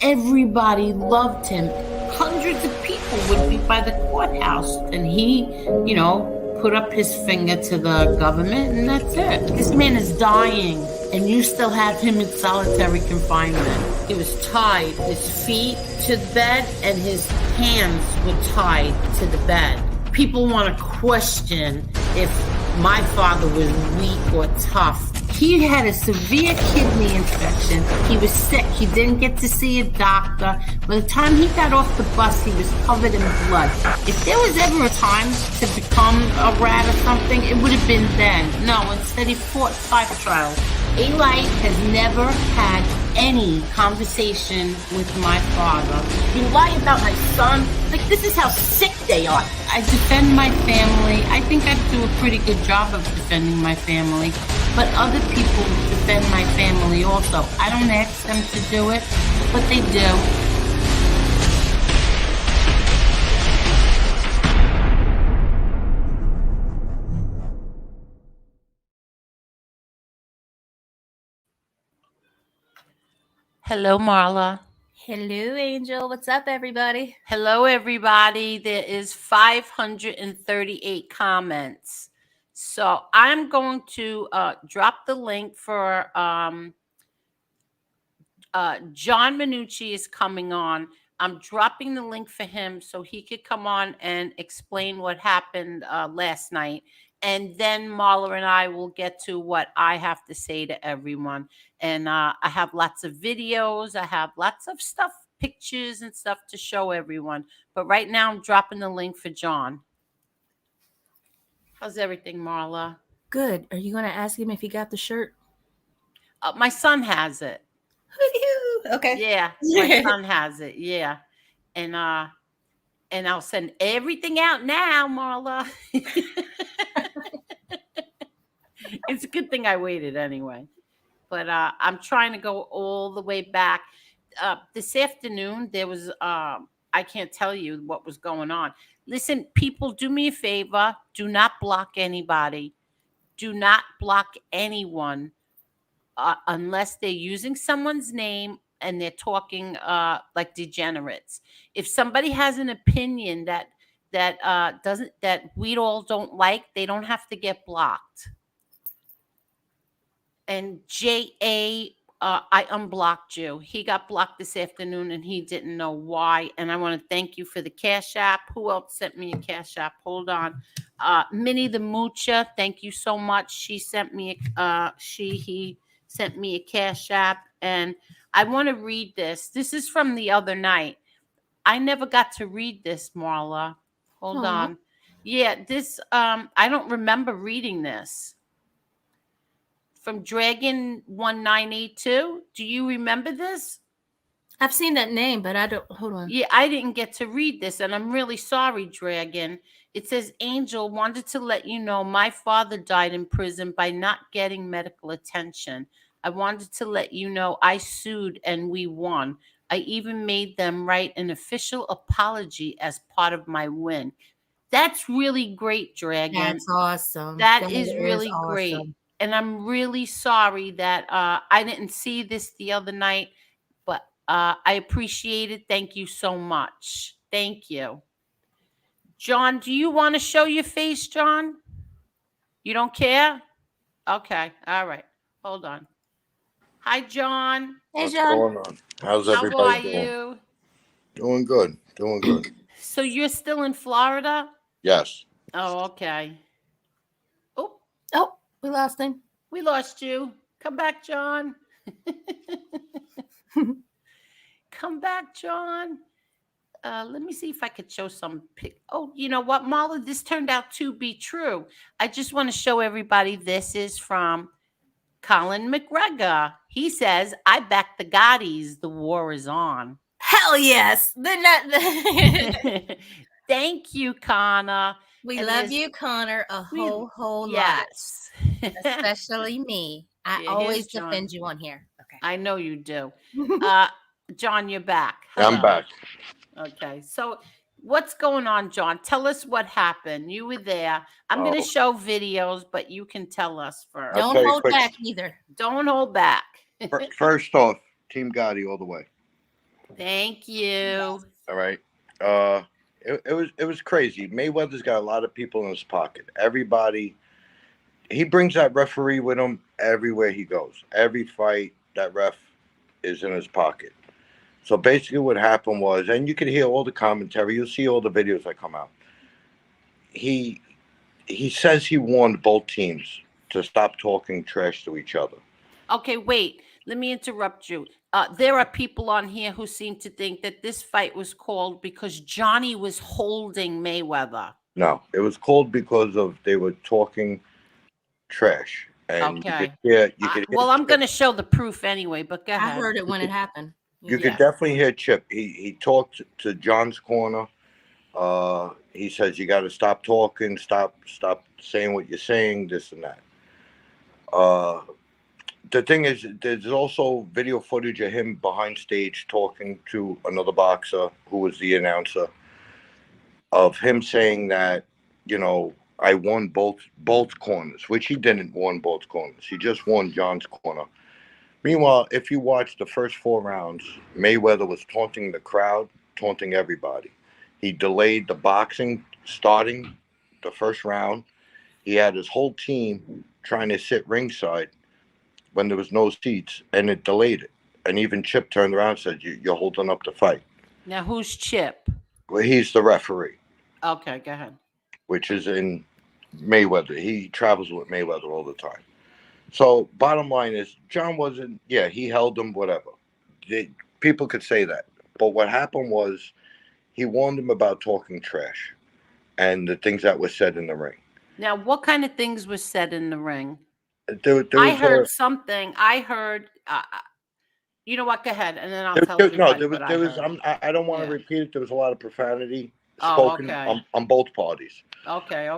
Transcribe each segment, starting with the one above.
Everybody loved him. Hundreds of people would be by the courthouse, and he, put up his finger to the government, and that's it. This man is dying, and you still have him in solitary confinement. He was tied, his feet to the bed, and his hands were tied to the bed. People want to question if my father was weak or tough. He had a severe kidney infection. He was sick. He didn't get to see a doctor. By the time he got off the bus, he was covered in blood. If there was ever a time to become a rat or something, it would have been then. No, instead he fought 5 trials. Eli has never had any conversation with my father. You lie about my son? Like, this is how sick they are. I defend my family. I think I do a pretty good job of defending my family. But other people defend my family also. I don't ask them to do it, but they do. Hello, Marla. Hello, Angel. What's up, everybody? Hello, everybody. There is 538 comments. So I'm going to drop the link for John Minucci is coming on. I'm dropping the link for him so he could come on and explain what happened last night. And then Marla and I will get to what I have to say to everyone. And I have lots of videos. I have lots of stuff, pictures and stuff to show everyone. But right now I'm dropping the link for John. How's everything, Marla? Good. Are you going to ask him if he got the shirt? My son has it. Okay. Yeah, my son has it. Yeah. And I'll send everything out now, Marla. It's a good thing I waited anyway. But I'm trying to go all the way back. This afternoon, there was, I can't tell you what was going on. Listen, people, do me a favor. Do not block anybody. Do not block anyone unless they're using someone's name and they're talking like degenerates. If somebody has an opinion that we all don't like, they don't have to get blocked. And J.A., I unblocked you. He got blocked this afternoon and he didn't know why. And I want to thank you for the Cash App. Who else sent me a Cash App? Hold on. Minnie the Moocher, thank you so much. She sent me he sent me a Cash App. And I want to read this. This is from the other night. I never got to read this, Marla. Hold on. Yeah, this I don't remember reading this. From Dragon 1982. Do you remember this? I've seen that name, but I don't. Hold on. Yeah, I didn't get to read this, and I'm really sorry, Dragon. It says, Angel, wanted to let you know my father died in prison by not getting medical attention. I wanted to let you know I sued and we won. I even made them write an official apology as part of my win. That's really great, Dragon. That's awesome. That is really awesome. Great. And I'm really sorry that I didn't see this the other night, but I appreciate it. Thank you so much. Thank you. John, do you want to show your face, John? You don't care? Okay. All right. Hold on. Hi, John. Hey, John. What's going on? How's everybody doing? How are you? Doing good. Doing good. So you're still in Florida? Yes. Oh, okay. Oh. We lost him. We lost you. Come back, John. Come back, John. Let me see if I could show some. Oh, you know what, Marla? This turned out to be true. I just want to show everybody this is from Colin McGregor. He says, I back the Gottis. The war is on. Hell yes. Thank you, Connor. We love you, Connor, a whole lot. Especially me. I always defend you on here. Okay. I know you do. John, you're back. Hello. I'm back. Okay. So what's going on, John? Tell us what happened. You were there. I'm going to show videos, but you can tell us first. Don't hold back either. Don't hold back. First off, Team Gotti all the way. Thank you. All right. It was crazy. Mayweather's got a lot of people in his pocket. Everybody. He brings that referee with him everywhere he goes. Every fight, that ref is in his pocket. So basically, what happened was, and you can hear all the commentary. You'll see all the videos that come out. He he says he warned both teams to stop talking trash to each other. Okay, wait. Let me interrupt you. There are people on here who seem to think that this fight was called because Johnny was holding Mayweather. No, it was called because of they were talking trash. And okay. well, I'm going to show the proof anyway, but go ahead. I heard it when it happened. You could definitely hear Chip. He talked to John's corner. He says you got to stop talking, stop saying what you're saying, this and that. The thing is, there's also video footage of him behind stage talking to another boxer who was the announcer, of him saying that, I won both corners, which he didn't won both corners. He just won John's corner. Meanwhile, if you watch the first 4 rounds, Mayweather was taunting the crowd, taunting everybody. He delayed the boxing starting the first round. He had his whole team trying to sit ringside when there was no seats, and it delayed it. And even Chip turned around and said, you're holding up the fight. Now, who's Chip? Well, he's the referee. Okay, go ahead. Which is in Mayweather. He travels with Mayweather all the time. So bottom line is, John wasn't, he held him, whatever. People could say that. But what happened was, he warned him about talking trash and the things that were said in the ring. Now, what kind of things were said in the ring? I heard something. I heard, you know what? Go ahead, and then I'll tell you. No, there was. I don't want to repeat it. There was a lot of profanity spoken on both parties. Okay.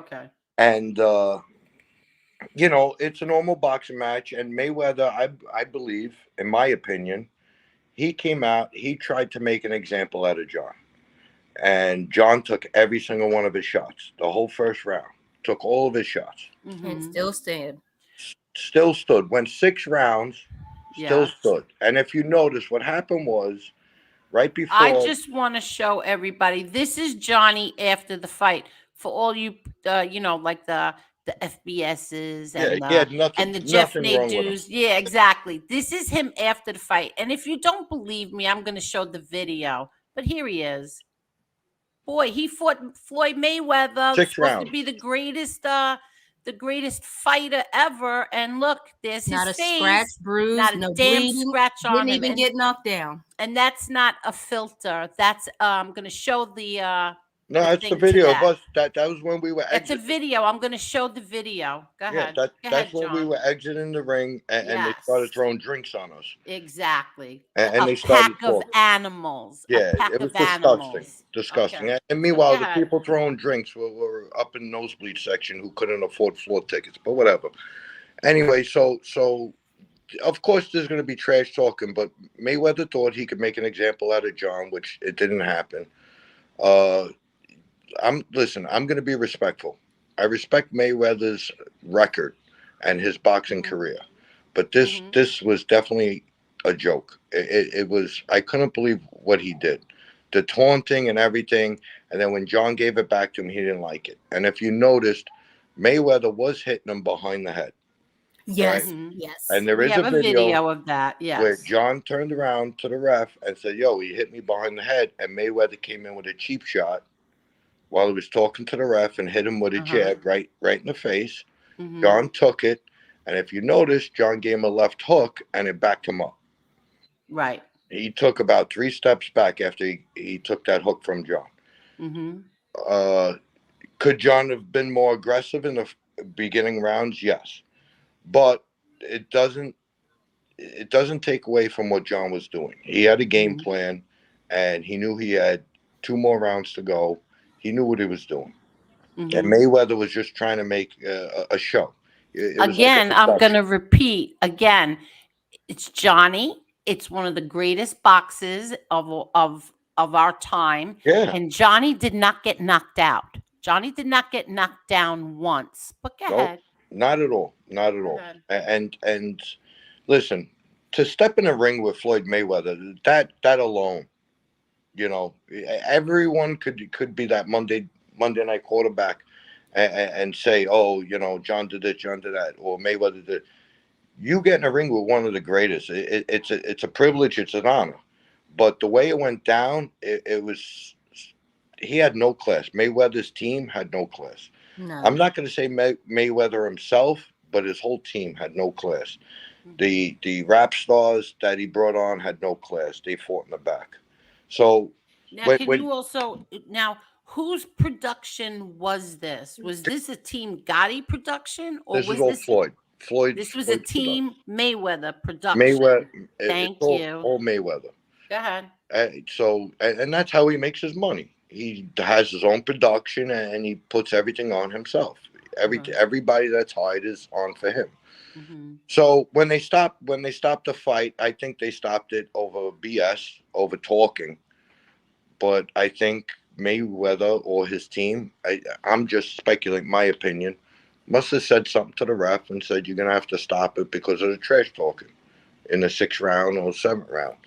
And it's a normal boxing match. And Mayweather, I believe, in my opinion, he came out. He tried to make an example out of John, and John took every single one of his shots. The whole first round, took all of his shots, and still stayed. Still stood. Went 6 rounds. Still stood. And if you notice, what happened was, right before, I just want to show everybody, this is Johnny after the fight. For all you, like the FBSs and the Jeff Nadus. Yeah, exactly. This is him after the fight. And if you don't believe me, I'm going to show the video. But here he is. Boy, he fought Floyd Mayweather. 6 rounds. Supposed to be the greatest fighter ever, and look, there's not his a face, scratch, bruise, not a no damn bleeding, scratch on didn't him. even get knocked down. And that's not a filter. That's I'm gonna show the. No, that's the video of us. That was when we were exiting. It's a video. I'm gonna show the video. Go ahead. That's when we were exiting the ring, and they started throwing drinks on us. Exactly. And they started pack of animals. Yeah, it was disgusting. Okay. And meanwhile, the people throwing drinks were up in the nosebleed section who couldn't afford floor tickets, but whatever. Anyway, so of course there's going to be trash talking, but Mayweather thought he could make an example out of John, which it didn't happen. I'm going to be respectful. I respect Mayweather's record and his boxing career, but this was definitely a joke. It was. I couldn't believe what he did, the taunting and everything. And then when John gave it back to him, he didn't like it. And if you noticed, Mayweather was hitting him behind the head. Yes, right? Yes. And there is a video of that. Yes, where John turned around to the ref and said, "Yo, he hit me behind the head," and Mayweather came in with a cheap shot while he was talking to the ref and hit him with a jab right in the face. John took it, and if you notice, John gave him a left hook, and it backed him up. Right. He took about 3 steps back after he took that hook from John. Could John have been more aggressive in the beginning rounds? Yes, but it doesn't take away from what John was doing. He had a game plan, and he knew he had 2 more rounds to go. He knew what he was doing. And Mayweather was just trying to make a show. Again, I'm going to repeat. Again, it's Johnny. It's one of the greatest boxes of our time. Yeah. And Johnny did not get knocked out. Johnny did not get knocked down once. But go ahead. Not at all. Not at all. And listen, to step in a ring with Floyd Mayweather, that alone You know, everyone could be that Monday night quarterback and say, oh, you know, John did this, John did that, or Mayweather did. You get in a ring with one of the greatest. It's a privilege. It's an honor. But the way it went down, it was, he had no class. Mayweather's team had no class. No. I'm not going to say Mayweather himself, but his whole team had no class. The rap stars that he brought on had no class. They fought in the back. So now, you also whose production was this? Was this a Team Gotti production, or was this Floyd? This was a Team Mayweather production. Mayweather. Thank you. All Mayweather. Go ahead. So that's how he makes his money. He has his own production and he puts everything on himself. Everybody that's hired is on for him. So when they stopped the fight, I think they stopped it over BS, over talking. But I think Mayweather or his team, I'm just speculating, my opinion, must have said something to the ref and said, you're going to have to stop it because of the trash talking in the 6th round or 7th round.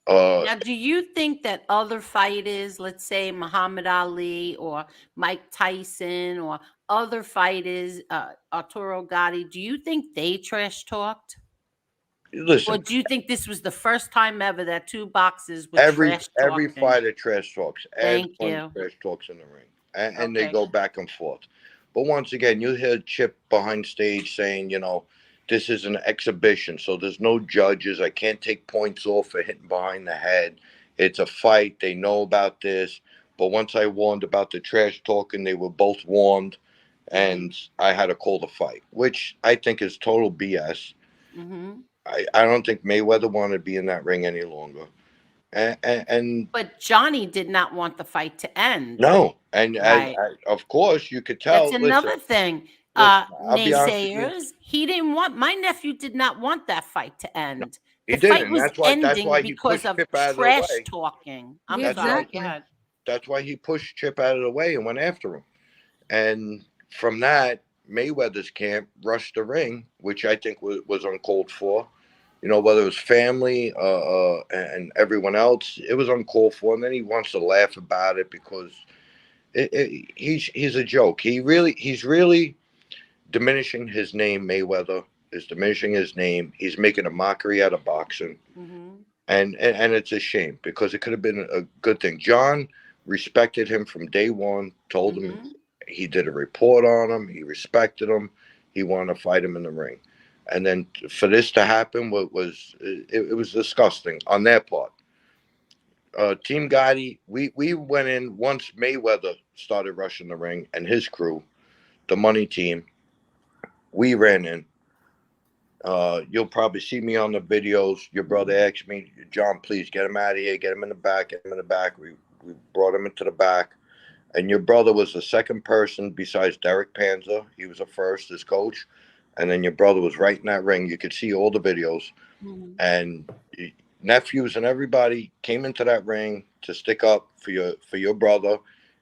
Now, do you think that other fighters, let's say Muhammad Ali or Mike Tyson or other fighters, Arturo Gotti, do you think they trash talked? Listen, or do you think this was the first time ever that 2 boxers were trash talking? Every fighter trash talks. Thank you. Trash talks in the ring, and they go back and forth. But once again, you hear Chip behind stage saying, you know, this is an exhibition, so there's no judges. I can't take points off for hitting behind the head. It's a fight. They know about this. But once I warned about the trash talking, they were both warned, and I had to call the fight, which I think is total BS. I don't think Mayweather wanted to be in that ring any longer. But Johnny did not want the fight to end. No, and of course you could tell. That's another thing. Naysayers. He didn't want. My nephew did not want that fight to end. No, he didn't. Fight was that's why he pushed Chip out of the way. Talking. I'm sorry. Go ahead. That's why he pushed Chip out of the way and went after him. And from that, Mayweather's camp rushed the ring, which I think was uncalled for. You know, whether it was family and everyone else, it was uncalled for. And then he wants to laugh about it because he's a joke. He's really diminishing his name. Mayweather is diminishing his name. He's making a mockery out of boxing, and it's a shame because it could have been a good thing. John respected him from day one. Told him he did a report on him. He respected him. He wanted to fight him in the ring. And then for this to happen, it was disgusting on their part. Team Gotti, we went in once Mayweather started rushing the ring and his crew, the money team, we ran in. You'll probably see me on the videos. Your brother asked me, John, please get him out of here. Get him in the back. Get him in the back. We brought him into the back. And your brother was the second person besides Derek Panzer. He was the first, his coach. And then your brother was right in that ring. You could see all the videos. And nephews and everybody came into that ring to stick up for your brother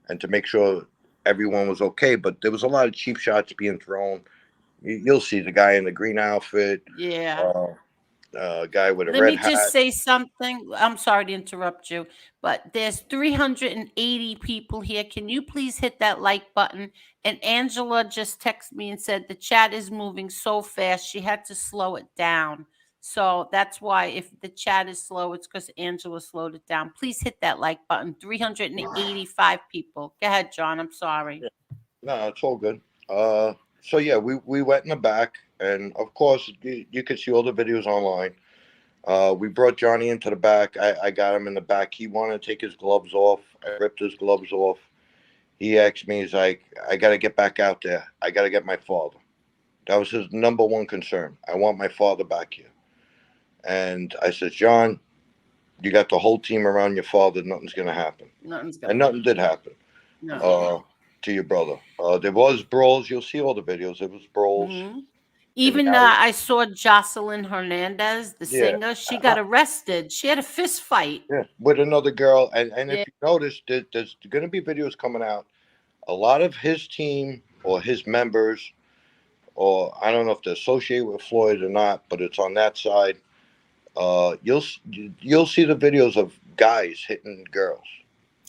and to make sure everyone was okay. But there was a lot of cheap shots being thrown. You'll see the guy in the green outfit. Yeah. Guy with a red hat. Let me just say something. I'm sorry to interrupt you, but there's 380 people here. Can you please hit that like button? And Angela just texted me and said the chat is moving so fast. She had to slow it down. So that's why if the chat is slow, it's because Angela slowed it down. Please hit that like button. 385 people. Go ahead, John. I'm sorry. Yeah. No, it's all good. So yeah, we went in the back, and of course you could see all the videos online. We brought Johnny into the back. I got him in the back. He wanted to take his gloves off. I ripped his gloves off. He asked me, he's like, I got to get back out there. I got to get my father. That was his number one concern. I want my father back here. And I said, John, you got the whole team around your father. Nothing's going to happen. And nothing did happen. No. To your brother. There was brawls. You'll see all the videos. There was brawls. Even I saw Jocelyn Hernandez, the singer. She got arrested. She had a fist fight. Yeah, with another girl. And if you notice, there's going to be videos coming out. A lot of his team or his members, or I don't know if they're associated with Floyd or not, but it's on that side. You'll see the videos of guys hitting girls.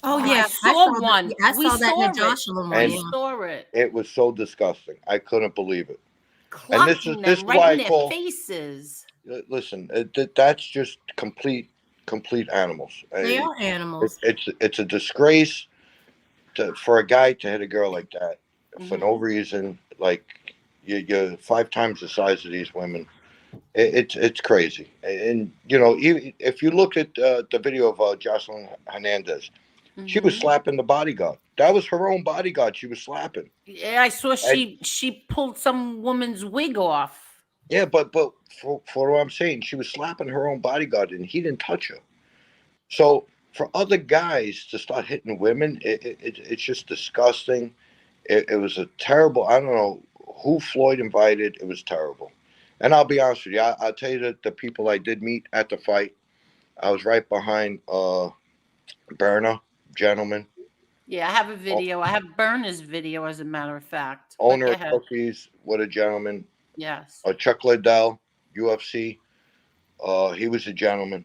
Oh I yeah, saw one. I We saw that in the saw it. Joshua one. And We Yeah. saw it. It was so disgusting. I couldn't believe it. And this Clocking is them why I right in their call. faces. Listen, that's just complete animals. They are animals. It's a disgrace for a guy to hit a girl like that for no reason. Like you're 5 times the size of these women. It's crazy. And you know, even if you look at the video of Jocelyn Hernandez, she was slapping the bodyguard. That was her own bodyguard. She was slapping. Yeah, I saw And, she pulled some woman's wig off. yeah, but for what I'm saying, she was slapping her own bodyguard, and he didn't touch her. So for other guys to start hitting women, it's just disgusting. It was a terrible. I don't know who Floyd invited. It was terrible. And I'll be honest with you. I'll tell you that the people I did meet at the fight, I was right behind Berna, gentleman. Yeah, I have a video. I have Berna's video, as a matter of fact. Owner of Cookies, what a gentleman. Yes. Chuck Liddell, UFC. He was a gentleman.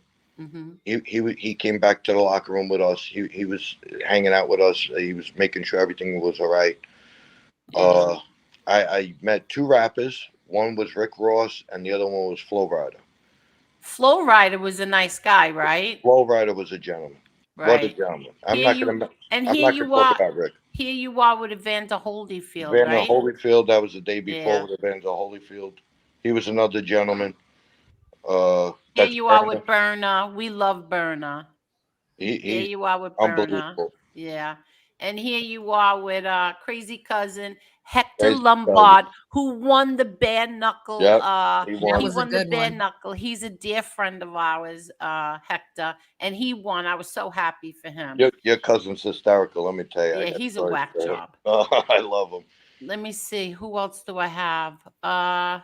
He came back to the locker room with us. He was hanging out with us. He was making sure everything was all right. I met 2 rappers. One was Rick Ross, and the other one was Flow Rider. Flow Rider was a nice guy, right? Flow Rider was a gentleman. Right. What a gentleman. I'm not going to talk about Rick. Here you are with Evander Holyfield, Evander right? Holyfield, that was the day before with Evander Holyfield. He was another gentleman. Here you are with Berna. We love Berna. Here you are with Berna. Yeah. And here you are with Crazy Cousin Hector Lombard, who won the bare knuckle. He won the bare knuckle. He's a dear friend of ours, Hector, and he won. I was so happy for him. Your cousin's hysterical, let me tell you. Yeah, he's a whack job. I love him. Let me see. Who else do I have?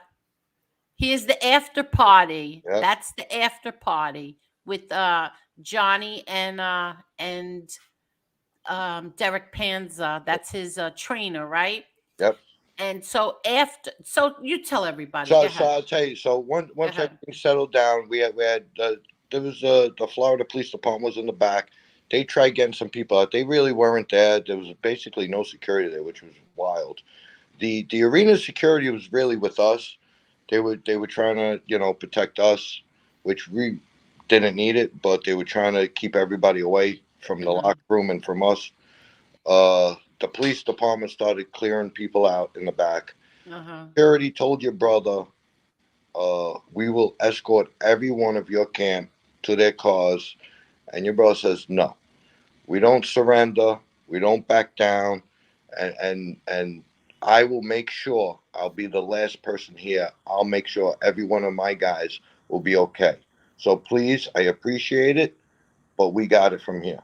Here's the after party. Yep. That's the after party with Johnny and Derek Panza. That's his trainer, right? Yep. And so you tell everybody. So I'll tell you. So once everything settled down, we had there was the Florida Police Department was in the back. They tried getting some people out. They really weren't there. There was basically no security there, which was wild. The arena security was really with us. They were trying to protect us, which we didn't need it, but they were trying to keep everybody away from the locker room and from us. The police department started clearing people out in the back. Security told your brother, we will escort every one of your camp to their cars. And your brother says, no, we don't surrender. We don't back down. And I will make sure I'll be the last person here. I'll make sure every one of my guys will be okay. So please, I appreciate it, but we got it from here.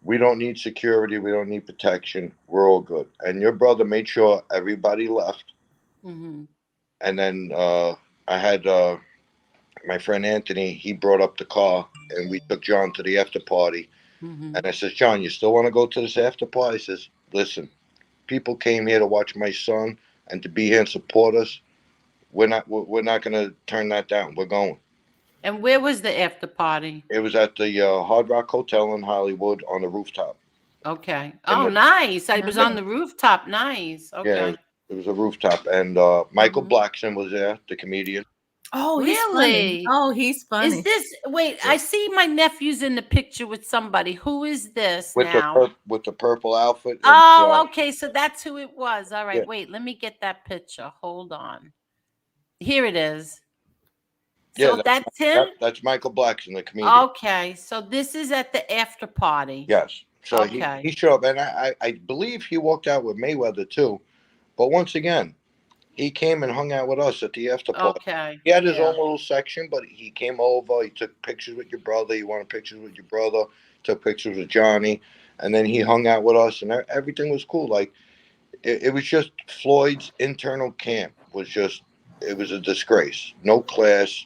We don't need security. We don't need protection. We're all good. And your brother made sure everybody left. And then I had my friend Anthony. He brought up the car, and we took John to the after party. And I says, John, you still want to go to this after party? He says, listen, people came here to watch my son and to be here and support us. We're not going to turn that down. We're going. And where was the after party? It was at the Hard Rock Hotel in Hollywood on the rooftop. Okay. Oh, nice. I was on the rooftop. Nice. Okay. Yeah, it was a rooftop. And Michael Blackson was there, the comedian. Oh, he's funny. Oh, he's funny. Is this, wait, I see my nephew's in the picture with somebody. Who is this now? With the purple outfit. Oh, okay. So that's who it was. All right. Yeah. Wait, let me get that picture. Hold on. Here it is. So that's him? That's Michael Blackson, the comedian. Okay. So this is at the after party. Yes. So he showed up. And I believe he walked out with Mayweather too. But once again, he came and hung out with us at the after party. Okay. He had his own little section, but he came over. He took pictures with your brother. He wanted pictures with your brother. Took pictures with Johnny. And then he hung out with us. And everything was cool. Like, it was just Floyd's internal camp was just, it was a disgrace. No class.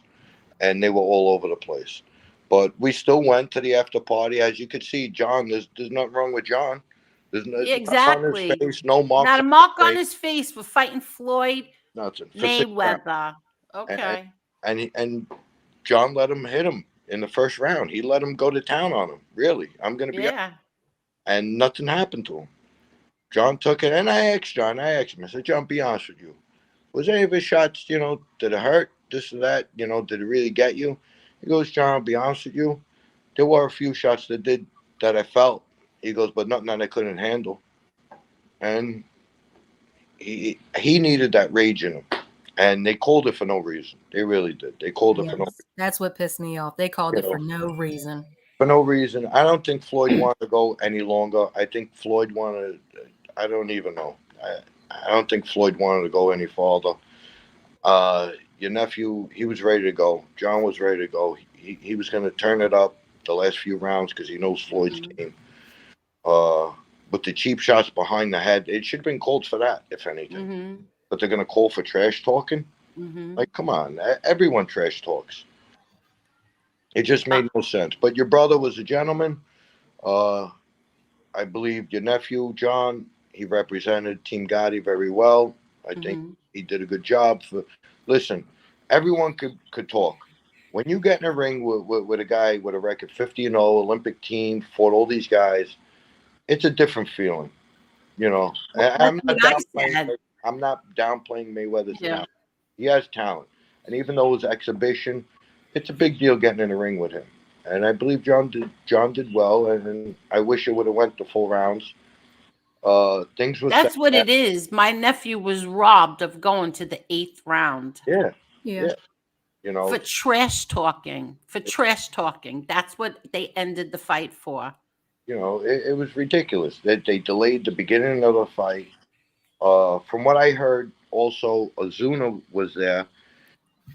And they were all over the place. But we still went to the after party. As you could see, John, there's nothing wrong with John. There's no exactly. On his face, no marks. Not a mark on his face for fighting Floyd Nothing. Mayweather. Okay. And John let him hit him. in the first round. He let him go to town on him. Really, I'm going to be Yeah. and nothing happened to him. John took it, and I asked him, I said, John, be honest with you. Was any of his shots, did it hurt? This or that? Did it really get you? He goes, John, I'll be honest with you. There were a few shots that I felt. He goes, but nothing that I couldn't handle. And he needed that rage in him. And they called it for no reason. They really did. They called it for no reason. That's what pissed me off. They called it for no reason. For no reason. I don't think Floyd wanted to go any longer. I think Floyd wanted, I don't even know. I don't think Floyd wanted to go any farther. Your nephew, he was ready to go. John was ready to go. He was going to turn it up the last few rounds because he knows Floyd's game. But the cheap shots behind the head, it should have been called for that, if anything. But they're going to call for trash talking? Like, come on. Everyone trash talks. It just made no sense. But your brother was a gentleman. I believe your nephew, John, he represented Team Gotti very well. I think he did a good job. Listen, everyone could talk. When you get in a ring with a guy with a record 50-0, Olympic team, fought all these guys, it's a different feeling. I'm not downplaying Mayweather's talent. He has talent. And even though it was exhibition, it's a big deal getting in the ring with him. And I believe John did well, and I wish it would have went the full rounds. That's what it is. My nephew was robbed of going to the 8th round. Yeah. For trash talking. That's what they ended the fight for. It was ridiculous that they delayed the beginning of the fight. From what I heard, also Ozuna was there.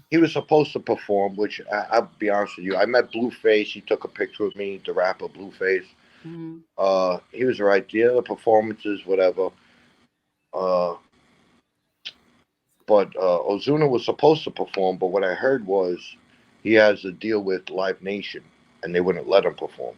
He was supposed to perform, which I'll be honest with you. I met Blueface. He took a picture with me, the rapper Blueface. He was right. The other performances, whatever. But Ozuna was supposed to perform, but what I heard was he has a deal with Live Nation, and they wouldn't let him perform.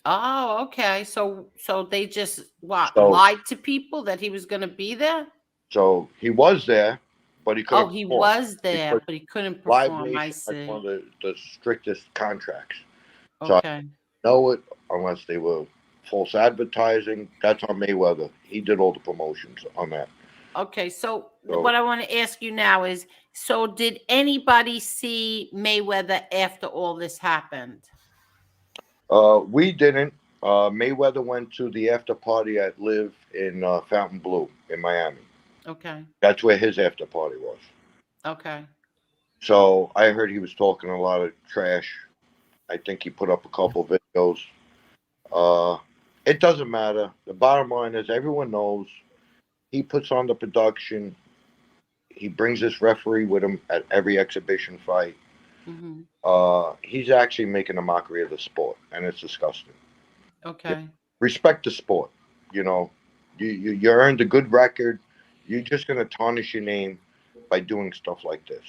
Oh, okay. So they just lied to people that he was going to be there? So he was there, but he couldn't. Oh, he was there, but he couldn't perform. Live Nation I see. had one of the strictest contracts. Okay. So I know it unless they were false advertising. That's on Mayweather. He did all the promotions on that. Okay, so what I want to ask you now is, so did anybody see Mayweather after all this happened? We didn't. Mayweather went to the after party at Live in Fontainebleau in Miami. Okay. That's where his after party was. Okay. So I heard he was talking a lot of trash. I think he put up a couple videos. It doesn't matter. The bottom line is everyone knows he puts on the production. He brings his referee with him at every exhibition fight. He's actually making a mockery of the sport, and it's disgusting. Okay. Respect the sport. You earned a good record. You're just going to tarnish your name by doing stuff like this.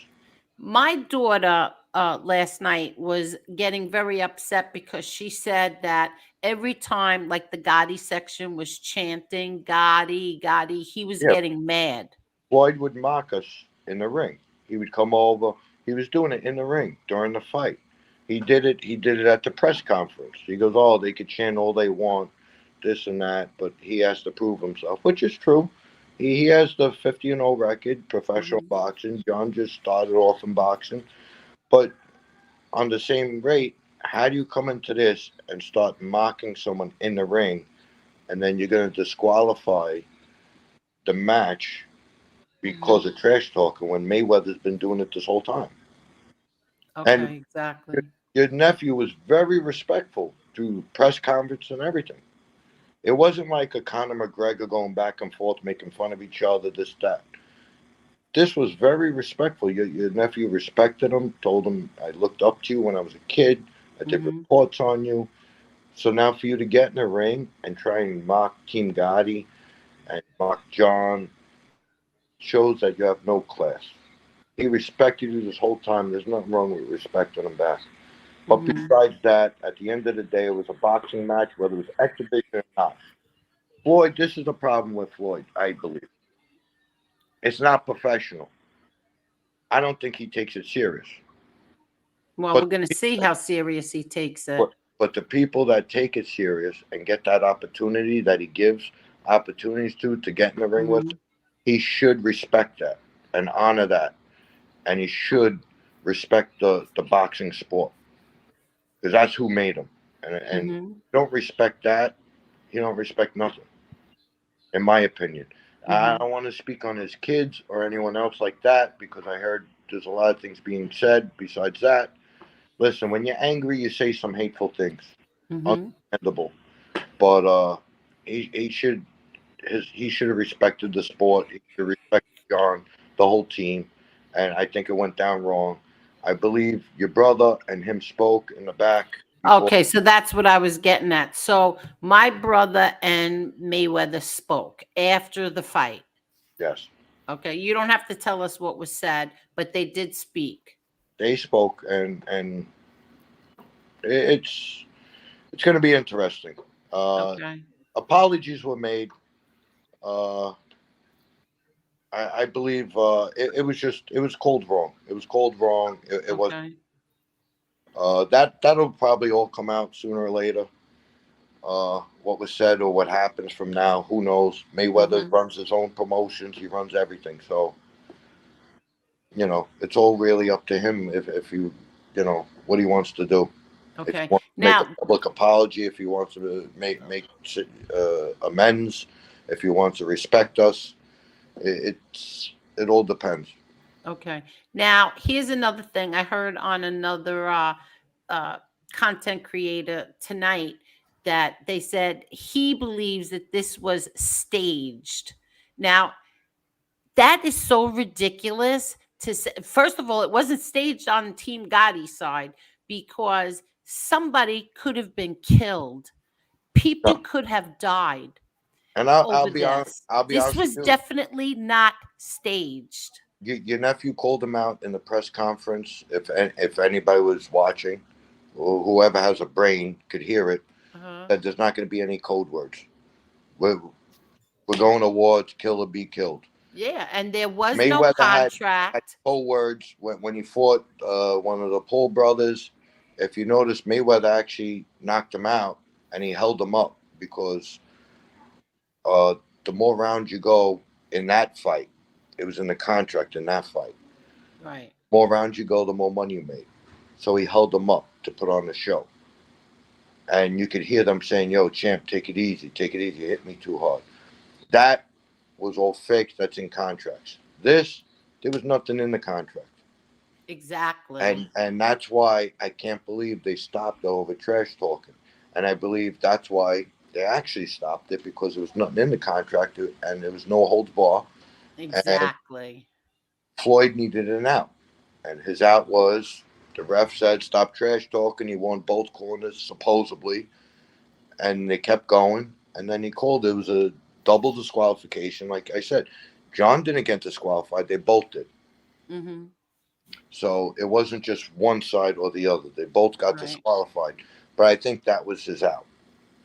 My daughter last night was getting very upset because she said that every time, like the Gotti section was chanting Gotti, Gotti, he was getting mad. Floyd would mock us in the ring. He would come over. He was doing it in the ring during the fight. He did it at the press conference. He goes, oh, they could chant all they want, this and that, but he has to prove himself, which is true. He has the 50-0 record, professional boxing. John just started off in boxing. But on the same rate, how do you come into this and start mocking someone in the ring, and then you're going to disqualify the match because of trash talking when Mayweather's been doing it this whole time? Okay, and exactly. Your nephew was very respectful through press conference and everything. It wasn't like a Conor McGregor going back and forth, making fun of each other, this, that. This was very respectful. Your nephew respected him, told him, I looked up to you when I was a kid. I did reports on you. So now for you to get in the ring and try and mock Team Gotti and mock John shows that you have no class. He respected you this whole time. There's nothing wrong with respecting him back. But besides that, at the end of the day, it was a boxing match, whether it was exhibition or not. Floyd, this is the problem with Floyd, I believe. It's not professional. I don't think he takes it serious. Well, we're going to see how serious he takes it. But the people that take it serious and get that opportunity that he gives opportunities to get in the ring with, he should respect that and honor that. And he should respect the boxing sport. Because that's who made him. And you don't respect that, you don't respect nothing, in my opinion. I don't want to speak on his kids or anyone else like that because I heard there's a lot of things being said besides that. Listen, when you're angry, you say some hateful things. Understandable. But he should have respected the sport. He should have respected John, the whole team. And I think it went down wrong. I believe your brother and him spoke in the back. Okay, so that's what I was getting at. So my brother and Mayweather spoke after the fight. Yes. Okay, you don't have to tell us what was said, but they did speak. They spoke, and it's going to be interesting. Okay. Apologies were made. I believe it was called wrong. It was called wrong. It was. That'll probably all come out sooner or later. What was said or what happens from now, who knows? Mayweather runs his own promotions. He runs everything. So, it's all really up to him if what he wants to do. Okay. If he wants to make a public apology, if he wants to make amends, if he wants to respect us, it all depends. Okay. Now, here's another thing I heard on another content creator tonight that they said he believes that this was staged. Now, that is so ridiculous to say. First of all, it wasn't staged on Team Gotti's side because somebody could have been killed. People could have died. And I'll be honest. This was definitely not staged. Your nephew called him out in the press conference. If anybody was watching, or whoever has a brain could hear it, that there's not going to be any code words. We're going to war to kill or be killed. Yeah, and there was Mayweather no contract. had code words when he fought one of the Paul brothers. If you notice, Mayweather actually knocked him out and he held him up because the more rounds you go in that fight, it was in the contract in that fight. Right. More rounds you go, the more money you made. So he held them up to put on the show. And you could hear them saying, "Yo, champ, take it easy. Take it easy. You hit me too hard." That was all fake. That's in contracts. There was nothing in the contract. Exactly. And that's why I can't believe they stopped over trash talking. And I believe that's why they actually stopped it because there was nothing in the contract and there was no holds bar. Exactly. And Floyd needed an out. And his out was the ref said, "Stop trash talking." He won both corners, supposedly. And they kept going. And then he called. It was a double disqualification. Like I said, John didn't get disqualified. They both did. So it wasn't just one side or the other. They both got disqualified. But I think that was his out.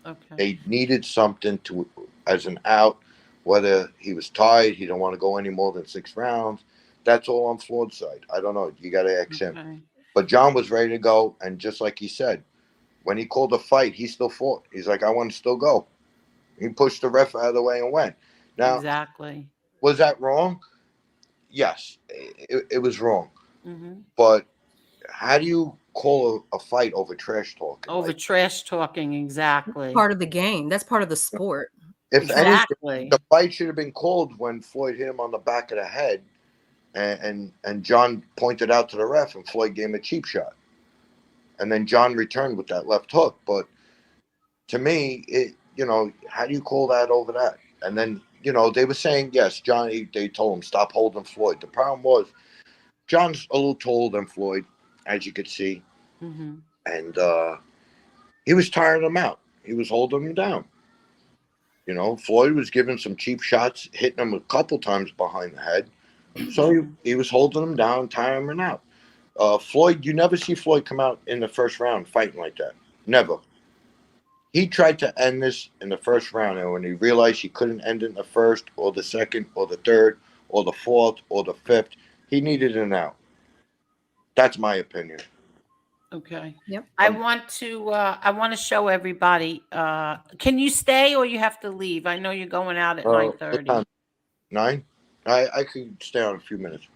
Okay. They needed something as an out, whether he was tired, he don't want to go any more than 6 rounds. That's all on Floyd's side. I don't know. You got to ask him. But John was ready to go. And just like he said, when he called the fight, he still fought. He's like, "I want to still go." He pushed the ref out of the way and went. Now, exactly. Was that wrong? Yes, it was wrong. But how do you call a fight over trash talking? Over trash talking, exactly. That's part of the game. That's part of the sport. If anything, the fight should have been called when Floyd hit him on the back of the head, and John pointed out to the ref, and Floyd gave him a cheap shot, and then John returned with that left hook. But to me, how do you call that over that? And then they were saying yes, John. They told him stop holding Floyd. The problem was John's a little taller than Floyd, as you could see, and he was tiring him out. He was holding him down. Floyd was giving some cheap shots, hitting him a couple times behind the head. So he was holding him down, tiring him out. Floyd, you never see Floyd come out in the first round fighting like that. Never. He tried to end this in the first round, and when he realized he couldn't end it in the first or the second or the third or the fourth or the fifth, he needed an out. That's my opinion. Okay. Yep. I want to show everybody. Can you stay or you have to leave? I know you're going out at 9:30. 9? I could stay on a few minutes.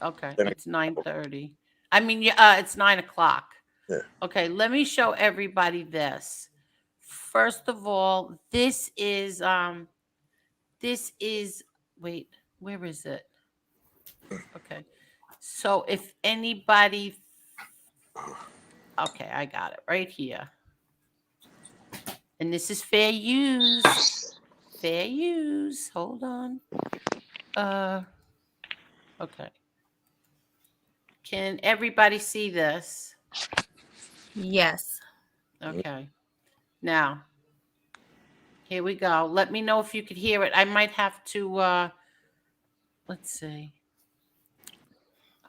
Okay. Then It's 9:30. I mean, it's 9:00. Yeah. Okay. Let me show everybody this. First of all, this is wait, where is it? Okay. So if anybody, okay, I got it right here. And this is fair use. Fair use. Hold on. Okay. Can everybody see this? Yes. Okay. Now, here we go. Let me know if you could hear it. I might have to let's see.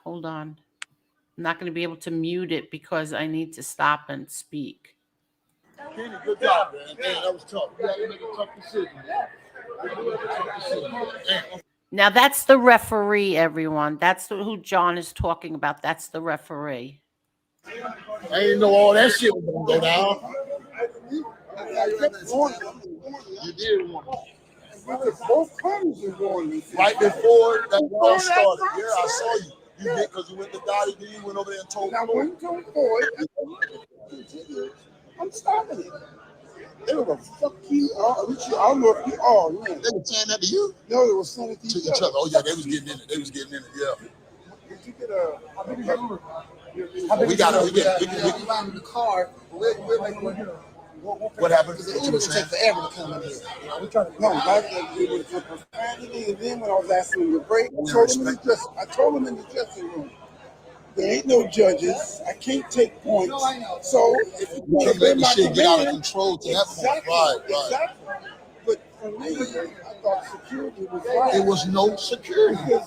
Hold on. I'm not going to be able to mute it because I need to stop and speak. Kenny, good job, man. Man, that was tough. You had to make a tough decision. Now that's the referee, everyone. That's who John is talking about. That's the referee. I didn't know all that shit was gonna go down. You did want it. Both corners were going right before that war started. Yeah, I saw you. You did because you went to Gotti, then you went over there and told me. I went to Floyd. I'm stopping it. They were gonna fuck you. I don't know if you are, man. They were saying that to you? No, they were saying it to each other. Oh yeah, they was getting in it. They was getting in it. Yeah. Did you get a? How big is that? We got it. We got in the car. What happened? It would take forever to come in here. We tried to it would have profanity, and then when I was asking him to break, I told him in the dressing room. There ain't no judges. I can't take points. So if you want to let the shit get out of control to that point, right. Exactly. But for me, I thought security was right. It was no security.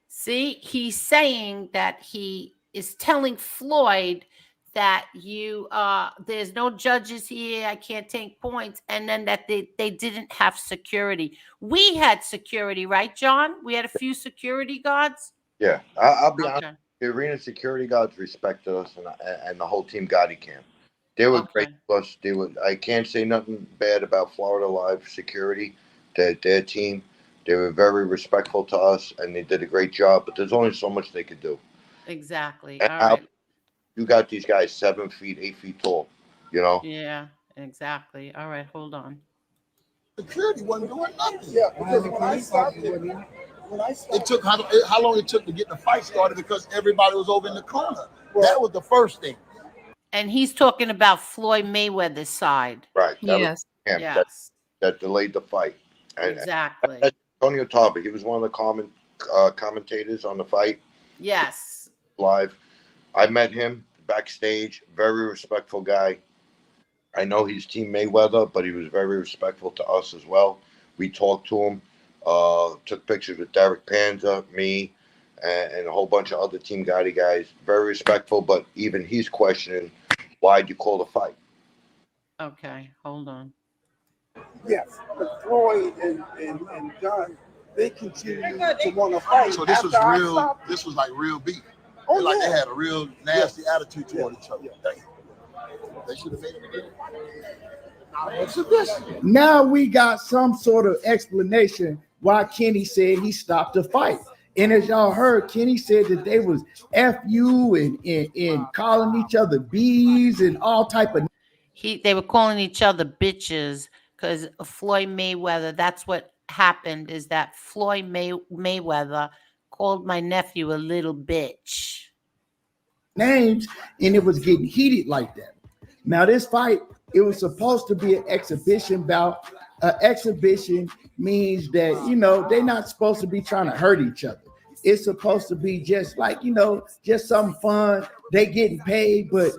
See, he's saying that he is telling Floyd that there's no judges here. I can't take points, and then that they didn't have security. We had security, right, John? We had a few security guards. Yeah, I'll be honest. The arena security guards respected us, and the whole team Gotti camp. They were great to us. I can't say nothing bad about Florida Live security. Their team, they were very respectful to us, and they did a great job. But there's only so much they could do. Exactly. And all right. You got these guys 7 feet, 8 feet tall. You know. Yeah. Exactly. All right. Hold on. Security wasn't doing nothing. Yeah, because when I stopped it. It took how long it took to get the fight started because everybody was over in the corner. That was the first thing. And he's talking about Floyd Mayweather's side. Right. Yes. Yes. That delayed the fight. Exactly. And Antonio Tarver, he was one of the commentators on the fight. Yes. Live. I met him backstage. Very respectful guy. I know he's Team Mayweather, but he was very respectful to us as well. We talked to him. Took pictures with Derek Panza, me, and a whole bunch of other Team Gotti guys. Very respectful, but even he's questioning, why'd you call the fight? Okay, hold on. Yes, but Floyd and John, they continue to want to fight. So this was real. This was like real beef. Oh, like they had a real nasty attitude toward each other. They should have made it again. Now we got some sort of explanation why Kenny said he stopped the fight. And as y'all heard, Kenny said that they was FU and calling each other bees and all type of. They were calling each other bitches because Floyd Mayweather. That's what happened. Is that Floyd Mayweather called my nephew a little bitch. Names, and it was getting heated like that. Now this fight, it was supposed to be an exhibition bout. An exhibition means that, they're not supposed to be trying to hurt each other. It's supposed to be just like, just something fun. They getting paid, but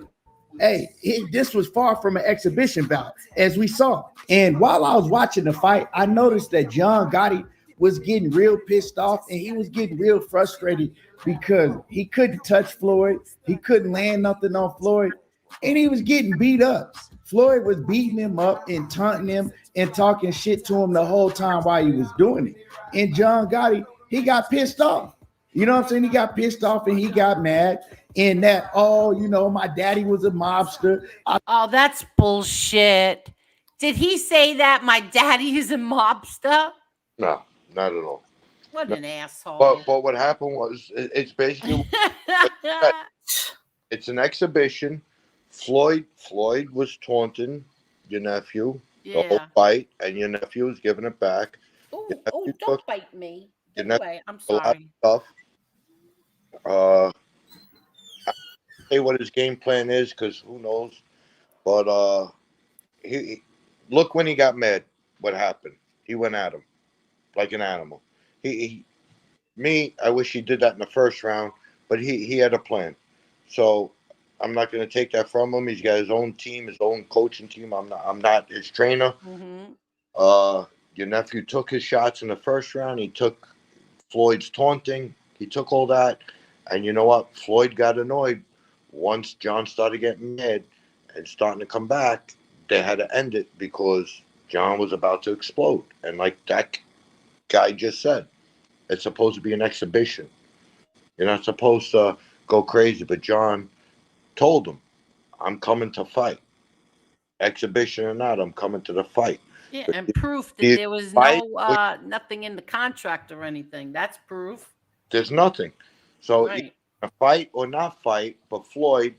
hey, this was far from an exhibition bout, as we saw. And while I was watching the fight, I noticed that Johngotti was getting real pissed off, and he was getting real frustrated because he couldn't touch Floyd. He couldn't land nothing on Floyd, and he was getting beat up. Floyd was beating him up and taunting him and talking shit to him the whole time while he was doing it. And Johngotti, he got pissed off. You know what I'm saying? He got pissed off and he got mad. in that, oh, you know, my daddy was a mobster. Oh, that's bullshit. Did he say that my daddy is a mobster? No, not at all. What No. an asshole. But what happened was, it's basically, it's an exhibition. Floyd was taunting your nephew the whole fight, and your nephew was giving it back. Oh, don't bite me. Your Get away. I'm a lot of sorry. stuff. I'll say what his game plan is, because who knows. But he look, when he got mad, what happened? He went at him like an animal. I wish he did that in the first round, but he had a plan. So I'm not going to take that from him. He's got his own team, his own coaching team. I'm not his trainer. Mm-hmm. Your nephew took his shots in the first round. He took Floyd's taunting. He took all that. And you know what? Floyd got annoyed. Once John started getting mad and starting to come back, they had to end it because John was about to explode. And like that guy just said, it's supposed to be an exhibition. You're not supposed to go crazy. But John told him, I'm coming to fight. Exhibition or not, I'm coming to the fight. Yeah, But and proof that there was nothing in the contract or anything. That's proof. There's nothing. So Right. a fight or not fight, but Floyd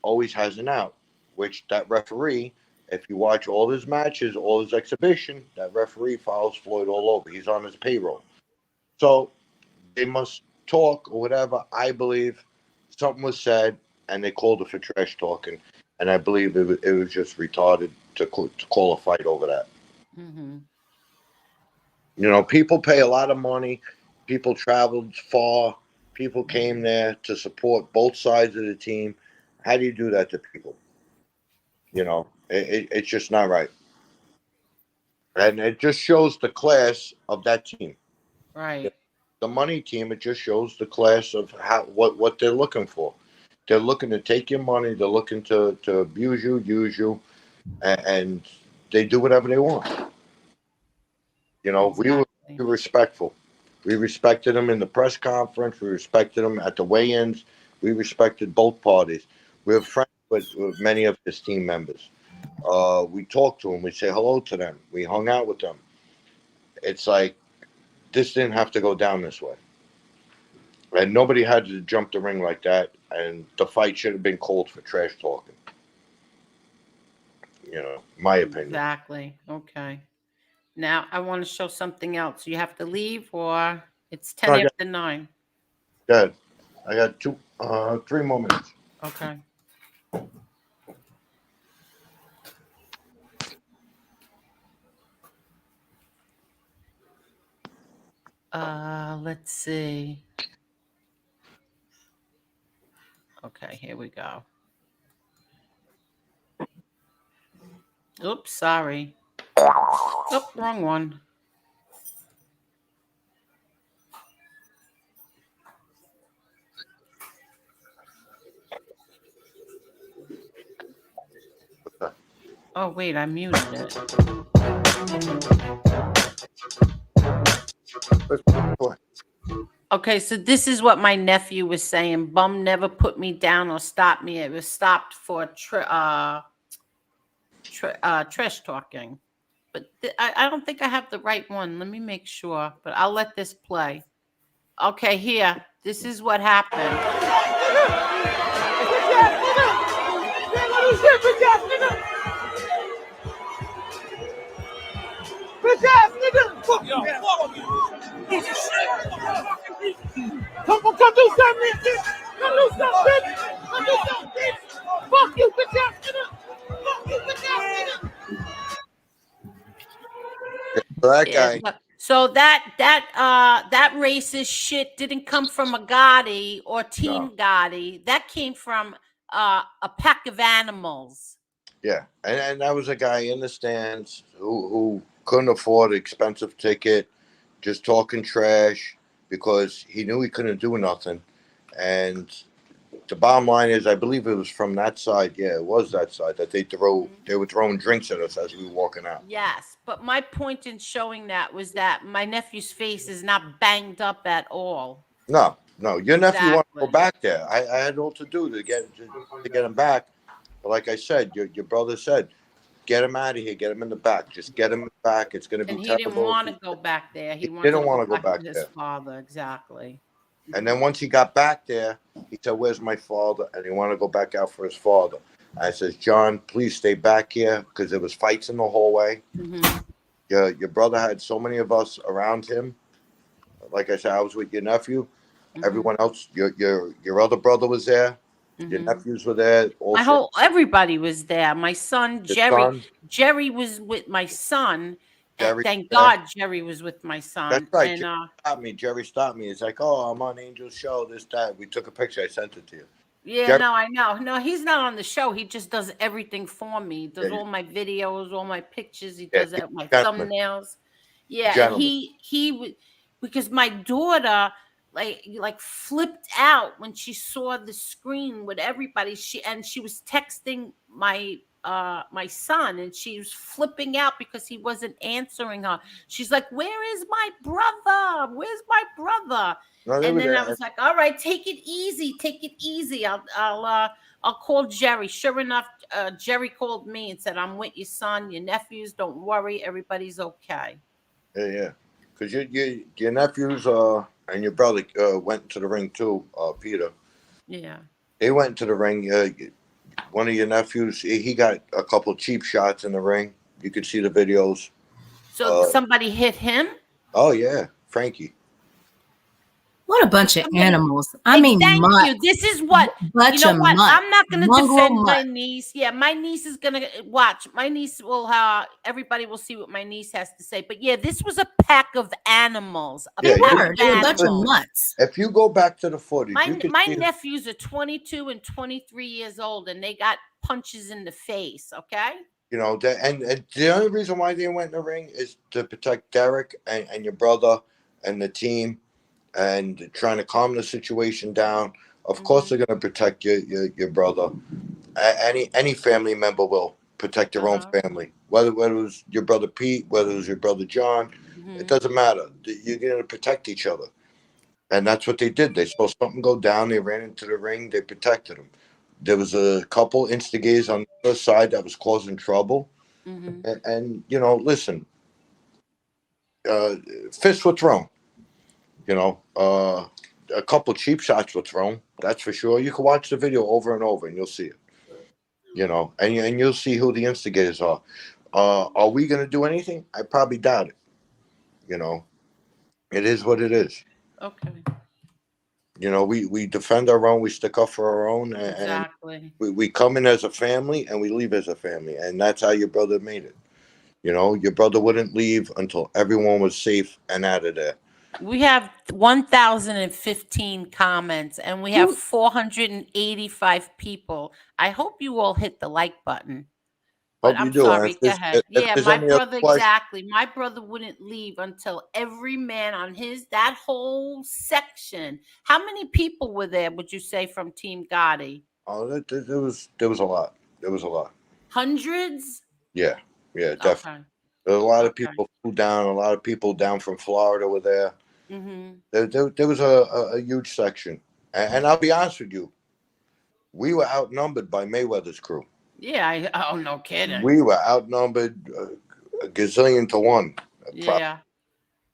always has an out, which that referee, if you watch all his matches, all his exhibition, that referee follows Floyd all over. He's on his payroll. So they must talk or whatever. I believe something was said, and they called it for trash talking. And I believe it was just retarded to call a fight over that. Mm-hmm. You know, people pay a lot of money. People traveled far. People came there to support both sides of the team. How do you do that to people? You know, it's just not right. And it just shows the class of that team. Right. The money team, it just shows the class of what they're looking for. They're looking to take your money. They're looking to abuse you, use you, and they do whatever they want. You know, Exactly. we were respectful. We respected them in the press conference. We respected them at the weigh-ins. We respected both parties. We're friends with many of his team members. We talked to them. We say hello to them. We hung out with them. It's like, this didn't have to go down this way. And nobody had to jump the ring like that. And the fight should have been called for trash talking. You know, my opinion. Exactly. Okay. Now I want to show something else. You have to leave, or it's 10 after 9. Good. I got 3 more minutes. Okay. Let's see. Okay, here we go. Oops, sorry. Oh, wrong one. Oh, wait, I muted it. Okay, so this is what my nephew was saying. Bum never put me down or stopped me. It was stopped for trash talking. But I don't think I have the right one. Let me make sure. But I'll let this play. Okay, here. This is what happened. Come do something, bitch. Come do something, bitch. Come do something, bitch. Fuck you, bitch ass nigga. Fuck you, bitch ass nigga. That guy. So that racist shit didn't come from a Gotti or Team Gotti. That came from a pack of animals. Yeah, and that was a guy in the stands who couldn't afford an expensive ticket, just talking trash because he knew he couldn't do nothing. And the bottom line is, I believe it was from that side. Yeah, it was that side that they were throwing drinks at us as we were walking out. Yes, but my point in showing that was that my nephew's face is not banged up at all. No, No, your nephew want to go Exactly. back there. I had all to do to get him back. But like I said, your brother said, get him out of here, get him in the back, just get him back. It's going to be And he terrible. didn't want to go back there. He wanted didn't want to go back to his there. father. Exactly. And then once he got back there, he said, "Where's my father?" And he wanted to go back out for his father. I says, "John, please stay back here," because there was fights in the hallway. Mm-hmm. Your brother had so many of us around him. Like I said, I was with your nephew. Mm-hmm. Everyone else, your other brother was there. Mm-hmm. Your nephews were there. Everybody was there. My son, Jerry was with my son. And thank God Jerry was with my son. That's right. And Jerry stopped me. It's like, "Oh, I'm on Angel's show, this, that." We took a picture. I sent it to you. Yeah, Jerry, no, I know. No, he's not on the show. He just does everything for me. He does all my videos, all my pictures. He does my thumbnails. Yeah, and he because my daughter like flipped out when she saw the screen with everybody. She was texting my son, and she was flipping out because he wasn't answering her. She's like, "Where is my brother? Where's my brother?" No, And then I was like, "All right, take it easy. I'll call Jerry." Sure enough, Jerry called me and said, "I'm with your son, your nephews. Don't worry, everybody's okay." Yeah. Because your nephews and your brother went to the ring too, Peter. Yeah. They went to the ring. One of your nephews, he got a couple cheap shots in the ring. You could see the videos. So somebody hit him? Oh yeah, Frankie. What a bunch of animals. I mean, thank you. This is what, I'm not going to defend my niece. Yeah, my niece is going to watch. My niece will everybody will see what my niece has to say. But yeah, this was a pack of animals. They were a bunch of nuts. If you go back to the footage, my nephews are 22 and 23 years old, and they got punches in the face, okay? You know, and the only reason why they went in the ring is to protect Derek and your brother and the team, and trying to calm the situation down. Of course, they're going to protect your brother. Any family member will protect their own family. Whether it was your brother Pete, whether it was your brother John, it doesn't matter. You're going to protect each other. And that's what they did. They saw something go down. They ran into the ring. They protected them. There was a couple instigators on the other side that was causing trouble. And listen, fists were thrown. A couple cheap shots were thrown. That's for sure. You can watch the video over and over, and you'll see it. And you'll see who the instigators are. Are we going to do anything? I probably doubt it. It is what it is. Okay. We defend our own. We stick up for our own. And exactly. We come in as a family, and we leave as a family. And that's how your brother made it. Your brother wouldn't leave until everyone was safe and out of there. We have 1,015 comments, and we have 485 people. I hope you all hit the like button. But I'm sorry. Go ahead. Yeah, my brother, exactly. My brother wouldn't leave until every man on that whole section. How many people were there, would you say, from Team Gotti? Oh, there was a lot. There was a lot. Hundreds? Yeah, definitely. Okay. There was a lot of people flew down. A lot of people down from Florida were there. There was a huge section. And I'll be honest with you, we were outnumbered by Mayweather's crew. Yeah. Oh, no kidding. We were outnumbered a gazillion to one. Yeah.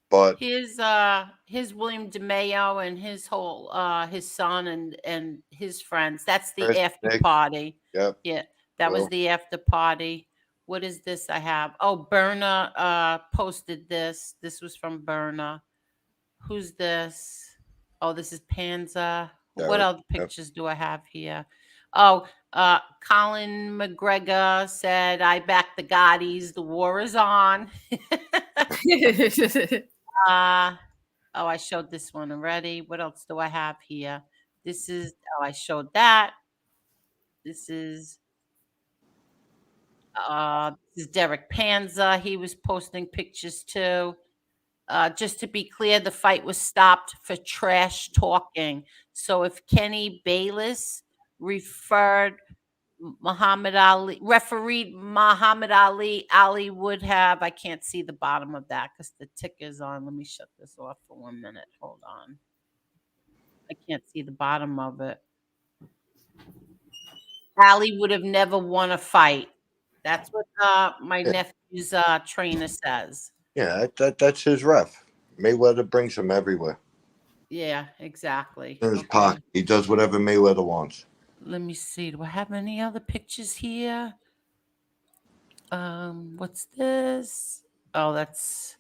But his William DeMayo and his whole his son and his friends. That's the after party. Yep. Yeah. That was the after party. What is this I have? Oh, Berna posted this. This was from Berna. Who's this? Oh, this is Panza. What other pictures do I have here? Oh, Colin McGregor said, "I back the Gottis. The war is on." I showed this one already. What else do I have here? I showed that. This is Derek Panza. He was posting pictures too. Just to be clear, the fight was stopped for trash talking. So if Kenny Bayless refereed Muhammad Ali, Ali would have. I can't see the bottom of that because the ticker's on. Let me shut this off for 1 minute. Hold on. I can't see the bottom of it. Ali would have never won a fight. That's what my nephew's trainer says. Yeah, that's his ref. Mayweather brings him everywhere. Yeah, exactly. In his pocket. He does whatever Mayweather wants. Let me see. Do I have any other pictures here? What's this? Oh, that's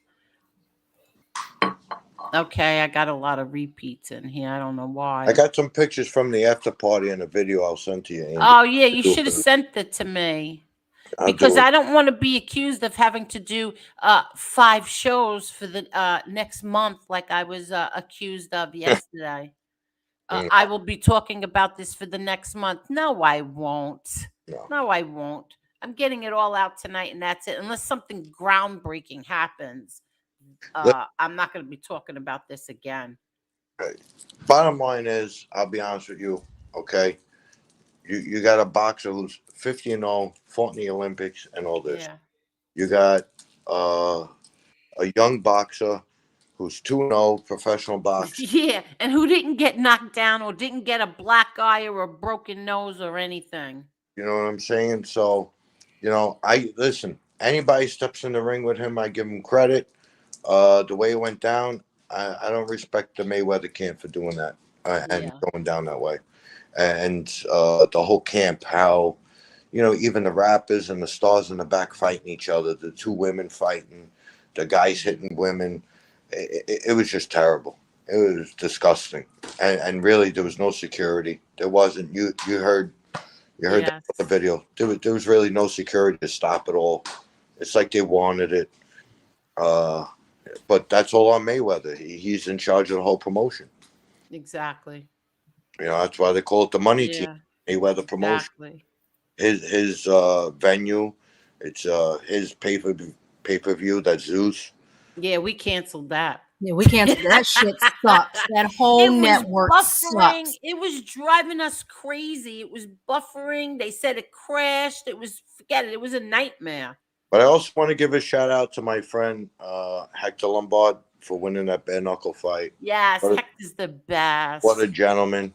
okay. I got a lot of repeats in here. I don't know why. I got some pictures from the after party and a video I'll send to you, Angel. Oh yeah, you should have sent it to me. Because I don't want to be accused of having to do 5 shows for the next month like I was accused of yesterday. I will be talking about this for the next month. No, I won't. No, I won't. I'm getting it all out tonight, and that's it. Unless something groundbreaking happens, I'm not going to be talking about this again. Okay. Bottom line is, I'll be honest with you, okay? You got a boxer who's 50-0, fought in the Olympics and all this. Yeah. You got a young boxer who's 2-0, professional boxer. Yeah, and who didn't get knocked down or didn't get a black eye or a broken nose or anything. You know what I'm saying? So, listen, anybody steps in the ring with him, I give him credit. The way it went down, I don't respect the Mayweather camp for doing that and going down that way. And the whole camp, how, even the rappers and the stars in the back fighting each other, the 2 women fighting, the guys hitting women. It was just terrible. It was disgusting. And really, there was no security. There wasn't. You heard that on the video. There was really no security to stop it all. It's like they wanted it. But that's all on Mayweather. He's in charge of the whole promotion. Exactly. That's why they call it the money team, Mayweather promotion. Exactly. His venue, it's his pay-per-view, that's Zeus. Yeah, we canceled that. Yeah, we canceled that. Shit sucks. That whole network sucks. It was driving us crazy. It was buffering. They said it crashed. Forget it. It was a nightmare. But I also want to give a shout out to my friend Hector Lombard for winning that bare knuckle fight. Yes, Hector's the best. What a gentleman.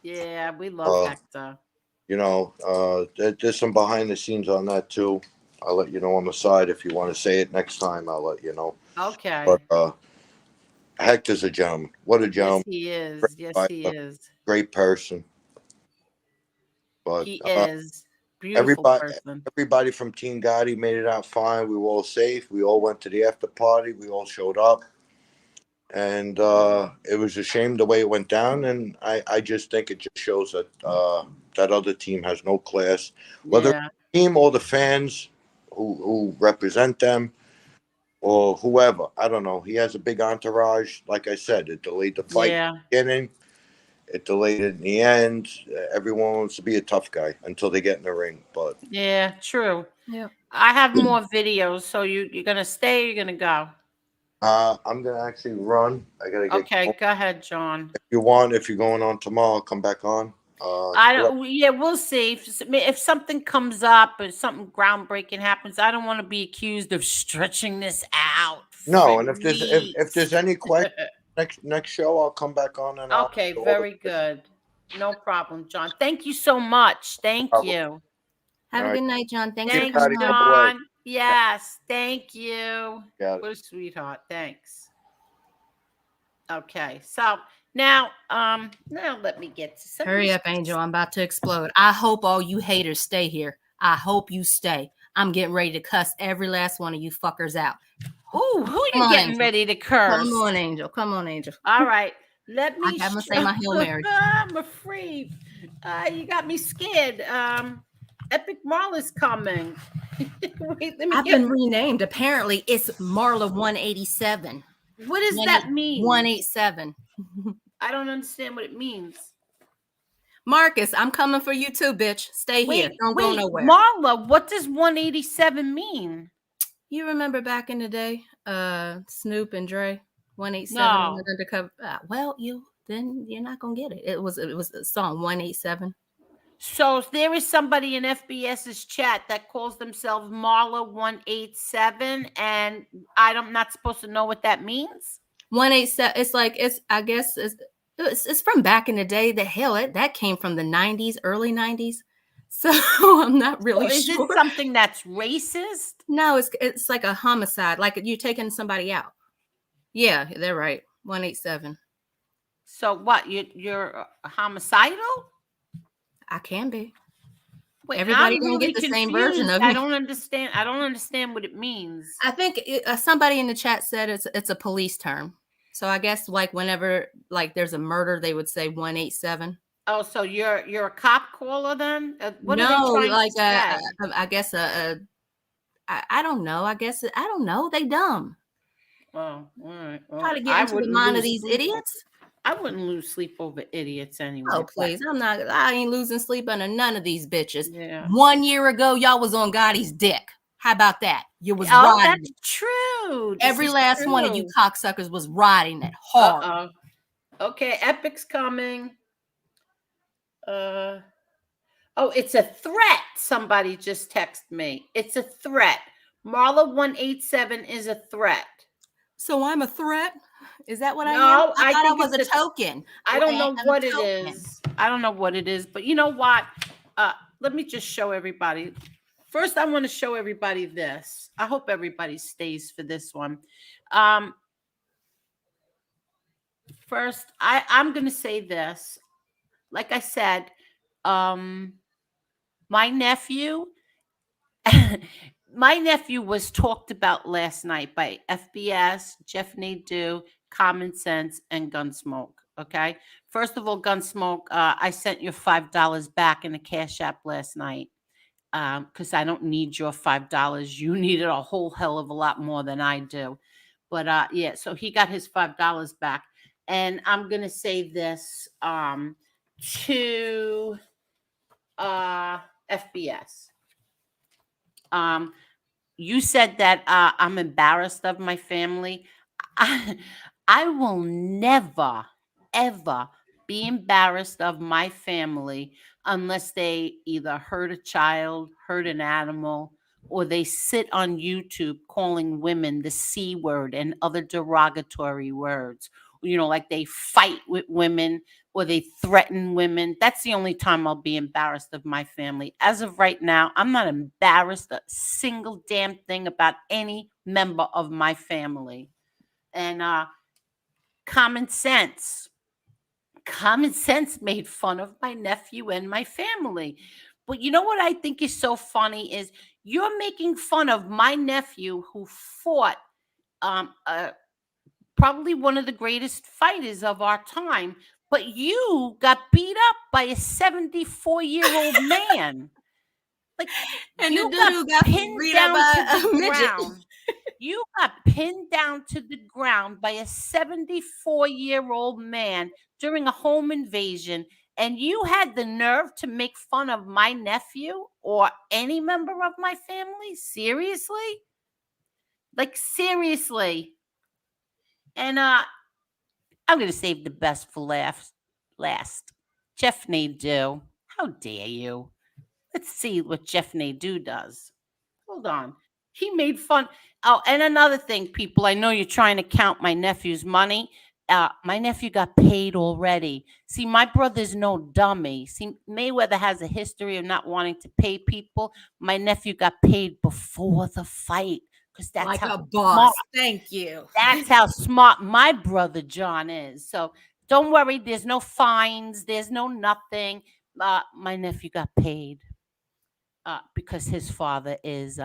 Yeah, we love Hector. There's some behind the scenes on that too. I'll let you know on the side. If you want to say it next time, I'll let you know. Okay. But Hector's a gentleman. What a gentleman. Yes, he is. Yes, he is. Great person. But he is. Beautiful person. Everybody from Team Gotti made it out fine. We were all safe. We all went to the after party. We all showed up. And it was a shame the way it went down. And I just think it just shows that that other team has no class. Whether the team or the fans who represent them or whoever, I don't know. He has a big entourage. Like I said, it delayed the fight in the beginning. It delayed it in the end. Everyone wants to be a tough guy until they get in the ring. But yeah, true. Yeah. I have more videos. So you're gonna stay or you're gonna go? I'm gonna actually run. I gotta get okay. Go ahead, John. If you're going on tomorrow, I'll come back on. I don't. Yeah, we'll see. If something comes up or something groundbreaking happens, I don't want to be accused of stretching this out. No, and if there's any question next show, I'll come back on. And okay, very good. No problem, John. Thank you so much. Thank you. Have a good night, John. Thanks, John. Yes, thank you. What a sweetheart. Thanks. Okay, so now let me get to some. Hurry up, Angel. I'm about to explode. I hope all you haters stay here. I hope you stay. I'm getting ready to cuss every last one of you fuckers out. Ooh, who you getting ready to curse? Come on, Angel. Come on, Angel. All right. Let me I haven't say my Hail Mary. I'm afraid. You got me scared. Epic Marla's coming. Wait, I've been renamed. Apparently, it's Marla 187. What does that mean? 187. I don't understand what it means. Marcus, I'm coming for you too, bitch. Stay here. Don't go nowhere. Marla, what does 187 mean? You remember back in the day, Snoop and Dre, 187 no. undercover. Well, you're not gonna get it. It was a song 187. So there is somebody in FBS's chat that calls themselves Marla 187, and I'm not supposed to know what that means. 187. It's like I guess It's from back in the day. The hell, that came from the 90s, early 90s. So I'm not really Is sure. it something that's racist? No, it's like a homicide, like you're taking somebody out. Yeah, they're right. 187. So what? You're homicidal? I can be. Wait, Everybody I'm don't really get the same confused. version of me. I don't understand what it means. I think somebody in the chat said it's a police term. So I guess like whenever like there's a murder, they would say 187. Oh, so you're a cop caller then? What no, are they trying like to say? I guess I don't know. I don't know. They dumb. Oh, all right. Well, Try to get into the mind of these idiots. I wouldn't lose sleep over idiots anyway. Oh, please. I ain't losing sleep under none of these bitches. Yeah. 1 year ago, y'all was on Gotti's dick. How about that? You was Oh, riding that's it. true. Every last one of you cocksuckers was riding it hard. Uh-oh. Okay, Epic's coming. Oh, it's a threat. Somebody just texted me. It's a threat. Marla 187 is a threat. So I'm a threat? Is that what I am? No, I thought I think was it's a token. I don't know what it is. I don't know what it is, but you know what? Let me just show everybody. First, I want to show everybody this. I hope everybody stays for this one. First, I'm going to say this. Like I said, my nephew was talked about last night by FBS, Jeff Nadu, Commonsense, and Gunsmoke. Okay. First of all, Gunsmoke, I sent you $5 back in the Cash App last night because I don't need your $5. You needed a whole hell of a lot more than I do. But yeah, so he got his $5 back. And I'm going to say this to FBS. You said that I'm embarrassed of my family. I will never, ever be embarrassed of my family unless they either hurt a child, hurt an animal, or they sit on YouTube calling women the C word and other derogatory words. You know, like they fight with women or they threaten women. That's the only time I'll be embarrassed of my family. As of right now, I'm not embarrassed a single damn thing about any member of my family. And Commonsense made fun of my nephew and my family. But you know what I think is so funny is you're making fun of my nephew who fought probably one of the greatest fighters of our time, but you got beat up by a 74-year-old man. Like, and you the dude got pinned beat down up by to a the midget. ground. You got pinned down to the ground by a 74-year-old man during a home invasion, and you had the nerve to make fun of my nephew or any member of my family? Seriously? Like, seriously? And I'm going to save the best for last. Jeff Nadu. How dare you? Let's see what Jeff Nadu does. Hold on. He made fun. Oh, and another thing, people, I know you're trying to count my nephew's money. My nephew got paid already. See, my brother's no dummy. See, Mayweather has a history of not wanting to pay people. My nephew got paid before the fight. Because that's like how a boss. Smart. Thank you. That's how smart my brother John is. So don't worry. There's no fines. There's no nothing. My nephew got paid because his father is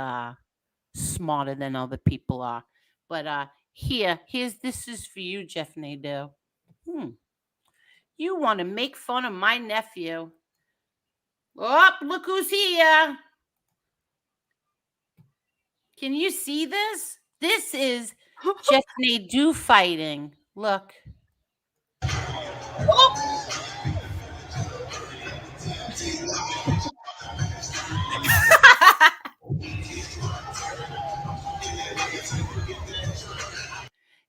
smarter than other people are. But this is for you, Jeff Nadu. You want to make fun of my nephew? Oh, look who's here. Can you see this? This is Jeff Nadu fighting. Look.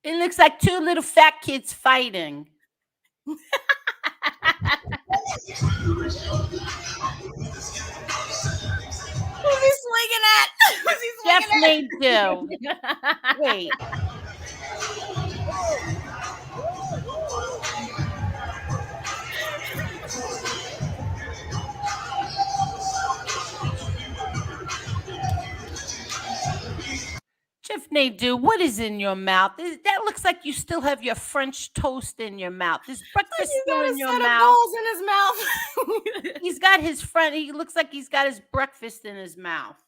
It looks like two little fat kids fighting. Who's he swinging at? Who's he swinging Jeff Nadu. Wait. Nadu, what is in your mouth? That looks like you still have your French toast in your mouth. Is breakfast still in your mouth? Balls in his mouth. He's got his friend. He looks like he's got his breakfast in his mouth.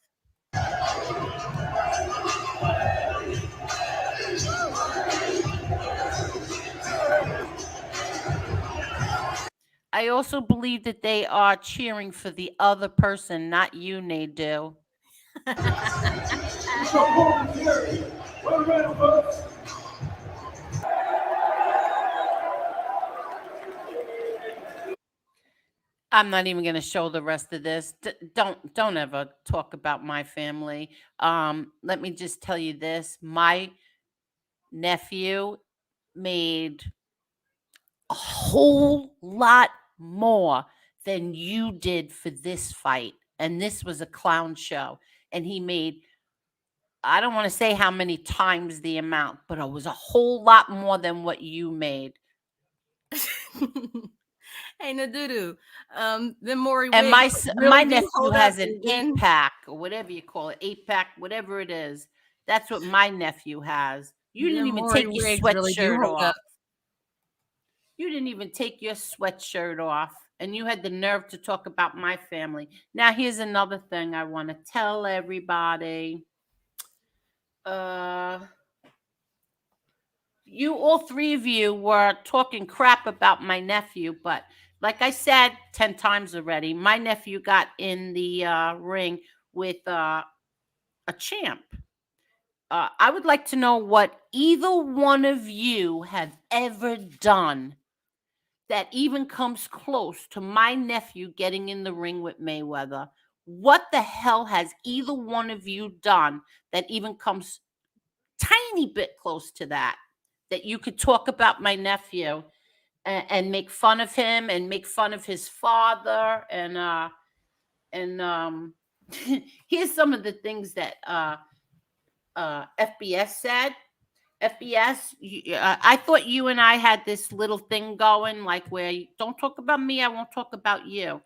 I also believe that they are cheering for the other person, not you, Nadu. I'm not even going to show the rest of this. Don't ever talk about my family. Let me just tell you this. My nephew made a whole lot more than you did for this fight. And this was a clown show. And he made, I don't want to say how many times the amount, but it was a whole lot more than what you made. Hey, Nadu, the more and my nephew has an 8-pack or whatever you call it, 8-pack, whatever it is. That's what my nephew has. You didn't even take your sweatshirt off. You didn't even take your sweatshirt off, and you had the nerve to talk about my family. Now, here's another thing I want to tell everybody. You, all three of you, were talking crap about my nephew, but like I said 10 times already, my nephew got in the ring with a champ. I would like to know what either one of you have ever done that even comes close to my nephew getting in the ring with Mayweather. What the hell has either one of you done that even comes tiny bit close to that you could talk about my nephew and make fun of him and make fun of his father and here's some of the things that FBS said. FBS, I thought you and I had this little thing going, like where you don't talk about me, I won't talk about you.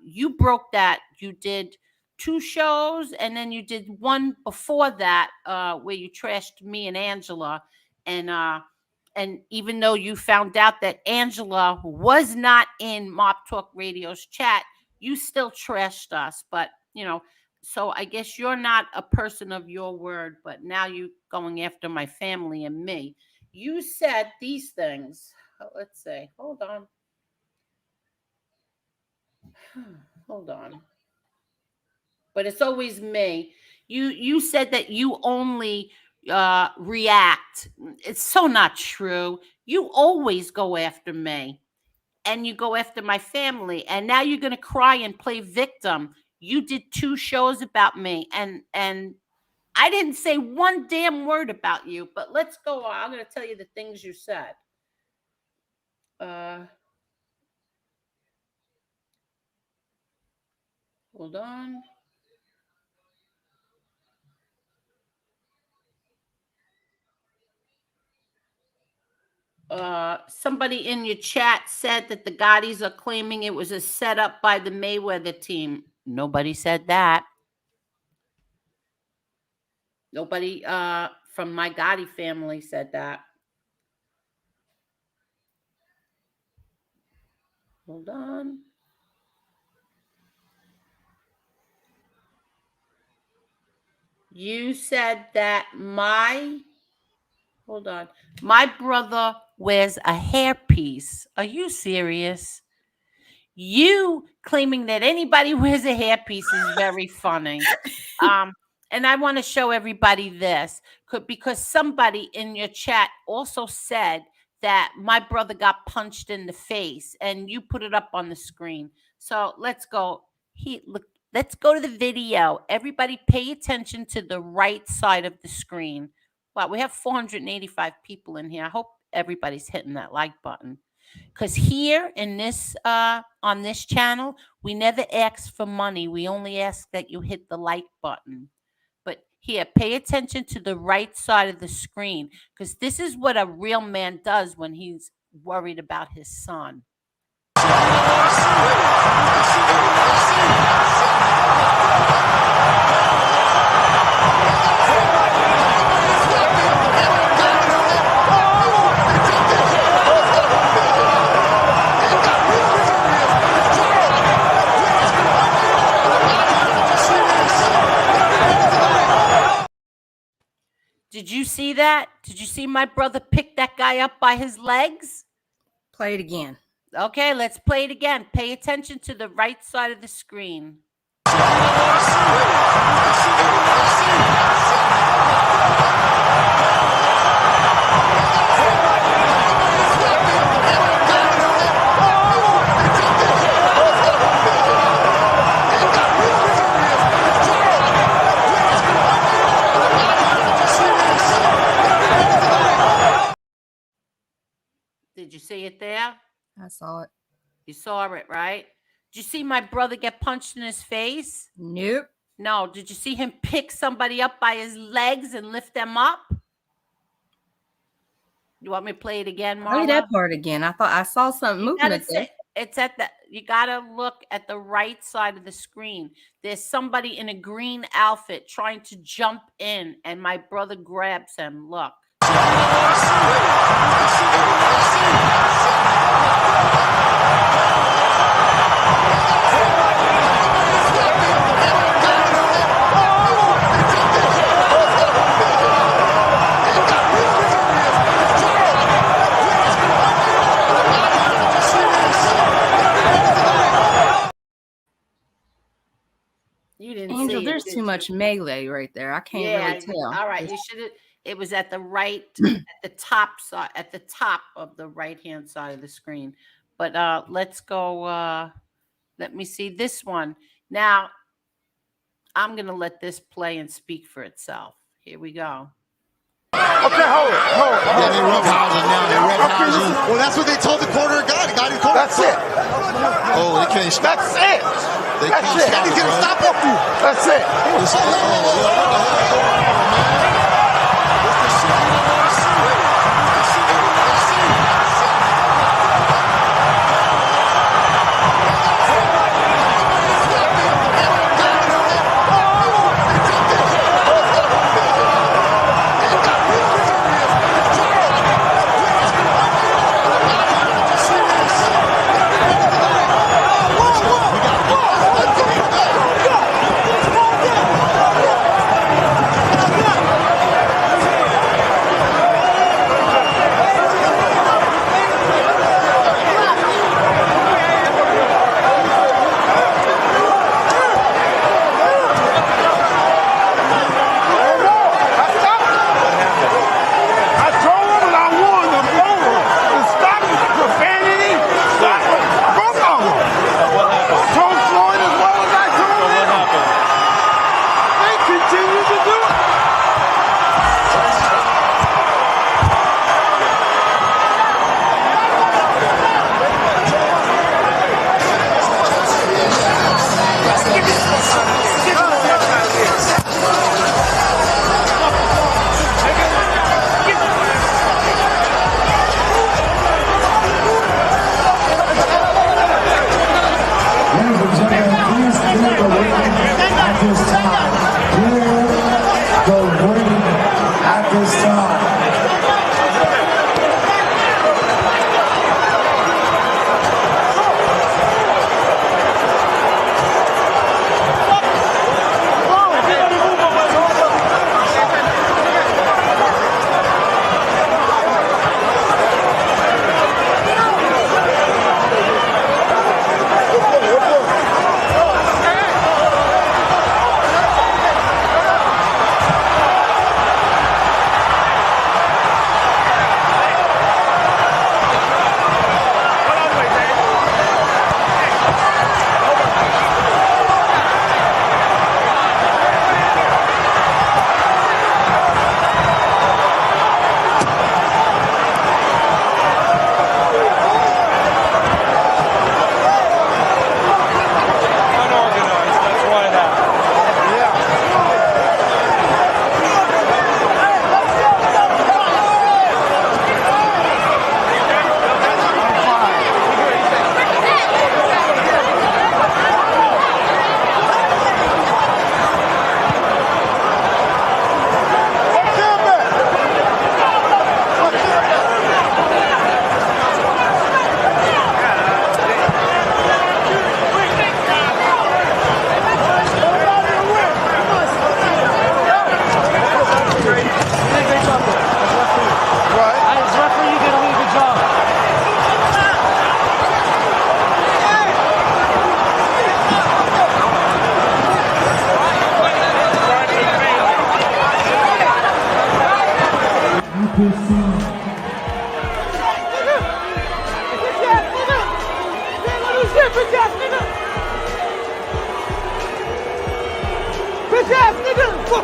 You broke that. You did 2 shows, and then you did one before that where you trashed me and Angela. And even though you found out that Angela was not in Mob Talk Radio's chat, you still trashed us. But, you know, so I guess you're not a person of your word, but now you going after my family and me. You said these things. Let's see. Hold on. Hold on. But it's always me. You said that you only react. It's so not true. You always go after me. And you go after my family. And now you're going to cry and play victim. You did 2 shows about me, and I didn't say one damn word about you, but let's go on. I'm going to tell you the things you said. Hold on. Somebody in your chat said that the Gottis are claiming it was a setup by the Mayweather team. Nobody said that. Nobody from my Gotti family said that. Hold on. You said that my brother wears a hairpiece. Are you serious? You claiming that anybody wears a hairpiece is very funny. And I want to show everybody this because somebody in your chat also said that my brother got punched in the face, and you put it up on the screen. So let's go. Let's go to the video. Everybody pay attention to the right side of the screen. Wow, we have 485 people in here. I hope everybody's hitting that like button. Because here in this on this channel, we never ask for money. We only ask that you hit the like button. But here, pay attention to the right side of the screen, because this is what a real man does when he's worried about his son. Did you see that? Did you see my brother pick that guy up by his legs? Play it again. Okay, let's play it again. Pay attention to the right side of the screen. Did you see it there? I saw it. You saw it, right? Did you see my brother get punched in his face? Nope. No. Did you see him pick somebody up by his legs and lift them up? You want me to play it again, Marla? Play that part again. I thought I saw something movement there. It's at the, you got to look at the right side of the screen. There's somebody in a green outfit trying to jump in, and my brother grabs him. Look. You didn't Angel, see there's it, too much melee right there. I can't really tell. All right, you should have. It was at the right, at the top side, at the top of the right-hand side of the screen. But let's go. Let me see this one. Now, I'm going to let this play and speak for itself. Here we go. Okay, hold it. Yeah, they roughhousing now. They roughhousing. Well, that's what they told the corner of Gotti. Gotti corner. That's it. Oh, they can't stop. That's it. They can't That's it. stop. He's gonna stop up you. That's it.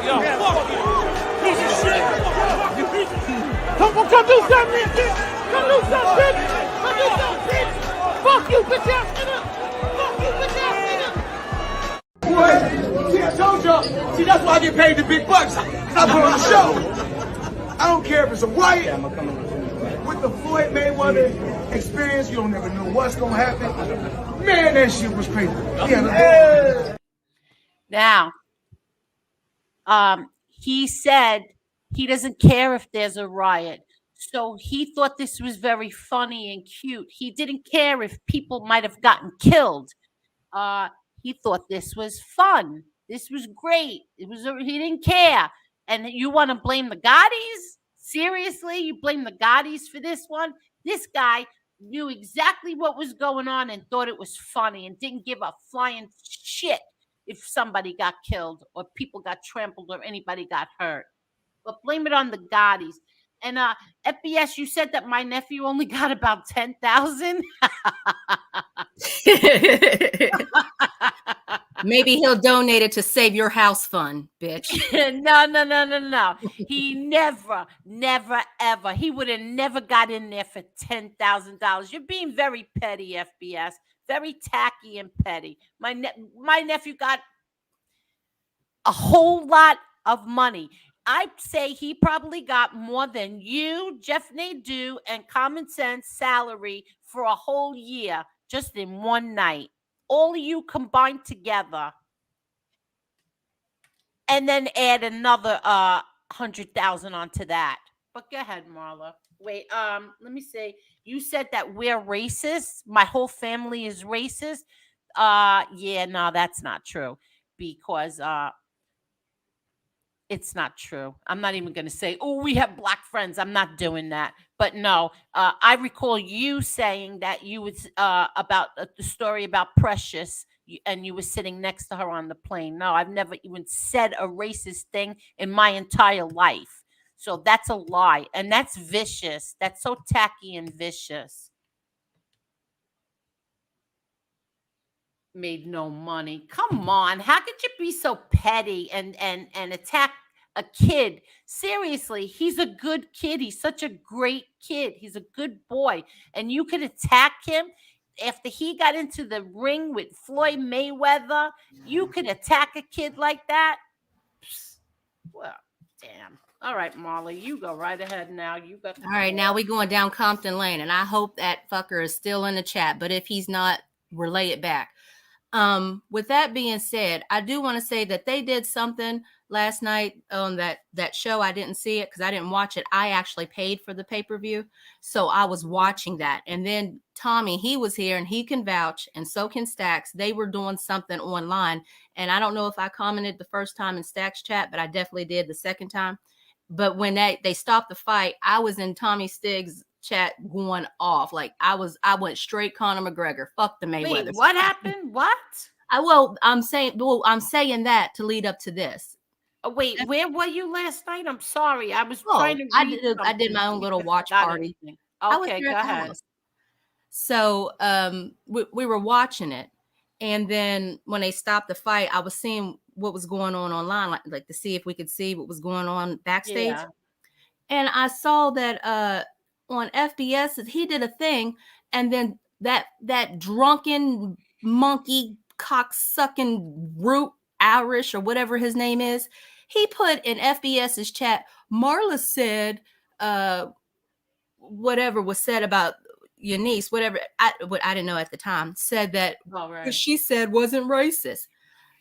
Fuck you. Piece of shit. Come do something, bitch. Come do something, bitch. Come do something, bitch. Fuck you, bitch ass nigga. Fuck you, bitch ass nigga. Boy, see, I told y'all. See, that's why I get paid the big bucks. Because I put on the show. I don't care if it's a riot. With the Floyd Mayweather experience, you don't never know what's going to happen. Man, that shit was crazy. Yeah. Now, he said he doesn't care if there's a riot. So he thought this was very funny and cute. He didn't care if people might have gotten killed. He thought this was fun. This was great. He didn't care. And you want to blame the Gottis? Seriously? You blame the Gottis for this one? This guy knew exactly what was going on and thought it was funny and didn't give a flying shit if somebody got killed or people got trampled or anybody got hurt. But blame it on the Gottis. And FBS, you said that my nephew only got about 10,000. Maybe he'll donate it to Save Your House Fund, bitch. No. He never, ever. He would have never got in there for $10,000. You're being very petty, FBS. Very tacky and petty. My nephew got a whole lot of money. I'd say he probably got more than you, Jeff Nadu, and Commonsense salary for a whole year just in one night. All of you combined together. And then add another 100,000 onto that. But go ahead, Marla. Wait, let me see. You said that we're racist. My whole family is racist. Yeah, no, that's not true. Because it's not true. I'm not even going to say, oh, we have black friends. I'm not doing that. But no, I recall you saying that you was about the story about Precious, and you were sitting next to her on the plane. No, I've never even said a racist thing in my entire life. So that's a lie. And that's vicious. That's so tacky and vicious. Made no money. Come on. How could you be so petty and attack a kid? Seriously, he's a good kid. He's such a great kid. He's a good boy. And you could attack him after he got into the ring with Floyd Mayweather. You could attack a kid like that? Well, damn. All right, Marley, you go right ahead now. You got all right, now we going down Compton Lane, and I hope that fucker is still in the chat. But if he's not, relay it back. With that being said, I do want to say that they did something last night on that show. I didn't see it because I didn't watch it. I actually paid for the pay-per-view, so I was watching that. And then Tommy, he was here, and he can vouch, and so can Stacks. They were doing something online, and I don't know if I commented the first time in Stacks chat, but I definitely did the second time. But when they stopped the fight, I was in Tommy Stiggs' chat going off. Like I went straight Conor McGregor. Fuck the Mayweather. Wait, what happened? What? I'm saying that to lead up to this. Oh, wait, where were you last night? I'm sorry. I was trying to I did my own little watch party. Okay, go ahead. So we were watching it, and then when they stopped the fight, I was seeing what was going on online, like to see if we could see what was going on backstage. Yeah. And I saw that on FBS, he did a thing, and then that drunken monkey cocksucking Root Irish or whatever his name is, he put in FBS's chat, Marla said whatever was said about your niece, whatever I didn't know at the time, said that she said wasn't racist.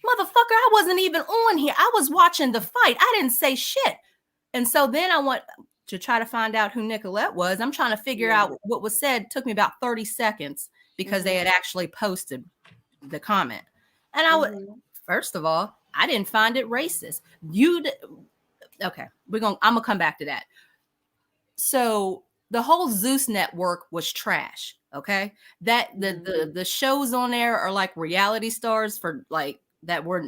Motherfucker, I wasn't even on here. I was watching the fight. I didn't say shit. And so then I went to try to find out who Nicolette was. I'm trying to figure out what was said. It took me about 30 seconds because they had actually posted the comment. And I would, first of all, I didn't find it racist. Okay, I'm gonna come back to that. So the whole Zeus network was trash. Okay, that the shows on there are like reality stars for like that were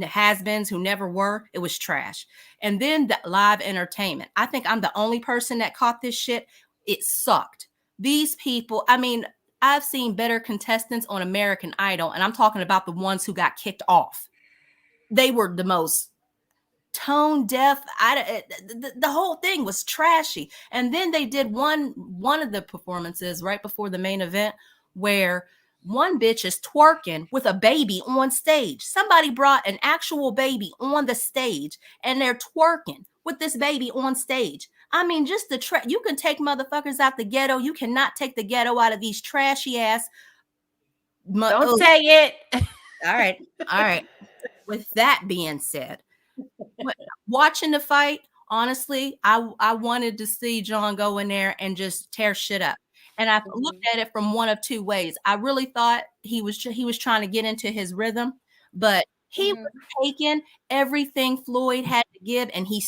has-beens who never were. It was trash. And then the live entertainment. I think I'm the only person that caught this shit. It sucked. These people, I mean, I've seen better contestants on American Idol, and I'm talking about the ones who got kicked off. They were the most tone deaf. The whole thing was trashy. And then they did one of the performances right before the main event where one bitch is twerking with a baby on stage. Somebody brought an actual baby on the stage and they're twerking with this baby on stage. I mean, just you can take motherfuckers out the ghetto. You cannot take the ghetto out of these trashy ass. Don't say it. All right. With that being said, watching the fight, honestly, I wanted to see John go in there and just tear shit up. And I looked at it from one of two ways. I really thought he was trying to get into his rhythm, but he was taking everything Floyd had to give, and he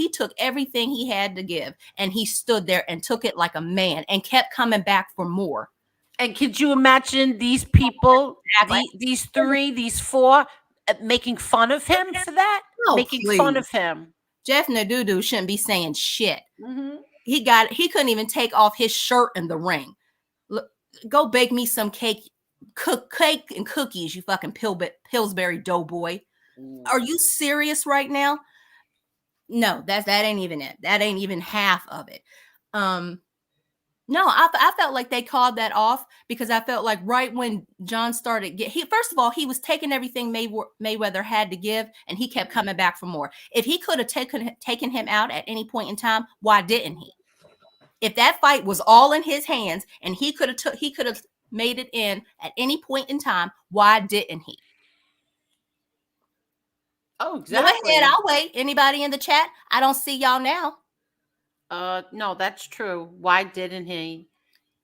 took everything he had to give, and he stood there and took it like a man and kept coming back for more. And could you imagine these people, these four, making fun of him for that? Fun of him. Jeff Nadu shouldn't be saying shit. He couldn't even take off his shirt in the ring. Look, go bake me some cake and cookies, you fucking Pillsbury Doughboy. Are you serious right now? No, that ain't even it. That ain't even half of it. No, I felt like they called that off because I felt like right when John started, first of all, he was taking everything Mayweather had to give, and he kept coming back for more. If he could have taken him out at any point in time, why didn't he? If that fight was all in his hands and he could have made it in at any point in time, why didn't he? Oh, exactly. Go ahead, I'll wait. Anybody in the chat? I don't see y'all now. No, that's true. Why didn't he?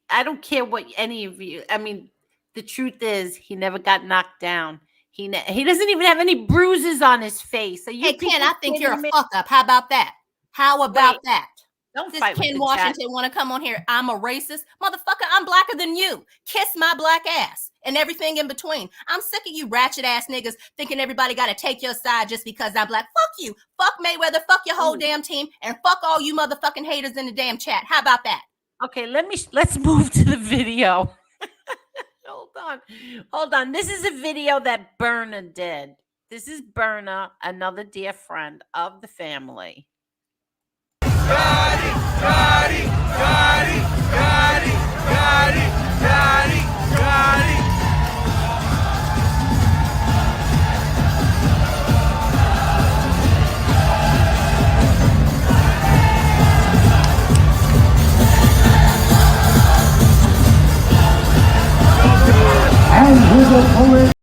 I don't care what any of you. I mean, the truth is, he never got knocked down. He doesn't even have any bruises on his face. Hey, Ken, I think you're a fuck up. How about that? How about that? Don't Does fight Ken with Washington want to come on here? I'm a racist. Motherfucker, I'm blacker than you. Kiss my black ass and everything in between. I'm sick of you ratchet ass niggas thinking everybody got to take your side just because I'm black. Fuck you. Fuck Mayweather. Fuck your whole damn team. And fuck all you motherfucking haters in the damn chat. How about that? Okay, let's move to the video. Hold on. This is a video that Berna did. This is Berna, another dear friend of the family. Gotti, Gotti, Gotti, Gotti, Gotti, Gotti, Gotti. And his opponent.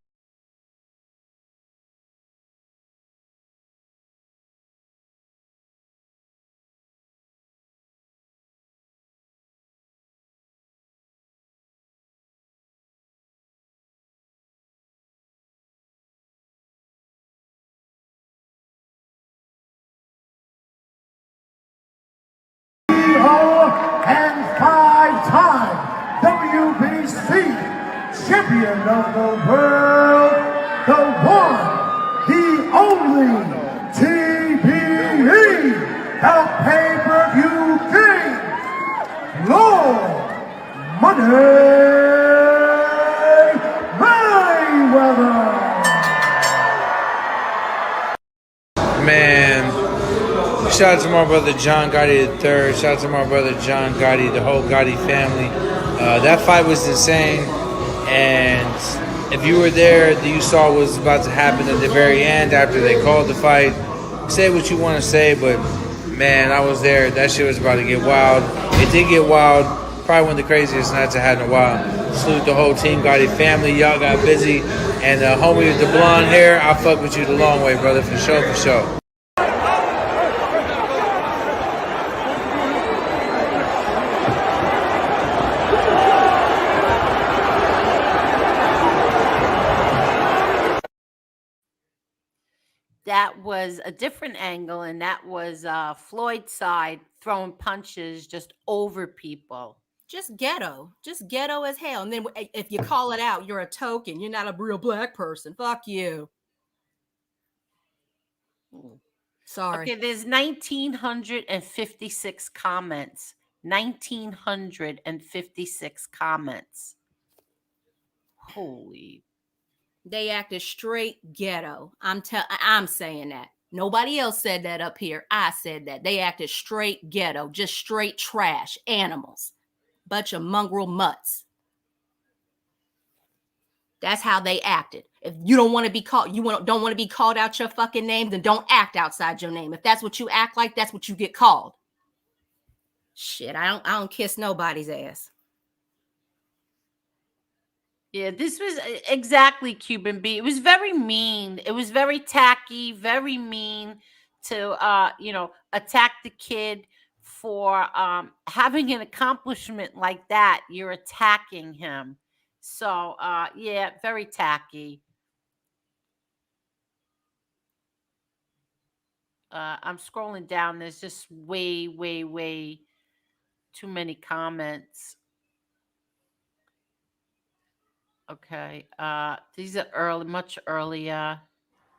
And five-time WBC champion of the world, the one, the only TBE, the pay-per-view king, Lord Money Mayweather. Man, shout out to my brother John Gotti III. Shout out to my brother John Gotti, the whole Gotti family. That fight was insane, and if you were there, you saw what was about to happen at the very end after they called the fight. Say what you want to say, but man, I was there. That shit was about to get wild. It did get wild. Probably one of the craziest nights I had in a while. Salute the whole Team Gotti family. Y'all got busy, and homie with the blonde hair, I fuck with you the long way, brother, for sure, for sure. That was a different angle, and that was Floyd's side throwing punches just over people. Just ghetto as hell. And then if you call it out, you're a token. You're not a real black person. Fuck you. Sorry. Okay, there's 1,956 comments. 1,956 comments. Holy. They acted straight ghetto. I'm saying that. Nobody else said that up here. I said that. They acted straight ghetto, just straight trash, animals. Bunch of mongrel mutts. That's how they acted. If you don't want to be called, don't want to be called out your fucking name, then don't act outside your name. If that's what you act like, that's what you get called. Shit, I don't kiss nobody's ass. Yeah, this was exactly Cuban B. It was very mean. It was very tacky, very mean to attack the kid for having an accomplishment like that. You're attacking him. So yeah, very tacky. I'm scrolling down. There's just way too many comments. Okay. These are much earlier.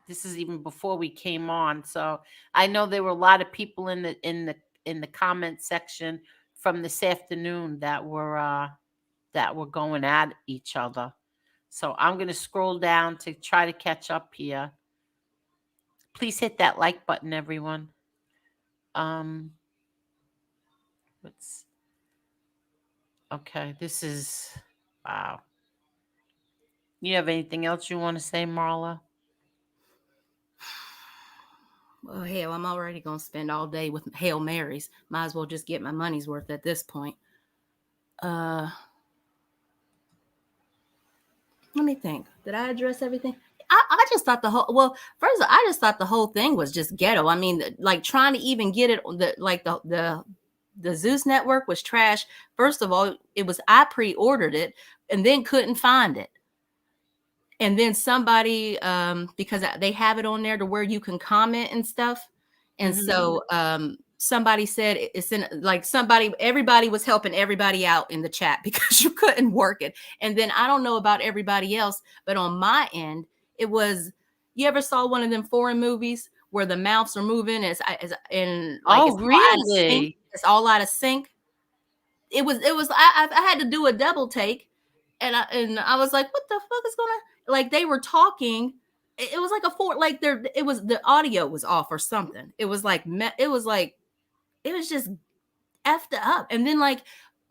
This is even before we came on. So I know there were a lot of people in the comment section from this afternoon that were going at each other. So I'm going to scroll down to try to catch up here. Please hit that like button, everyone. Okay, this is wow. You have anything else you want to say, Marla? Well, hell, I'm already going to spend all day with Hail Marys. Might as well just get my money's worth at this point. Let me think. Did I address everything? I just thought I just thought the whole thing was just ghetto. I mean, like trying to even get it, the Zeus network was trash. First of all, I pre-ordered it and then couldn't find it. And then somebody, because they have it on there to where you can comment and stuff. And so somebody said it's in everybody was helping everybody out in the chat because you couldn't work it. And then I don't know about everybody else, but on my end, it was, you ever saw one of them foreign movies where the mouths are moving really? It's all out of sync. I had to do a double take and I was like, what the fuck is going on? Like they were talking. It was like the audio was off or something. It was just effed up. And then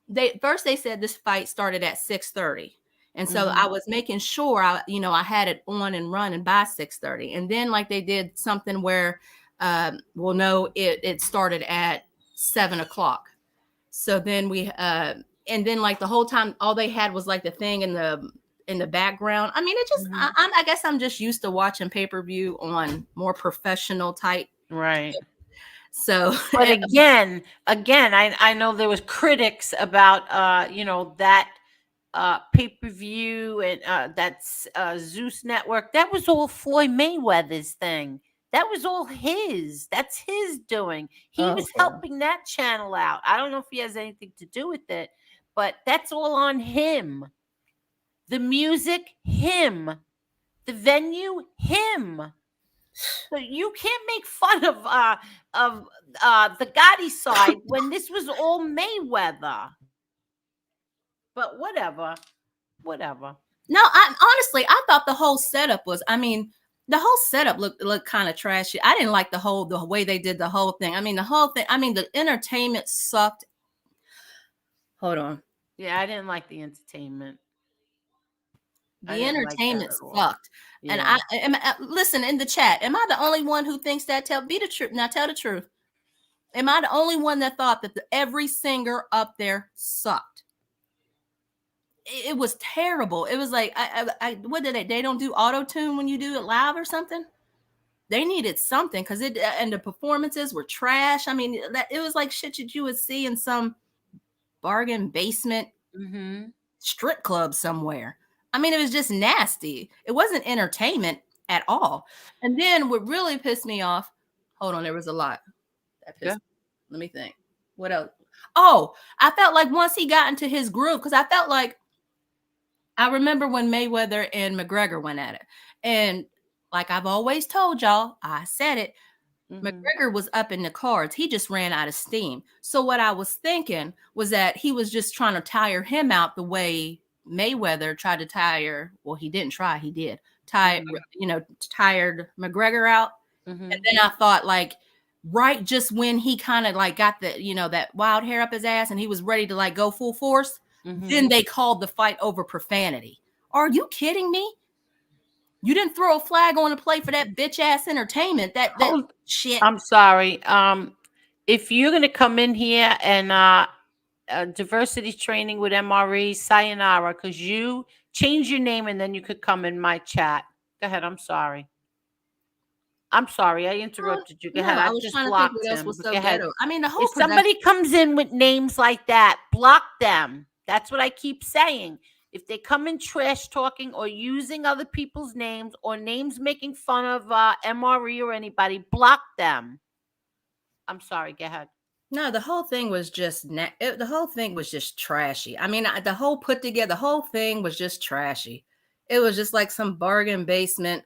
they said this fight started at 6:30. And so I was making sure I had it on and running by 6:30. And then they did something where, it started at 7:00. So then and then the whole time, all they had was the thing in the background. I mean, it just, I guess I'm just used to watching pay-per-view on more professional type. Right. So, but again, I know there was critics about, that pay-per-view and that's Zeus Network. That was all Floyd Mayweather's thing. That was all his. That's his doing. He was helping that channel out. I don't know if he has anything to do with it, but that's all on him. The music, him. The venue, him. So you can't make fun of the Gotti side when this was all Mayweather. But whatever. No, honestly, I thought the whole setup was, the whole setup looked kind of trashy. I didn't like the way they did the whole thing. The entertainment sucked. Hold on. Yeah, I didn't like the entertainment. The entertainment sucked. Yeah. And listen in the chat. Am I the only one who thinks that? Be the truth. Now tell the truth. Am I the only one that thought that every singer up there sucked? It was terrible. It was like, what did they don't do auto-tune when you do it live or something? They needed something because and the performances were trash. I mean, it was like shit that you would see in some bargain basement strip club somewhere. I mean, it was just nasty. It wasn't entertainment at all. And then what really pissed me off, hold on, there was a lot. Let me think. What else? Oh, I felt like once he got into his groove, because I remember when Mayweather and McGregor went at it. And like I've always told y'all, I said it, McGregor was up in the cards. He just ran out of steam. So what I was thinking was that he was just trying to tire him out the way Mayweather tried to he did. Tired McGregor out. And then I thought, like, right just when he kind of like got the, that wild hair up his ass and he was ready to like go full force, then they called the fight over profanity. Are you kidding me? You didn't throw a flag on a play for that bitch ass entertainment. That shit. I'm sorry. If you're gonna come in here and diversity training with MRE, sayonara, because you change your name and then you could come in my chat. Go ahead. I'm sorry. I interrupted you. Go ahead. I just blocked him. Go ahead. I mean, the whole if somebody comes in with names like that, block them. That's what I keep saying. If they come in trash talking or using other people's names or names making fun of MRE or anybody, block them. I'm sorry. Go ahead. No, the whole thing was just trashy. I mean, the whole put together, the whole thing was just trashy. It was just like some bargain basement.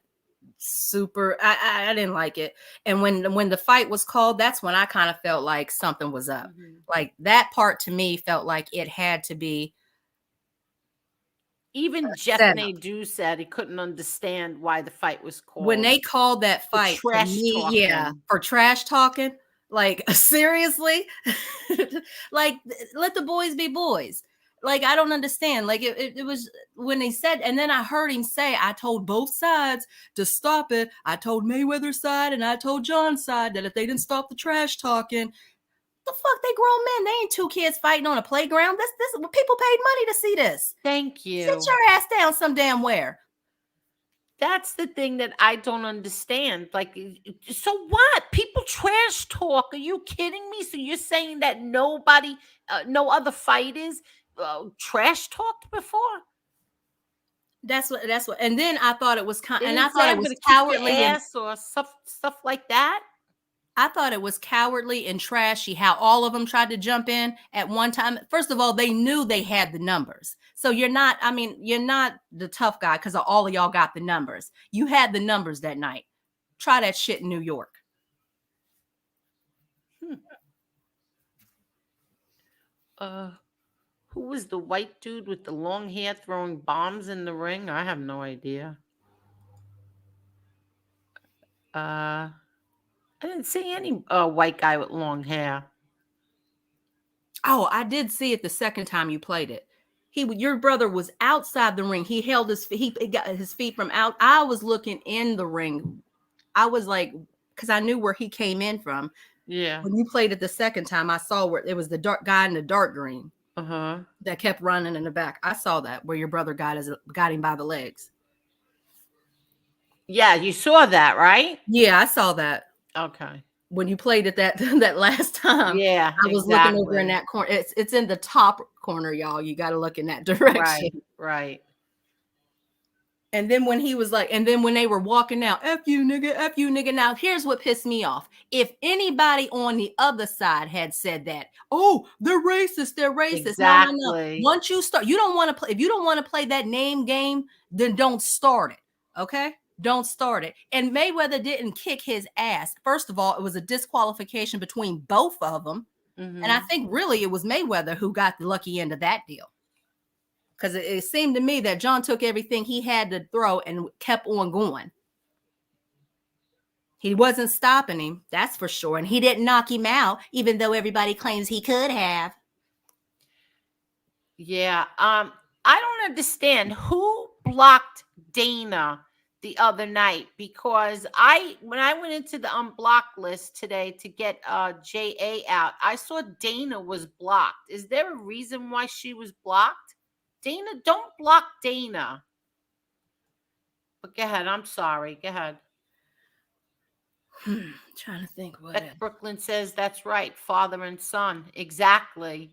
Super. I didn't like it. And when the fight was called, that's when I kind of felt like something was up. Like that part to me felt like it had to be. Even Jeff Nadu said he couldn't understand why the fight was called. When they called that fight for trash talking, like seriously, like let the boys be boys. Like, I don't understand. Like, it was when they said, and then I heard him say, I told both sides to stop it. I told Mayweather's side and I told John's side that if they didn't stop the trash talking, the fuck, they grown men. They ain't two kids fighting on a playground. This people paid money to see this. Thank you. Sit your ass down some damn where. That's the thing that I don't understand. Like, so what? People trash talk. Are you kidding me? So you're saying that nobody, no other fighters trash talked before? That's what. And then I thought it was and I thought it was cowardly or stuff like that. I thought it was cowardly and trashy how all of them tried to jump in at one time. First of all, they knew they had the numbers. So you're not the tough guy because all of y'all got the numbers. You had the numbers that night. Try that shit in New York. Who was the white dude with the long hair throwing bombs in the ring? I have no idea. I didn't see any white guy with long hair. Oh, I did see it the second time you played it. Your brother was outside the ring. He held he got his feet from out. I was looking in the ring. I was like, because I knew where he came in from. Yeah. When you played it the second time, I saw where it was the dark guy in the dark green. That kept running in the back. I saw that where your brother got him by the legs. Yeah, you saw that, right? Yeah, I saw that. Okay. When you played it that last time, yeah, I was looking over in that corner. It's in the top corner, y'all. You got to look in that direction. Right. And then when he was like, and then when they were walking out, F you nigga. Now here's what pissed me off. If anybody on the other side had said that, oh, they're racist. Exactly. No. Once you start, you don't want to play. If you don't want to play that name game, then don't start it. Okay. Don't start it. And Mayweather didn't kick his ass. First of all, it was a disqualification between both of them. And I think really it was Mayweather who got the lucky end of that deal. Because it seemed to me that John took everything he had to throw and kept on going. He wasn't stopping him, that's for sure. And he didn't knock him out, even though everybody claims he could have. Yeah. I don't understand who blocked Dana the other night, because when I went into the unblock list today to get JA out, I saw Dana was blocked. Is there a reason why she was blocked? Dana, don't block Dana. But go ahead. I'm sorry. Go ahead. Trying to think what Brooklyn says that's right. Father and son. Exactly.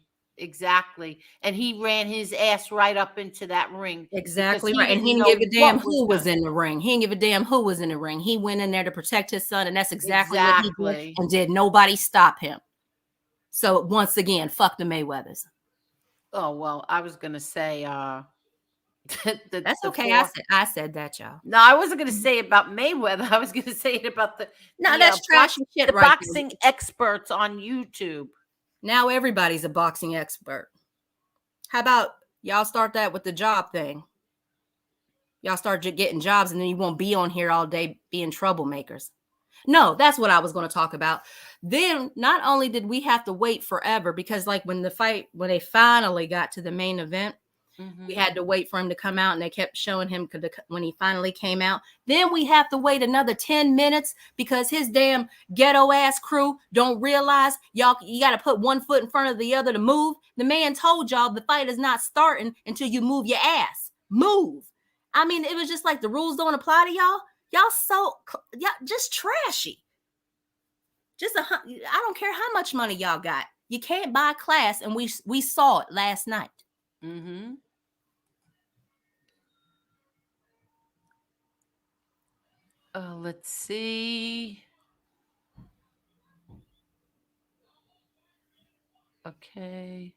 And he ran his ass right up into that ring. Exactly right. And he didn't give a damn who was in the ring. He didn't give a damn who was in the ring. He went in there to protect his son, and that's exactly what he did. And did nobody stop him? So once again, fuck the Mayweathers. Oh, well, I was going to say that's okay. I said that, y'all. No, I wasn't going to say about Mayweather. I was going to say it about that's trashy shit. The boxing experts on YouTube. Now everybody's a boxing expert. How about y'all start that with the job thing? Y'all start getting jobs, and then you won't be on here all day being troublemakers. No, that's what I was going to talk about. Then not only did we have to wait forever, because like when they finally got to the main event, we had to wait for him to come out, and they kept showing him when he finally came out. Then we have to wait another 10 minutes because his damn ghetto ass crew don't realize you got to put one foot in front of the other to move. The man told y'all the fight is not starting until you move your ass. Move. I mean, it was just like the rules don't apply to y'all. Y'all just trashy. I don't care how much money y'all got. You can't buy class, and we saw it last night. Let's see. Okay.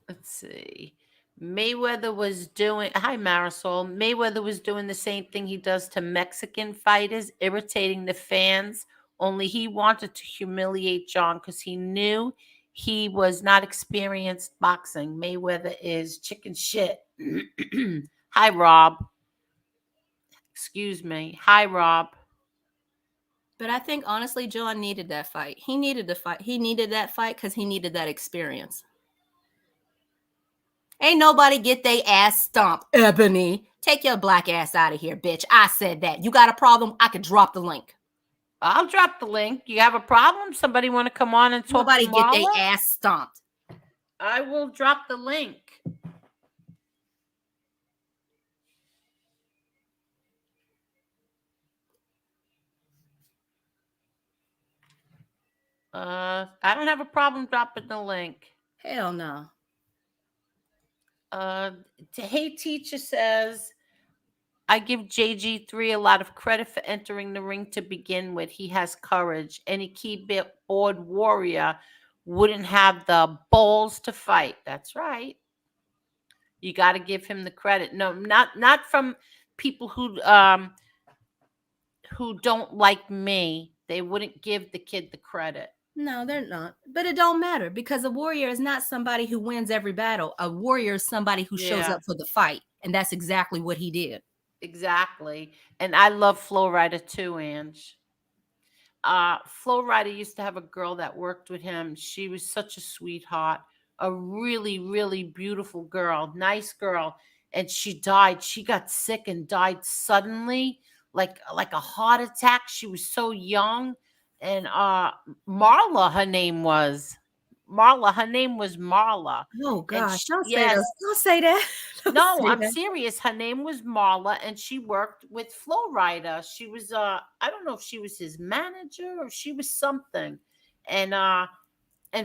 Let's see. Mayweather was doing, hi Marisol. Mayweather was doing the same thing he does to Mexican fighters, irritating the fans. Only he wanted to humiliate John because he knew he was not experienced boxing. Mayweather is chicken shit. Hi, Rob. Excuse me. Hi, Rob. But I think honestly, John needed that fight. He needed the fight. He needed that fight because he needed that experience. Ain't nobody get they ass stomped. Ebony, take your black ass out of here, bitch. I said that. You got a problem? I could drop the link. I'll drop the link. You have a problem? Somebody want to come on and talk? Nobody get their ass stomped. I will drop the link. I don't have a problem dropping the link. Hell no. Hey Teacher says, I give JG3 a lot of credit for entering the ring to begin with. He has courage. Any keyboard warrior wouldn't have the balls to fight. That's right. You got to give him the credit. No, not from people who don't like me. They wouldn't give the kid the credit. No, they're not. But it don't matter because a warrior is not somebody who wins every battle. A warrior is somebody who shows up for the fight. And that's exactly what he did. Exactly. And I love Flo Rida too, Ange. Flo Rida used to have a girl that worked with him. She was such a sweetheart. A really, really beautiful girl. Nice girl. And she died. She got sick and died suddenly. Like a heart attack. She was so young. And Marla, her name was Marla. Oh gosh, don't say that. No, I'm serious. Her name was Marla, and she worked with Flo Rida. She was I don't know if she was his manager or she was something. And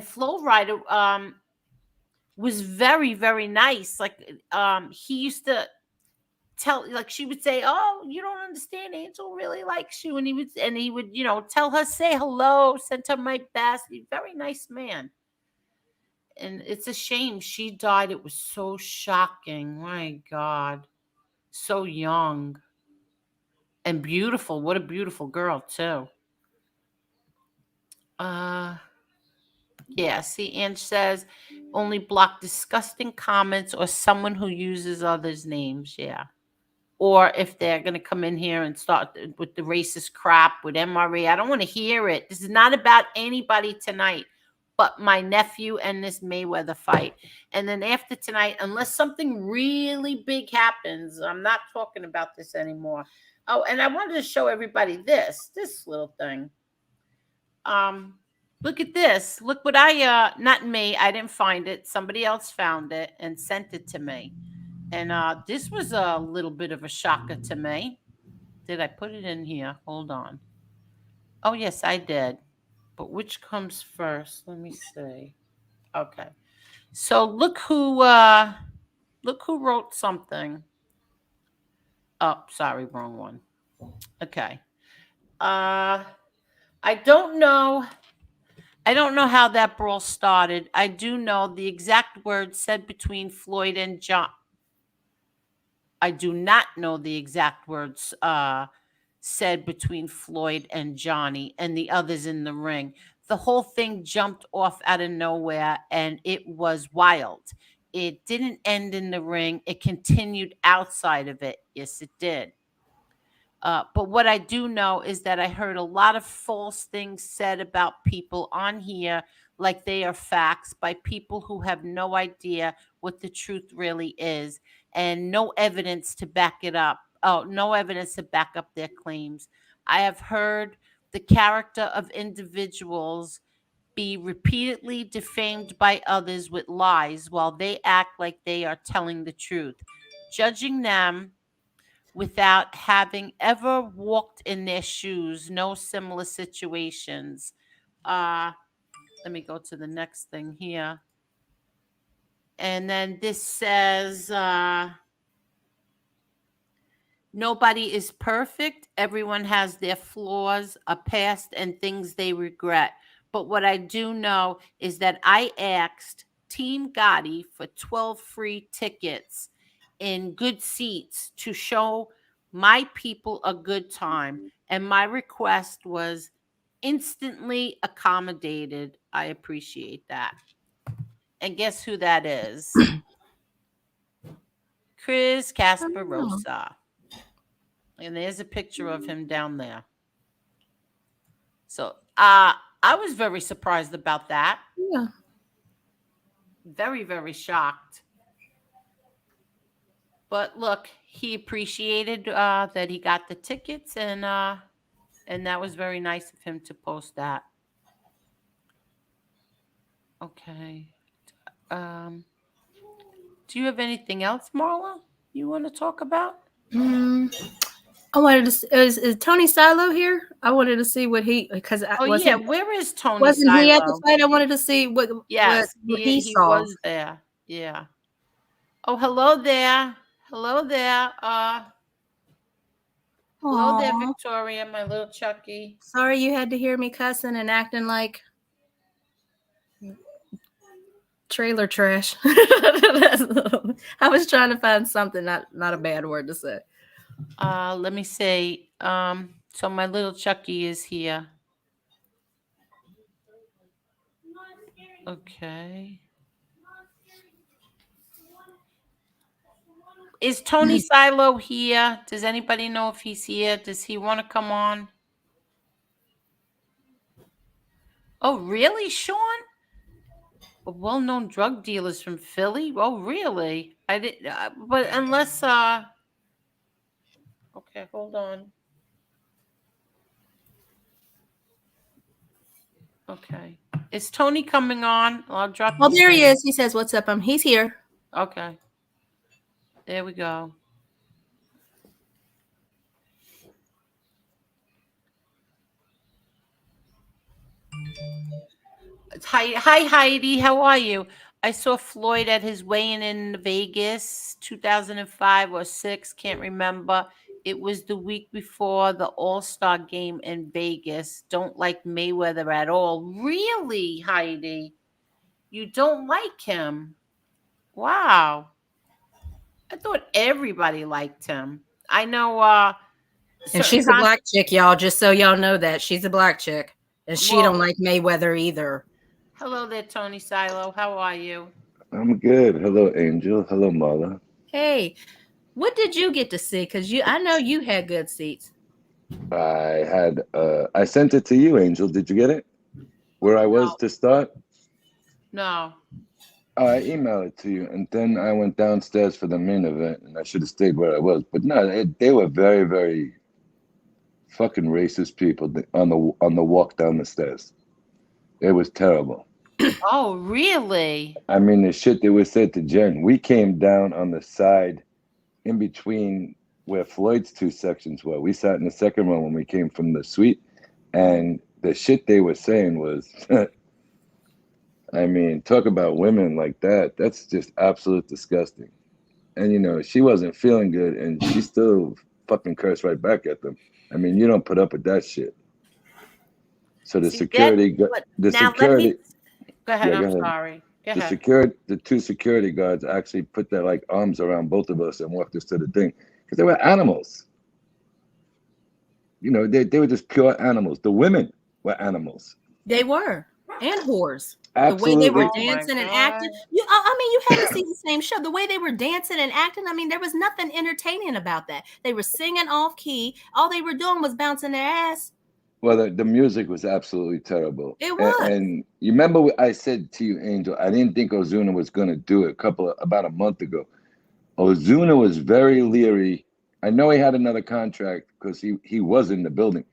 Flo Rida was very, very nice. Like he used to tell, like she would say, "Oh, you don't understand. Angel really likes you," and he would, tell her, say hello, send her my best. He's a very nice man. And it's a shame she died. It was so shocking. My God, so young and beautiful. What a beautiful girl too. Yeah. See, Ange says only block disgusting comments or someone who uses others' names. Yeah. Or if they're going to come in here and start with the racist crap with MRE, I don't want to hear it. This is not about anybody tonight, but my nephew and this Mayweather fight. And then after tonight, unless something really big happens, I'm not talking about this anymore. Oh, and I wanted to show everybody this little thing. Look at this. Look what not me. I didn't find it. Somebody else found it and sent it to me. And this was a little bit of a shocker to me. Did I put it in here? Hold on. Oh, yes, I did. But which comes first? Let me see. Okay. So look who wrote something. Oh, sorry, wrong one. Okay. I don't know how that brawl started. I do know the exact words said between Floyd and John. I do not know the exact words said between Floyd and Johnny and the others in the ring. The whole thing jumped off out of nowhere, and it was wild. It didn't end in the ring. It continued outside of it. Yes, it did. But what I do know is that I heard a lot of false things said about people on here, like they are facts, by people who have no idea what the truth really is, and no evidence to back it up. Oh, no evidence to back up their claims. I have heard the character of individuals be repeatedly defamed by others with lies while they act like they are telling the truth. Judging them without having ever walked in their shoes, no similar situations. Let me go to the next thing here. And then this says, nobody is perfect. Everyone has their flaws, a past, and things they regret. But what I do know is that I asked Team Gotti for 12 free tickets in good seats to show my people a good time. And my request was instantly accommodated. I appreciate that. And guess who that is? Chris Casparosa. And there's a picture of him down there. So I was very surprised about that. Yeah. Very, very shocked. But look, he appreciated that he got the tickets, and that was very nice of him to post that. Okay. Do you have anything else, Marla, you want to talk about? I wanted to see, is Tony Silo here? I wanted to see what he, because where is Tony wasn't Silo? he at the fight? I wanted to see what he saw. Was there. Yeah. Oh, hello there. Hello there. Hello there, Victoria, my little Chucky. Sorry you had to hear me cussing and acting like trailer trash. I was trying to find something, not a bad word to say. Let me see. So my little Chucky is here. Okay. Is Tony Silo here? Does anybody know if he's here? Does he want to come on? Oh, really, Sean? A well-known drug dealers from Philly? Oh, really? I did, but unless okay, hold on. Okay, is Tony coming on? I'll drop. Oh, there he is. He says, "What's up?" He's here. Okay, there we go. Hi, Heidi. How are you? I saw Floyd at his weigh-in in Vegas, 2005 or 6, can't remember. It was the week before the All-Star game in Vegas. Don't like Mayweather at all. Really, Heidi? You don't like him? Wow. I thought everybody liked him. I know. And she's a black chick, y'all, just so y'all know that. She's a black chick. And she don't like Mayweather either. Hello there, Tony Silo. How are you? I'm good. Hello, Angel. Hello, Marla. Hey, what did you get to see? Because I know you had good seats. I sent it to you, Angel. Did you get it? Where I was to start? No. I emailed it to you, and then I went downstairs for the main event, and I should have stayed where I was. But no, they were very, very fucking racist people on the walk down the stairs. It was terrible. Oh, really? I mean, the shit that was said to Jen. We came down on the side in between where Floyd's two sections were. We sat in the second row when we came from the suite, and the shit they were saying was, I mean, talk about women like that. That's just absolute disgusting. And, you know, she wasn't feeling good, and she still fucking cursed right back at them. I mean, you don't put up with that shit. So the security. Go ahead. I'm sorry. Go ahead. The two security guards actually put their like arms around both of us and walked us to the thing because they were animals. You know, they were just pure animals. The women were animals. They were. and whores. Absolutely. The way they were dancing and acting. I mean, you had to see the same show. The way they were dancing and acting. I mean, there was nothing entertaining about that. They were singing off key. All they were doing was bouncing their ass. Well, the music was absolutely terrible. It was. And you remember what I said to you, Angel? I didn't think Ozuna was going to do it about a month ago. Ozuna was very leery. I know he had another contract because he was in the building.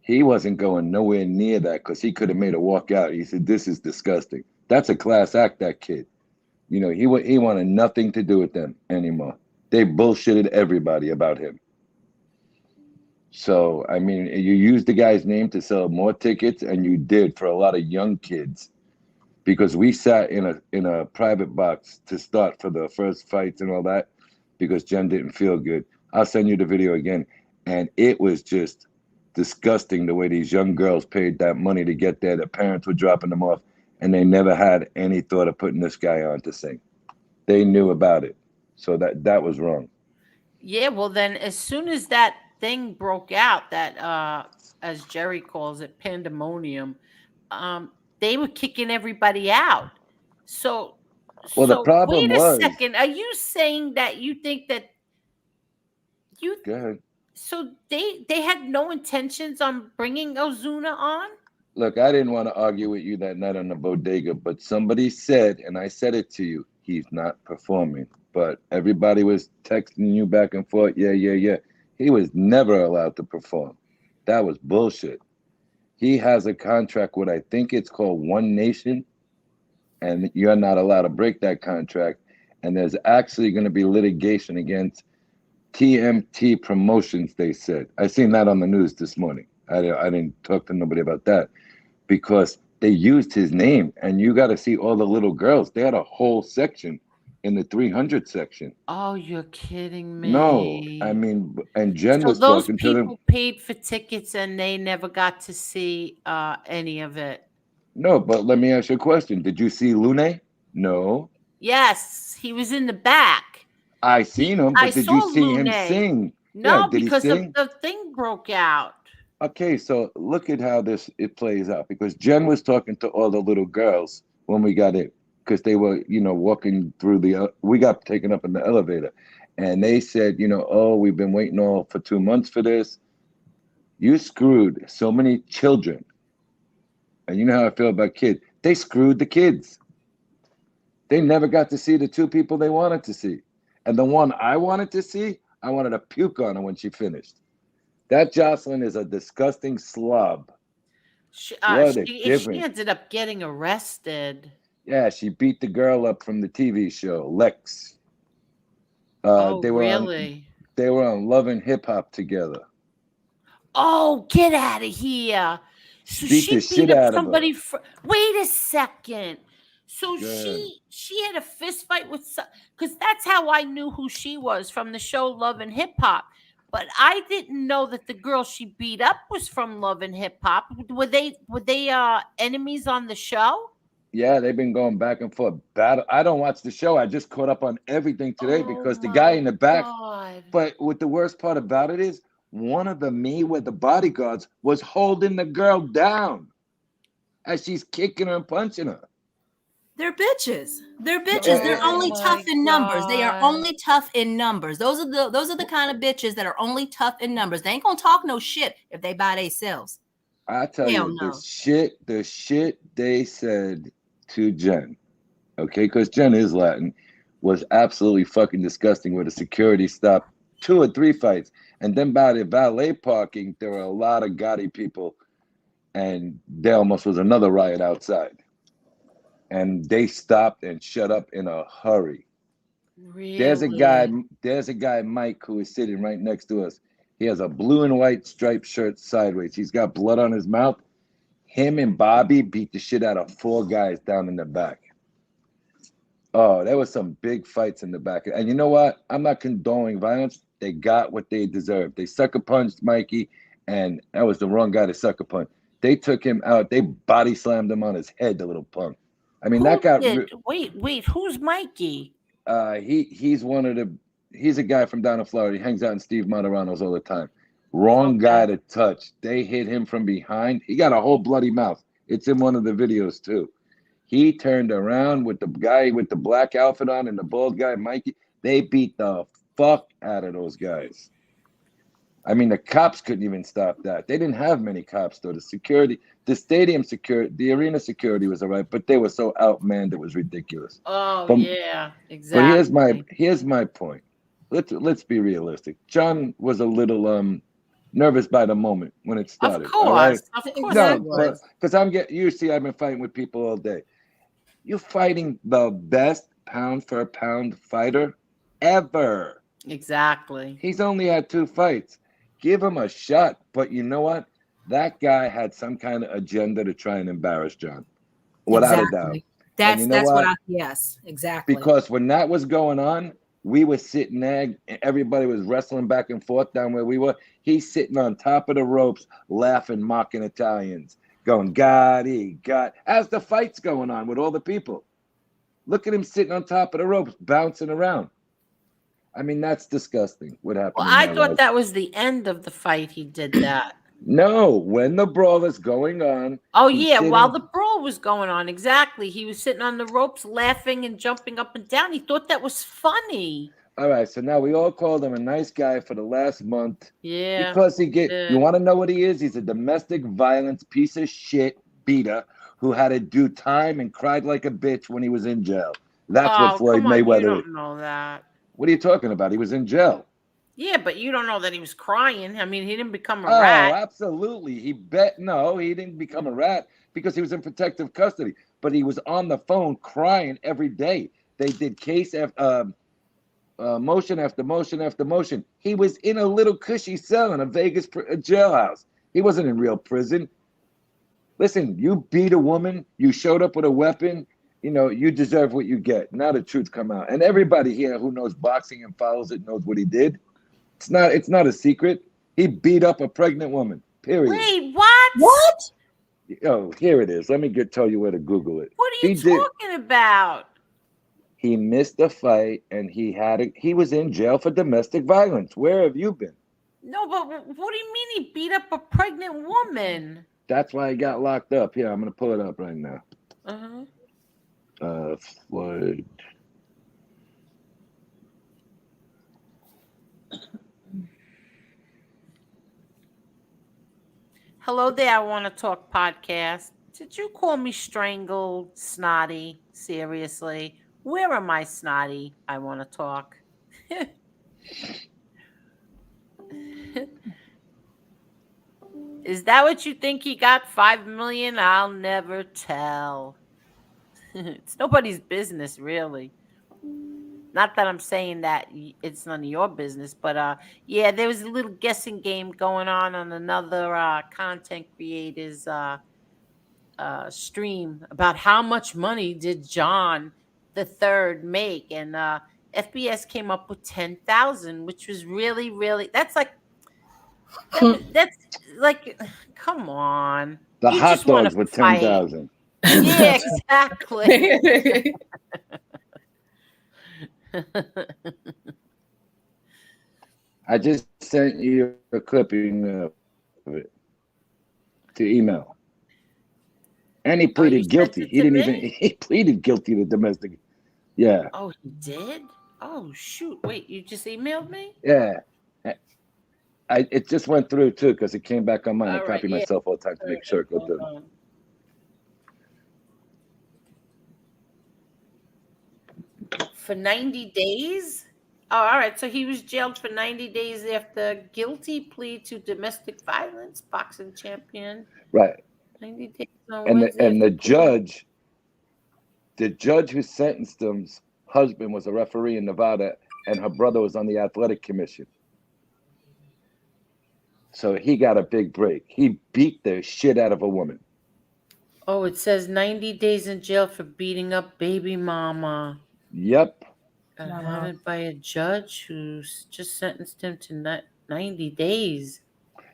He wasn't going nowhere near that because he could have made a walkout. He said, "This is disgusting." That's a class act, that kid. You know, he wanted nothing to do with them anymore. They bullshitted everybody about him. So, I mean, you used the guy's name to sell more tickets, and you did for a lot of young kids, because we sat in a private box to start for the first fights and all that because Jen didn't feel good. I'll send you the video again, and it was just disgusting the way these young girls paid that money to get there. Their parents were dropping them off, and they never had any thought of putting this guy on to sing. They knew about it, so that was wrong. Yeah, well, then as soon as that thing broke out, that as Jerry calls it, pandemonium, they were kicking everybody out. So, well, the problem wait was. a second. Are you saying that you think that you? Go ahead. So they had no intentions on bringing Ozuna on? Look, I didn't want to argue with you that night on the bodega, but somebody said, and I said it to you, he's not performing. But everybody was texting you back and forth. Yeah. He was never allowed to perform. That was bullshit. He has a contract with, I think it's called One Nation, and you're not allowed to break that contract. And there's actually going to be litigation against TMT Promotions, they said. I seen that on the news this morning. I didn't talk to nobody about that because they used his name, and you got to see all the little girls. They had a whole section in the 300 section. Oh, you're kidding me. No, I mean, and Jen was talking to them. Those people paid for tickets and they never got to see any of it. No, but let me ask you a question. Did you see Lune? No. Yes, he was in the back. I seen him, but did you see him sing? No, Yeah, did because he sing? the thing broke out. Okay, so look at how it plays out, because Jen was talking to all the little girls when we got in, because they were, walking through we got taken up in the elevator, and they said, oh, we've been waiting for 2 months for this. You screwed so many children. And you know how I feel about kids. They screwed the kids. They never got to see the two people they wanted to see. And the one I wanted to see, I wanted to puke on her when she finished. That Jocelyn is a disgusting slob. She ended up getting arrested. Yeah, she beat the girl up from the TV show, Lex. Really? They were on Love and Hip Hop together. Oh, get out of here. So she beat up somebody. Wait a second. So she had a fist fight with, because that's how I knew who she was, from the show Love and Hip Hop. But I didn't know that the girl she beat up was from Love and Hip Hop. Were they enemies on the show? Yeah, they've been going back and forth. Battle. I don't watch the show. I just caught up on everything today because the guy in the back. God. But what the worst part about it is, one of the Mayweather bodyguards was holding the girl down as she's kicking her and punching her. They're bitches. They're bitches. They're only tough in numbers. They are only tough in numbers. Those are the kind of bitches that are only tough in numbers. They ain't gonna talk no shit if they by themselves. I tell you, the shit they said to Jen, okay, because Jen is Latin, was absolutely fucking disgusting. With a security stop, 2 or 3 fights, and then by the valet parking, there were a lot of Gotti people, and there almost was another riot outside. And they stopped and shut up in a hurry. Really? There's a guy, Mike, who is sitting right next to us. He has a blue and white striped shirt sideways. He's got blood on his mouth. Him and Bobby beat the shit out of 4 guys down in the back. Oh, there was some big fights in the back. And you know what? I'm not condoning violence. They got what they deserved. They sucker punched Mikey, and that was the wrong guy to sucker punch. They took him out. They body slammed him on his head, the little punk. I mean, that got. Wait, who's Mikey? He's a guy from down in Florida. He hangs out in Steve Moderano's all the time. Wrong guy to touch. They hit him from behind. He got a whole bloody mouth. It's in one of the videos too. He turned around with the guy with the black outfit on and the bald guy, Mikey. They beat the fuck out of those guys. I mean, the cops couldn't even stop that. They didn't have many cops, though. The security, the stadium security, the arena security was all right, but they were so outmanned it was ridiculous. Oh, yeah, exactly. But here's my point. Let's be realistic. John was a little nervous by the moment when it started. Of course, of course. No, because I've been fighting with people all day. You're fighting the best pound for pound fighter ever. Exactly. He's only had 2 fights. Give him a shot. But you know what? That guy had some kind of agenda to try and embarrass John. Without a doubt. That's what yes, exactly. Because when that was going on, we were sitting there and everybody was wrestling back and forth down where we were. He's sitting on top of the ropes, laughing, mocking Italians, going, Gotti, God, as the fight's going on with all the people. Look at him sitting on top of the ropes, bouncing around. I mean, that's disgusting. What happened? Well, I thought that was the end of the fight. He did that. No, when the brawl is going on. Oh, yeah, while the brawl was going on. Exactly. He was sitting on the ropes, laughing and jumping up and down. He thought that was funny. All right, so now we all called him a nice guy for the last month. Yeah. Because you want to know what he is? He's a domestic violence piece of shit beater who had to do time and cried like a bitch when he was in jail. That's what Floyd Mayweather. You don't know that. What are you talking about? He was in jail. Yeah, but you don't know that he was crying. I mean, he didn't become a Oh, rat. absolutely. He didn't become a rat because he was in protective custody. But he was on the phone crying every day. They did case after motion after motion after motion. He was in a little cushy cell in a Vegas jailhouse. He wasn't in real prison. Listen, you beat a woman. You showed up with a weapon. You know, you deserve what you get. Now the truth come out. And everybody here who knows boxing and follows it knows what he did. It's not a secret. He beat up a pregnant woman. Period. Wait, what? What? Oh, here it is. Let me tell you where to Google it. What are you talking about? He missed a fight and he was in jail for domestic violence. Where have you been? No, but what do you mean he beat up a pregnant woman? That's why he got locked up. Here, I'm gonna pull it up right now. Floyd. Hello there, I Want to Talk podcast. Did you call me strangled, snotty? Seriously? Where am I, snotty? I want to talk. Is that what you think he got? 5 million? I'll never tell. It's nobody's business, really. Not that I'm saying that it's none of your business, but yeah, there was a little guessing game going on another content creator's stream about how much money did John the Third make, and FBS came up with 10,000, which was really, really. That's like, come on. The hot dogs were 10,000. Yeah, exactly. I just sent you a clipping of it to email. And he pleaded guilty. He pleaded guilty to domestic. Yeah. Oh, he did? Oh, shoot. Wait, you just emailed me? Yeah. It just went through too because it came back on mine. I copy myself all the time to make sure it goes through. For 90 days? Oh, all right. So he was jailed for 90 days after guilty plea to domestic violence, boxing champion. Right. 90 days. And the judge who sentenced him's husband was a referee in Nevada, and her brother was on the athletic commission. So he got a big break. He beat the shit out of a woman. Oh, it says 90 days in jail for beating up baby mama. Yep. Appointed by a judge who's just sentenced him to 90 days.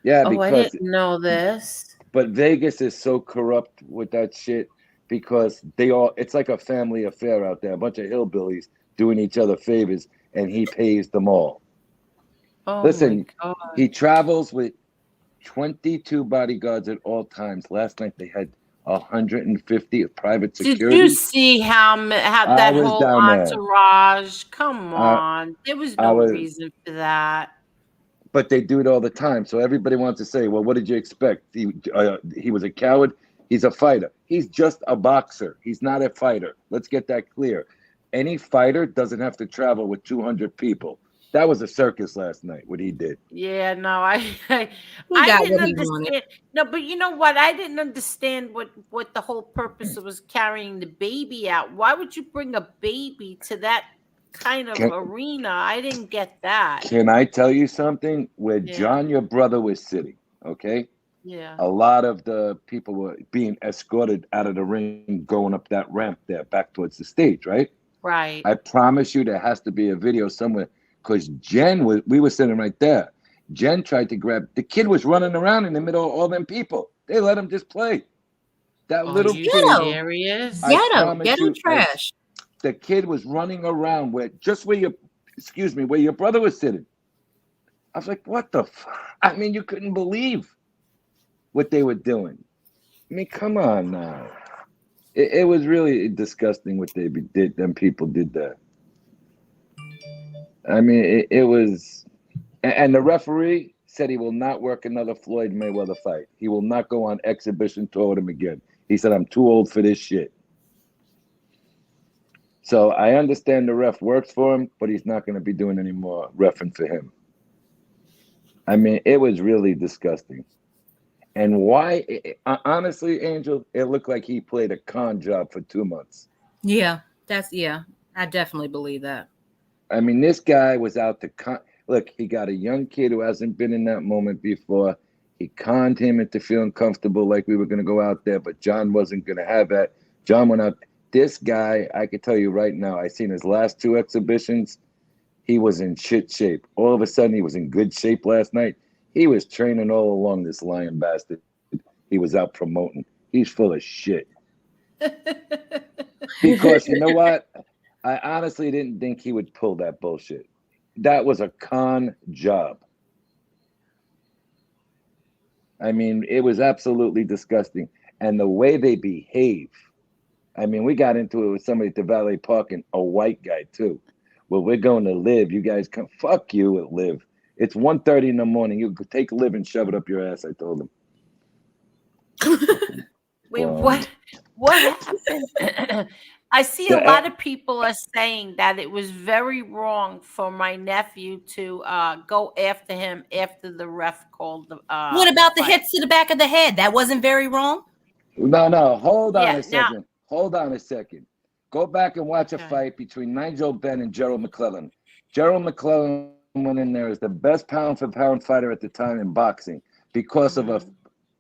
Yeah, because I didn't know this. But Vegas is so corrupt with that shit because it's like a family affair out there. A bunch of hillbillies doing each other favors, and he pays them all. Oh, listen, he travels with 22 bodyguards at all times. Last night they had 150 private security. Did you see how that whole entourage? Come on, there was no reason for that. But they do it all the time. So everybody wants to say, well, what did you expect? He was a coward. He's a fighter. He's just a boxer. He's not a fighter. Let's get that clear. Any fighter doesn't have to travel with 200 people. That was a circus last night, what he did. Yeah, no, I didn't understand. No, but you know what? I didn't understand what the whole purpose was carrying the baby out. Why would you bring a baby to that kind of arena? I didn't get that. Can I tell you something? Where John, your brother, was sitting, okay? Yeah. A lot of the people were being escorted out of the ring, going up that ramp there, back towards the stage, right? Right. I promise you there has to be a video somewhere, because we were sitting right there. Jen tried to grab, the kid was running around in the middle of all them people. They let him just play. That little kid. Serious? Ghetto trash. The kid was running around where your brother was sitting. I was like, what the fuck? I mean, you couldn't believe what they were doing. I mean, come on now. It was really disgusting what they did. Them people did that. I mean, it was, and the referee said he will not work another Floyd Mayweather fight. He will not go on exhibition tour with him again. He said, I'm too old for this shit. So I understand the ref works for him, but he's not going to be doing any more reffing for him. I mean, it was really disgusting. And why, honestly, Angel, it looked like he played a con job for 2 months. Yeah, I definitely believe that. I mean, this guy was out to look, he got a young kid who hasn't been in that moment before. He conned him into feeling comfortable like we were going to go out there, but John wasn't going to have that. John went out. This guy, I could tell you right now, I seen his last 2 exhibitions. He was in shit shape. All of a sudden, he was in good shape last night. He was training all along, this lying bastard. He was out promoting. He's full of shit. Because you know what? I honestly didn't think he would pull that bullshit. That was a con job. I mean, it was absolutely disgusting. And the way they behave. I mean, we got into it with somebody at the valet parking, a white guy too. Well, we're going to Live. You guys come. Fuck you at Live. It's 1:30 in the morning. You could take Live and shove it up your ass, I told him. Wait, what happened? I see a lot of people are saying that it was very wrong for my nephew to go after him after the ref called the what about the hits to the back of the head? That wasn't very wrong? No. Hold on a second. Hold on a second. Go back and watch a fight between Nigel Benn and Gerald McClellan. Gerald McClellan went in there as the best pound-for-pound fighter at the time in boxing. Because of a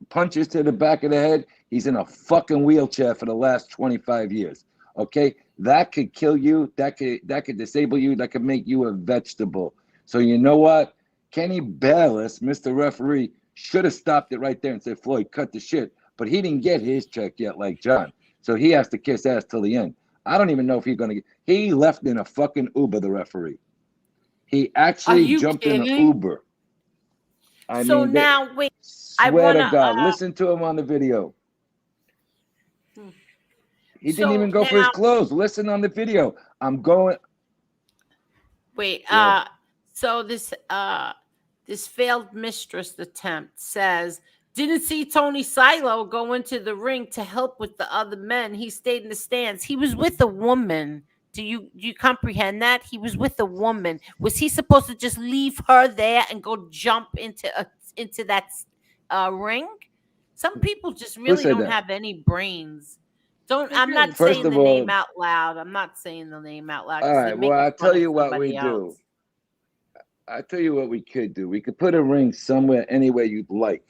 punches to the back of the head, he's in a fucking wheelchair for the last 25 years. Okay? That could kill you. That could disable you. That could make you a vegetable. So you know what? Kenny Bayless, Mr. Referee, should have stopped it right there and said, Floyd, cut the shit. But he didn't get his check yet like John. So he has to kiss ass till the end. I don't even know if he's going to get... He left in a fucking Uber, the referee. He actually jumped in an Uber. I mean, now, wait. Swear to God, listen to him on the video. He didn't even go for his clothes. Listen on the video. I'm going... Wait, so this failed mistress attempt says... Didn't see Tony Silo go into the ring to help with the other men. He stayed in the stands. He was with a woman. Do you comprehend that? He was with a woman. Was he supposed to just leave her there and go jump into that ring? Some people just really don't have any brains. I'm not saying the name out loud. I'm not saying the name out loud. All right. Well, I'll tell you what we do. I'll tell you what we could do. We could put a ring somewhere, anywhere you'd like.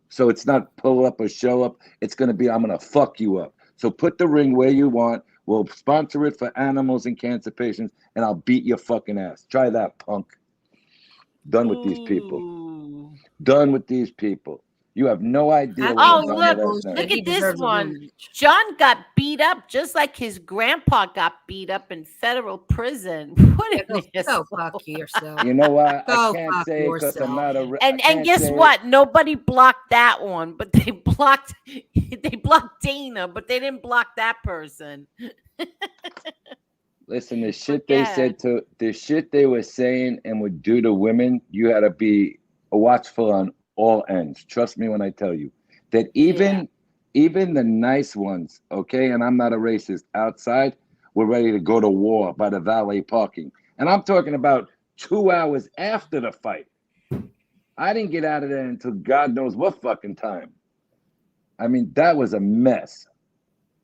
So it's not pull up or show up. It's going to be, I'm going to fuck you up. So put the ring where you want. We'll sponsor it for animals and cancer patients, and I'll beat your fucking ass. Try that, punk. Done with these people. Done with these people. You have no idea. Oh, look at this one. John got beat up just like his grandpa got beat up in federal prison. What an Go fuck yourself. You know what? Go I can't fuck say because I'm not a. And guess what? Nobody blocked that one, but they blocked Dana, but they didn't block that person. Listen, the shit they were saying and would do to women, you had to be watchful on all ends. Trust me when I tell you that even the nice ones, okay, and I'm not a racist, outside were ready to go to war by the valet parking. And I'm talking about 2 hours after the fight. I didn't get out of there until God knows what fucking time. I mean, that was a mess.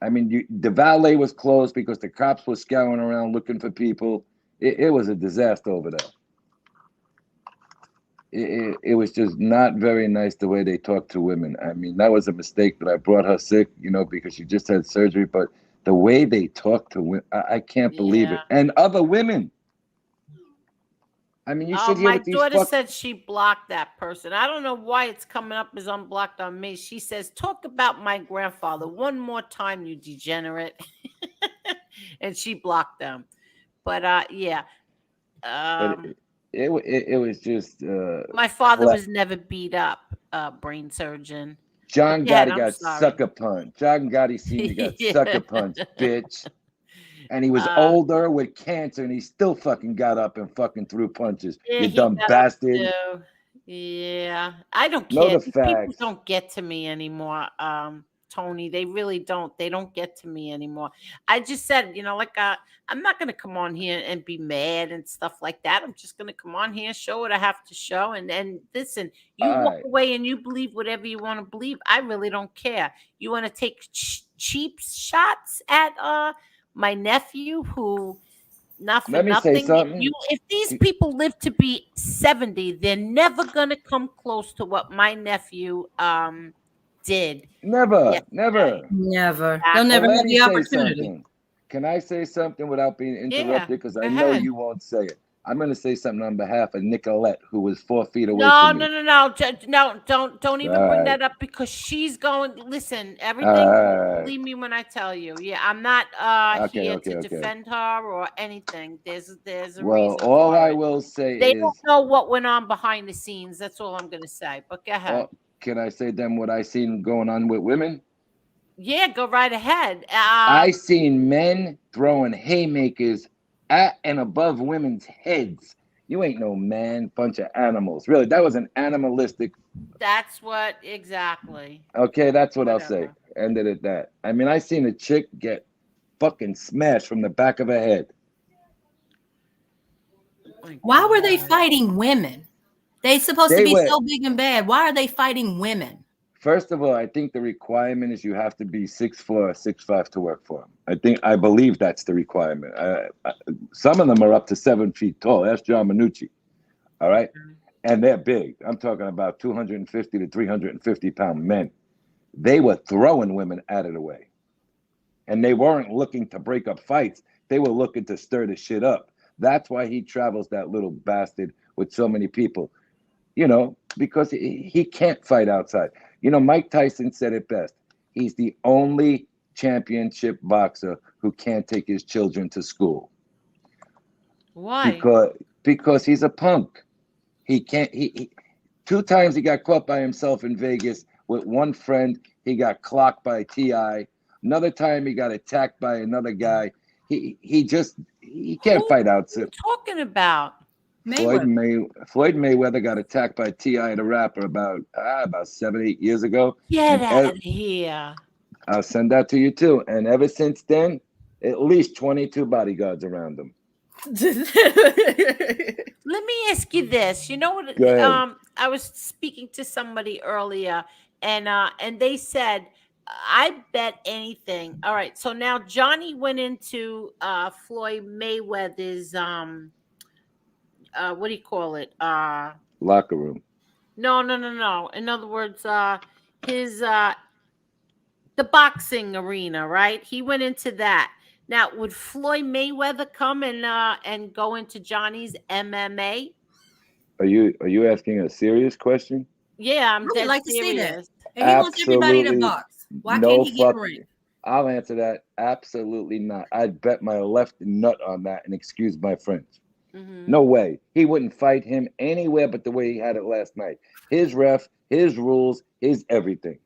I mean, the valet was closed because the cops were scouring around looking for people. It was a disaster over there. It was just not very nice the way they talked to women. I mean, that was a mistake that I brought her sick, because she just had surgery. But the way they talked to women, I can't believe it. And other women. I mean, you should hear my what these daughter said she blocked that person. I don't know why it's coming up as unblocked on me. She says, talk about my grandfather one more time, you degenerate. And she blocked them. But yeah. It was just my father was never beat up, brain surgeon. John Gotti got sucker punched. John Gotti Sr. got sucker punched, bitch. And he was older with cancer, and he still fucking got up and fucking threw punches. You dumb bastard. Yeah, I don't care. Know the People facts. don't get to me anymore, Tony. They really don't. They don't get to me anymore. I just said, I'm not going to come on here and be mad and stuff like that. I'm just going to come on here, show what I have to show, and listen. You walk away and you believe whatever you want to believe. I really don't care. You want to take cheap shots at my nephew who nothing. Say something. If these people live to be 70, they're never gonna come close to what my nephew did. Never. They'll never have the opportunity. Can I say something without being interrupted? Because I know you won't say it. I'm going to say something on behalf of Nicolette, who was 4 feet away from me. No, don't even bring that up because she's going. Listen, everything. Believe me when I tell you. Yeah, I'm not here to defend her or anything. There's a reason. Well, all I will say they is don't know what went on behind the scenes. That's all I'm going to say. But go ahead. Can I say then what I seen going on with women? Yeah, go right ahead. I seen men throwing haymakers at and above women's heads. You ain't no man, bunch of animals. Really, that was an animalistic. That's what exactly. Okay, that's what I'll say. Ended at that. I mean, I seen a chick get fucking smashed from the back of her head. Why were they fighting women? They supposed to be so big and bad. Why are they fighting women? First of all, I think the requirement is you have to be 6'4" or 6'5" to work for them. I believe that's the requirement. Some of them are up to 7 feet tall. That's John Minucci. All right. And they're big. I'm talking about 250 to 350 pound men. They were throwing women out of the way. And they weren't looking to break up fights. They were looking to stir the shit up. That's why he travels, that little bastard, with so many people, because he can't fight outside. Mike Tyson said it best. He's the only championship boxer who can't take his children to school. Why? Because he's a punk. He can't. He 2 times he got caught by himself in Vegas with one friend. He got clocked by T.I. Another time he got attacked by another guy. He can't fight outside. What are you talking about? Floyd Mayweather got attacked by T.I. the rapper about 7-8 years ago. Get out of here. I'll send that to you too. And ever since then, at least 22 bodyguards around him. Let me ask you this. You know what? I was speaking to somebody earlier, and they said, I bet anything. All right. So now Johnny went into Floyd Mayweather's what do you call it? Locker room. No. In other words, his the boxing arena, right? He went into that. Now, would Floyd Mayweather come and go into Johnny's MMA? Are you asking a serious question? Yeah, I'm I would dead like to see that. serious. And he wants everybody in a Absolutely box. Why no can't he get in fuck. the ring? I'll answer that. Absolutely not. I'd bet my left nut on that and excuse my French. No way. He wouldn't fight him anywhere but the way he had it last night. His ref, his rules, his everything.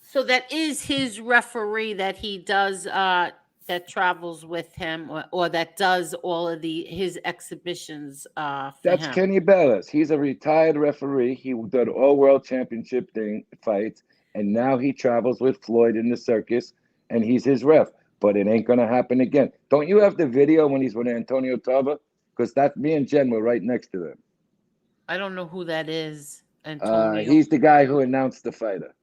So that is his referee that he does that travels with him or that does all of his exhibitions for That's him. Kenny Bellas. He's a retired referee. He did all world championship fights, and now he travels with Floyd in the circus, and he's his ref. But it ain't gonna happen again. Don't you have the video when he's with Antonio Tarver? Because that's me and Jen were right next to them. I don't know who that is. Antonio. He's the guy who announced the fighter.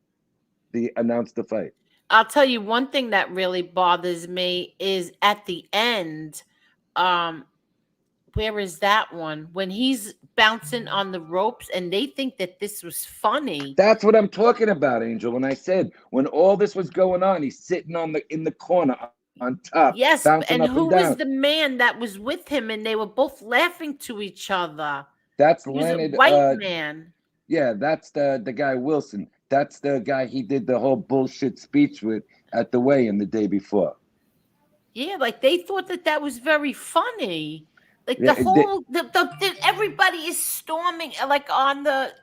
Announced the fight. I'll tell you one thing that really bothers me is at the end. Where is that one? When he's bouncing on the ropes and they think that this was funny. That's what I'm talking about, Angel. When I said when all this was going on, he's sitting in the corner on top. Yes, bouncing and up who and down. was the man that was with him and they were both laughing to each other? That's He was Leonard. a white man. Yeah, that's the guy Wilson. That's the guy he did the whole bullshit speech with at the weigh-in the day before. Yeah, like they thought that was very funny. Like Yeah, the whole, everybody is storming like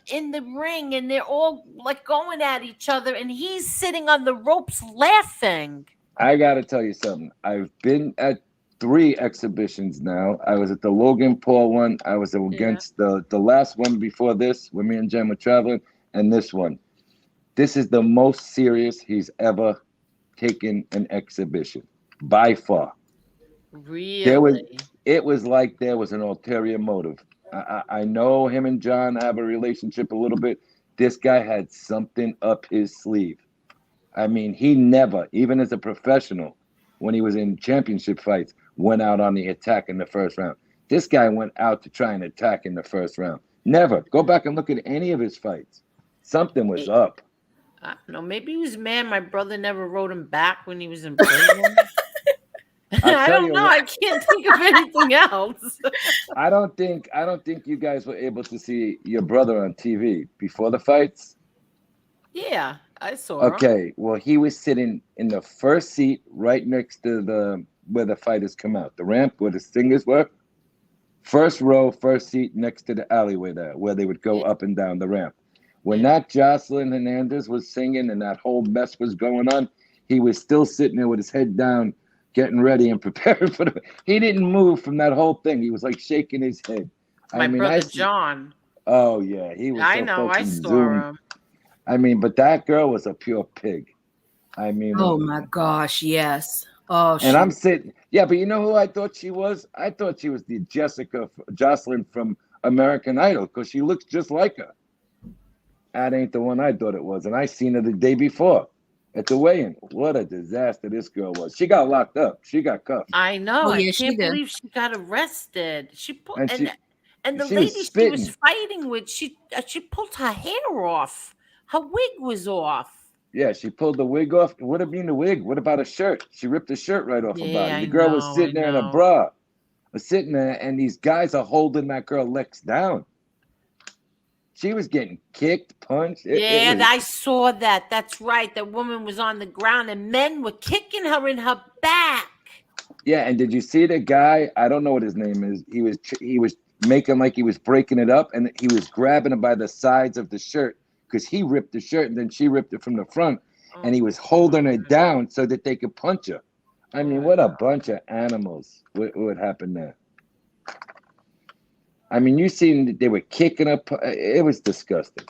in the ring, and they're all like going at each other, and he's sitting on the ropes laughing. I gotta tell you something. I've been at 3 exhibitions now. I was at the Logan Paul one. I was against the last one before this, when me and Jen were traveling, and this one. This is the most serious he's ever taken an exhibition, by far. Really? It was like there was an ulterior motive. I know him and John have a relationship a little bit. This guy had something up his sleeve. I mean, he never, even as a professional, when he was in championship fights, went out on the attack in the first round. This guy went out to try and attack in the first round. Never. Go back and look at any of his fights. Something was up. I don't know. Maybe he was mad my brother never wrote him back when he was in prison. I don't know. I can't think of anything else. I don't think you guys were able to see your brother on TV before the fights. Yeah, I saw him. Okay, well, he was sitting in the first seat right next to where the fighters come out, the ramp where the singers were. First row, first seat next to the alleyway there, where they would go up and down the ramp. When that Jocelyn Hernandez was singing and that whole mess was going on, he was still sitting there with his head down, getting ready and preparing for the. He didn't move from that whole thing. He was like shaking his head. My brother John. Oh yeah, he was. I know. I saw him. I mean, but that girl was a pure pig. I mean. Oh my gosh, yes. Oh. And I'm sitting. Yeah, but you know who I thought she was? I thought she was the Jocelyn from American Idol because she looks just like her. That ain't the one I thought it was, and I seen her the day before. At the weigh-in, what a disaster this girl was. She got locked up. She got cuffed. I know. Oh, yeah, I can't believe she got arrested. She pulled, and the lady she was fighting with, she pulled her hair off. Her wig was off. Yeah, she pulled the wig off. What did mean the wig? What about a shirt? She ripped the shirt right off her body. The girl was sitting there in a bra, sitting there, and these guys are holding that girl legs down. She was getting kicked, punched. I saw that. That's right. The woman was on the ground and men were kicking her in her back. Yeah, and did you see the guy? I don't know what his name is. He was making like he was breaking it up, and he was grabbing her by the sides of the shirt because he ripped the shirt and then she ripped it from the front, and he was holding her down so that they could punch her. I mean, what a bunch of animals would happen there. I mean, you seen that they were kicking up. It was disgusting.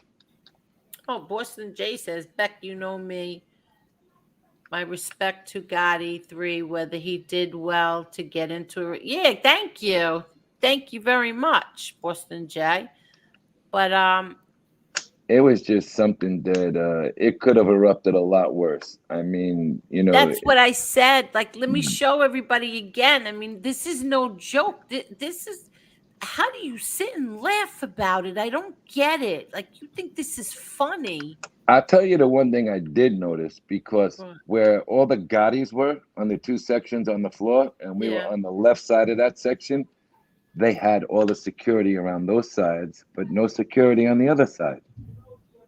Oh, Boston J says, Beck, you know me. My respect to Gotti 3, whether he did well to get into it. Yeah, thank you. Thank you very much, Boston J. But it was just something that it could have erupted a lot worse. I mean, you know. That's what I said. Like, let me show everybody again. I mean, this is no joke. This is. How do you sit and laugh about it? I don't get it. Like, you think this is funny. I'll tell you the one thing I did notice, because where all the Gottis were on the 2 sections on the floor, and we were on the left side of that section, they had all the security around those sides, but no security on the other side.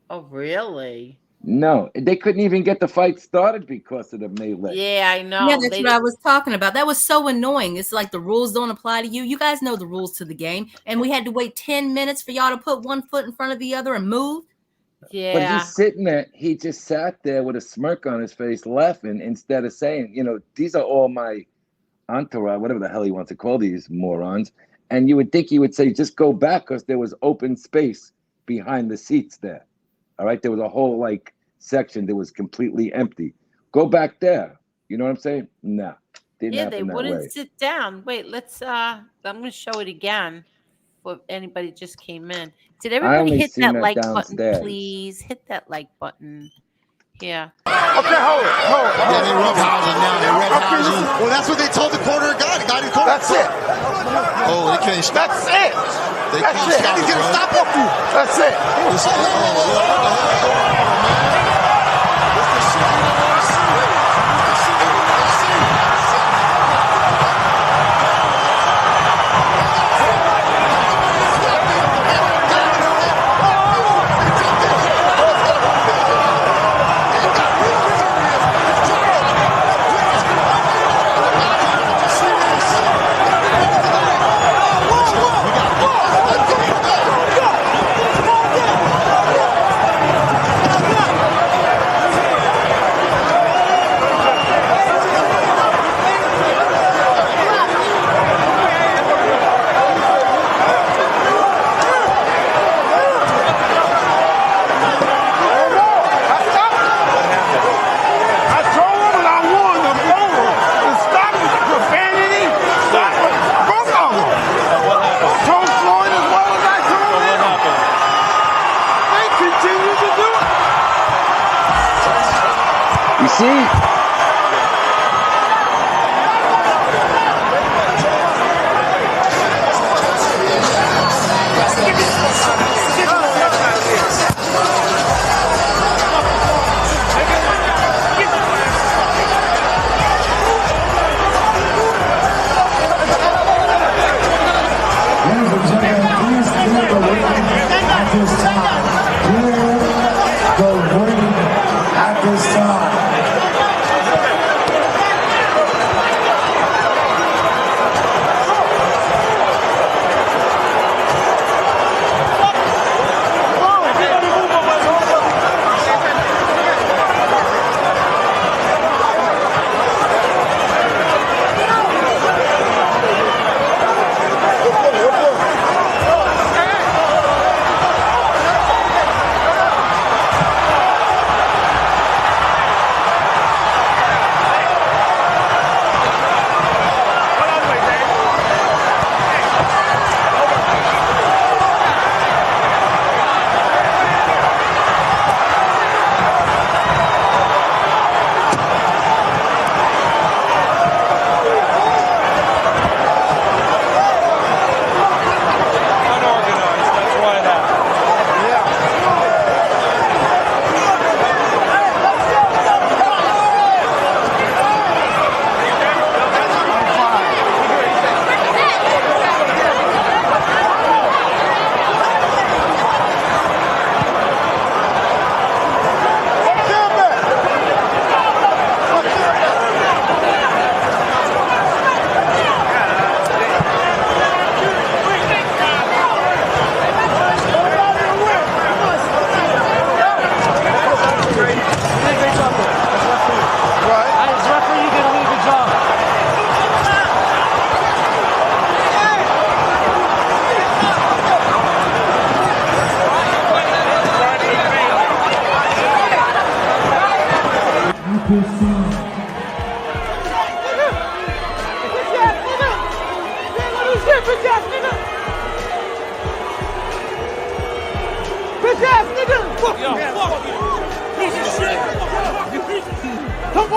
Oh, really? No, they couldn't even get the fight started because of the melee. Yeah, I know. Yeah, that's what I was talking about. That was so annoying. It's like the rules don't apply to you. You guys know the rules to the game. And we had to wait 10 minutes for y'all to put one foot in front of the other and move. Yeah. But he's sitting there, he just sat there with a smirk on his face, laughing, instead of saying, you know, these are all my entourage, whatever the hell he wants to call these morons. And you would think he would say, just go back, because there was open space behind the seats there. All right. There was a whole like section that was completely empty. Go back there. You know what I'm saying? No. Didn't yeah, happen they that wouldn't way. sit down. Wait, let's I'm gonna show it again for anybody just came in. Did everybody hit that like button, please? Hit that like button. Yeah. Okay, hold it. Yeah, they roughhousing now. They roughhousing. Well, that's what they told the corner guy. Got him corner. That's it. Oh, they can't stop. That's it. They can't stop. He's gonna stop off you. That's it.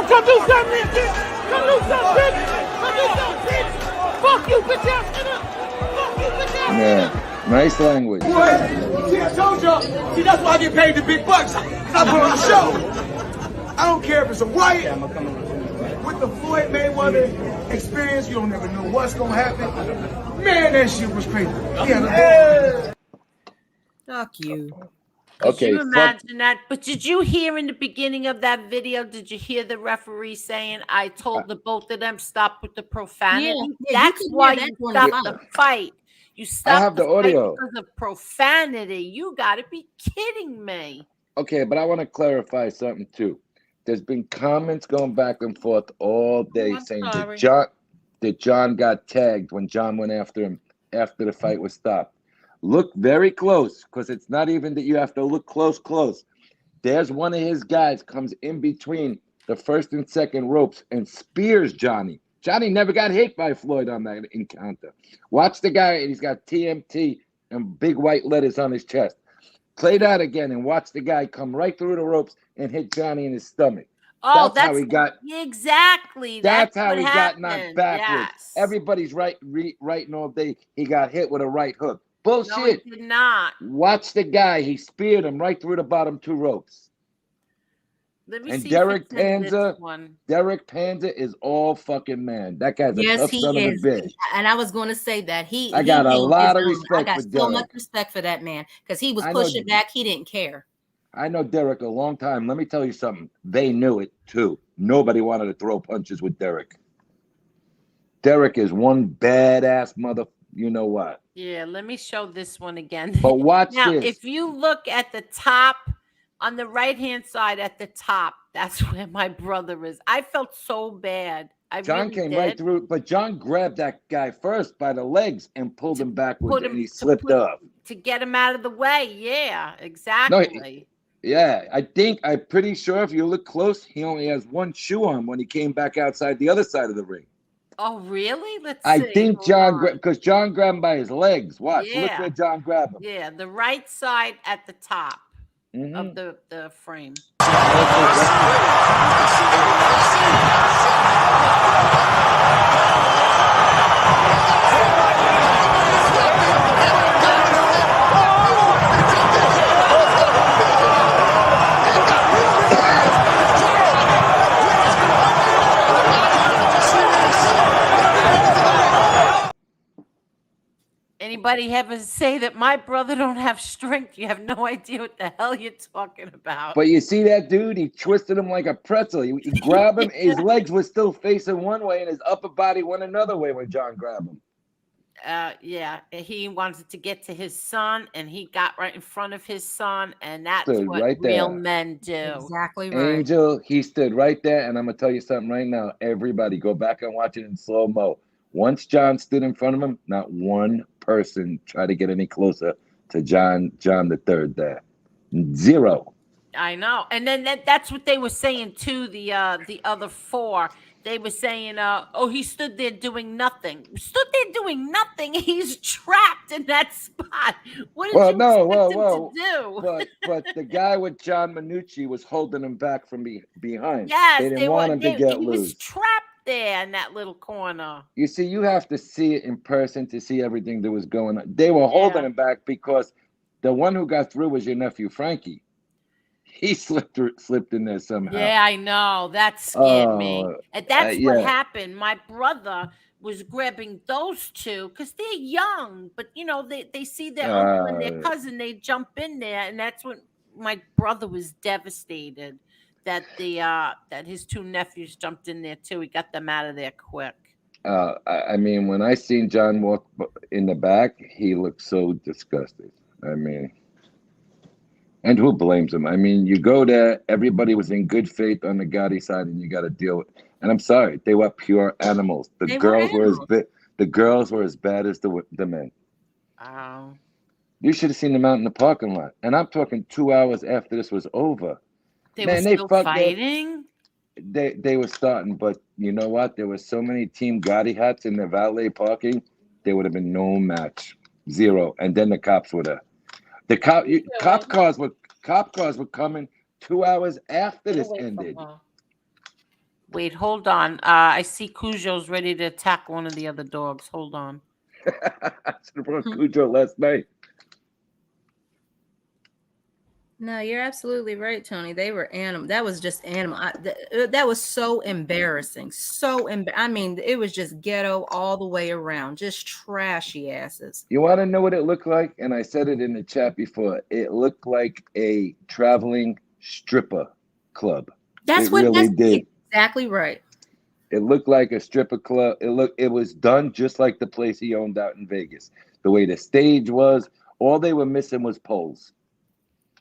Come do something, bitch! Come do something, bitch! Come do something, bitch! Fuck you, bitch ass nigga! Fuck you, bitch ass nigga! Yeah, nice language. What? See, I told y'all. See, that's why I get paid the big bucks. Cause I put on a show. I don't care if it's a riot with the Floyd Mayweather experience. You don't never know what's gonna happen. Man, that shit was crazy. Yeah. Fuck you. Could Okay, you imagine that? But did you hear in the beginning of that video, did you hear the referee saying, I told the both of them stop with the profanity? Yeah, That's why you stopped the fight. You stopped the fight because of profanity. You got to be kidding me. Okay, but I want to clarify something too. There's been comments going back and forth all day saying that John got tagged when John went after him after the fight was stopped. Look very close, because it's not even that you have to look close. There's one of his guys comes in between the first and second ropes and spears Johnny. Johnny never got hit by Floyd on that encounter. Watch the guy, and he's got TMT and big white letters on his chest. Play that again and watch the guy come right through the ropes and hit Johnny in his stomach. Oh, that's how he got. Exactly. That's how he got knocked backwards. Yes. Everybody's writing all day. He got hit with a right hook. Bullshit. No, he did not. Watch the guy. He speared him right through the bottom two ropes. Let me and see Derek Panza is all fucking man. That guy's a tough son of a bitch. And I was going to say that I got a lot of respect. I got so much respect for that man because he was pushing back. He didn't care. I know Derek a long time. Let me tell you something. They knew it too. Nobody wanted to throw punches with Derek. Derek is one badass mother. You know what? Yeah, let me show this one again. But watch now, this. If you look at the top, on the right-hand side at the top, that's where my brother is. I felt so bad. John came right through, but John grabbed that guy first by the legs and pulled him backwards, and he slipped up. To get him out of the way. Yeah, exactly. I'm pretty sure if you look close, he only has one shoe on when he came back outside the other side of the ring. Oh, really? Let's see. I think because John grabbed him by his legs. Watch. Yeah. Look where John grabbed him. Yeah, the right side at the top of the frame. Anybody ever say that my brother don't have strength? You have no idea what the hell you're talking about. But you see that dude? He twisted him like a pretzel. He grabbed him. His legs were still facing one way, and his upper body went another way when John grabbed him. Yeah, he wanted to get to his son, and he got right in front of his son, and that's what real men do. Exactly right. Angel, he stood right there, and I'm going to tell you something right now. Everybody, go back and watch it in slow-mo. Once John stood in front of him, not one person tried to get any closer to John III there. Zero. I know. And then that's what they were saying too, the other four. They were saying, he stood there doing nothing. Stood there doing nothing. He's trapped in that spot. What did you expect him to do? But the guy with John Minucci was holding him back from behind. Yes, they didn't want him to get loose. He was trapped there in that little corner. You see, you have to see it in person to see everything that was going on. They were holding him back because the one who got through was your nephew Frankie. He slipped in there somehow. Yeah, I know. That scared me. And that's what happened. My brother was grabbing those two because they're young, but they see their uncle and their cousin, they jump in there, and that's when my brother was devastated that that his two nephews jumped in there too. He got them out of there quick. I mean, when I seen John walk in the back, he looked so disgusted. I mean, and who blames him? I mean, you go there, everybody was in good faith on the Gotti side, and you got to deal with. And I'm sorry, they were pure animals. The girls were as bad as the men. Oh. You should have seen them out in the parking lot. And I'm talking 2 hours after this was over. They were still fighting? They were starting, but you know what? There were so many Team Gotti hats in the valet parking, there would have been no match. Zero. And then the cops were there. The cop cars were coming 2 hours after this ended. Wait, hold on. I see Cujo's ready to attack one of the other dogs. Hold on. I should have brought Cujo last night. No, you're absolutely right, Tony. They were animal. That was just animal. That was so embarrassing. I mean, it was just ghetto all the way around. Just trashy asses. You want to know what it looked like? And I said it in the chat before. It looked like a traveling stripper club. That's exactly right. It looked like a stripper club. It was done just like the place he owned out in Vegas. The way the stage was, all they were missing was poles.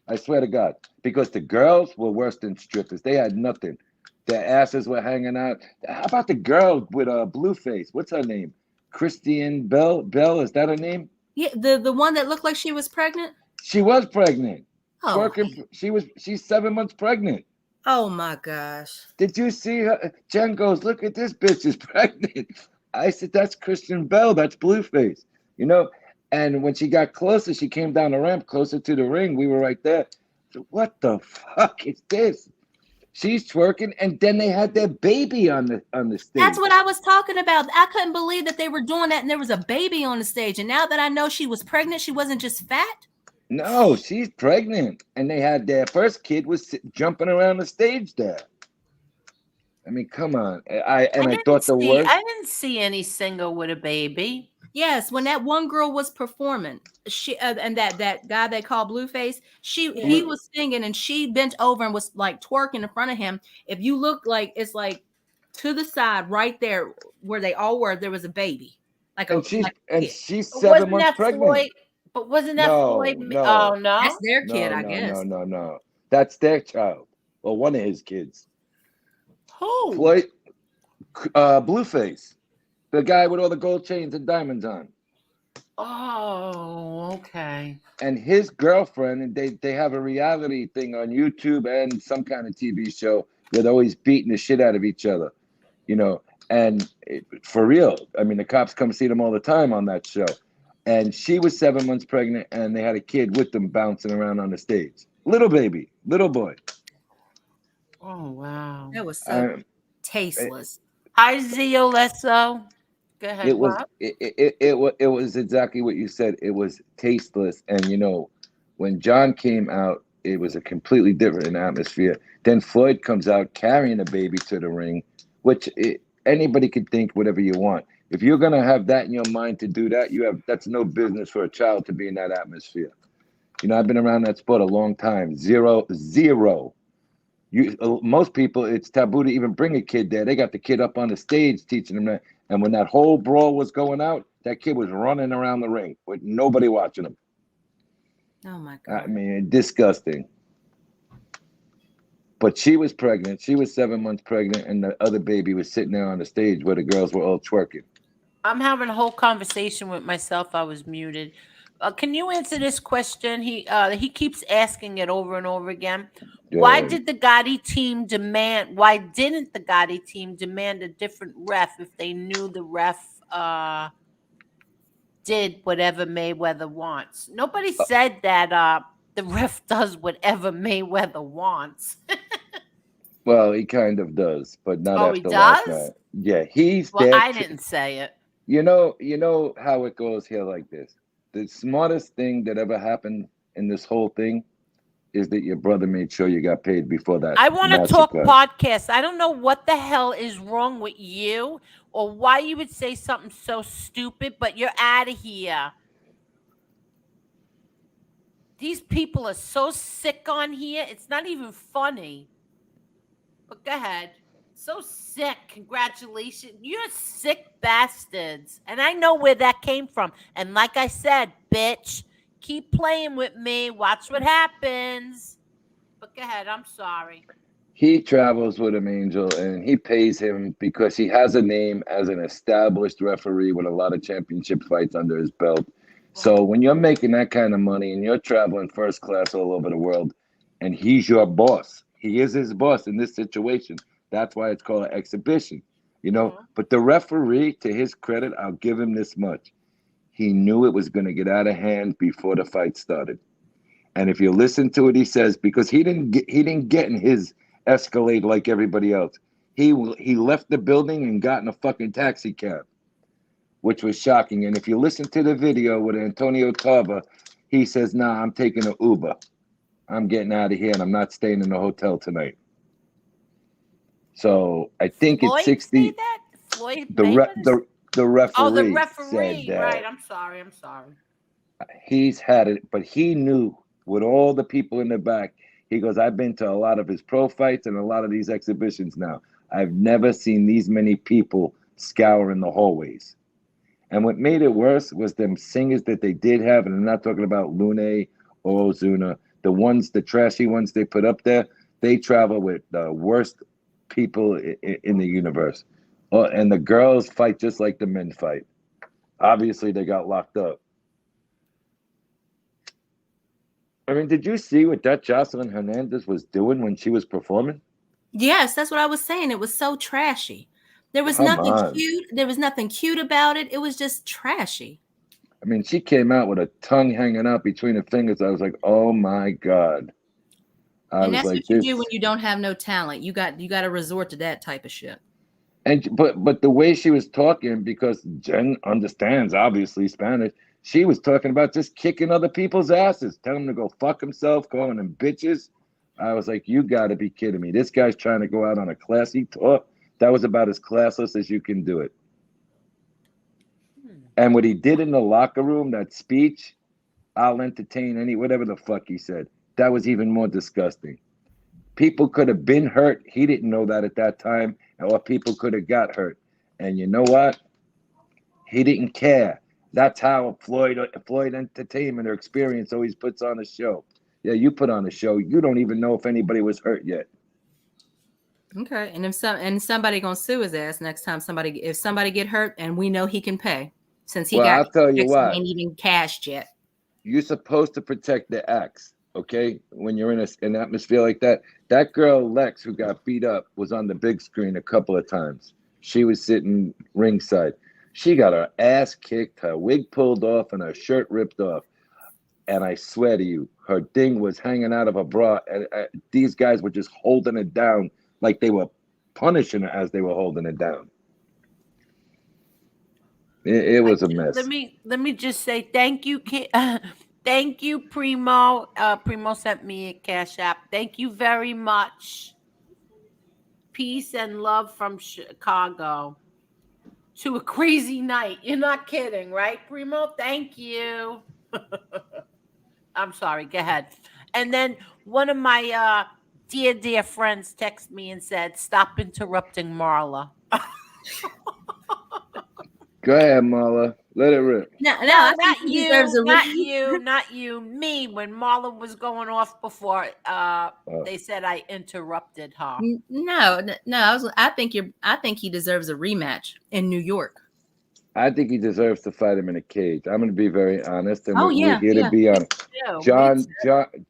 I swear to God, because the girls were worse than strippers. They had nothing. Their asses were hanging out. How about the girl with a blue face? What's her name? Christian Bell? Bell, is that her name? Yeah, the one that looked like she was pregnant. She was pregnant. Oh, She's 7 months pregnant. Oh my gosh! Did you see her? Jen goes, look at this bitch is pregnant. I said, that's Christian Bell. That's Blueface. You know. And when she got closer, she came down the ramp closer to the ring. We were right there. So what the fuck is this? She's twerking, and then they had their baby on the stage. That's what I was talking about. I couldn't believe that they were doing that, and there was a baby on the stage. And now that I know she was pregnant, she wasn't just fat. No, she's pregnant, and they had their first kid was jumping around the stage there. I mean, come on. I thought the worst. I didn't see any singer with a baby. Yes, when that one girl was performing, she and that guy they call Blueface, he was singing and she bent over and was like twerking in front of him. If you look, like it's like to the side right there where they all were, there was a baby. She's 7 months pregnant. Floyd? But wasn't that Floyd? No. Oh no, that's their kid, I guess. No. That's their child. Well, one of his kids. Who? Floyd, Blueface. The guy with all the gold chains and diamonds on. Oh, okay. And his girlfriend, and they have a reality thing on YouTube and some kind of TV show. They're always beating the shit out of each other, you know. And for real, I mean, the cops come see them all the time on that show. And she was 7 months pregnant, and they had a kid with them bouncing around on the stage. Little baby, little boy. Oh, wow. That was so tasteless. Hi, Zio Lesso. Go ahead, it was exactly what you said. It was tasteless. And, you know, when John came out, it was a completely different atmosphere. Then Floyd comes out carrying a baby to the ring, which anybody could think whatever you want. If you're going to have that in your mind to do that, that's no business for a child to be in that atmosphere. You know, I've been around that sport a long time. Zero. Most people, it's taboo to even bring a kid there. They got the kid up on the stage teaching them that. And when that whole brawl was going out, that kid was running around the ring with nobody watching him. Oh, my God. I mean, disgusting. But she was pregnant. She was 7 months pregnant, and the other baby was sitting there on the stage where the girls were all twerking. I'm having a whole conversation with myself. I was muted. Can you answer this question? He keeps asking it over and over again. Why didn't the Gotti team demand a different ref if they knew the ref did whatever Mayweather wants? Nobody said that the ref does whatever Mayweather wants. Well, he kind of does, but not after he last does? night. Yeah, he's well, there. I didn't say it. You know how it goes here like this. The smartest thing that ever happened in this whole thing is that your brother made sure you got paid before that. I want to talk podcasts. I don't know what the hell is wrong with you or why you would say something so stupid, but you're out of here. These people are so sick on here. It's not even funny. But go ahead. So sick. Congratulations. You're sick bastards. And I know where that came from. And like I said, bitch, keep playing with me. Watch what happens. But go ahead. I'm sorry. He travels with him, Angel, and he pays him because he has a name as an established referee with a lot of championship fights under his belt. So when you're making that kind of money and you're traveling first class all over the world and he's your boss, he is his boss in this situation. That's why it's called an exhibition, you know. But the referee, to his credit, I'll give him this much. He knew it was going to get out of hand before the fight started. And if you listen to it, he says, because he didn't get in his Escalade like everybody else. He left the building and got in a fucking taxi cab, which was shocking. And if you listen to the video with Antonio Tarver, he says, nah, I'm taking an Uber. I'm getting out of here and I'm not staying in the hotel tonight. So I think Floyd it's 60. Say that? Floyd The referee. Oh, the Said referee. that Right. I'm sorry. he's had it, but he knew with all the people in the back. He goes, I've been to a lot of his pro fights and a lot of these exhibitions now. I've never seen these many people scouring the hallways. And what made it worse was them singers that they did have, and I'm not talking about Lune or Ozuna, the trashy ones they put up there, they travel with the worst people in the universe. And the girls fight just like the men fight. Obviously, they got locked up. I mean, did you see what that Jocelyn Hernandez was doing when she was performing? Yes, that's what I was saying. It was so trashy. There was nothing cute. There was nothing cute about it. It was just trashy. I mean, she came out with a tongue hanging out between her fingers. I was like, oh my God. And that's what you do when you don't have no talent. You got to resort to that type of shit. And but the way she was talking, because Jen understands obviously Spanish, she was talking about just kicking other people's asses, telling them to go fuck himself, calling them bitches. I was like, you got to be kidding me. This guy's trying to go out on a classy tour. That was about as classless as you can do it. And what he did in the locker room, that speech, I'll entertain whatever the fuck he said. That was even more disgusting. People could have been hurt. He didn't know that at that time, or people could have got hurt. And you know what? He didn't care. That's how Floyd Entertainment or Experience always puts on a show. Yeah, you put on a show. You don't even know if anybody was hurt yet. Okay, and if somebody gonna sue his ass next time if somebody get hurt and we know he can pay, since he I'll tell you what, ain't even cashed yet. You're supposed to protect the acts, okay? When you're in an atmosphere like that. That girl Lex who got beat up was on the big screen a couple of times. She was sitting ringside. She got her ass kicked, her wig pulled off, and her shirt ripped off. And I swear to you, her thing was hanging out of her bra. And these guys were just holding it down like they were punishing her as they were holding it down. It was a mess. Let me just say thank you, thank you, Primo. Primo sent me a cash app. Thank you very much. Peace and love from Chicago to a crazy night. You're not kidding, right, Primo? Thank you. I'm sorry. Go ahead. And then one of my dear friends texted me and said, "Stop interrupting Marla." Go ahead, Marla. Let it rip. No, not you. Me. When Marla was going off before, they said I interrupted her. No. I think he deserves a rematch in New York. I think he deserves to fight him in a cage. I'm going to be very honest, and we're here to be honest.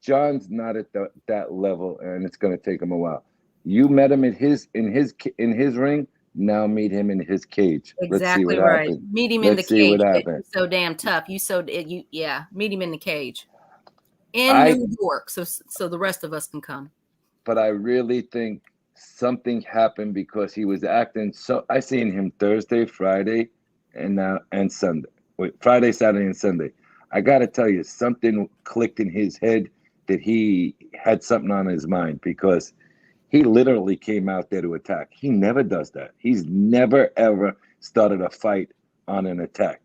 John's not at that level, and it's going to take him a while. You met him in his ring. Now meet him in his cage. Exactly right. Happens. Meet him in the cage. You're so damn tough. Meet him in the cage in New York, so the rest of us can come. But I really think something happened because he was acting so. I seen him Thursday, Friday, and Sunday. Friday, Saturday, and Sunday. I got to tell you, something clicked in his head that he had something on his mind because he literally came out there to attack. He never does that. He's never, ever started a fight on an attack.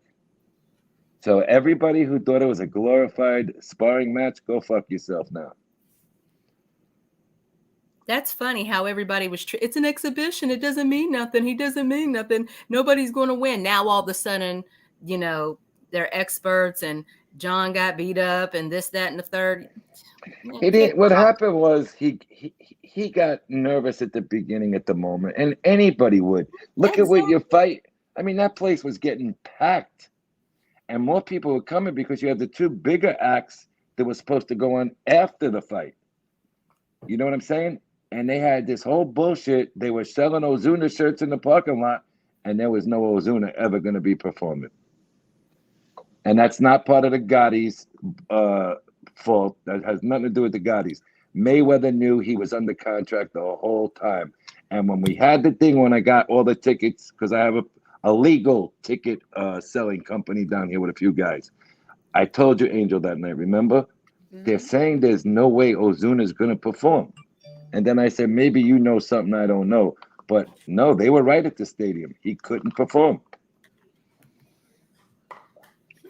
So everybody who thought it was a glorified sparring match, go fuck yourself now. That's funny how everybody was. It's an exhibition. It doesn't mean nothing. He doesn't mean nothing. Nobody's going to win. Now all of a sudden, they're experts and John got beat up and this, that, and the third. He didn't. What happened was he got nervous at the beginning at the moment, and anybody would. Look at what your fight. I mean, that place was getting packed, and more people were coming because you had the two bigger acts that were supposed to go on after the fight. You know what I'm saying? And they had this whole bullshit. They were selling Ozuna shirts in the parking lot, and there was no Ozuna ever going to be performing. And that's not part of the Gotti's fault. That has nothing to do with the Gottis. Mayweather knew he was under contract the whole time. And when we had the thing, when I got all the tickets, because I have a legal ticket selling company down here with a few guys. I told you, Angel, that night, remember? They're saying there's no way Ozuna's going to perform. And then I said, maybe you know something I don't know. But no, they were right at the stadium. He couldn't perform.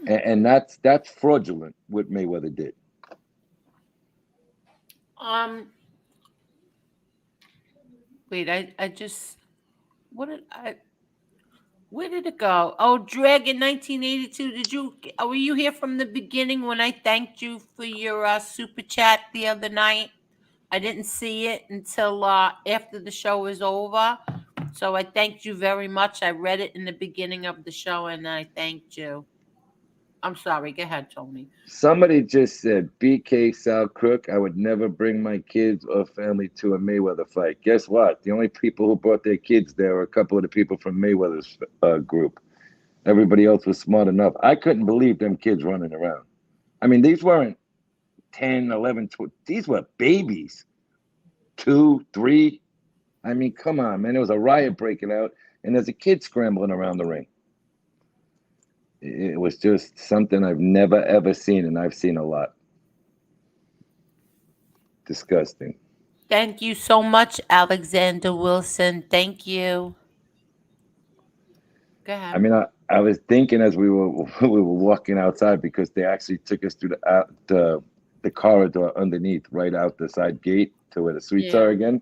And that's fraudulent what Mayweather did. Wait, where did it go? Oh, Dragon 1982. Were you here from the beginning when I thanked you for your super chat the other night? I didn't see it until after the show was over. So I thanked you very much. I read it in the beginning of the show and I thanked you. I'm sorry. Go ahead, Tony. Somebody just said, BK Sal Crook, I would never bring my kids or family to a Mayweather fight. Guess what? The only people who brought their kids there were a couple of the people from Mayweather's group. Everybody else was smart enough. I couldn't believe them kids running around. I mean, these weren't 10, 11, 12. These were babies. 2, 3. I mean, come on, man. There was a riot breaking out, and there's a kid scrambling around the ring. It was just something I've never, ever seen, and I've seen a lot. Disgusting. Thank you so much, Alexander Wilson. Thank you. Go ahead. I mean, I was thinking as we were walking outside, because they actually took us through the corridor underneath, right out the side gate to where the suites are again.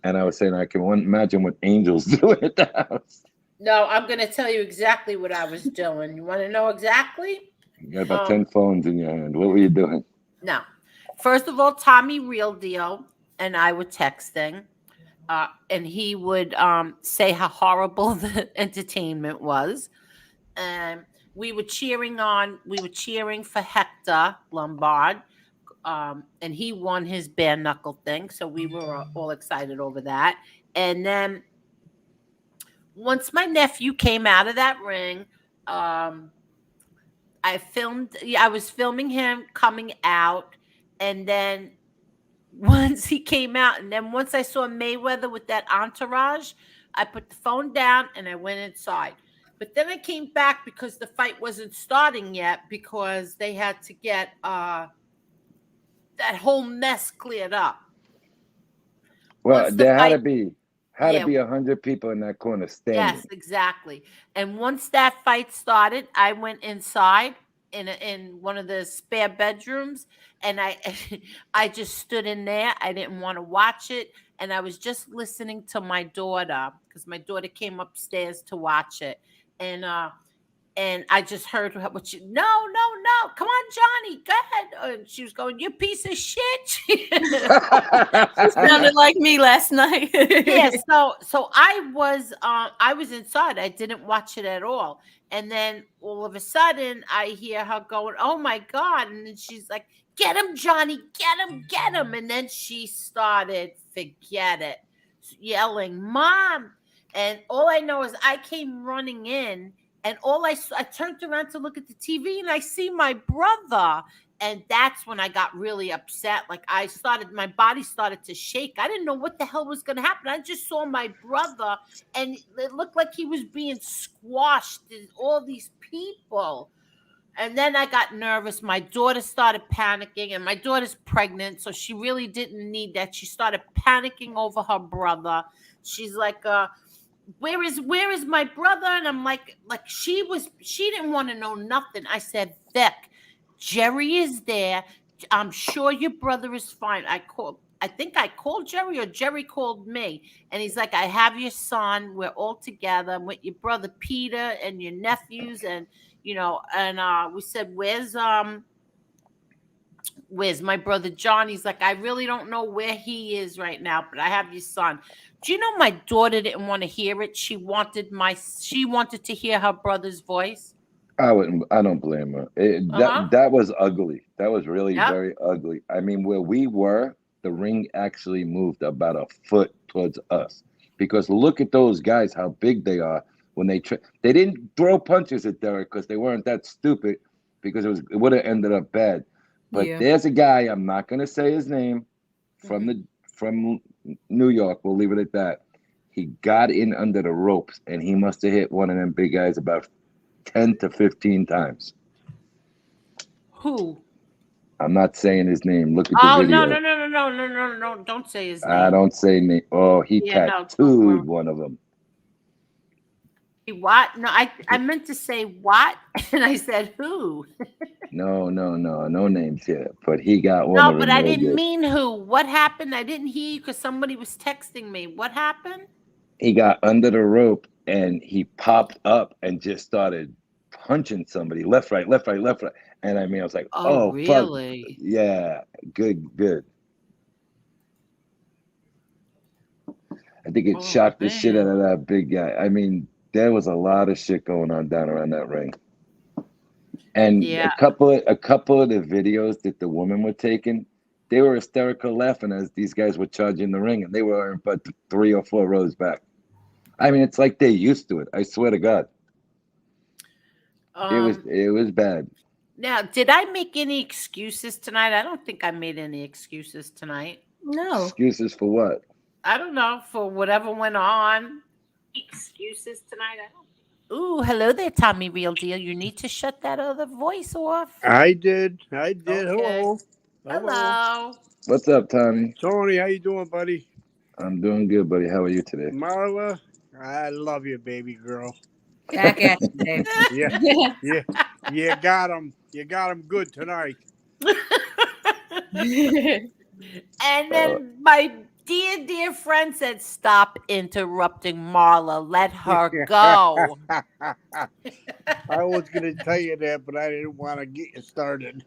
And I was saying, I can imagine what angels do at the house. No, I'm going to tell you exactly what I was doing. You want to know exactly? You got about 10 phones in your hand. What were you doing? No. First of all, Tommy Real Deal and I were texting. And he would say how horrible the entertainment was. And we were cheering for Hector Lombard. And he won his bare knuckle thing. So we were all excited over that. And then once my nephew came out of that ring, I was filming him coming out. And then once he came out, and then once I saw Mayweather with that entourage, I put the phone down and I went inside. But then I came back because the fight wasn't starting yet, because they had to get that whole mess cleared up. Well, there had to be 100 people in that corner standing. Yes, exactly. And once that fight started, I went inside in one of the spare bedrooms, and I just stood in there. I didn't want to watch it, and I was just listening to my daughter, because my daughter came upstairs to watch it, and I just heard what she, no, come on, Johnny, go ahead. And she was going, you piece of shit. She sounded like me last night. Yeah, so I was inside. I didn't watch it at all. And then all of a sudden I hear her going, oh my God. And then she's like, get him, Johnny, get him. And then she started, forget it, yelling, Mom. And all I know is I came running in, and I turned around to look at the TV, and I see my brother. And that's when I got really upset. Like my body started to shake. I didn't know what the hell was going to happen. I just saw my brother, and it looked like he was being squashed in all these people. And then I got nervous. My daughter started panicking, and my daughter's pregnant, so she really didn't need that. She started panicking over her brother. She's like, where is my brother? And I'm like she didn't want to know nothing. I said, Vic, Jerry is there. I'm sure your brother is fine. I think I called Jerry, or Jerry called me. And he's like, I have your son. We're all together. I'm with your brother Peter and your nephews. And, and we said, where's my brother John? He's like, I really don't know where he is right now, but I have your son. Do you know my daughter didn't want to hear it? She wanted to hear her brother's voice. I don't blame her. That was ugly. That was really very ugly. I mean, where we were, the ring actually moved about a foot towards us, because look at those guys, how big they are. When they didn't throw punches at Derek because they weren't that stupid, because it would have ended up bad. But there's a guy, I'm not going to say his name, from New York. We'll leave it at that. He got in under the ropes, and he must have hit one of them big guys about 10 to 15 times. Who? I'm not saying his name. Look at the video. No! Don't say his name. I don't say name. Oh, he tattooed one of them. What? No, I meant to say what, and I said who. No names here. But he got one. No, of but them I didn't good. mean who. What happened? I didn't hear you because somebody was texting me. What happened? He got under the rope and he popped up and just started punching somebody left, right. And I mean, I was like, oh really? Fuck. Yeah, good. I think it shocked the shit out of that big guy. I mean, there was a lot of shit going on down around that ring. And a couple of the videos that the women were taking, they were hysterical laughing as these guys were charging the ring, and they were about 3 or 4 rows back. I mean, it's like they're used to it. I swear to God. It was bad. Now, did I make any excuses tonight? I don't think I made any excuses tonight. No. Excuses for what? I don't know, for whatever went on. Excuses tonight? I don't. Ooh, hello there, Tommy Real Deal. You need to shut that other voice off. I did. Okay. Hello. What's up, Tommy? Tony, how you doing, buddy? I'm doing good, buddy. How are you today? Marla, I love you, baby girl. Back at you, Dave. Yeah. You got him. You got him good tonight. And then my dear friend said, "Stop interrupting Marla. Let her go." I was going to tell you that, but I didn't want to get you started.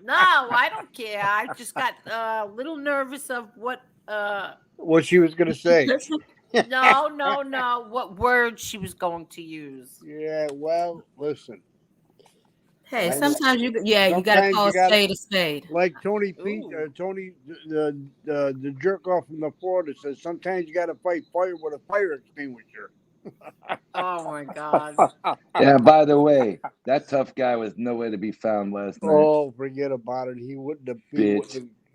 No, I don't care. I just got a little nervous of what she was going to say. No. What words she was going to use. Yeah, well, listen. Hey, sometimes you got to call a spade a spade. Like Tony Pete, Tony, the jerk off from the Florida says, sometimes you got to fight fire with a fire extinguisher. Oh my God. Yeah, by the way, that tough guy was nowhere to be found last night. Oh, forget about it. He wouldn't have.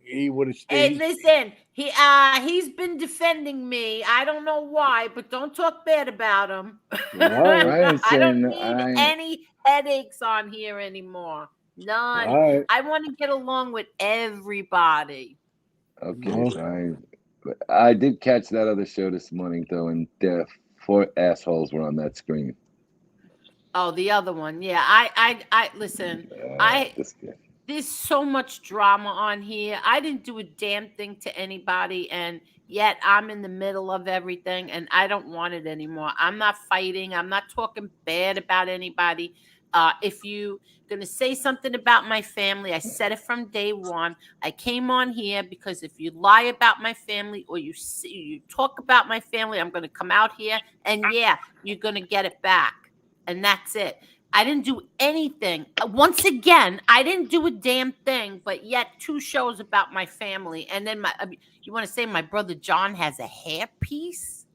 He would have stayed. Hey, listen, he's been defending me. I don't know why, but don't talk bad about him. No, I don't need any headaches on here anymore. None. Right. I want to get along with everybody. Okay, fine. I did catch that other show this morning, though, and there 4 assholes were on that screen. Oh, the other one. Yeah, I listen. There's so much drama on here. I didn't do a damn thing to anybody, and yet I'm in the middle of everything, and I don't want it anymore. I'm not fighting. I'm not talking bad about anybody. If you're going to say something about my family, I said it from day one. I came on here because if you lie about my family or you talk about my family, I'm going to come out here, and you're going to get it back, and that's it. I didn't do anything. Once again, I didn't do a damn thing, but yet 2 shows about my family. And then you want to say my brother John has a hairpiece?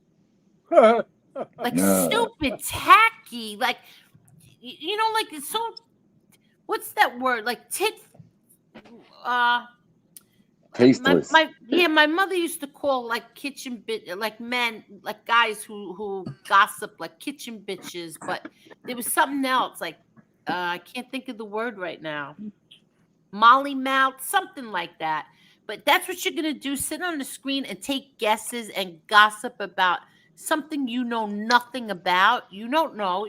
Like stupid, tacky. Like, like it's so, what's that word? Like tasteless. My mother used to call like men, like guys who gossip, like kitchen bitches, but there was something else, like I can't think of the word right now. Molly mouth, something like that. But that's what you're gonna do: sit on the screen and take guesses and gossip about something you know nothing about. You don't know.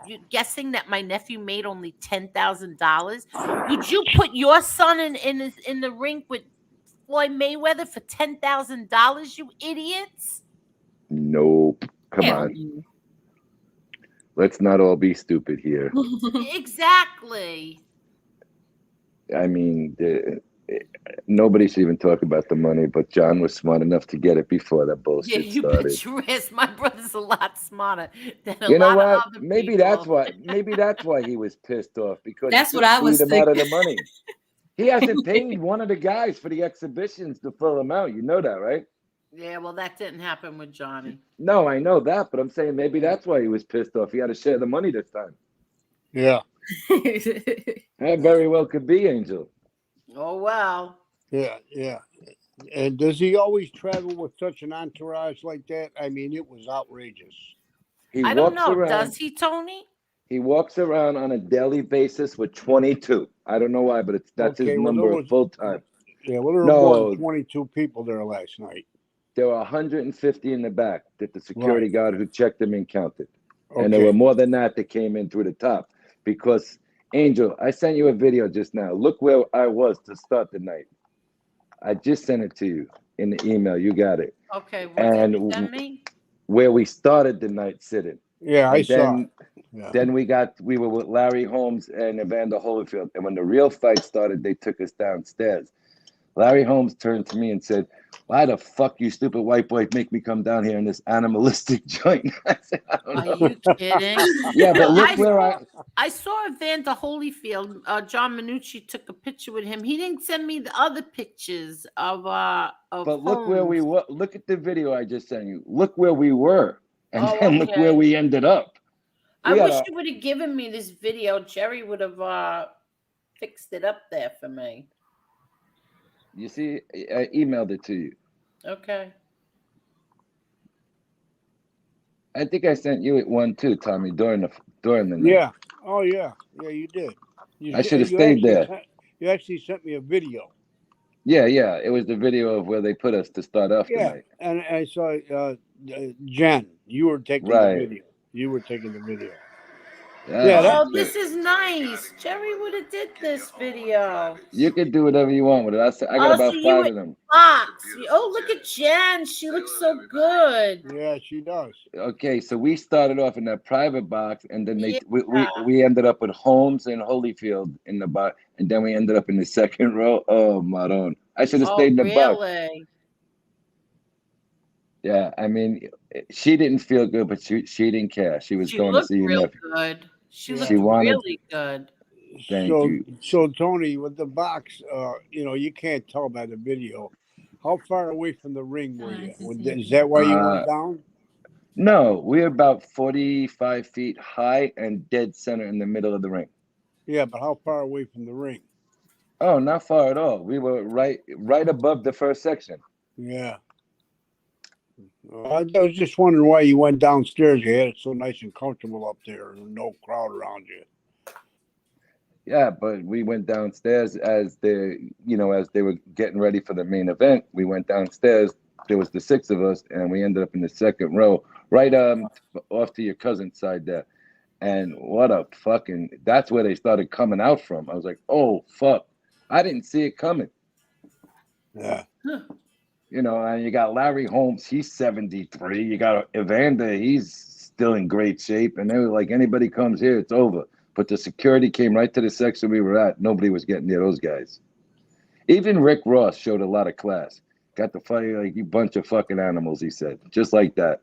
You're guessing that my nephew made only $10,000. Would you put your son in the ring with Floyd Mayweather for $10,000, you idiots? Nope. Come on. Let's not all be stupid here. Exactly. I mean, nobody should even talk about the money, but John was smart enough to get it before that bullshit started. Bet your ass. My brother's a lot smarter than a you know lot what? of other Maybe people. that's why he was pissed off, because that's what I was thinking. Out of the money. He hasn't paid one of the guys for the exhibitions to fill them out. You know that, right? Yeah, well, that didn't happen with Johnny. No, I know that, but I'm saying maybe that's why he was pissed off. He had to share the money this time. Yeah. That very well could be, Angel. Oh, well. Yeah. And does he always travel with such an entourage like that? I mean, it was outrageous. I don't know. Does he, Tony? He walks around on a daily basis with 22. I don't know why, but that's his number of full time. Yeah, well, there were more than 22 people there last night. There were 150 in the back that the security Right. guard who checked them in counted. Okay. And there were more than that came in through the top. Because, Angel, I sent you a video just now. Look where I was to start the night. I just sent it to you in the email. You got it. Okay, what did you send me? Where we started the night sitting. Yeah, I saw it. Yeah. Then we were with Larry Holmes and Evander Holyfield. And when the real fight started, they took us downstairs. Larry Holmes turned to me and said, "Why the fuck you stupid white boy make me come down here in this animalistic joint?" I said, "I don't know." Are you kidding? Yeah, but look where I saw Evander Holyfield. John Minucci took a picture with him. He didn't send me the other pictures of But look where we were. Look at the video I just sent you. Look where we were. And then look where we ended up. I wish you would have given me this video. Jerry would have fixed it up there for me. You see, I emailed it to you. Okay. I think I sent you one too, Tommy, during the night. Yeah. Oh yeah. Yeah, you did. I should have stayed there. You actually sent me a video. Yeah. It was the video of where they put us to start off the night. And I saw Jen. You were taking the video. You were taking the video. Yeah, this is nice. Jerry would have did this video. You could do whatever you want with it. I got about 5 of them. Oh, look at Jen. She looks so good. Yeah, she does. Okay, so we started off in that private box, and then we ended up with Holmes and Holyfield in the box, and then we ended up in the second row. Oh, Maron. I should have stayed in the box. Yeah, I mean, she didn't feel good, but she didn't care. She was going to see your nephew. Good. She looked really good. Thank you. So Tony, with the box, you can't tell by the video. How far away from the ring were you? Is that why you went down? No, we're about 45 feet high and dead center in the middle of the ring. Yeah, but how far away from the ring? Oh, not far at all. We were right above the first section. Yeah. I was just wondering why you went downstairs. You had it so nice and comfortable up there, and no crowd around you. Yeah, but we went downstairs as they were getting ready for the main event. We went downstairs. There was the 6 of us, and we ended up in the second row, right off to your cousin's side there. And that's where they started coming out from. I was like, oh fuck, I didn't see it coming. Yeah. And you got Larry Holmes, he's 73. You got Evander, he's still in great shape. And they were like, anybody comes here, it's over. But the security came right to the section we were at. Nobody was getting near those guys. Even Rick Ross showed a lot of class. Got to fight like a bunch of fucking animals, he said. Just like that.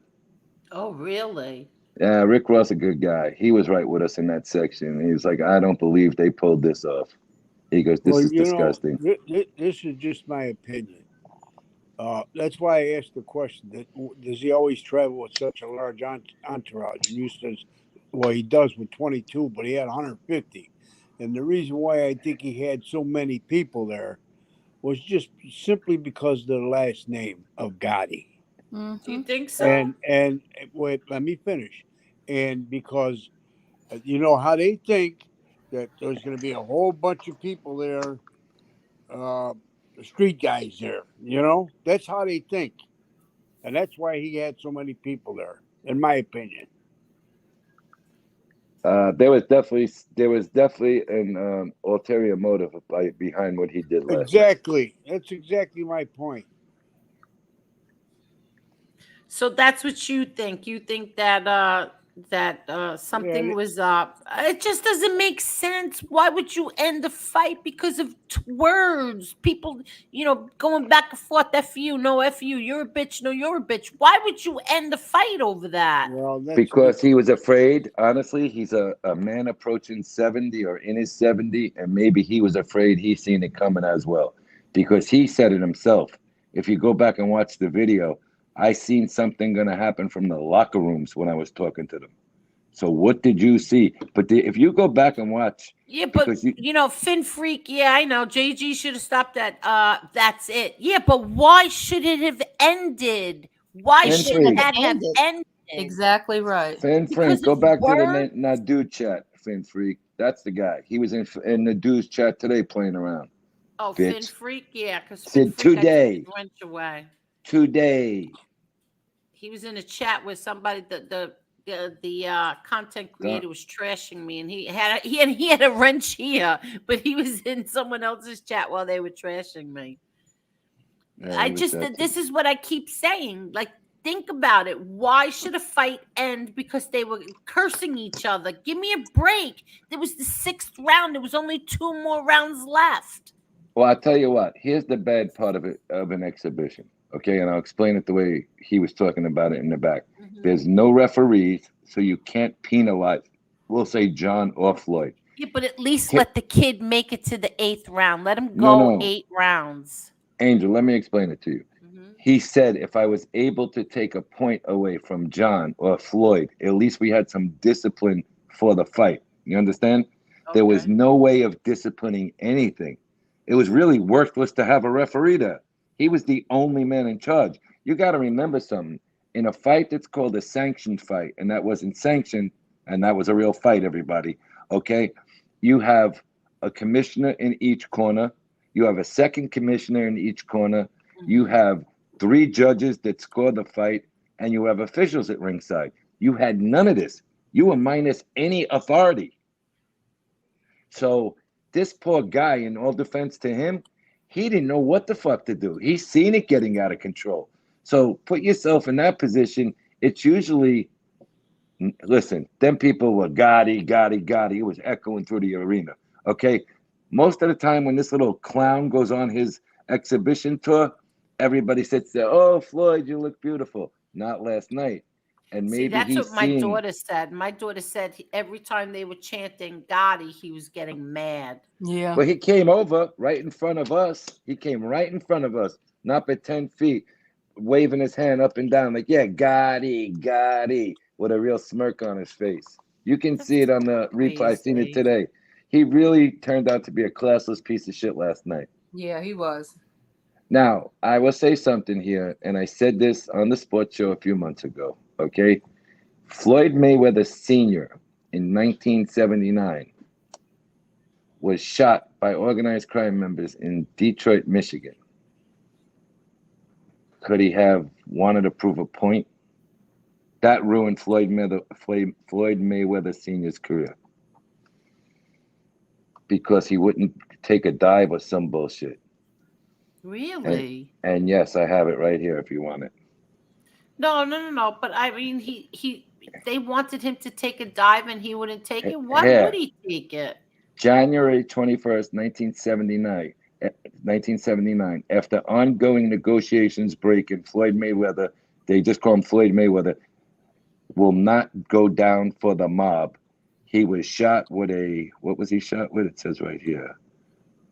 Oh, really? Yeah, Rick Ross, a good guy. He was right with us in that section. He was like, I don't believe they pulled this off. He goes, this is disgusting. This is just my opinion. That's why I asked the question. Does he always travel with such a large entourage? And you says, well, he does with 22, but he had 150. And the reason why I think he had so many people there was just simply because of the last name of Gotti. Mm-hmm. Do you think so? And wait, let me finish. And because you know how they think that there's going to be a whole bunch of people there, street guys there, that's how they think. And that's why he had so many people there, in my opinion. There was definitely an ulterior motive behind what he did last Exactly. Night. That's exactly my point. So that's what you think. You think that something was up. It just doesn't make sense. Why would you end the fight because of words? People, going back and forth. F you, no F you. You're a bitch, no you're a bitch. Why would you end the fight over that? Well, because he was afraid. Honestly, he's a man approaching 70 or in his 70, and maybe he was afraid he's seen it coming as well. Because he said it himself. If you go back and watch the video, I seen something going to happen from the locker rooms when I was talking to them. So what did you see? But if you go back and watch. Yeah, but, Finn Freak, yeah, I know. JG should have stopped that. That's it. Yeah, but why should it have ended? Why should that have ended? Exactly right. Finn Frank, go back to the Nadu chat. Finn Freak, that's the guy. He was in Nadu's chat today playing around. Oh, bitch. Finn Freak, yeah, because Finn Freak, today. I took his wrench away. Today. He was in a chat with somebody. The content creator was trashing me, and he had a wrench here, but he was in someone else's chat while they were trashing me. Yeah, this is what I keep saying. Like, think about it. Why should a fight end because they were cursing each other? Give me a break. There was the 6th round. There was only 2 more rounds left. Well, I'll tell you what. Here's the bad part of it, of an exhibition. Okay, and I'll explain it the way he was talking about it in the back. Mm-hmm. There's no referees, so you can't penalize, we'll say, John or Floyd. Yeah, but at least let the kid make it to the 8th round. Let him go 8 rounds. Angel, let me explain it to you. Mm-hmm. He said if I was able to take a point away from John or Floyd, at least we had some discipline for the fight. You understand? Okay. There was no way of disciplining anything. It was really worthless to have a referee there. He was the only man in charge. You got to remember something. In a fight that's called a sanctioned fight, and that wasn't sanctioned, and that was a real fight, everybody, okay? You have a commissioner in each corner. You have a second commissioner in each corner. You have 3 judges that score the fight, and you have officials at ringside. You had none of this. You were minus any authority. So this poor guy, in all defense to him, he didn't know what the fuck to do. He's seen it getting out of control. So put yourself in that position. It's usually, listen, them people were Gotti. It was echoing through the arena, okay? Most of the time when this little clown goes on his exhibition tour, everybody sits there, oh, Floyd, you look beautiful. Not last night. And maybe that's what my daughter said. My daughter said every time they were chanting Gotti, he was getting mad. Yeah. Well, he came over right in front of us. He came right in front of us, not but 10 feet, waving his hand up and down like, yeah, Gotti, with a real smirk on his face. You can see it on the replay. I seen it today. He really turned out to be a classless piece of shit last night. Yeah, he was. Now, I will say something here, and I said this on the sports show a few months ago, okay? Floyd Mayweather Sr. in 1979 was shot by organized crime members in Detroit, Michigan. Could he have wanted to prove a point? That ruined Floyd Mayweather Sr.'s career. Because he wouldn't take a dive or some bullshit. Really? And yes, I have it right here if you want it. No. But I mean, they wanted him to take a dive and he wouldn't take it. Why would he take it? January 21st, 1979, after ongoing negotiations breaking, Floyd Mayweather, they just call him Floyd Mayweather, will not go down for the mob. He was shot with what was he shot with? It says right here.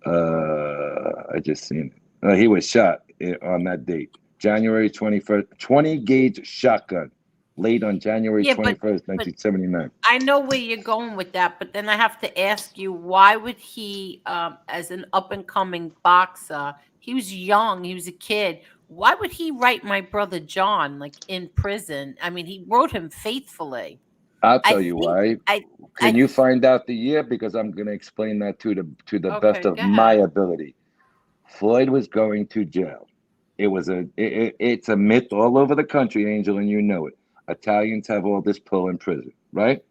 I just seen it. He was shot on that date, January 21st, 20-gauge shotgun, laid on January 21st, 1979. I know where you're going with that, but then I have to ask you, why would he, as an up-and-coming boxer, he was young, he was a kid, why would he write my brother John, like, in prison? I mean, he wrote him faithfully. I'll tell you why. Can you find out the year? Because I'm going to explain that to the best of my ability. Floyd was going to jail. It's a myth all over the country, Angel, and you know it. Italians have all this pull in prison, right?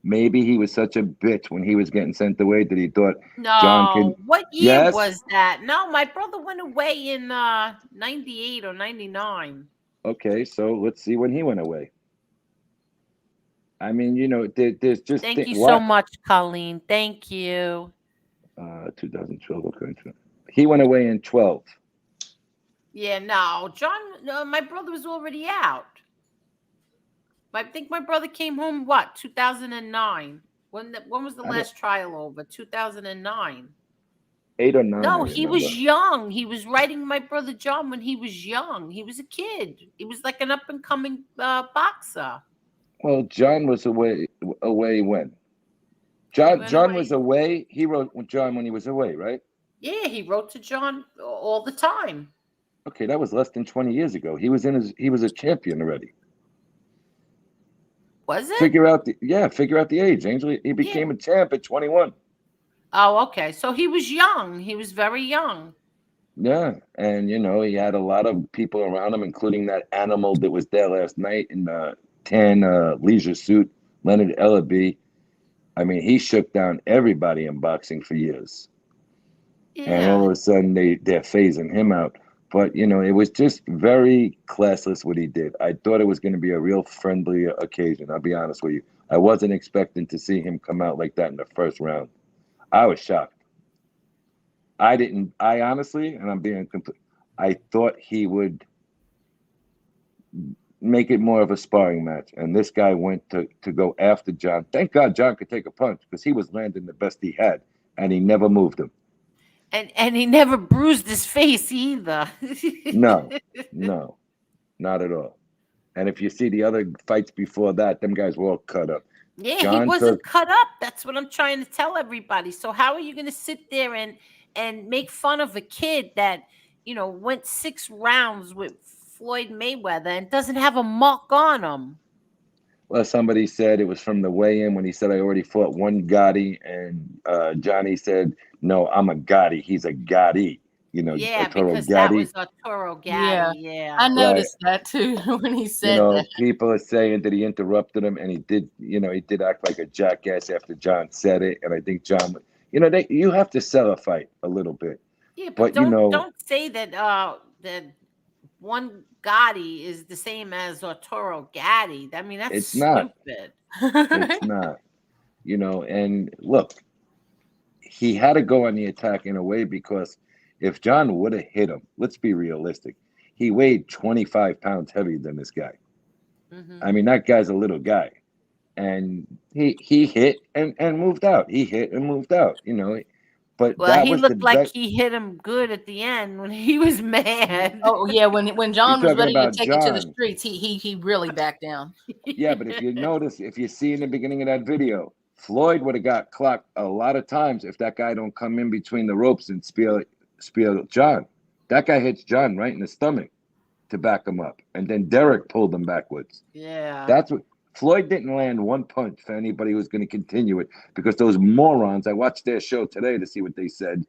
Maybe he was such a bitch when he was getting sent away that he thought John can. What year was that? No, my brother went away in 98 or 99. Okay, so let's see when he went away. I mean, you know, there's just... Thank you so much, Colleen. Thank you. 2012. Okay. He went away in 12. Yeah, no. My brother was already out. I think my brother came home, 2009? When was the last trial over? 2009. 8 or 9. No, he was young. He was writing my brother John when he was young. He was a kid. He was like an up-and-coming boxer. Well, John was away when? John was away. He wrote John when he was away, right? Yeah, he wrote to John all the time. Okay, that was less than 20 years ago. He was a champion already. Was it? Figure out the age. Angel, he became a champ at 21. Oh, okay. So he was young. He was very young. Yeah, and he had a lot of people around him, including that animal that was there last night in the tan leisure suit, Leonard Ellaby. I mean, he shook down everybody in boxing for years. Yeah. And all of a sudden, they're phasing him out. But, it was just very classless what he did. I thought it was going to be a real friendly occasion. I'll be honest with you. I wasn't expecting to see him come out like that in the first round. I was shocked. I honestly, and I'm being complete, I thought he would make it more of a sparring match. And this guy went to go after John. Thank God John could take a punch because he was landing the best he had, and he never moved him. And he never bruised his face either. No, not at all. And if you see the other fights before that, them guys were all cut up. Yeah, John he wasn't cut up. That's what I'm trying to tell everybody. So how are you going to sit there and make fun of a kid that, went 6 rounds with Floyd Mayweather and doesn't have a mark on him? Well, somebody said it was from the weigh-in when he said, I already fought one Gotti, and Johnny said, no, I'm a Gotti. He's a Gotti. Yeah, because Gotti. That was Arturo Gotti. Yeah. I noticed that too when he said that. People are saying that he interrupted him, and he did act like a jackass after John said it. And I think John, you have to sell a fight a little bit. Yeah, but don't say that that one Gotti is the same as Arturo Gotti. I mean, that's stupid. It's not. And look, he had to go on the attack in a way because if John would have hit him, let's be realistic, he weighed 25 pounds heavier than this guy. Mm-hmm. I mean, that guy's a little guy. And he hit and moved out. He hit and moved out, But he looked like he hit him good at the end when he was mad. Oh yeah, when John was ready to take it to the streets, he really backed down. Yeah, but if you see in the beginning of that video, Floyd would have got clocked a lot of times if that guy don't come in between the ropes and spear John. That guy hits John right in the stomach to back him up, and then Derek pulled him backwards. Yeah, that's what. Floyd didn't land one punch for anybody who's going to continue it because those morons, I watched their show today to see what they said,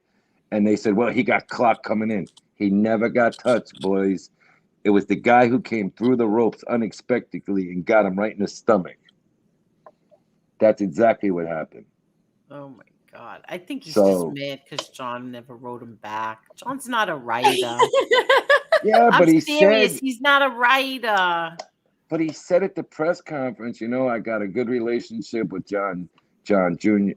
and they said, well, he got clocked coming in. He never got touched, boys. It was the guy who came through the ropes unexpectedly and got him right in the stomach. That's exactly what happened. Oh, my God. I think he's just mad because John never wrote him back. John's not a writer. Yeah, but I'm serious. He's not a writer. But he said at the press conference, I got a good relationship with John Jr.,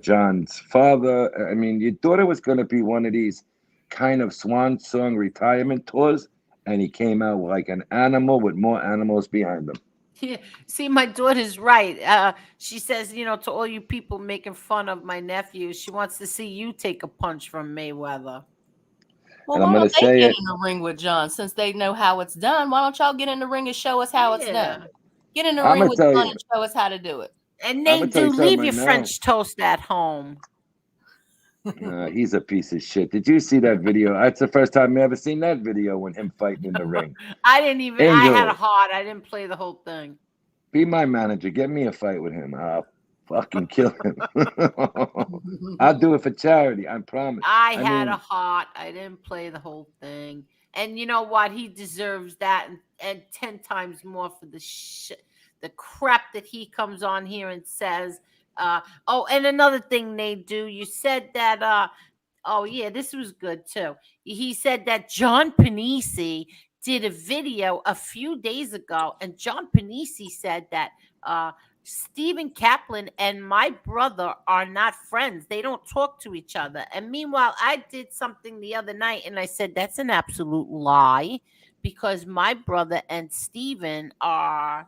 John's father. I mean, you thought it was going to be one of these kind of swan song retirement tours, and he came out like an animal with more animals behind him. Yeah. See, my daughter's right. She says, to all you people making fun of my nephew, she wants to see you take a punch from Mayweather. Well, why don't they get in the ring with John since they know how it's done? Why don't y'all get in the ring and show us how it's done? Get in the ring with John and show us how to do it. And they do leave your French toast at home. He's a piece of shit. Did you see that video? That's the first time I ever seen that video when him fighting in the ring. I didn't even. Angel, I had a heart. I didn't play the whole thing. Be my manager. Get me a fight with him. I'll fucking kill him. I'll do it for charity. I promise. I had a heart. I didn't play the whole thing. And you know what? He deserves that and 10 times more for the crap that he comes on here and says. And another thing they do. You said that. This was good too. He said that John Panisi did a video a few days ago, and John Panisi said that Stephen Kaplan and my brother are not friends. They don't talk to each other. And meanwhile, I did something the other night, and I said that's an absolute lie because my brother and Stephen are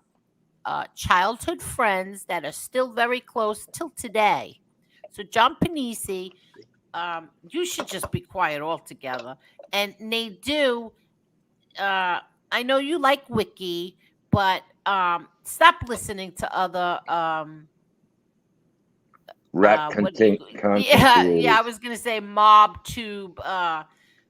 childhood friends that are still very close till today. So John Panisi, you should just be quiet altogether. And Nadu, I know you like Wiki, but stop listening to other rat content. Yeah, I was gonna say mob tube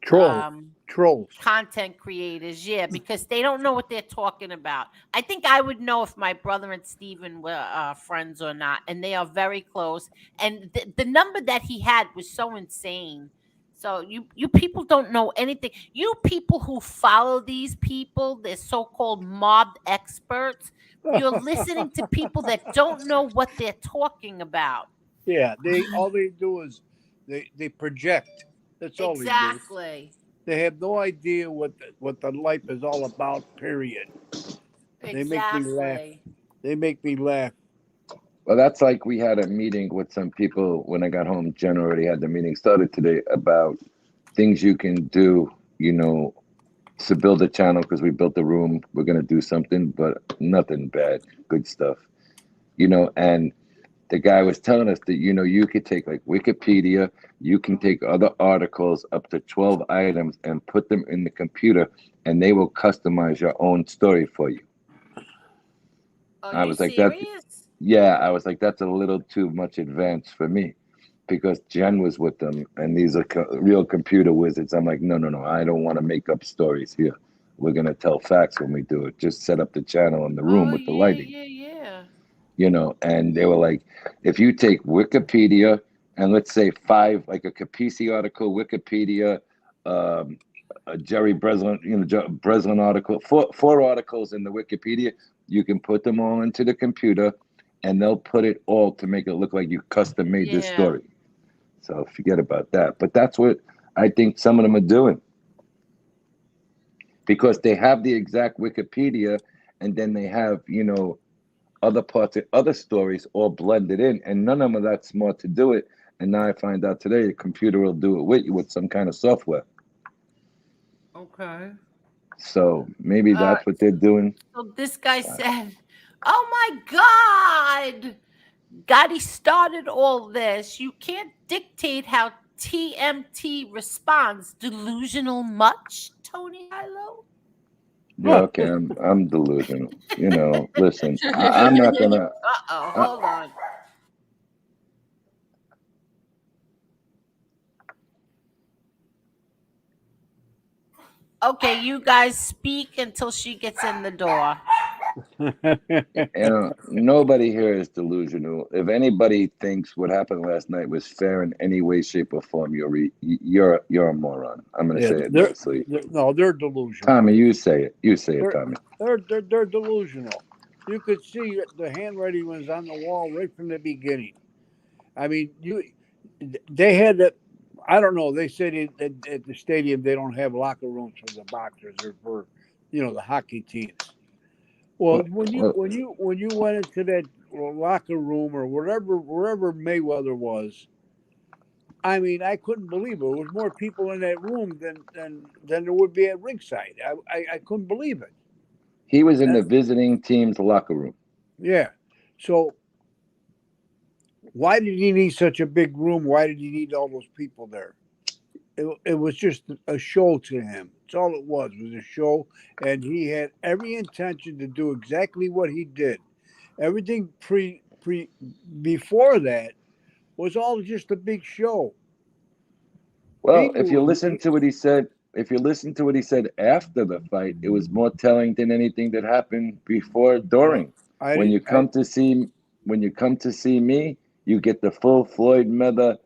trolls, content creators, because they don't know what they're talking about. I think I would know if my brother and Steven were friends or not, and they are very close. And the number that he had was so insane. So you people don't know anything. You people who follow these people, they're so-called mob experts, you're listening to people that don't know what they're talking about. Yeah, all they do is they project. That's all they do. Exactly. They have no idea what the life is all about, period. They make me laugh. They make me laugh. Well, that's like we had a meeting with some people when I got home. Jen already had the meeting started today about things you can do, to build a channel, because we built the room. We're going to do something, but nothing bad, good stuff, and the guy was telling us that, you could take like Wikipedia, you can take other articles up to 12 items and put them in the computer, and they will customize your own story for you. I was like, serious? I was like, that's a little too much advanced for me, because Jen was with them and these are real computer wizards. I'm like, no, I don't want to make up stories here. We're going to tell facts when we do it. Just set up the channel in the room with the lighting. Yeah. And they were like, if you take Wikipedia and let's say 5, like a Capisi article, Wikipedia, a Jerry Breslin, Breslin article, 4 articles in the Wikipedia, you can put them all into the computer and they'll put it all to make it look like you custom made this story. So forget about that. But that's what I think some of them are doing, because they have the exact Wikipedia and then they have, other parts of other stories all blended in, and none of them are that smart to do it. And now I find out today the computer will do it with you with some kind of software. Okay. So maybe that's what they're doing. So this guy said, oh my God, Gotti started all this. You can't dictate how TMT responds. Delusional much, Tony Hilo? Yeah, okay, I'm delusional. Listen, I'm not gonna. Hold on. Okay, you guys speak until she gets in the door. Nobody here is delusional. If anybody thinks what happened last night was fair in any way, shape, or form, you're a moron. I'm going to say it nicely. They're delusional. Tommy, you say it. You say it, Tommy. They're delusional. You could see the handwriting was on the wall right from the beginning. I mean, they had that. I don't know. They said at the stadium they don't have locker rooms for the boxers or for the hockey teams. Well, when you went into that locker room or wherever Mayweather was, I mean, I couldn't believe it. There was more people in that room than there would be at ringside. I couldn't believe it. He was in the visiting team's locker room. Yeah. So why did he need such a big room? Why did he need all those people there? It was just a show to him. That's all it was a show. And he had every intention to do exactly what he did. Everything before that was all just a big show. Well, if you listen to what he said after the fight, it was more telling than anything that happened before, during. When you come to see me, you get the full Floyd Mayweather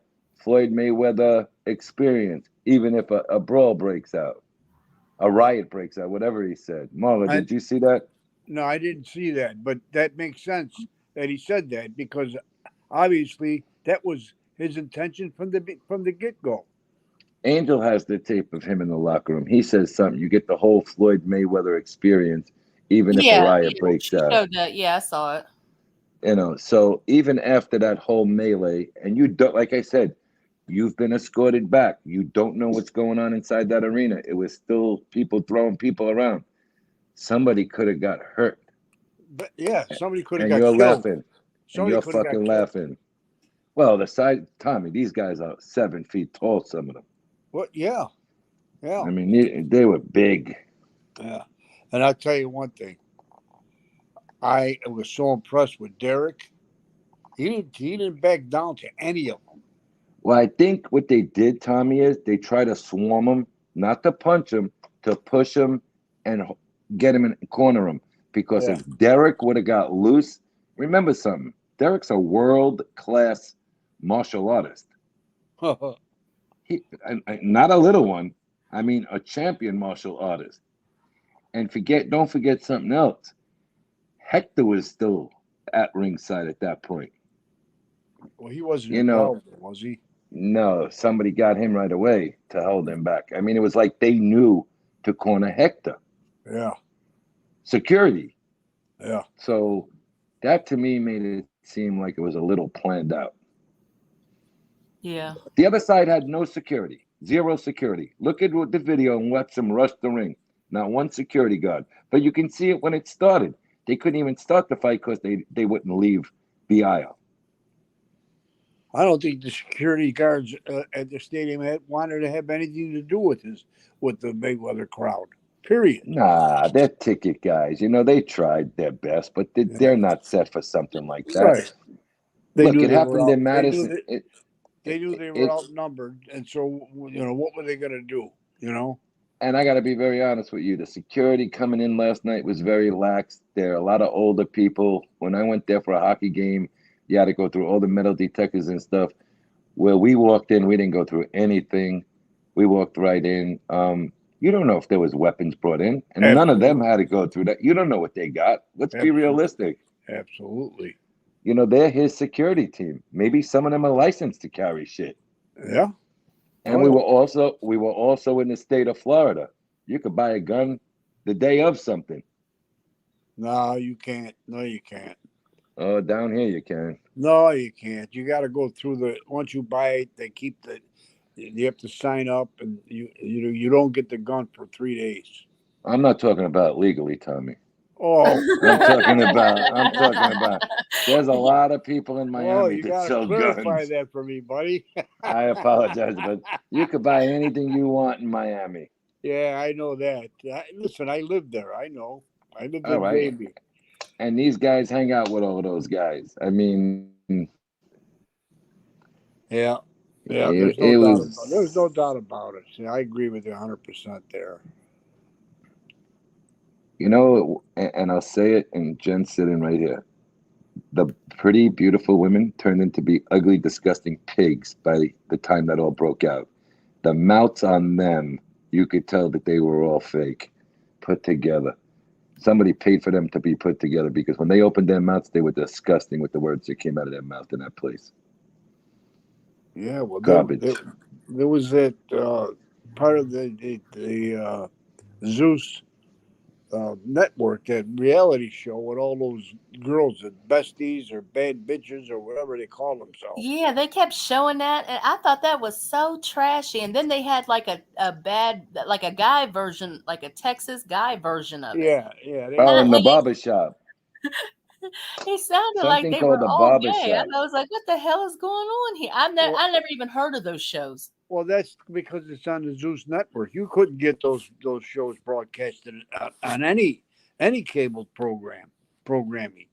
experience, even if a brawl breaks out, a riot breaks out, whatever he said. Marla, did you see that? No, I didn't see that, but that makes sense that he said that, because obviously that was his intention from the get-go. Angel has the tape of him in the locker room. He says something. You get the whole Floyd Mayweather experience, even if a riot breaks out. Showed that. Yeah, I saw it. So even after that whole melee, and you don't, like I said, you've been escorted back. You don't know what's going on inside that arena. It was still people throwing people around. Somebody could have got hurt. But yeah, somebody could have got killed. Laughing. And you're fucking laughing. Well, Tommy, these guys are 7 feet tall, some of them. What? Yeah. Yeah. I mean, they were big. Yeah. And I'll tell you one thing. I was so impressed with Derek. He didn't back down to any of them. Well, I think what they did, Tommy, is they try to swarm him not to punch him, to push him and get him and corner him. Because if Derek would have got loose, remember something. Derek's a world-class martial artist. Not a little one. I mean, a champion martial artist. And don't forget something else. Hector was still at ringside at that point. Well, he wasn't involved, was he? No, somebody got him right away to hold him back. I mean, it was like they knew to corner Hector. Yeah. Security. Yeah. So that to me made it seem like it was a little planned out. Yeah. The other side had no security, zero security. Look at the video and watch them rush the ring. Not one security guard. But you can see it when it started. They couldn't even start the fight because they wouldn't leave the aisle. I don't think the security guards at the stadium wanted to have anything to do with the Mayweather crowd. Period. Nah, they're ticket guys. You know, they tried their best, but they're not set for something like that. Right. Look, it happened in Madison. They knew they were outnumbered, and so what were they going to do? And I got to be very honest with you. The security coming in last night was very lax. There are a lot of older people. When I went there for a hockey game, you had to go through all the metal detectors and stuff. Where we walked in, we didn't go through anything. We walked right in. You don't know if there was weapons brought in, and none of them had to go through that. You don't know what they got. Let's be realistic. Absolutely. They're his security team. Maybe some of them are licensed to carry shit. Yeah. And we were also in the state of Florida. You could buy a gun the day of something. No, you can't. No, you can't. Oh, down here you can. No, you can't. You got to go through once you buy it, they keep you have to sign up, and you don't get the gun for 3 days. I'm not talking about legally, Tommy. Oh, I'm talking about. There's a lot of people in Miami that sell guns. Clarify that for me, buddy. I apologize, but you could buy anything you want in Miami. Yeah, I know that. Listen, I lived there. I know. I lived All in right. Baby. And these guys hang out with all those guys. I mean, yeah. There's no doubt about it. Yeah, I agree with you 100% there. And I'll say it, and Jen's sitting right here. The pretty, beautiful women turned into be ugly, disgusting pigs by the time that all broke out. The mouths on them, you could tell that they were all fake, put together. Somebody paid for them to be put together, because when they opened their mouths, they were disgusting with the words that came out of their mouth in that place. Yeah, well, garbage. There was that part of the Zeus network, that reality show with all those girls, the besties or bad bitches or whatever they call themselves. Yeah, they kept showing that, and I thought that was so trashy. And then they had like a bad, like a guy version, like a Texas guy version of it. Yeah. In the barbershop. It sounded Something like they called were the all gay. barbershop. I was like, what the hell is going on here? I never even heard of those shows. Well, that's because it's on the Zeus network. You couldn't get those shows broadcasted on any cable programming,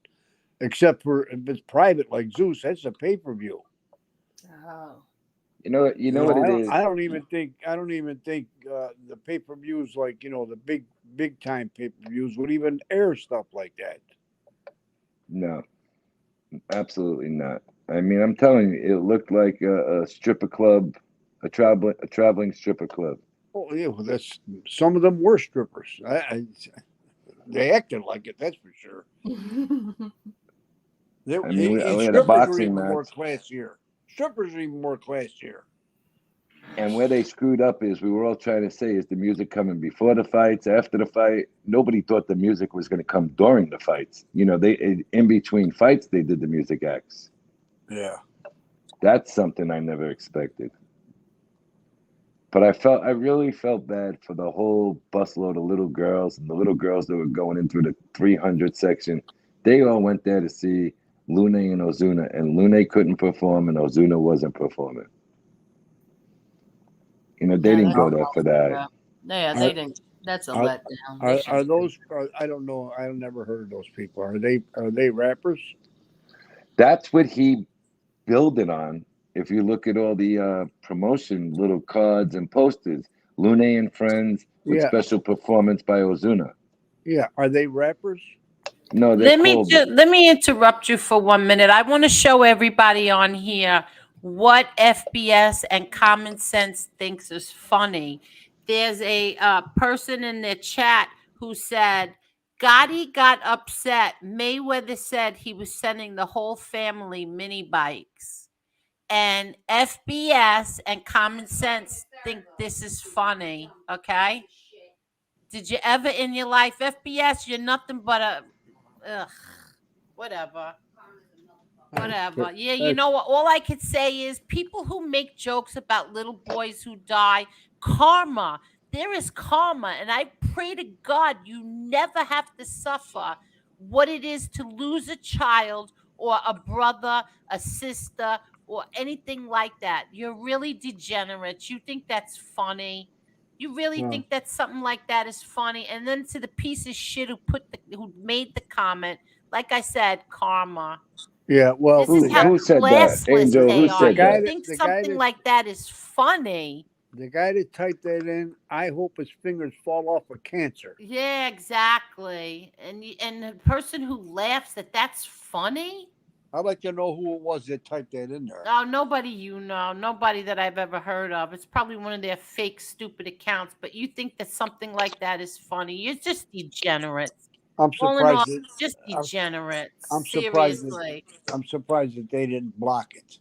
except for if it's private like Zeus. That's a pay-per-view. Oh. You know what it is. I don't even think the pay-per-views, like the big time pay-per-views, would even air stuff like that. No, absolutely not. I mean, I'm telling you, it looked like a stripper club, a traveling stripper club. Oh yeah, well, some of them were strippers. They acted like it. That's for sure. We had a boxing match. More classier. Strippers are even more classier. And where they screwed up is, we were all trying to say, is the music coming before the fights, after the fight? Nobody thought the music was going to come during the fights. They in between fights, they did the music acts. Yeah. That's something I never expected. But I really felt bad for the whole busload of little girls, and the little girls that were going in through the 300 section. They all went there to see Lune and Ozuna, and Lune couldn't perform, and Ozuna wasn't performing. They didn't go there for that. Yeah, they didn't. That's a letdown. Are those? I don't know. I've never heard of those people. Are they rappers? That's what he built it on. If you look at all the promotion, little cards and posters, Lune and Friends with special performance by Ozuna. Yeah, are they rappers? No, they're let me interrupt you for 1 minute. I want to show everybody on here what FBS and Commonsense thinks is funny. There's a person in the chat who said Gotti got upset. Mayweather said he was sending the whole family mini bikes. And FBS and Commonsense think this is funny. Okay. Did you ever in your life, FBS, you're nothing but whatever. Whatever. Yeah, you know what? All I could say is people who make jokes about little boys who die, karma. There is karma. And I pray to God you never have to suffer what it is to lose a child or a brother, a sister, or anything like that. You're really degenerate. You think that's funny. You really think that something like that is funny? And then to the piece of shit who made the comment, like I said, karma. Yeah, well, who said that? Angel, who said that? You think something like that is funny? The guy that typed that in, I hope his fingers fall off of cancer. Yeah, exactly. And the person who laughs that's funny. I'd like to know who it was that typed that in there. Oh, nobody nobody that I've ever heard of. It's probably one of their fake, stupid accounts. But you think that something like that is funny? You're just degenerates. I'm surprised. Just degenerates. I'm surprised. I'm surprised that they didn't block it.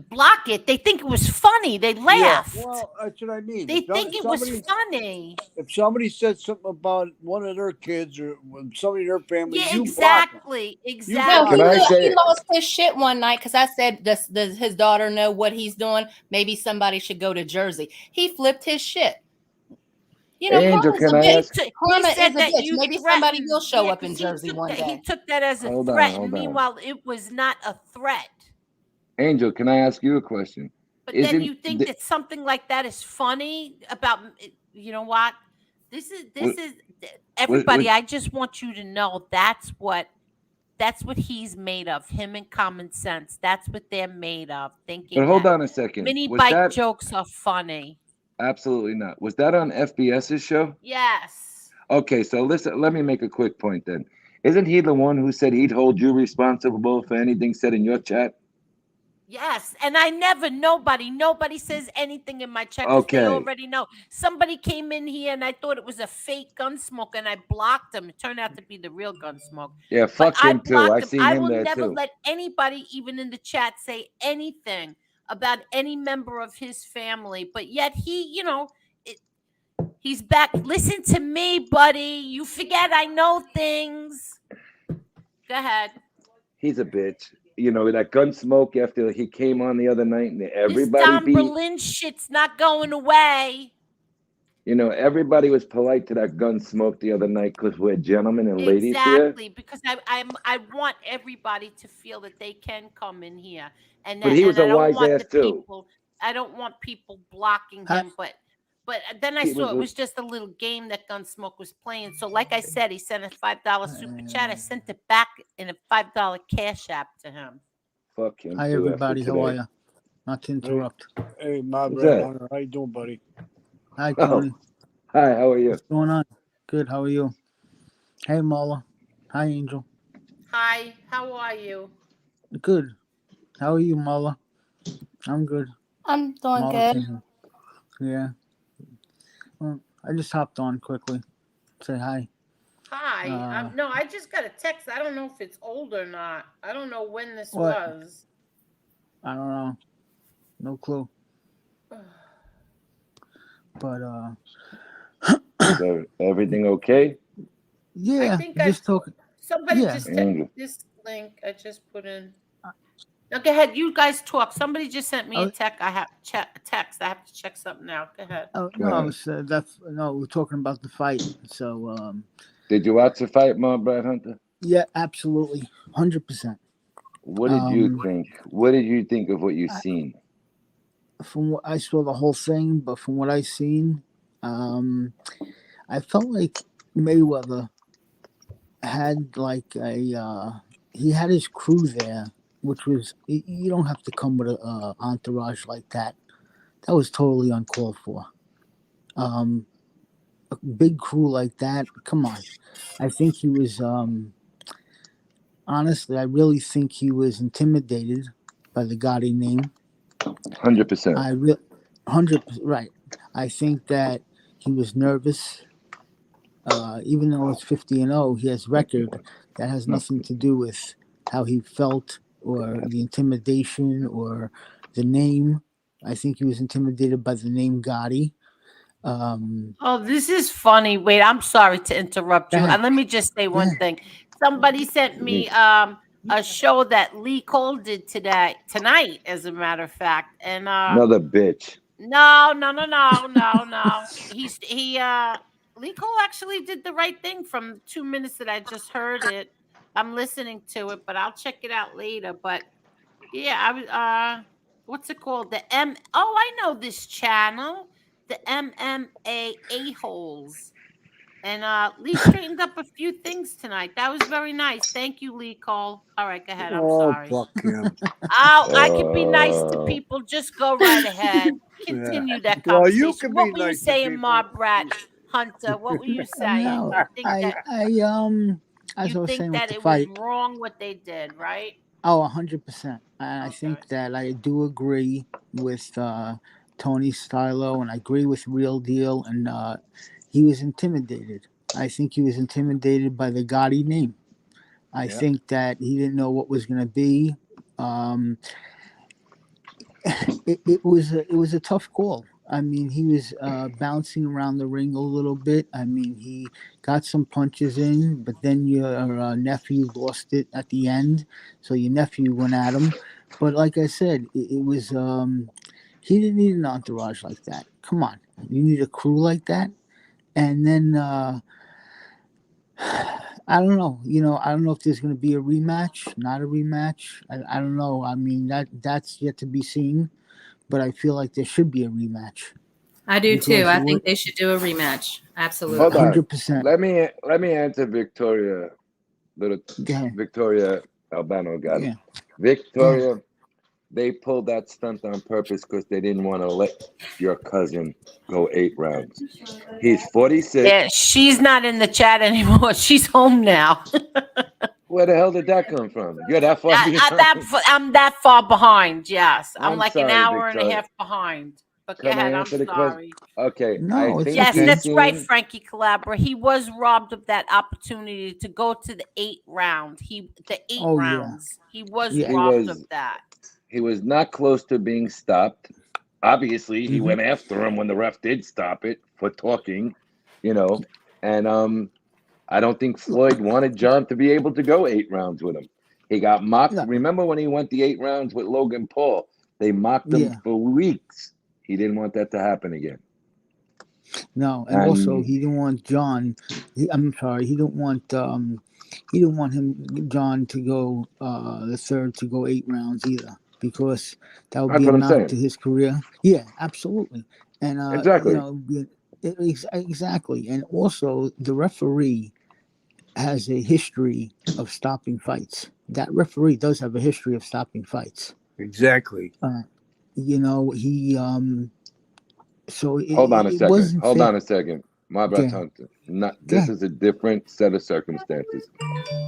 Block it? They think it was funny. They laughed. Yeah, well, that's what I mean. They think it was funny. If somebody said something about one of their kids or somebody in their family, yeah, you exactly. No, he lost his shit one night because I said, does his daughter know what he's doing? Maybe somebody should go to Jersey. He flipped his shit. You know, Angel, can I ask? Karma is a bitch. Maybe somebody will show up in Jersey one day. He took that as a threat, and meanwhile, it was not a threat. Angel, can I ask you a question? But then you think that something like that is funny about, you know what? This is everybody. I just want you to know that's what he's made of. Him and Commonsense. That's what they're made of. Thinking. But hold on a second. Mini bike jokes are funny. Absolutely not. Was that on FBS's show? Yes. Okay, so listen, let me make a quick point then. Isn't he the one who said he'd hold you responsible for anything said in your chat? Yes, and nobody says anything in my chat. Okay. They already know. Somebody came in here and I thought it was a fake Gunsmoke and I blocked him. It turned out to be the real Gunsmoke. Yeah, fuck him too. I seen him there too. I will never let anybody, even in the chat, say anything about any member of his family. But yet he, he's back. Listen to me, buddy. You forget I know things. Go ahead. He's a bitch. That Gunsmoke after he came on the other night and everybody this Don Berlin shit's not going away. Everybody was polite to that Gunsmoke the other night because we're gentlemen and ladies here. Exactly, because I want everybody to feel that they can come in here. But he was a wise ass too. I don't want people blocking him, but then I saw it was just a little game that Gunsmoke was playing. So like I said, he sent a $5 super chat. I sent it back in a $5 cash app to him. Fuck him. Hi everybody, how are you? Not to interrupt. Hey, my brother, how you doing, buddy? Hi, Tony. Hi, how are you? What's going on? Good, how are you? Hey, Marla. Hi, Angel. Hi, how are you? Good. How are you, Marla? I'm good. I'm doing good. Yeah. Well, I just hopped on quickly. Say hi. Hi. No, I just got a text. I don't know if it's old or not. I don't know when this was. I don't know. No clue. But Is everything okay? Yeah. I think just talking. Somebody just sent this link. I just put in. Now, go ahead. You guys talk. Somebody just sent me a text. I have a text. I have to check something out. Go ahead. Oh no, we're talking about the fight. So, did you watch the fight, Brad Hunter? Yeah, absolutely, 100%. What did you think? What did you think of what you've seen? From what I saw, the whole thing, but from what I seen, I felt like Mayweather had like he had his crew there. Which was, you don't have to come with an entourage like that. That was totally uncalled for. A big crew like that, come on. I think he was, honestly, I really think he was intimidated by the Gotti name. 100%. 100%, right. I think that he was nervous. Even though it's 50-0, he has record. That has nothing to do with how he felt or the intimidation or the name. I think he was intimidated by the name Gotti. This is funny. Wait, I'm sorry to interrupt you. Go ahead. And let me just say one thing. Somebody sent me a show that Lee Cole did tonight, as a matter of fact. And Another bitch. No. Lee Cole actually did the right thing from 2 minutes that I just heard it. I'm listening to it, but I'll check it out later. But yeah, I was what's it called? I know this channel, the MMA A-holes. And Lee straightened up a few things tonight. That was very nice. Thank you, Lee Cole. All right, go ahead. I'm sorry. Fuck him. I can be nice to people. Just go right ahead. Continue that conversation. Well, you can What be were you nice to saying, people. Ma Brat Hunter? What were you saying? No, You think as I was saying with that the it fight. was wrong what they did, right? Oh, 100%. And I think that I do agree with Tony Stylo, and I agree with Real Deal. And he was intimidated. I think he was intimidated by the Gotti name. I think that he didn't know what was going to be. It was a tough call. I mean, he was bouncing around the ring a little bit. I mean, he got some punches in, but then your nephew lost it at the end. So your nephew went at him. But like I said, it was he didn't need an entourage like that. Come on, you need a crew like that. And then I don't know. I don't know if there's going to be a rematch, not a rematch. I don't know. I mean, that's yet to be seen. But I feel like there should be a rematch. I do too. I think they should do a rematch. Absolutely. 100%. Let me answer Victoria. Victoria Albano got it. Victoria, they pulled that stunt on purpose because they didn't want to let your cousin go 8 rounds. He's 46. Yeah, she's not in the chat anymore. She's home now. Where the hell did that come from? You're that far behind? I'm that far behind, yes. I'm like sorry, an hour Victoria. and a half behind. But go Can I ahead, I'm answer the sorry. Okay. No, Yes, that's right, Frankie Calabra. He was robbed of that opportunity to go to the 8th round. The 8 rounds. He was robbed of that. He was not close to being stopped. Obviously, he went after him when the ref did stop it for talking, and I don't think Floyd wanted John to be able to go 8 rounds with him. He got mocked. No. Remember when he went the 8 rounds with Logan Paul? They mocked him for weeks. He didn't want that to happen again. No, and also he didn't want John. He didn't want John to go the third to go 8 rounds either, because that would be a knock to his career. Yeah, absolutely. And exactly. Exactly. And also the referee has a history of stopping fights. That referee does have a history of stopping fights. Exactly. He so hold on a second. My brother Hunter. This is a different set of circumstances.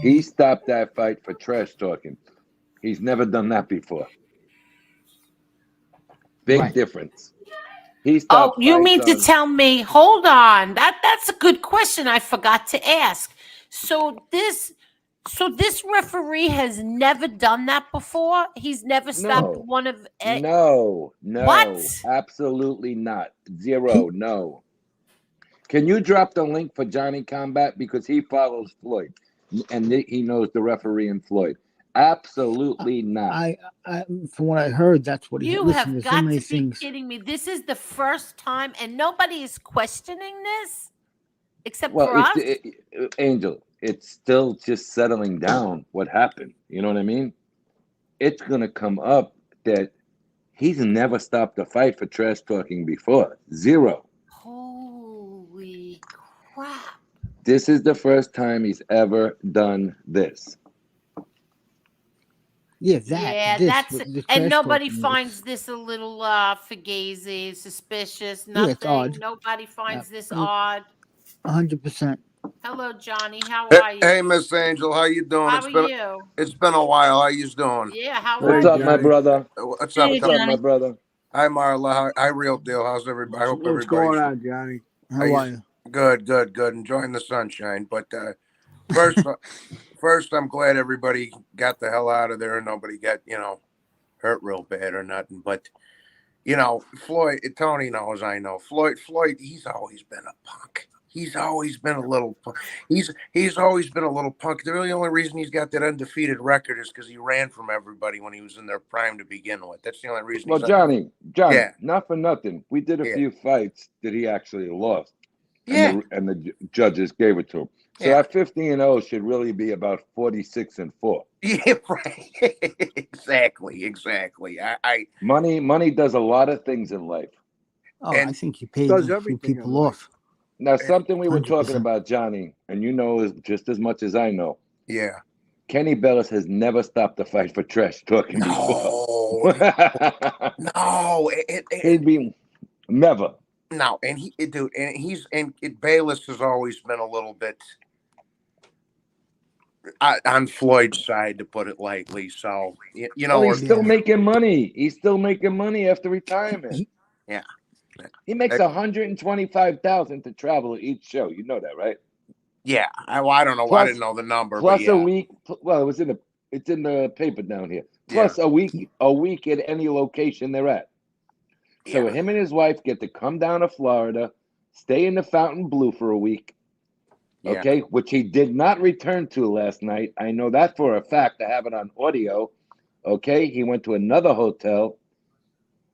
He stopped that fight for trash talking. He's never done that before. Big difference. You mean to tell me? Hold on. That's a good question. I forgot to ask. So this referee has never done that before. He's never stopped one of. No. What? Absolutely not. 0. No. Can you drop the link for Johnny Combat, because he follows Floyd and he knows the referee and Floyd? Absolutely not. I from what I heard, that's what he. You have got to be kidding me. This is the first time, and nobody is questioning this except for us. Angel, it's still just settling down what happened. You know what I mean? It's gonna come up that he's never stopped a fight for trash talking before. 0. Holy crap! This is the first time he's ever done this. Yeah, that's and nobody finds this a little fugazi, suspicious, nothing. Yeah, it's odd. Nobody finds this odd. 100%. Hello, Johnny. How are you? Hey, Miss Angel, how you doing? How are you? It's been a while. How you doing? Yeah, how are What's you? up, my brother? What's up, What's up, my brother? Hi, Marla. Hi, Real Deal. How's everybody? I hope What's everybody's going on, Johnny? How are you? Good. Enjoying the sunshine. But first, I'm glad everybody got the hell out of there and nobody got, hurt real bad or nothing. But, Floyd, Tony knows, I know. Floyd, he's always been a punk. He's always been a little punk. He's always been a little punk. The really only reason he's got that undefeated record is because he ran from everybody when he was in their prime to begin with. That's the only reason. Well, Johnny, not for nothing. We did a few fights that he actually lost. Yeah. And the judges gave it to him. So that 50-0 should really be about 46-4. Yeah, right. Exactly. Money does a lot of things in life. Oh, I think he paid a few people off. Now, something we were 100%. talking about, Johnny, and you know just as much as I know. Yeah. Kenny Bellis has never stopped a fight for trash talking before. No. He'd be never. No, and Bayless has always been a little bit on Floyd's side, to put it lightly. So he's still making money. He's still making money after retirement. Yeah. He makes $125,000 to travel each show. You know that, right? Yeah. I don't know. I didn't know the number. Plus but a week. Well, it's in the paper down here. Plus a week at any location they're at. So him and his wife get to come down to Florida, stay in the Fontainebleau for a week. Okay, which he did not return to last night. I know that for a fact. I have it on audio. Okay, he went to another hotel.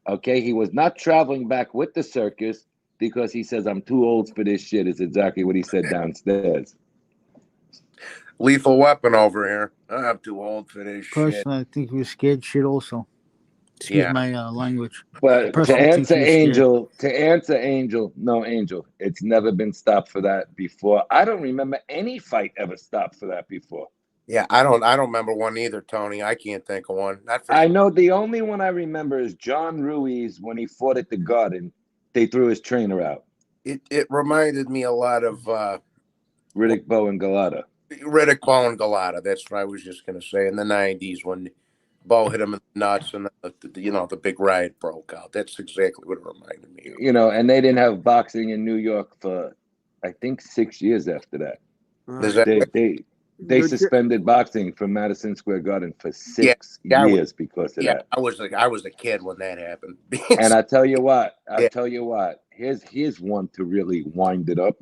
Okay, he was not traveling back with the circus because he says, I'm too old for this shit, is exactly what he said downstairs. Lethal Weapon over here. I'm too old for this shit. Personally, I think he was scared shit also. Excuse my language. But to answer Angel, no, Angel, it's never been stopped for that before. I don't remember any fight ever stopped for that before. Yeah, I don't remember one either, Tony. I can't think of one. I know the only one I remember is John Ruiz when he fought at the Garden. They threw his trainer out. It reminded me a lot of Riddick Bowe and Galata. That's what I was just gonna say. In the 90s when Bo hit him in the nuts and the big riot broke out. That's exactly what it reminded me of. And they didn't have boxing in New York for I think 6 years after that. They suspended boxing from Madison Square Garden for 6 years because of that. I was a kid when that happened. And I tell you what, here's one to really wind it up.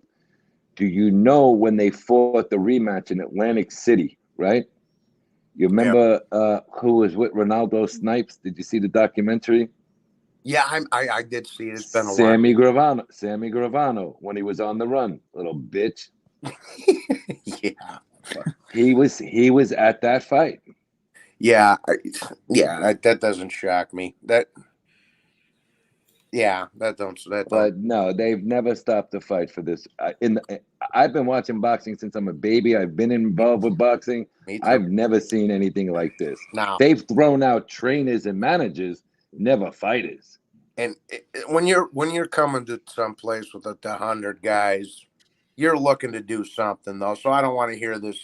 Do you know when they fought the rematch in Atlantic City, right? You remember who was with Ronaldo Snipes? Did you see the documentary? Yeah, I did see it. It's been a Sammy Gravano, when he was on the run, little bitch. He was at that fight. Yeah, that doesn't shock me. But no, they've never stopped the fight for this. I've been watching boxing since I'm a baby. I've been involved with boxing. I've never seen anything like this. No. They've thrown out trainers and managers, never fighters. And when you're coming to some place with 100 guys, you're looking to do something though. So I don't want to hear this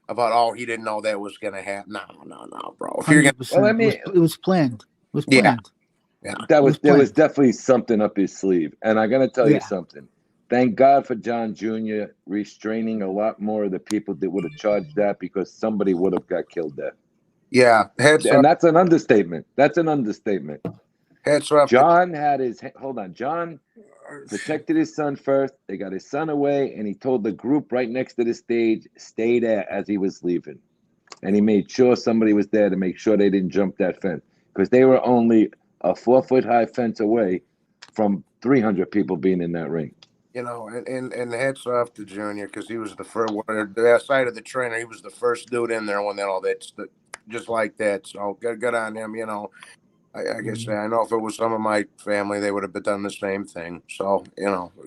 about he didn't know that was going to happen. No, bro. If you're it was planned. It was planned. Yeah. There was definitely something up his sleeve. And I'm going to tell you something. Thank God for John Jr. restraining a lot more of the people that would have charged that, because somebody would have got killed there. Yeah. That's an understatement. John John protected his son first. They got his son away, and he told the group right next to the stage, stay there as he was leaving. And he made sure somebody was there to make sure they didn't jump that fence, because they were only a 4-foot-high fence away from 300 people being in that ring. And hats off to Junior, because he was the first one. The side of the trainer, he was the first dude in there when that's just like that. So good on him. I guess I know if it was some of my family, they would have done the same thing. So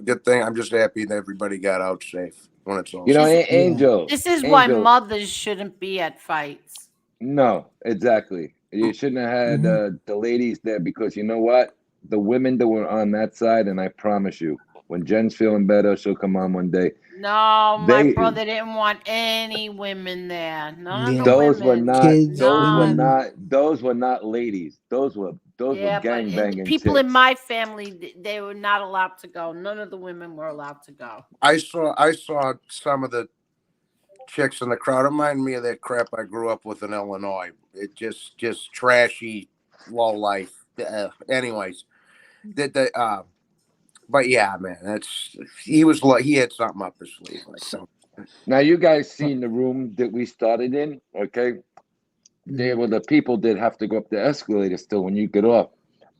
good thing. I'm just happy that everybody got out safe when it's all. Angel. This is why mothers shouldn't be at fights. No, exactly. You shouldn't have had the ladies there because you know what? The women that were on that side, and I promise you, when Jen's feeling better, she'll come on one day. No, my brother didn't want any women there. None of the Those were women. not. Kids, Those were women. not. Those were not ladies. Those were Yeah, but gangbanging people in chicks. my family, they were not allowed to go. None of the women were allowed to go. I saw some of the chicks in the crowd. Remind me of that crap I grew up with in Illinois. It just trashy, low life. Anyways, but yeah, man, he had something up his sleeve. Now you guys seen the room that we started in, okay? There were the people that have to go up the escalator still when you get off,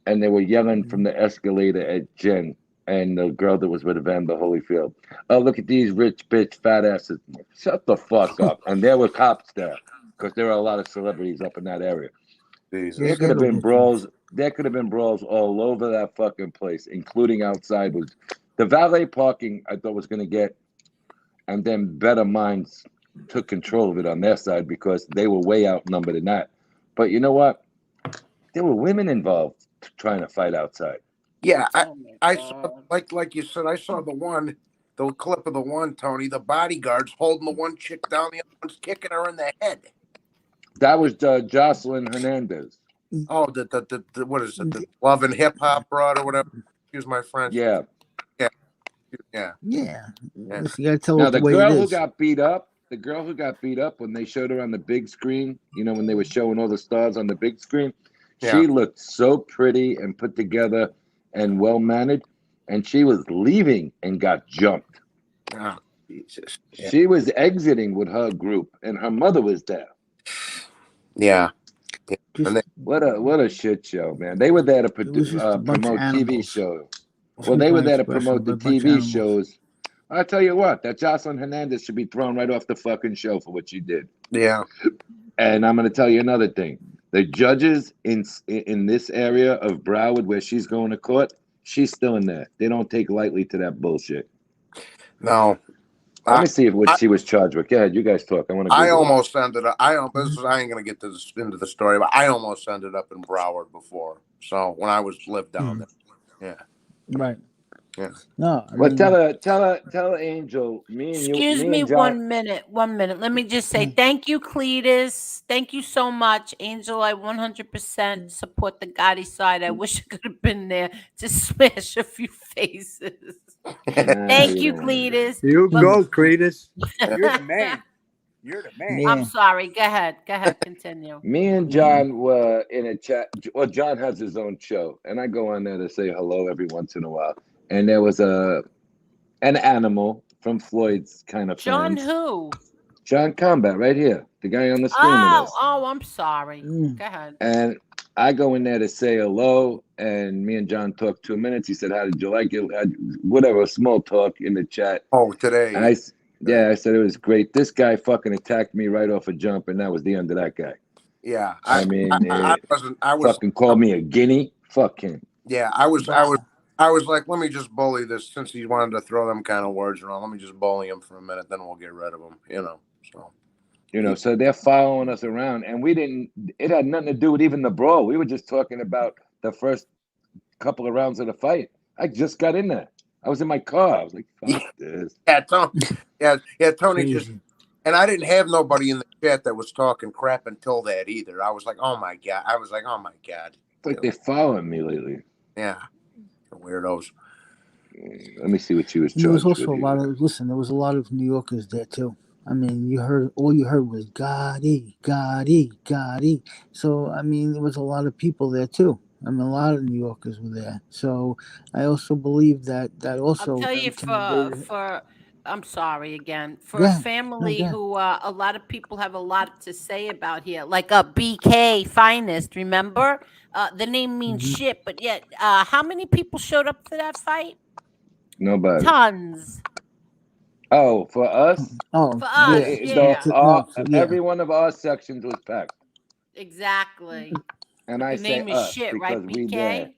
and they were yelling from the escalator at Jen and the girl that was with Evander Holyfield. Oh, look at these rich bitch fat asses. Shut the fuck up. And there were cops there because there were a lot of celebrities up in that area. There could have been brawls. There could have been brawls all over that fucking place, including outside. The valet parking I thought was going to get, and then Better Minds took control of it on their side because they were way outnumbered in that. But you know what? There were women involved trying to fight outside. Yeah, I saw, like you said, I saw the clip of the one, Tony, the bodyguards holding the one chick down, the other one's kicking her in the head. That was Jocelyn Hernandez. Oh, the what is it? The Love and Hip Hop broad or whatever. Excuse my French. Yeah. You gotta tell now it the the way girl it who is. got beat up, when they showed her on the big screen, when they were showing all the stars on the big screen, she looked so pretty and put together and well mannered, and she was leaving and got jumped. Oh, Jesus. Yeah. She was exiting with her group, and her mother was there. Yeah. What a shit show, man. They were there to promote TV shows. Well, they were there to promote the TV shows. I'll tell you what, that Jocelyn Hernandez should be thrown right off the fucking show for what she did. Yeah. And I'm going to tell you another thing. The judges in this area of Broward where she's going to court, she's still in there. They don't take lightly to that bullshit. No. Let me see what she was charged with. Go ahead, you guys talk. I almost ended up. I ain't gonna get into the story, but I almost ended up in Broward before. So when I lived down there, Right. Yeah. No. Well, tell Angel. Excuse me, 1 minute. 1 minute. Let me just say thank you, Cletus. Thank you so much, Angel. I 100% support the Gotti side. I wish I could have been there to smash a few faces. Thank you, Cletus. You go, Cletus. You're the man. You're the man. I'm sorry. Go ahead. Continue. Me and John were in a chat. Well, John has his own show, and I go on there to say hello every once in a while. And there was an animal from Floyd's kind of John fans. who? John Combat, right here, the guy on the screen with us. Oh, I'm sorry. Go ahead. And I go in there to say hello, and me and John talked 2 minutes. He said, "How did you like it?" Whatever, small talk in the chat. Oh, today. And I said it was great. This guy fucking attacked me right off a jump, and that was the end of that guy. Yeah, I fucking called me a guinea. Fuck him. Yeah, I was like, let me just bully this since he wanted to throw them kind of words around. Let me just bully him for a minute, then we'll get rid of him. So they're following us around, and it had nothing to do with even the brawl. We were just talking about the first couple of rounds of the fight. I just got in there. I was in my car. I was like, fuck this. Yeah, Tony just, and I didn't have nobody in the chat that was talking crap until that either. I was like, oh my God. It's like they're following me lately. Yeah. Weirdos. Let me see what she was charged There was also with. there was a lot of New Yorkers there too. I mean, all you heard was Gotti, Gotti, Gotti. So, I mean, there was a lot of people there too. I mean, a lot of New Yorkers were there. So I also believe that also. I'll tell you I'm sorry again. For a family who a lot of people have a lot to say about here, like a BK Finest, remember? The name means shit, but yet how many people showed up for that fight? Nobody. Tons. Oh, for us? Oh, for us, yeah. Every one of our sections was packed. Exactly. And I the say name is us shit, because right, we BK? there.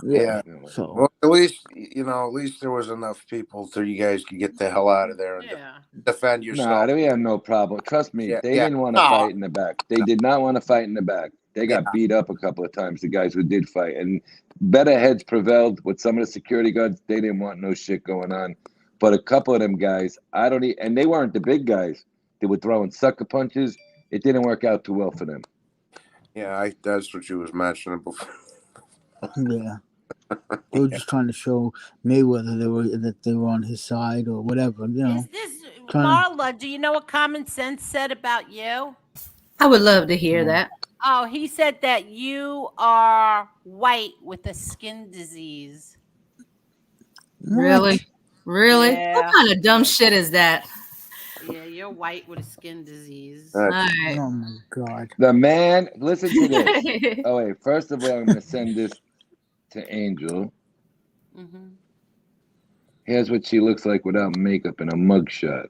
Yeah. So Well, at least there was enough people so you guys could get the hell out of there and defend yourself. Nah, we have no problem. Trust me, they Yeah. didn't want to fight in the back. They did not want to fight in the back. They got beat up a couple of times, the guys who did fight. And better heads prevailed with some of the security guards. They didn't want no shit going on. But a couple of them guys, and they weren't the big guys. They were throwing sucker punches. It didn't work out too well for them. Yeah, that's what you was mentioning before. Yeah. They were just trying to show Mayweather that they were on his side or whatever, you know. Marla, do you know what Commonsense said about you? I would love to hear that. Oh, he said that you are white with a skin disease. Really? Really? Yeah. What kind of dumb shit is that? Yeah, you're white with a skin disease. All right. Oh my God. The man, listen to this. Oh wait, first of all, I'm gonna send this to Angel. Mm-hmm. Here's what she looks like without makeup in a mugshot.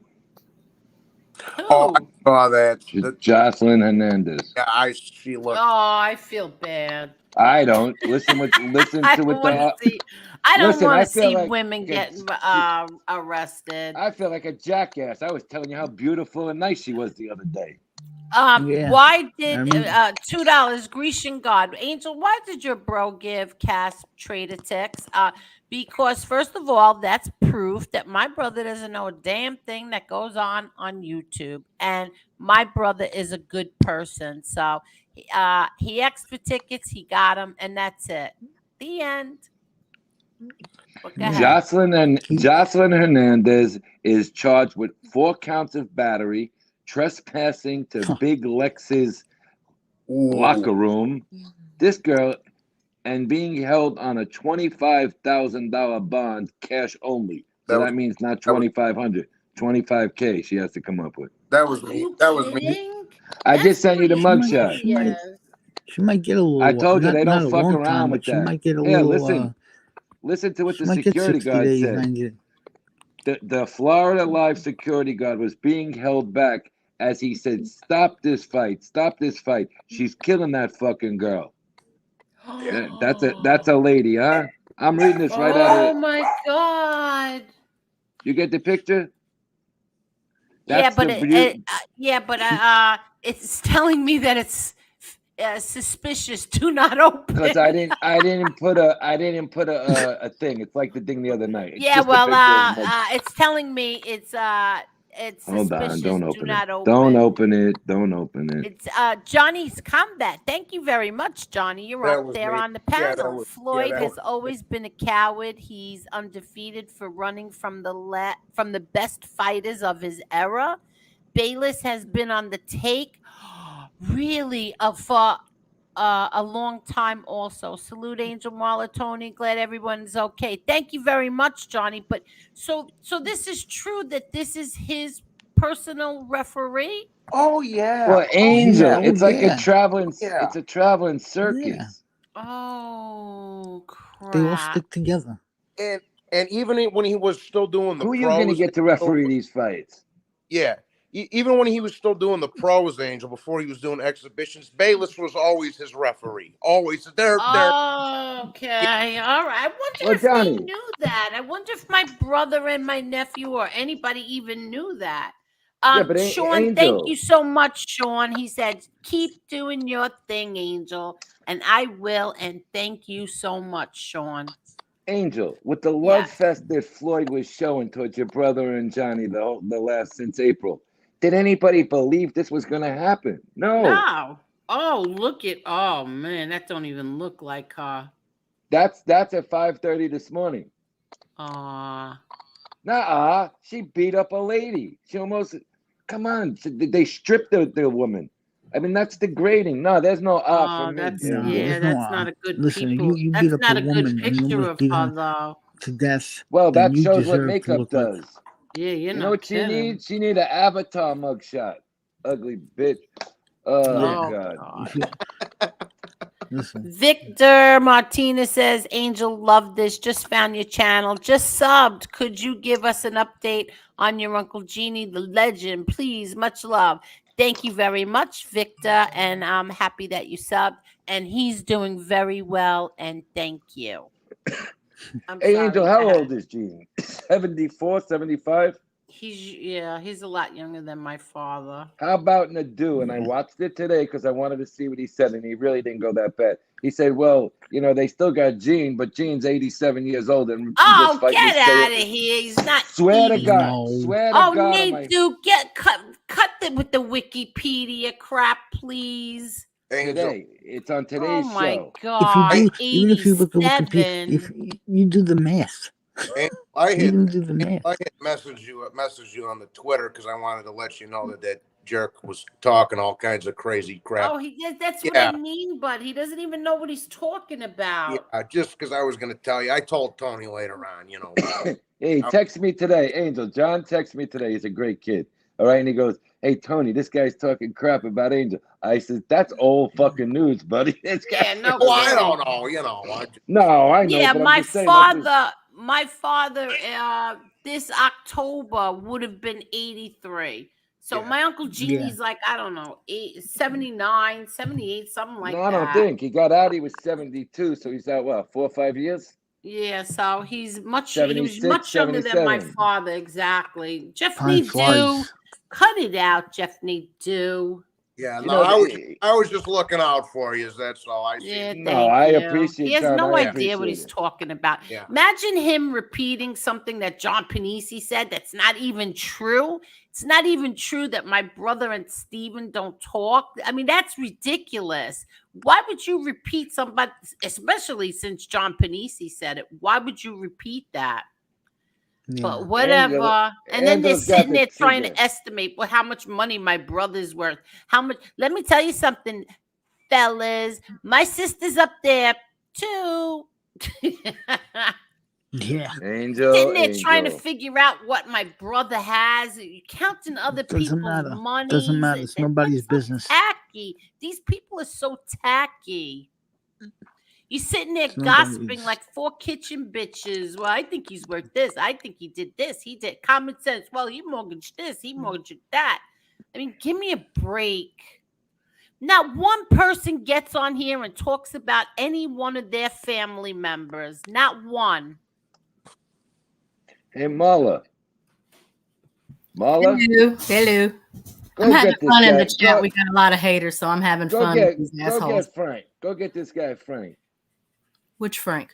Oh, I saw that. Jocelyn Hernandez. Yeah, she looked. Oh, I feel bad. I don't listen to I what don't want to see women getting arrested. I feel like a jackass. I was telling you how beautiful and nice she was the other day. Why did $2 Grecian God Angel? Why did your bro give Cass trader ticks? Because first of all, that's proof that my brother doesn't know a damn thing that goes on YouTube, and my brother is a good person. So he asked for tickets, he got them, and that's it. The end. Jocelyn Hernandez is charged with 4 counts of battery, trespassing to Big Lex's locker room. This girl, and being held on a $25,000 bond, cash only. So that means not $2,500, $25K. She has to come up with. That was me. That was me. I just sent you the mugshot. She might get a little. I told you they don't fuck long around time, with she that. might get a little. Listen to what the she might get security 60 guard days, said. 90. The Florida Live security guard was being held back as he said, "Stop this fight! Stop this fight! She's killing that fucking girl." That's a lady, huh? I'm reading this right out of it. Oh my God! You get the picture? But it's telling me that it's suspicious. Do not open. Because I didn't put a thing. It's like the thing the other night. It's it's telling me it's hold on, suspicious. don't Do open not it. open. Don't open it. Don't open it. It's Johnny's Combat. Thank you very much, Johnny. You're up there on the panel. Floyd has always been a coward. He's undefeated for running from the best fighters of his era. Bayless has been on the take, really, for a long time also. Salute Angel, Marla, Tony. Glad everyone's okay. Thank you very much, Johnny. But so this is true that this is his personal referee? Oh yeah. Well, Angel, it's like a traveling. It's a traveling circus. Yeah. Oh crap! They all stick together. And even when he was still doing the who are you going to get to referee these fights? Yeah. Even when he was still doing the pros, Angel, before he was doing exhibitions, Bayless was always his referee. Always. Okay. All right. I wonder if they knew that. I wonder if my brother and my nephew or anybody even knew that. Sean, Angel. Thank you so much, Sean. He said, keep doing your thing, Angel. And I will. And thank you so much, Sean. Angel, with the love fest that Floyd was showing towards your brother and Johnny the last since April, did anybody believe this was going to happen? No. Oh man, that don't even look like her. That's at 5:30 this morning. She beat up a lady. She almost, come on, they stripped the woman. I mean, that's degrading. No, there's no for me. That's not a good Listen, people. you That's beat up not a a woman good and you picture almost of beat her, her though. to death. Well, then that you shows what deserve to makeup look like- does. Yeah, You know what she needs? She need an avatar mugshot. Ugly bitch. Oh, God. Victor Martinez says, Angel, love this. Just found your channel. Just subbed. Could you give us an update on your Uncle Jeannie, the legend? Please, much love. Thank you very much, Victor. And I'm happy that you subbed. And he's doing very well. And thank you. Hey, Angel, how old is Gene? 74, 75? He's a lot younger than my father. How about Nadu? And I watched it today because I wanted to see what he said, and he really didn't go that bad. He said, well, they still got Gene, but Gene's 87 years old. And Oh, get out of here. He's not. Swear to God. Swear to God. Nadu, cut with the Wikipedia crap, please. Today. It's on today's show. Oh, my God. Even if you look at Wikipedia, if you do the math. I hit message you on the Twitter because I wanted to let you know that jerk was talking all kinds of crazy crap. Oh, that's what I mean, but he doesn't even know what he's talking about. Yeah, just because I was going to tell you. I told Tony later on, Hey, text me today, Angel. John texted me today. He's a great kid. All right, and he goes, hey, Tony, this guy's talking crap about Angel. I said, that's old fucking news, buddy. This guy. I don't know, No, I know. Yeah, but my father, this October would have been 83. So my Uncle Genie's like, I don't know, 79, 78, something like that. No, I don't think. He got out, he was 72, so he's out, 4 or 5 years? Yeah, so he was much 76, younger than my 77. father, exactly. Jeff Nadu, cut it out, Jeff Nadu. Yeah, I was just looking out for you. That's all I see. No, I appreciate. He has no idea what he's talking about. Yeah. Imagine him repeating something that John Panisi said that's not even true. It's not even true that my brother and Steven don't talk. I mean, that's ridiculous. Why would you repeat somebody, especially since John Panisi said it? Why would you repeat that? Yeah. But whatever. And then they're sitting there trying to estimate how much money my brother's worth. How much? Let me tell you something, fellas. My sister's up there too. Yeah. Angel. Sitting there trying to figure out what my brother has. You're counting other people's money. Doesn't matter. It's nobody's business. Tacky. These people are so tacky. You're sitting there gossiping like 4 kitchen bitches. Well, I think he's worth this. I think he did this. He did common sense. Well, he mortgaged this. He mortgaged that. I mean, give me a break. Not one person gets on here and talks about any one of their family members. Not one. Hey, Marla. Hello. I'm having fun in the chat. We got a lot of haters, so I'm having fun with these assholes. Go get Frank. Go get this guy, Frank. Which Frank?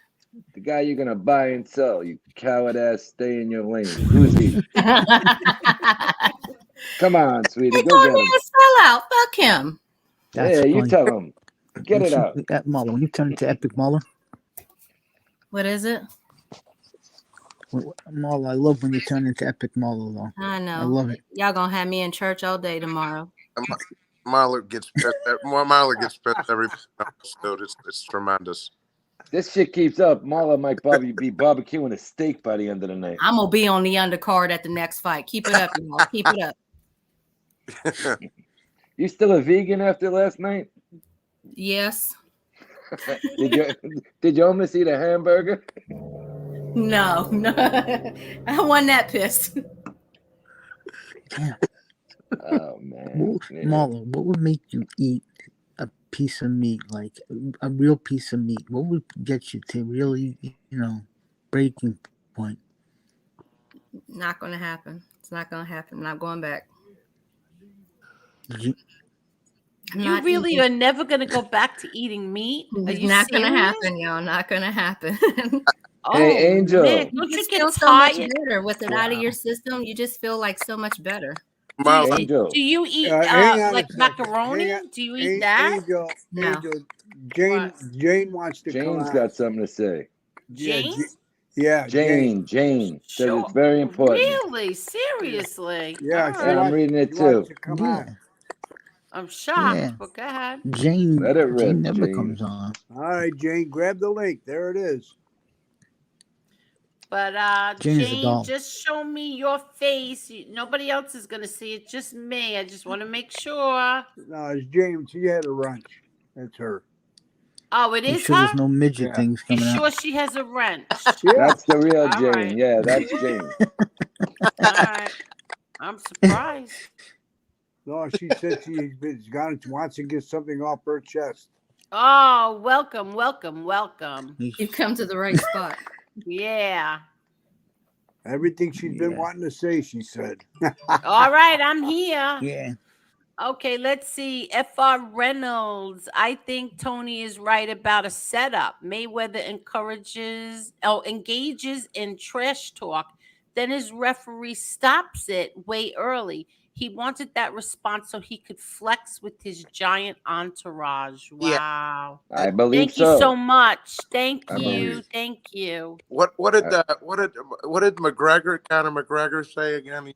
The guy you're going to buy and sell. You coward ass, stay in your lane. Who's he? Come on, sweetie. Go get him. Sell out. Fuck him. Yeah, you tell him. Get it out. Marla, when you turn into Epic Marla. What is it? Marla, I love when you turn into Epic Marla, though. I know. I love it. Y'all gonna have me in church all day tomorrow. Marla gets pissed. Marla gets pissed every episode. It's tremendous. This shit keeps up. Marla might probably be barbecuing a steak by the end of the night. I'm gonna be on the undercard at the next fight. Keep it up, y'all. Keep it up. You still a vegan after last night? Yes. Did you almost eat a hamburger? No. I wasn't that pissed. Oh man. Marla, what would make you eat a piece of meat, like a real piece of meat? What would get you to really, breaking point? Not gonna happen. It's not gonna happen. I'm not going back. You really are never going to go back to eating meat? It's not going to happen, y'all. Not going to happen. Hey, Angel. Man, Don't you get so much better with it out of your system? You just feel like so much better. Angel. Do you eat like macaroni? Do you eat that? Angel, No. Jane wants to come Jane's on. got something to say. Jane? Yeah, Jane says it's very important. Really? Seriously? Yeah, and I'm reading it too. I'm shocked, Yeah. but go ahead. Jane, Let it rip, Jane never Jane. comes on. All right, Jane, grab the link. There it is. But Jane's a Jane, doll. just show me your face. Nobody else is going to see it, just me. I just want to make sure. No, it's Jane. She had a wrench. That's her. Oh, it You is sure her? there's no midget things You coming sure out? she has a wrench? That's the real All Jane. right. Yeah, that's Jane. All right. I'm surprised. No, she said she wants to get something off her chest. Oh, welcome, welcome, welcome. You come to the right spot. Yeah. Everything she's been wanting to say, she said. All right, I'm here. Yeah. Okay, let's see. F.R. Reynolds. I think Tony is right about a setup. Mayweather engages in trash talk. Then his referee stops it way early. He wanted that response so he could flex with his giant entourage. Wow. I believe Thank you so much. Thank I you. believe. Thank you. What did McGregor, Conor McGregor say again?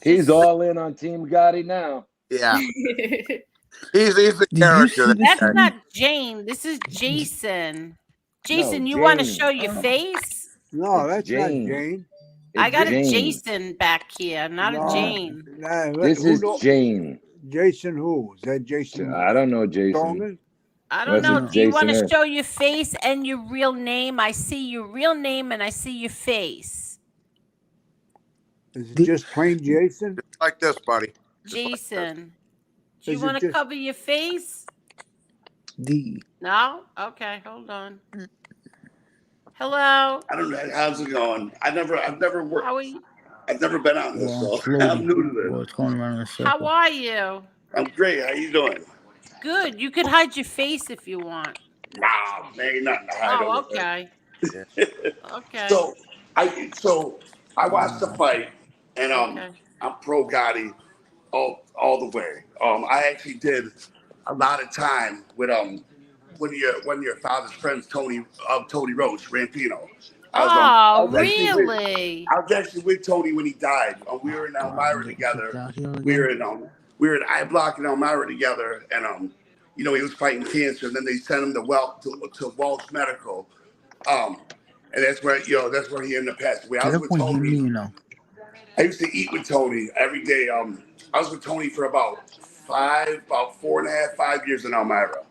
He's all in on Team Gotti now. Yeah. He's the character. That's not Jane. This is Jason. Jason, you want to show your face? No, that's not Jane. I got a Jason back here, not a Jane. This is Jane. Jason who? Is that Jason? I don't know, Jason. Strowman? I don't know. Do you want to show your face and your real name? I see your real name and I see your face. Is it just plain Jason? Like this, buddy. Jason. Do you want to cover your face? No? Okay, hold on. Hello. I don't know. How's it going? I've never worked. How are you? I've never been on this, so I'm new to this. What's going around in a circle? How are you? I'm great. How you doing? Good. You could hide your face if you want. Nah, man, ain't nothing to hide. Oh, over okay. Okay. So I watched the fight, and I'm pro Gotti all the way. I actually did a lot of time with one of your father's friends, Tony Roach, Rampino. Oh, really? I was actually with Tony when he died. We were in Elmira together. We were in I Block in Elmira together, and he was fighting cancer. And then they sent him to Welch Medical, and that's where he ended up passing away. I was with Tony. I used to eat with Tony every day. I was with Tony for about 4.5, 5 years in Elmira.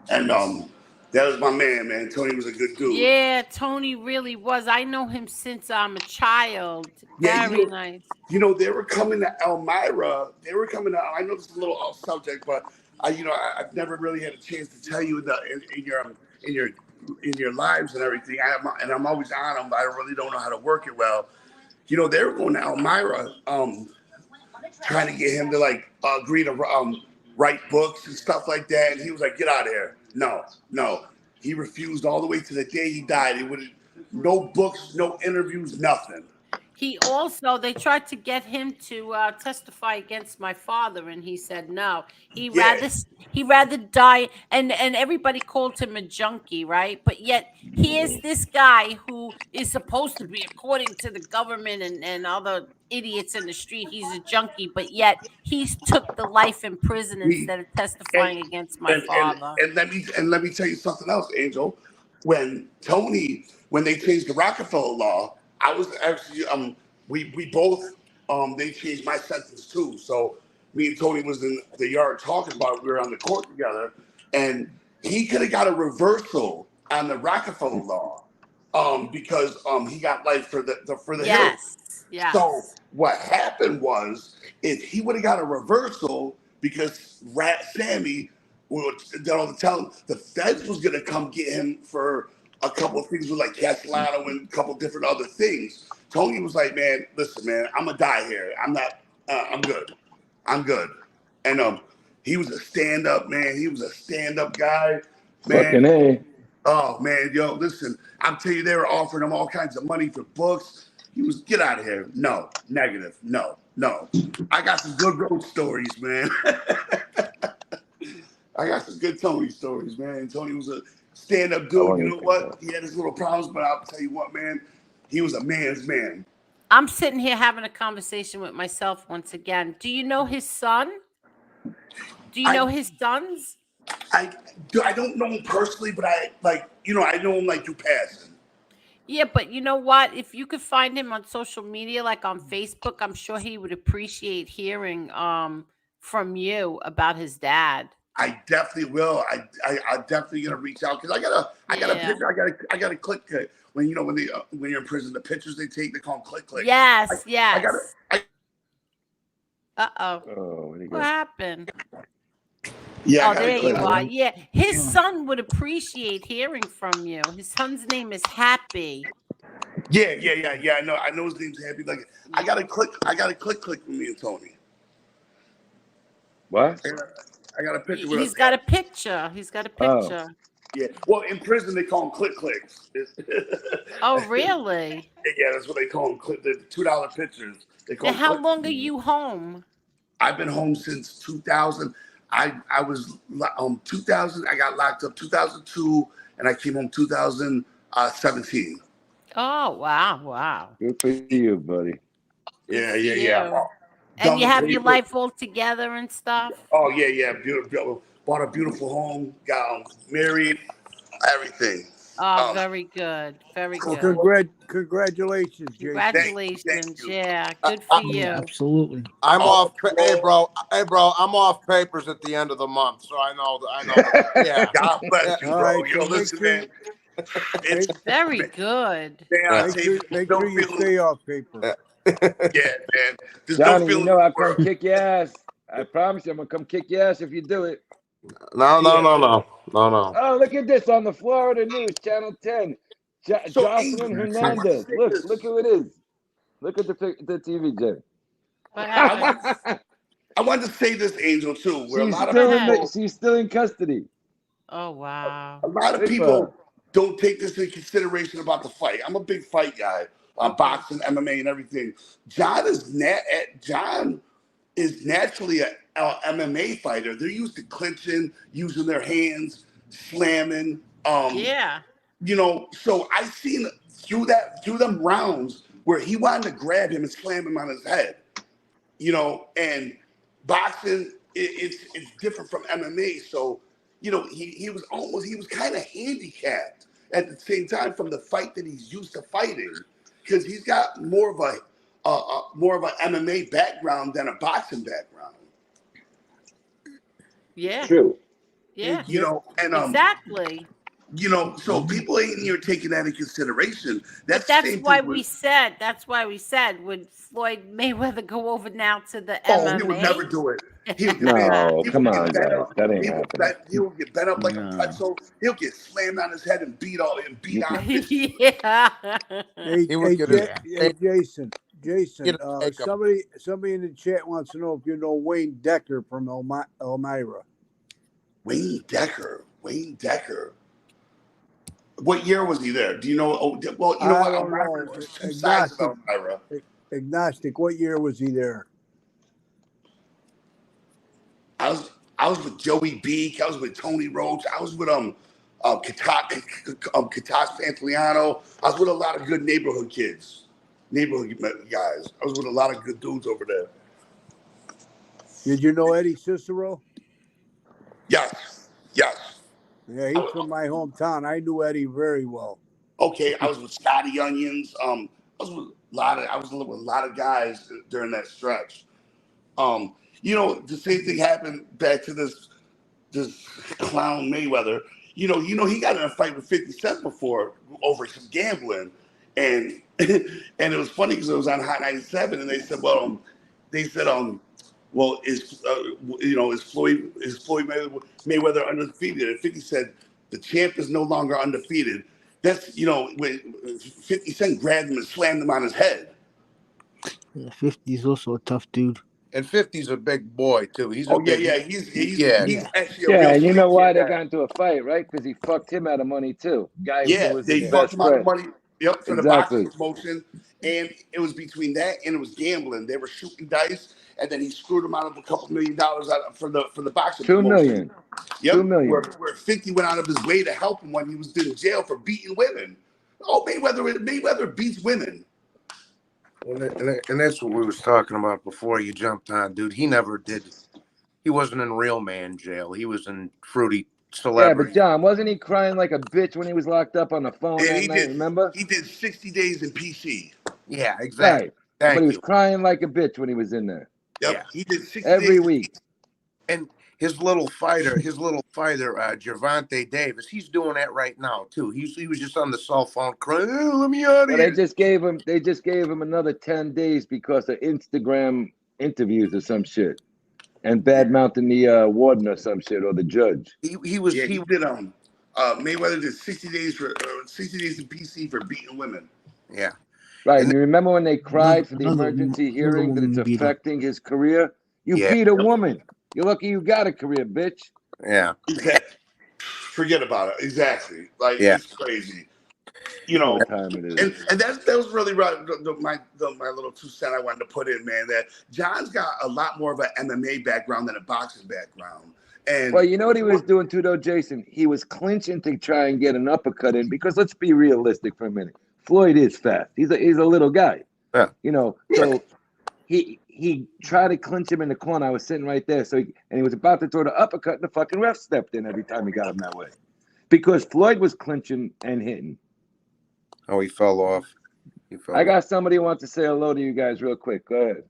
And that was my man. Tony was a good dude. Yeah, Tony really was. I know him since I'm a child. Very nice. They were coming to Elmira. I know this is a little off subject, but I've never really had a chance to tell you in your lives and everything. I'm always on them, but I really don't know how to work it well. They were going to Elmira, trying to get him to agree to write books and stuff like that. And he was like, get out of here. No. He refused all the way to the day he died. It would no books, no interviews, nothing. They tried to get him to testify against my father, and he said no. He'd rather die, and everybody called him a junkie, right? But yet he is this guy who is supposed to be, according to the government and other idiots in the street, he's a junkie, but yet he took the life in prison instead of testifying against my father. And let me tell you something else, Angel. When they changed the Rockefeller law, I was actually we both they changed my sentence too. So me and Tony was in the yard talking about it. We were on the court together, and he could have got a reversal on the Rockefeller law because he got life for the yes. Yes. So what happened was if he would have got a reversal because Rat Sammy did all the telling, the feds was gonna come get him for a couple of things with Castellano and a couple of different other things. Tony was like, man, listen, man, I'm gonna die here. I'm not, I'm good. And he was a stand-up, man. He was a stand-up guy. Man. Fucking A. Oh, man, yo, listen, I'm telling you, they were offering him all kinds of money for books. He was, get out of here. No, negative. No. I got some good road stories, man. I got some good Tony stories, man. Tony was a stand-up dude. You know what? He had his little problems, but I'll tell you what, man. He was a man's man. I'm sitting here having a conversation with myself once again. Do you know his son? Do you know his sons? I don't know him personally, but I know him through passing. Yeah, but you know what? If you could find him on social media, like on Facebook, I'm sure he would appreciate hearing from you about his dad. I definitely will. I'm definitely gonna reach out because I got a picture. I got to click it. When when you're in prison, the pictures they take, they call them click. Yes. I got it. Uh-oh. Oh, what happened? Yeah. Oh, there you are. Yeah, his son would appreciate hearing from you. His son's name is Happy. Yeah. I know his name's Happy. Like, I got to click with me and Tony. What? I got a picture with He's us. got a picture. He's got a picture. Yeah. Well, in prison they call them clicks. Oh, really? Yeah, that's what they call them. The $2 pictures. They call Now, them how click. long are you home? I've been home since 2000. I was 2000. I got locked up 2002, and I came home 2017. Oh, wow. Good for you, buddy. Yeah. And you have your life all together and stuff? Oh, yeah. Beautiful. Bought a beautiful home, got married, everything. Oh, very good. Very Well, good. congratulations, Jason. Congratulations. Yeah, good for you. Yeah, absolutely. I'm off. Hey, bro. I'm off papers at the end of the month, so I know. Yeah. God bless you, All bro. right, Yo, so listen, man. It's very good. Make sure you stay off paper. Yeah, man. There's Johnny, no you feeling know I'll in the world. come kick your ass. I promise you, I'm gonna come kick your ass if you do it. No. Oh, look at this on the Florida News, Channel 10. Jocelyn Hernandez. Look who it is. Look at the TV, Jay. I wanted to say this, Angel, too. Where She's still in custody. Oh, wow. A lot of people don't take this into consideration about the fight. I'm a big fight guy. Boxing, MMA, and everything. John is naturally an MMA fighter. They're used to clinching, using their hands, slamming. Yeah. You know, so I seen through them rounds where he wanted to grab him and slam him on his head. You know, and boxing it's different from MMA. So, you know, he was kind of handicapped at the same time from the fight that he's used to fighting. Because he's got more of an MMA background than a boxing background. Yeah. True. Yeah. You know, and exactly. You know, so people ain't here taking that into consideration. That's why we said. That's why we said, would Floyd Mayweather go over now to the MMA? He would never do it. No, come on, guys. That ain't happening. He'll get bent up like a pretzel. He'll get slammed on his head and beat on. Yeah. Hey, Jason. Somebody in the chat wants to know if you know Wayne Decker from Elmira. Wayne Decker. What year was he there? Do you know? Oh, well, you know what? Elmira, there's two sides of Elmira. Agnostic. What year was he there? I was with Joey Beek. I was with Tony Roach. I was with Katas Pantoliano. I was with a lot of good neighborhood kids, neighborhood guys. I was with a lot of good dudes over there. Did you know Eddie Cicero? Yes. Yeah, he's from my hometown. I knew Eddie very well. Okay, I was with Scotty Onions. I was with a lot of guys during that stretch. You know, the same thing happened back to this clown Mayweather. You know, he got in a fight with 50 Cent before over some gambling, and it was funny because it was on Hot 97, and they said, well, is Floyd Mayweather undefeated? And 50 said the champ is no longer undefeated. That's, you know, when 50 Cent grabbed him and slammed him on his head. Yeah, 50's also a tough dude. And 50's a big boy too. He's He's actually yeah. And you know why they got into a fight, right? Because he fucked him out of money too. They fucked him out of money. Yep, for the boxing promotion, and it was between that and it was gambling. They were shooting dice, and then he screwed him out of a couple $1 million for the boxing. $2 million. Yep. $2 million. Where 50 went out of his way to help him when he was in jail for beating women. Oh, Mayweather beats women. And that's what we was talking about before you jumped on, dude. He never did. He wasn't in real man jail. He was in fruity celebrity. Yeah, but John, wasn't he crying like a bitch when he was locked up on the phone that night? Remember? He did 60 days in PC. Yeah, exactly. Right. But he was crying like a bitch when he was in there. Yep. Yeah. He did 60 every days week. And his little fighter, Gervonta Davis, he's doing that right now too. He was just on the cell phone crying, "Let me out of here." They just gave him another 10 days because of Instagram interviews or some shit. And bad mouthing the warden or some shit or the judge. He did Mayweather did 60 days in PC for beating women. Yeah. Right. And you remember when they cried for the emergency hearing that it's affecting his career? You beat a woman. You're lucky you got a career, bitch. Yeah. Forget about it. Exactly. Like it's crazy. You know, and that was really my little 2 cents I wanted to put in, man. That John's got a lot more of an MMA background than a boxing background. And well, you know what he was doing too, though, Jason? He was clinching to try and get an uppercut in because let's be realistic for a minute. Floyd is fast. He's a little guy. Yeah. You know, so he tried to clinch him in the corner. I was sitting right there. And he was about to throw the uppercut, and the fucking ref stepped in every time he got him that way. Because Floyd was clinching and hitting. Oh, he fell off. I got somebody who wants to say hello to you guys real quick. Go ahead.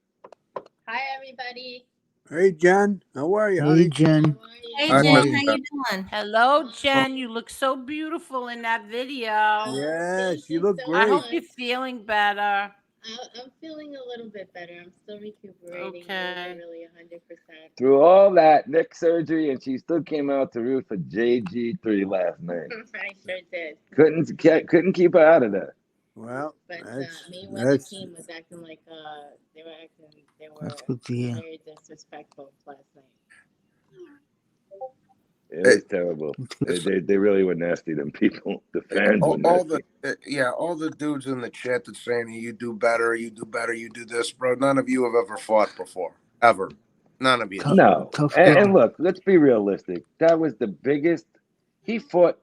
Hi, everybody. Hey, Jen. How are you, Hey, honey? Jen. Hey, Hi, Jen, Jen. how you doing? Hello, Jen. You look so beautiful in that video. Yes, you look I great. hope you're feeling better. I'm feeling a little bit better. I'm still recuperating. Okay. Really 100%. Through all that neck surgery, and she still came out to root for JG3 last night. I sure did. Couldn't keep her out of there. Well, But Mayweather team was acting like they were That's good to hear. very disrespectful last night. It was terrible. They really were nasty, them people. The fans were nasty. All the dudes in the chat that's saying you do better, you do this, bro. None of you have ever fought before, ever. None of you. No. And look, let's be realistic. That was the biggest. He fought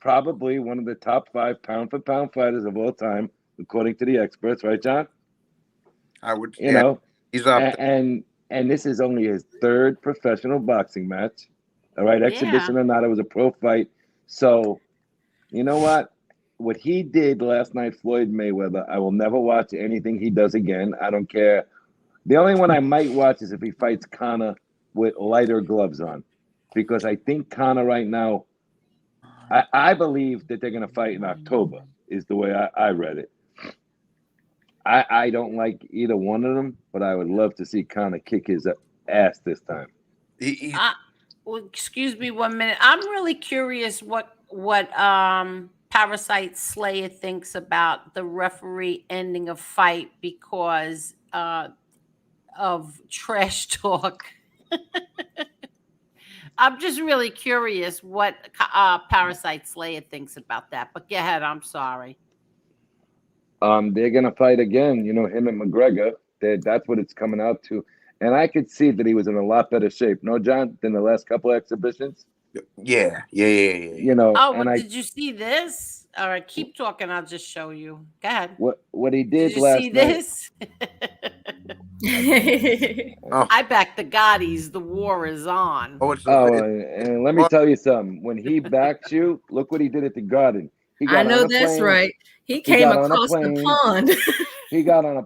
probably one of the top 5 pound-for-pound fighters of all time, according to the experts, right, John? I would. You know, he's up. And this is only his 3rd professional boxing match. All right, exhibition or not, it was a pro fight. So, you know what? What he did last night, Floyd Mayweather, I will never watch anything he does again. I don't care. The only one I might watch is if he fights Conor with lighter gloves on. Because I think Conor right now, I believe that they're going to fight in October, is the way I read it. I don't like either one of them, but I would love to see Conor kick his ass this time. Well, excuse me 1 minute. I'm really curious what Parasite Slayer thinks about the referee ending a fight because of trash talk. I'm just really curious what Parasite Slayer thinks about that. But go ahead. I'm sorry. They're gonna fight again. You know, him and McGregor. That's what it's coming out to. And I could see that he was in a lot better shape, no, John, than the last couple of exhibitions. Yeah. You know. Oh, and did you see this? All right, keep talking. I'll just show you. Go ahead. What he did you last see night? This? I back the Gottis. The war is on. And let me tell you something. When he backs you, look what he did at the Garden. I know that's right. He came across the pond. He got on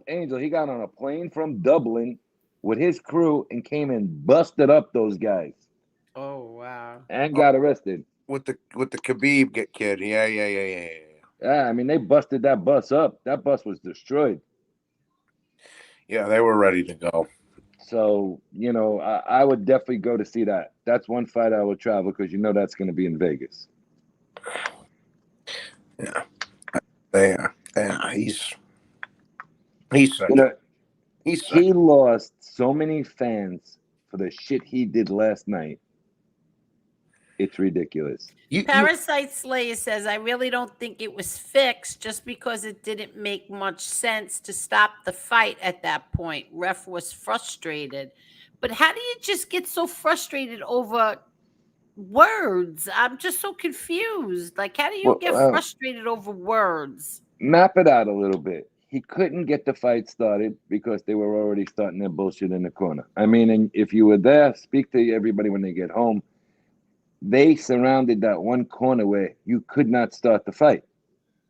a plane from Dublin with his crew and came and busted up those guys. Oh wow! And got arrested with the Khabib kid. Yeah. Yeah, I mean they busted that bus up. That bus was destroyed. Yeah, they were ready to go. So you know, I would definitely go to see that. That's one fight I would travel because you know that's going to be in Vegas. Yeah. He's you know, he lost so many fans for the shit he did last night. It's ridiculous. Parasite Slayer says, I really don't think it was fixed just because it didn't make much sense to stop the fight at that point. Ref was frustrated. But how do you just get so frustrated over words? I'm just so confused. Like, how do you get frustrated over words? Map it out a little bit. He couldn't get the fight started because they were already starting their bullshit in the corner. I mean, and if you were there, speak to everybody when they get home. They surrounded that one corner where you could not start the fight.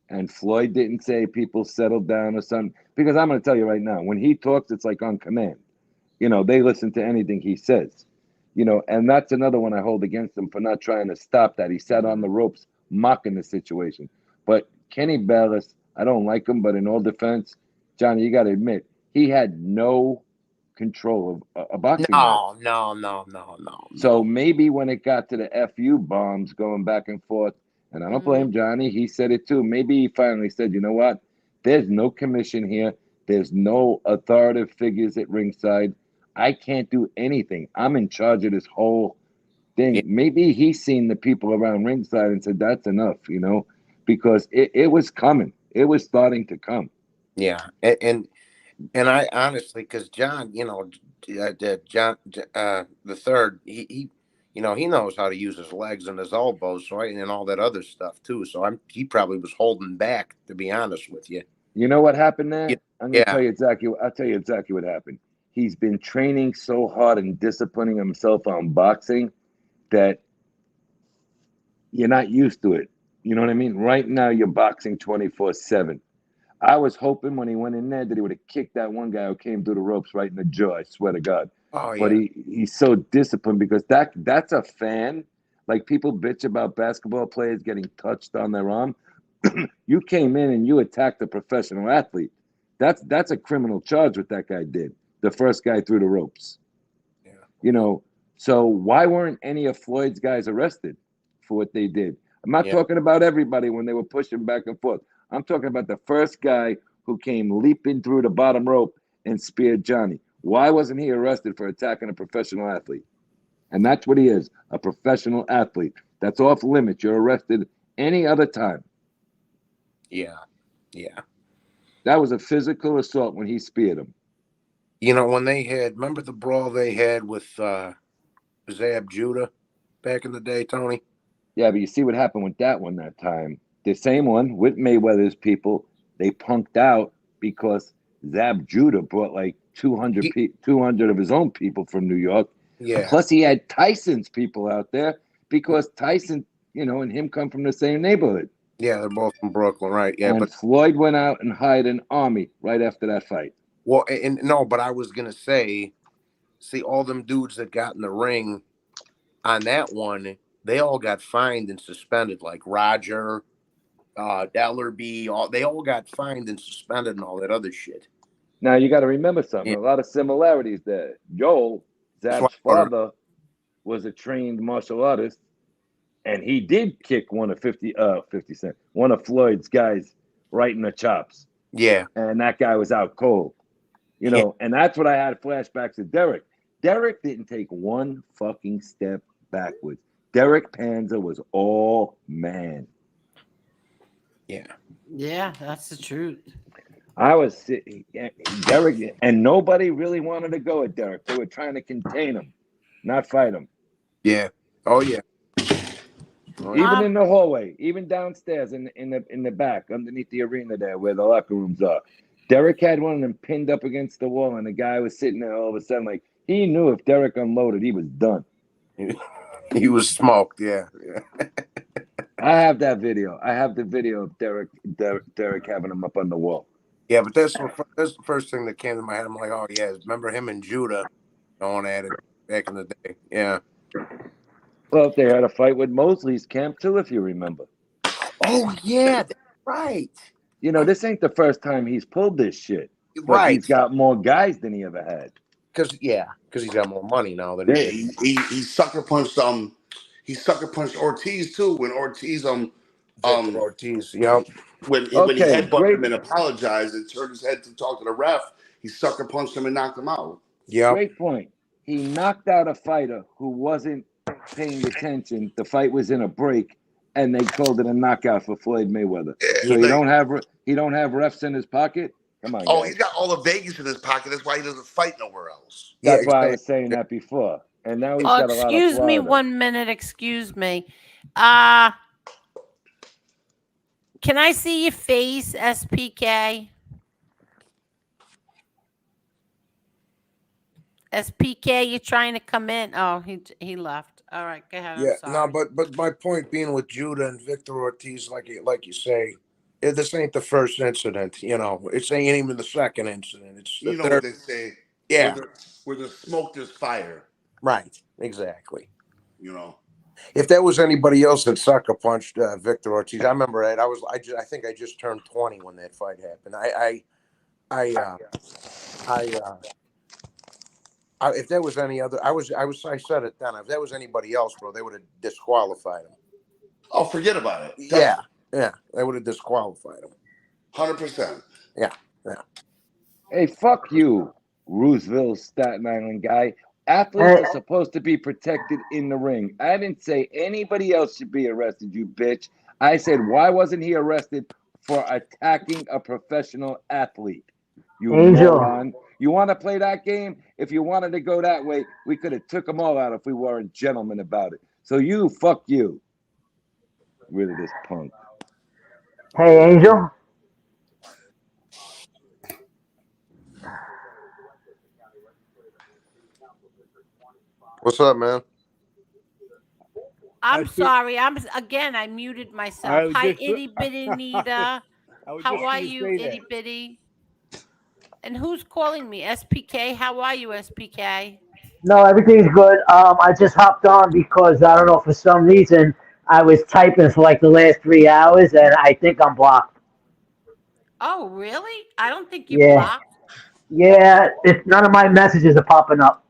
And Floyd didn't say people settled down or something. Because I'm going to tell you right now, when he talks, it's like on command. You know, they listen to anything he says. You know, and that's another one I hold against him for not trying to stop that. He sat on the ropes mocking the situation. But Kenny Ballas, I don't like him, but in all defense, Johnny, you got to admit, he had no control of a boxing match. No. So maybe when it got to the FU bombs going back and forth, and I don't blame Johnny, he said it too. Maybe he finally said, you know what? There's no commission here. There's no authoritative figures at ringside. I can't do anything. I'm in charge of this whole thing. Yeah. Maybe he's seen the people around ringside and said, that's enough, you know, because it was coming. It was starting to come. Yeah. And I honestly, because John, you know, John the third, he you know, he knows how to use his legs and his elbows, right, and all that other stuff too. So he probably was holding back, to be honest with you. You know what happened there? Yeah. I'm gonna tell you exactly. I'll tell you exactly what happened. He's been training so hard and disciplining himself on boxing that you're not used to it. You know what I mean? Right now, you're boxing 24/7. I was hoping when he went in there that he would have kicked that one guy who came through the ropes right in the jaw. I swear to God. Oh, yeah. But he's so disciplined because that's a fan. Like people bitch about basketball players getting touched on their arm. You came in and you attacked a professional athlete. That's a criminal charge what that guy did. The first guy through the ropes. Yeah. You know, so why weren't any of Floyd's guys arrested for what they did? I'm not talking about everybody when they were pushing back and forth. I'm talking about the first guy who came leaping through the bottom rope and speared Johnny. Why wasn't he arrested for attacking a professional athlete? And that's what he is, a professional athlete. That's off limits. You're arrested any other time. Yeah. Yeah. That was a physical assault when he speared him. You know, when they had, remember the brawl they had with Zab Judah back in the day, Tony? Yeah, but you see what happened with that one that time. The same one with Mayweather's people, they punked out because Zab Judah brought like 200 of his own people from New York. Yeah. Plus he had Tyson's people out there because Tyson, you know, and him come from the same neighborhood. Yeah, they're both from Brooklyn, right? Yeah, and but Floyd went out and hired an army right after that fight. Well, and no, but I was gonna say, see, all them dudes that got in the ring on that one, they all got fined and suspended. Like Roger, Ellerby, they all got fined and suspended and all that other shit. Now you got to remember something. Yeah. A lot of similarities there. Joel, Zab's father, was a trained martial artist, and he did kick one of 50 Cent, one of Floyd's guys right in the chops. Yeah, and that guy was out cold. You know, and that's what I had flashbacks to Derek. Derek didn't take one fucking step backwards. Derek Panzer was all man. Yeah. Yeah, that's the truth. I was sitting, Derek, and nobody really wanted to go at Derek. They were trying to contain him, not fight him. Yeah. Oh, yeah. Even in the hallway, even downstairs in the back, underneath the arena there where the locker rooms are. Derek had one of them pinned up against the wall, and the guy was sitting there all of a sudden like he knew if Derek unloaded, he was done. He was smoked, yeah. I have that video. I have the video of Derek having him up on the wall. Yeah, but that's the first thing that came to my head. I'm like, oh, yeah, remember him and Judah going at it back in the day. Yeah. Well, they had a fight with Mosley's camp, too, if you remember. Oh, yeah, that's right. You know, this ain't the first time he's pulled this shit. Right. He's got more guys than he ever had. Because he's got more money now than he sucker punched Ortiz too when Ortiz Ortiz, yep. When he headbutted him and apologized and turned his head to talk to the ref, he sucker punched him and knocked him out. Yeah. Great point. He knocked out a fighter who wasn't paying attention. The fight was in a break, and they called it a knockout for Floyd Mayweather. So he don't have refs in his pocket. Come on. Oh, guys. He's got all the Vegas in his pocket. That's why he doesn't fight nowhere else. That's why I was saying that before. And now he's got a lot of excuse me Florida. 1 minute. Excuse me. Can I see your face, SPK? SPK, you're trying to come in. Oh, he left. All right, go ahead. Yeah, I'm sorry. no, but my point being with Judah and Victor Ortiz, like you say, this ain't the first incident. You know, it ain't even the second incident. It's the third. What they say. Yeah, where the smoke, there's fire. Right. Exactly. You know, if there was anybody else that sucker punched Victor Ortiz, I remember it. I think I just turned 20 when that fight happened. If there was any other, I said it then. If there was anybody else, bro, they would have disqualified him. Oh, forget about it. Yeah, they would have disqualified him. 100%. Yeah. Hey, fuck you, Roosevelt, Staten Island guy. Athletes are supposed to be protected in the ring. I didn't say anybody else should be arrested, you bitch. I said, why wasn't he arrested for attacking a professional athlete? You Angel. moron. You want to play that game? If you wanted to go that way, we could have took them all out if we weren't gentlemen about it. So fuck you. Rid of this punk. Hey, Angel. What's up, man? I'm sorry. I muted myself. Hi, itty bitty Nita. How are you, itty bitty? And who's calling me? SPK. How are you, SPK? No, everything's good. I just hopped on because I don't know, for some reason I was typing for like the last 3 hours, and I think I'm blocked. Oh, really? I don't think you're blocked. Yeah, none of my messages are popping up.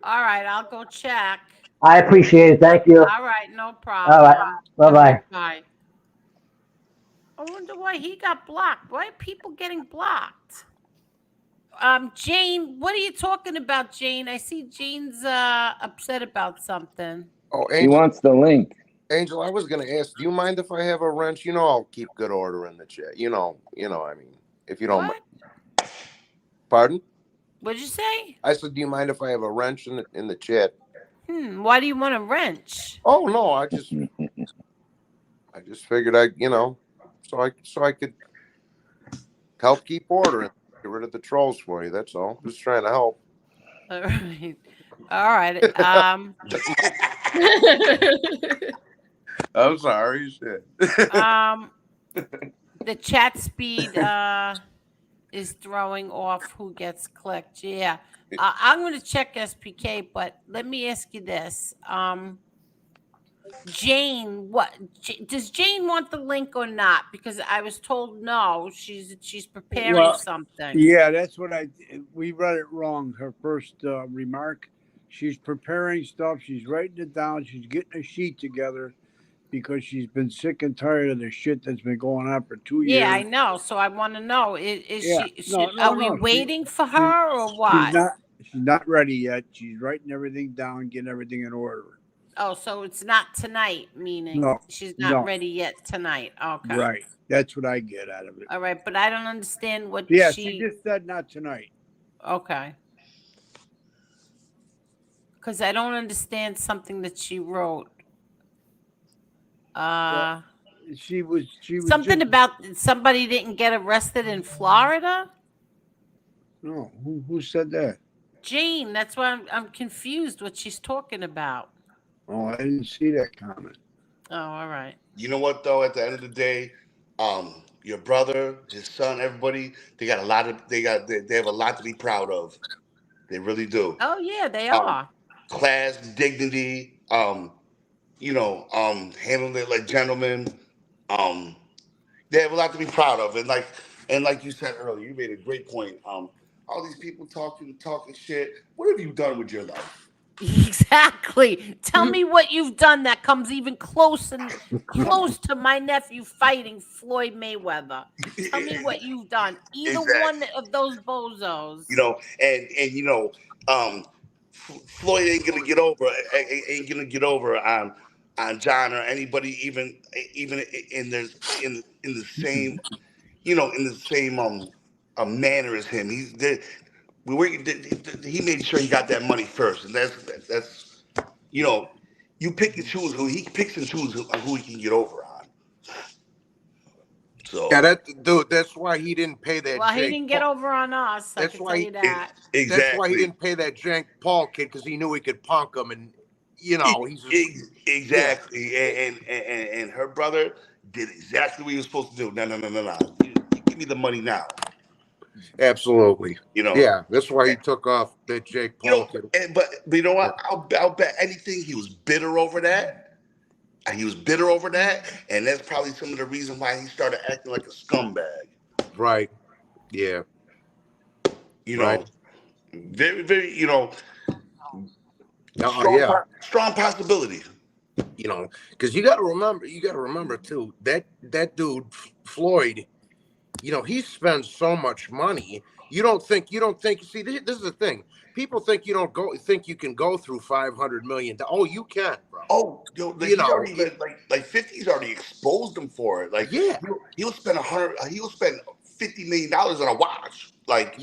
All right, I'll go check. I appreciate it. Thank you. All right, no problem. All right. Bye-bye. Bye. I wonder why he got blocked. Why are people getting blocked? Jane, what are you talking about, Jane? I see Jane's upset about something. Oh, He wants the link. Angel, I was going to ask, do you mind if I have a wrench? You know, I'll keep good order in the chat. You know, I mean, if you don't mind. Pardon? What'd you say? I said, do you mind if I have a wrench in the chat? Why do you want a wrench? Oh, no, I just figured so I could help keep order and get rid of the trolls for you. That's all. Just trying to help. All right. All right. I'm sorry. Shit. The chat speed is throwing off who gets clicked. Yeah. I'm going to check SPK, but let me ask you this. Jane, does Jane want the link or not? Because I was told no. She's preparing something. Yeah, that's what we read it wrong. Her first remark. She's preparing stuff. She's writing it down. She's getting a sheet together because she's been sick and tired of the shit that's been going on for 2 years. Yeah, I know. So I want to know: are we waiting for her or what? She's not ready yet. She's writing everything down, getting everything in order. Oh, so it's not tonight, meaning she's not ready yet tonight. Okay. Right. That's what I get out of it. All right, but I don't understand what she just said not tonight. Okay. Because I don't understand something that she wrote. She was something about somebody didn't get arrested in Florida? No, who said that? Jane, that's why I'm confused what she's talking about. Oh, I didn't see that comment. Oh, all right. You know what though? At the end of the day, your brother, his son, everybody, they have a lot to be proud of. They really do. Oh yeah, they are. Class, dignity, handling it like gentlemen. They have a lot to be proud of, and like you said earlier, you made a great point. All these people talking shit. What have you done with your life? Exactly. Tell me what you've done that comes even close to my nephew fighting Floyd Mayweather. Tell me what you've done. Either one of those bozos. Floyd ain't gonna get over on John or anybody even in the same manner as him. He made sure he got that money first, and that's you pick and choose who he picks and chooses who he can get over on. So yeah, that's why he didn't pay that. Well, he didn't get over on us. That's why he that. Exactly. That's why he didn't pay that Jake Paul kid, because he knew he could punk him, and he's just, exactly. And her brother did exactly what he was supposed to do. No. You give me the money now. Absolutely. Yeah, that's why he took off that Jake Paul kid. But you know what? I'll bet anything he was bitter over that. And that's probably some of the reason why he started acting like a scumbag. Right. Yeah. Right. Very, very, you know, strong possibility. You know, because you got to remember too that dude Floyd, you know, he spends so much money. You don't think. See, this is the thing. People think you can go through $500 million. Oh, you can, bro. Oh, he's already like 50's already exposed him for it. Like, yeah, he'll spend he'll spend $50 million on a watch. Like,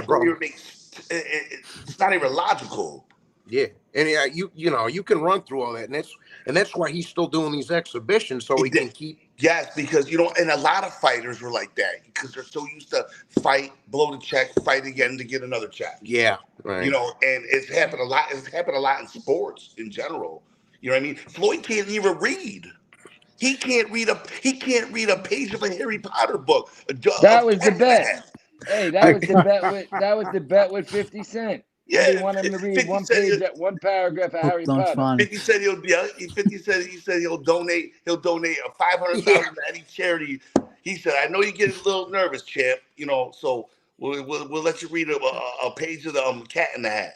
bro. It's not even logical. Yeah, and you can run through all that, and that's why he's still doing these exhibitions so he can keep. Yes, because and a lot of fighters were like that because they're so used to fight, blow the check, fight again to get another check. Yeah, right. You know, and it's happened a lot. It's happened a lot in sports in general. You know what I mean? Floyd can't even read. He can't read a page of a Harry Potter book. That was the bet. Hey, that was the bet with 50 Cent. Yeah, he wanted him to read one paragraph of Harry Potter. 50 said he said he'll donate $500,000 to any charity. He said, I know you get a little nervous, champ. You know, so we'll let you read a page of the Cat in the Hat.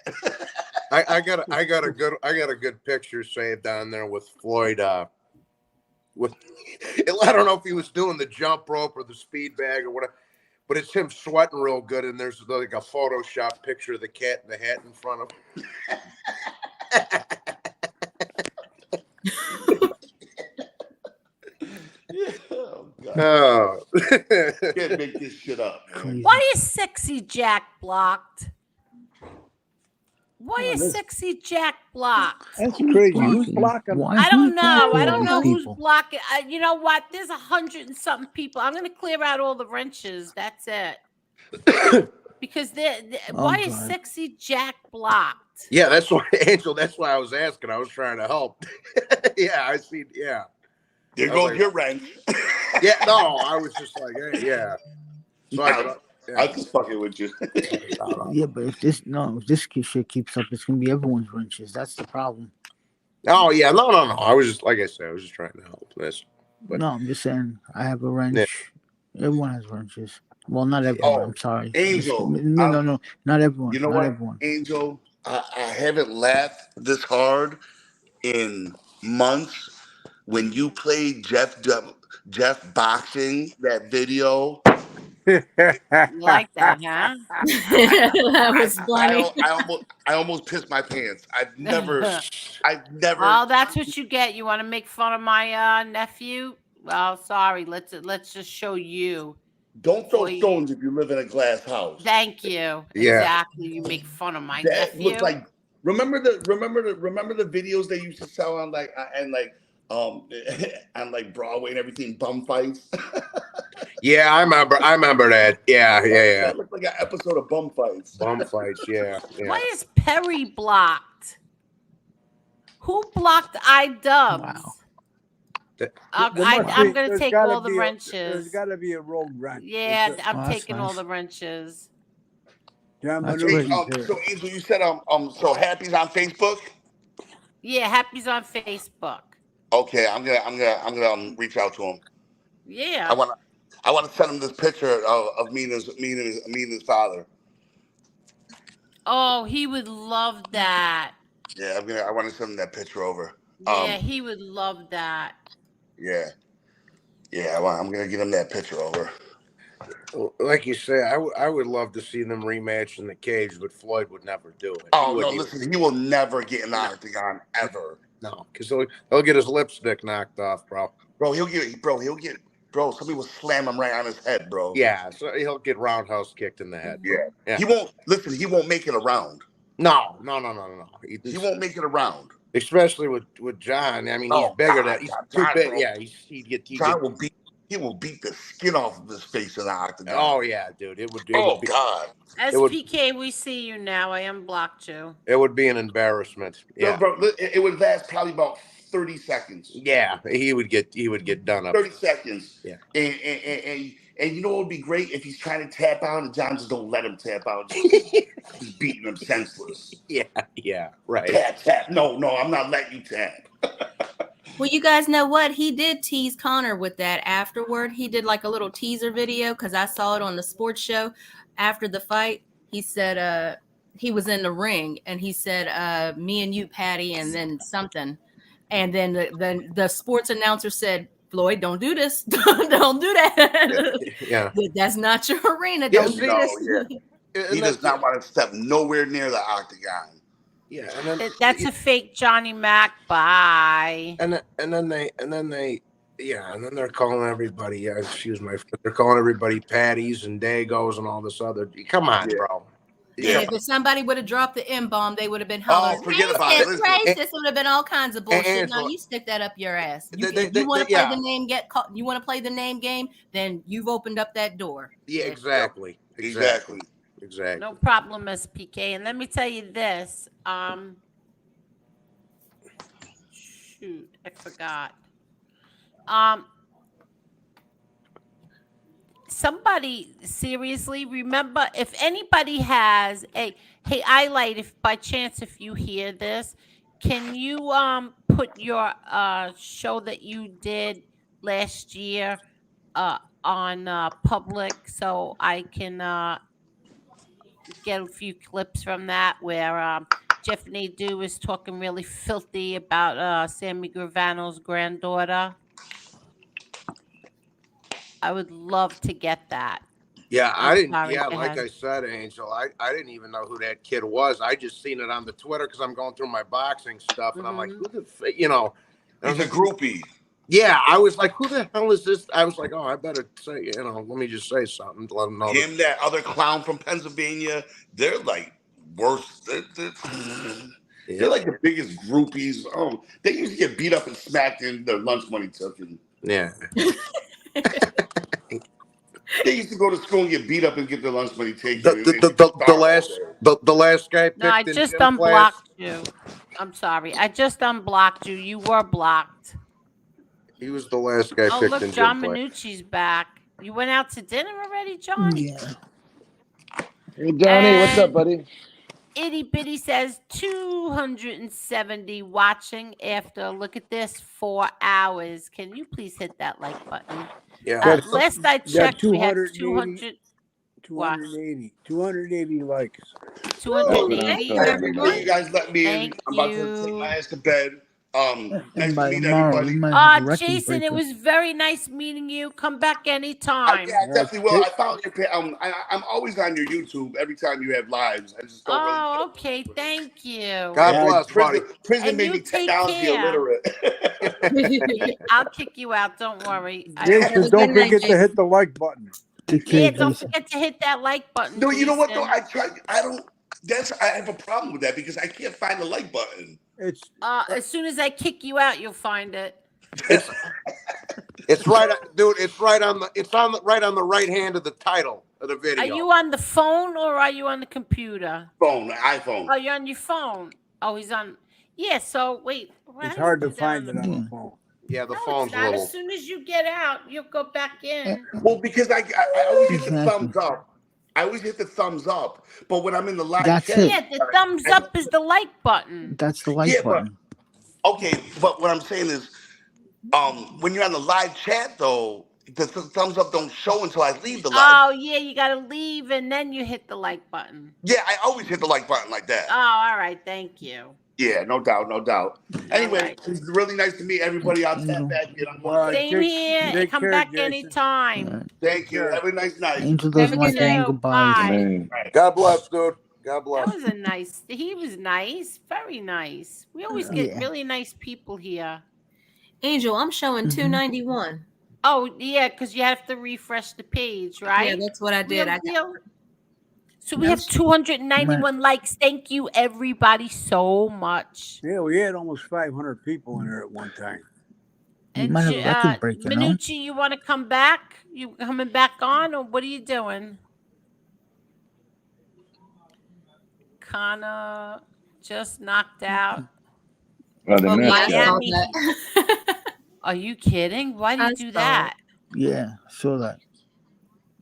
I got a good picture saved down there with Floyd. I don't know if he was doing the jump rope or the speed bag or whatever. But it's him sweating real good, and there's like a Photoshop picture of the Cat in the Hat in front of him. Oh, can't make this shit up. Why is Sexy Jack blocked? Why is Sexy Jack blocked? That's crazy. Who's blocking? I don't know who's blocking. You know what? There's 100 and something people. I'm going to clear out all the wrenches. That's it. Because why is Sexy Jack blocked? Yeah, that's why, Angel. That's why I was asking. I was trying to help. Yeah, I see. Yeah, there goes your wrench. Yeah, no, I was just like, hey, yeah. So I just fucking with you. Yeah, but if this shit keeps up, it's gonna be everyone's wrenches. That's the problem. Oh yeah, no. I was just like I said, I was just trying to help this. But no, I'm just saying I have a wrench. Yeah. Everyone has wrenches. Well, not everyone. I'm sorry, Angel. No, not everyone. You know not what, everyone. Angel? I haven't laughed this hard in months. When you played Jeff boxing that video. You like that, huh? That was funny. I almost pissed my pants. I've never. Oh, that's what you get. You want to make fun of my nephew? Well, sorry. Let's just show you. Don't throw stones if you live in a glass house. Thank you. Yeah. Exactly. You make fun of my nephew. Looked like. Remember the videos they used to sell on on like Broadway and everything, bum fights. Yeah, I remember that. Yeah. That looked like an episode of Bum Fights. Yeah. Why is Perry blocked? Who blocked iDubbbz? Wow. I'm going to take all the wrenches. There's got to be a rogue wrench. Yeah, I'm taking all the wrenches. Yeah, so Angel, you said so Happy's on Facebook? Yeah, Happy's on Facebook. Okay, I'm gonna reach out to him. Yeah. I want to send him this picture of me and his father. Oh, he would love that. Yeah, I want to send him that picture over. Yeah, he would love that. Yeah. I'm gonna get him that picture over. Like you say, I would love to see them rematch in the cage, but Floyd would never do it. Oh no! Listen, he will never get an octagon ever. No, because he'll get his lipstick knocked off, bro. Somebody will slam him right on his head, bro. Yeah, so he'll get roundhouse kicked in the head. Yeah. He won't make it around. No. He won't make it around. Especially with John. I mean, he's bigger than he's too big. Bro. Yeah, he will beat the skin off of his face in the octagon. Oh yeah, dude. It would be. God. SPK, we see you now. I unblocked you. It would be an embarrassment. Yeah, no, bro, it would last probably about 30 seconds. Yeah, he would get done up. 30 seconds. Yeah. And you know what would be great if he's trying to tap out and John just don't let him tap out. He's beating him senseless. Yeah, right. Tap. No, I'm not letting you tap. Well, you guys know what? He did tease Connor with that afterward. He did like a little teaser video because I saw it on the sports show after the fight. he said he was in the ring and he said me and you, Patty, and then something. And then the sports announcer said, Floyd, don't do this. Don't do that. Yeah. That's not your arena. Yes, Don't do no, this. yeah. He does not want to step nowhere near the octagon. Yeah, and then That's a fake Johnny Mac. Bye. and then they're calling everybody. Yeah, excuse my. They're calling everybody Patties and Dagos and all this other. Come on, bro. Yeah, if somebody would have dropped the M-bomb, they would have been hollering. Forget about it. Racist. It would have been all kinds of bullshit. Angela, Now you stick that up your ass. You they- want to yeah. play the name you want to play the name game? Then you've opened up that door. Yeah, exactly. No problem, SPK. And let me tell you this. Shoot, I forgot. Somebody seriously remember, if anybody has hey, Eyelight, if by chance if you hear this, can you put your show that you did last year on public so I can get a few clips from that where Jeff Nadu is talking really filthy about Sammy Gravano's granddaughter? I would love to get that. Yeah, I I'm didn't. sorry, Yeah, go like ahead. I said, Angel, I didn't even know who that kid was. I just seen it on the Twitter because I'm going through my boxing stuff, and I'm like, who the, you know, He's a groupie. Yeah, I was like, who the hell is this? I was like, oh, I better say, you know, let me just say something to let them know. Him, that other clown from Pennsylvania, they're like worse. They're like the biggest groupies. Oh, they used to get beat up and smacked in their lunch money taken. Yeah. They used to go to school and get beat up and get their lunch money taken. The last guy picked No, I in just gym unblocked class, you. I'm sorry. I just unblocked you. You were blocked. he was the last guy Oh, picked look, in John gym class. Minucci's back. You went out to dinner already, John? Yeah. Hey, Johnny, what's up, buddy? Itty Bitty says 270 watching after, look at this, 4 hours. Can you please hit that like button? Yeah. Last I checked, we had 280 200. 280 likes. 280. Everybody, you guys let me in. Thank I'm about to take my ass to bed. Nice to meet everybody. Jason, it was very nice meeting you. Come back anytime. Yeah, I definitely will. I found your page. I'm always on your YouTube every time you have lives. I just don't really. Okay. Thank you. God bless, buddy. Prison And made you me take technology care. illiterate. I'll kick you out. Don't worry. Jason, don't forget to hit the like button. Yeah, don't forget to hit that like button. No, you know what though? Jason. I tried. I don't. I have a problem with that because I can't find the like button. It's as soon as I kick you out, you'll find it. It's right, dude. It's right on the. It's on the right hand of the title of the video. Are you on the phone or are you on the computer? Phone, iPhone. Oh, you're on your phone. Oh, he's on. Yeah. So wait. It's hard to find it on the phone. Yeah, the No, phone's it's not. little. As soon as you get out, you'll go back in. Well, because I always hit the thumbs up. I always hit the thumbs up, but when I'm in the live That's chat, it. Yeah, the thumbs up is the like button. That's the like button. Okay, but what I'm saying is, when you're on the live chat though, the thumbs up don't show until I leave the live. Oh yeah, you gotta leave and then you hit the like button. Yeah, I always hit the like button like that. Oh, all right, thank you. Yeah, no doubt, no doubt. Anyway, it's really nice to meet everybody. I'll tap back in. Same here. Come back anytime. Thank you. Have a nice night. Angel doesn't like saying goodbye. God bless, dude. God bless. That was a nice. He was nice, very nice. We always get Yeah. really nice people here. Angel, I'm showing 291. Oh yeah, because you have to refresh the page, right? Yeah, that's what I did. So we have 291 likes. Thank you, everybody, so much. Yeah, we had almost 500 people in there at one time. You might have a record breaker, no? Minucci, you want to come back? You coming back on, or what are you doing? Connor just knocked out. Oh, the match guy. Miami. Are you kidding? Why did you do that? Yeah, saw that.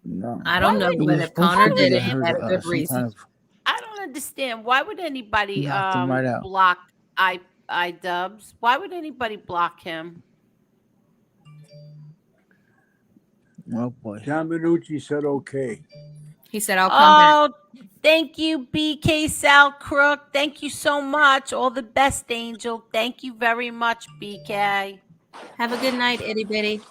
No. I don't know, but if Connor did it, he had a good reason. I don't understand. Why would anybody Knocked him right out. block iDubbbz? Why would anybody block him? Oh boy. John Minucci said okay. He said, I'll come back. Thank you, BK Sal Crook. Thank you so much. All the best, Angel. Thank you very much, BK. Have a good night, itty bitty.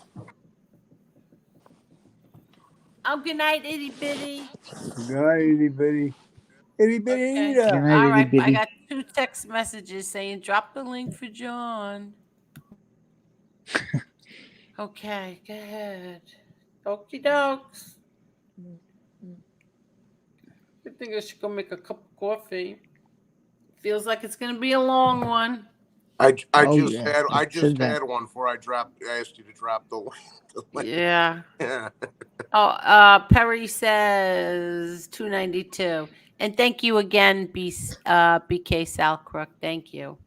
Oh, good night, itty bitty. Good night, itty bitty. Itty bitty. Okay. Good night, All itty right. I bitty. got 2 text messages saying drop the link for John. Okay, go ahead. Okie dokes. I think I should go make a cup of coffee. Feels like it's gonna be a long one. I Oh, just yeah. had Said that. one before I asked you to drop the link. Yeah. Yeah. Oh, Perry says 292. And thank you again, BK Sal Crook. Thank you.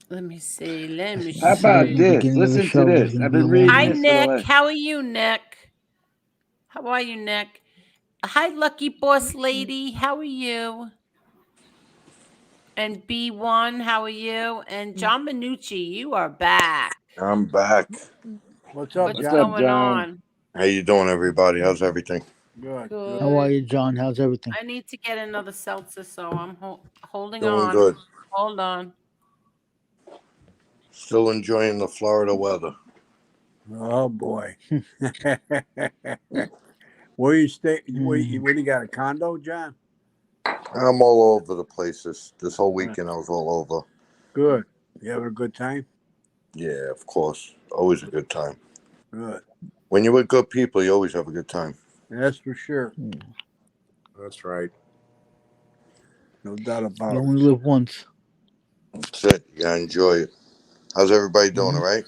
Let me see. How about The this? beginning of the Listen show to was this. gonna I've be a been long reading Hi, one. this for the Nick. last. How are you, Nick? How are you, Nick? Hi, Lucky Boss Lady. How are you? And B1, how are you? And John Minucci, you are back. I'm back. What's up, What's John? going on? How you doing, everybody? How's everything? Good. How are you, John? How's everything? I need to get another seltzer, so I'm holding Doing on. good. Hold on. Still enjoying the Florida weather. Oh boy. Where you stay? Where you got a condo, John? I'm all over the place this whole weekend. I was all over. Good. You having a good time? Yeah, of course. Always a good time. Good. When you're with good people, you always have a good time. That's for sure. That's right. No doubt about You it. only live once. That's it. You gotta enjoy it. How's everybody doing, all right?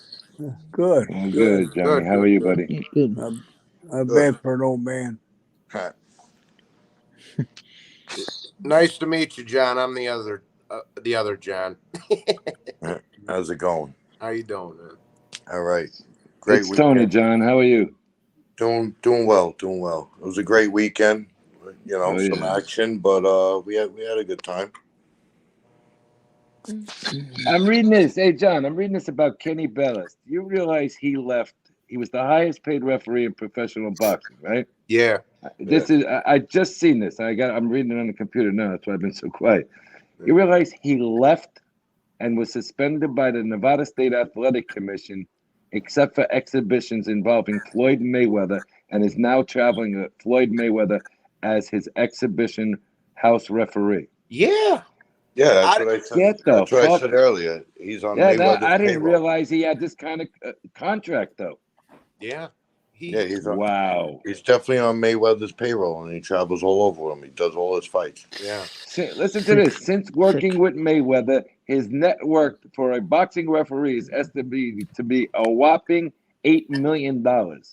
Good. I'm good, Johnny. How are you, buddy? Yeah, good. Not bad for an old man. Nice to meet you, John. I'm the other John. How's it going? How you doing, man? All right. Great It's weekend. Tony, John. How are you? Doing well. It was a great weekend. You know, some action, but we had a good time. I'm reading this. Hey, John, I'm reading this about Kenny Bellis. Do you realize he left? He was the highest paid referee in professional boxing, right? Yeah. This is. I just seen this. I'm reading it on the computer now. That's why I've been so quiet. You realize he left and was suspended by the Nevada State Athletic Commission, except for exhibitions involving Floyd Mayweather, and is now traveling with Floyd Mayweather as his exhibition house referee. Yeah. Yeah, that's what I said. Get the That's what I fuck. said earlier. He's on Yeah, no, Mayweather's I didn't payroll. realize he had this kind of contract, though. Yeah. He's on, wow. He's definitely on Mayweather's payroll, and he travels all over him. He does all his fights. Yeah. Listen to this. Since working with Mayweather, his net worth for a boxing referee is estimated to be a whopping $8 million. What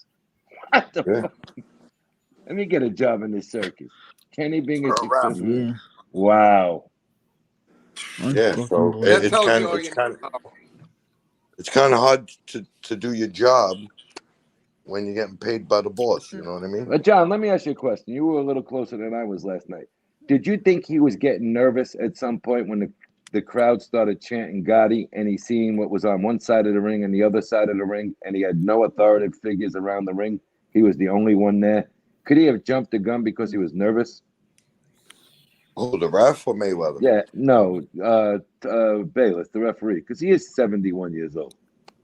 the fuck? Let me get a job in this circus. Kenny being a successful. Yeah. Wow. Yeah, so it's kind of hard to do your job when you're getting paid by the boss. You know what I mean? But John, let me ask you a question. You were a little closer than I was last night. Did you think he was getting nervous at some point when the crowd started chanting Gotti and he seen what was on one side of the ring and the other side of the ring, and he had no authoritative figures around the ring? He was the only one there. Could he have jumped the gun because he was nervous? Oh, the ref or Mayweather? Yeah, no, Bayless, the referee, because he is 71 years old.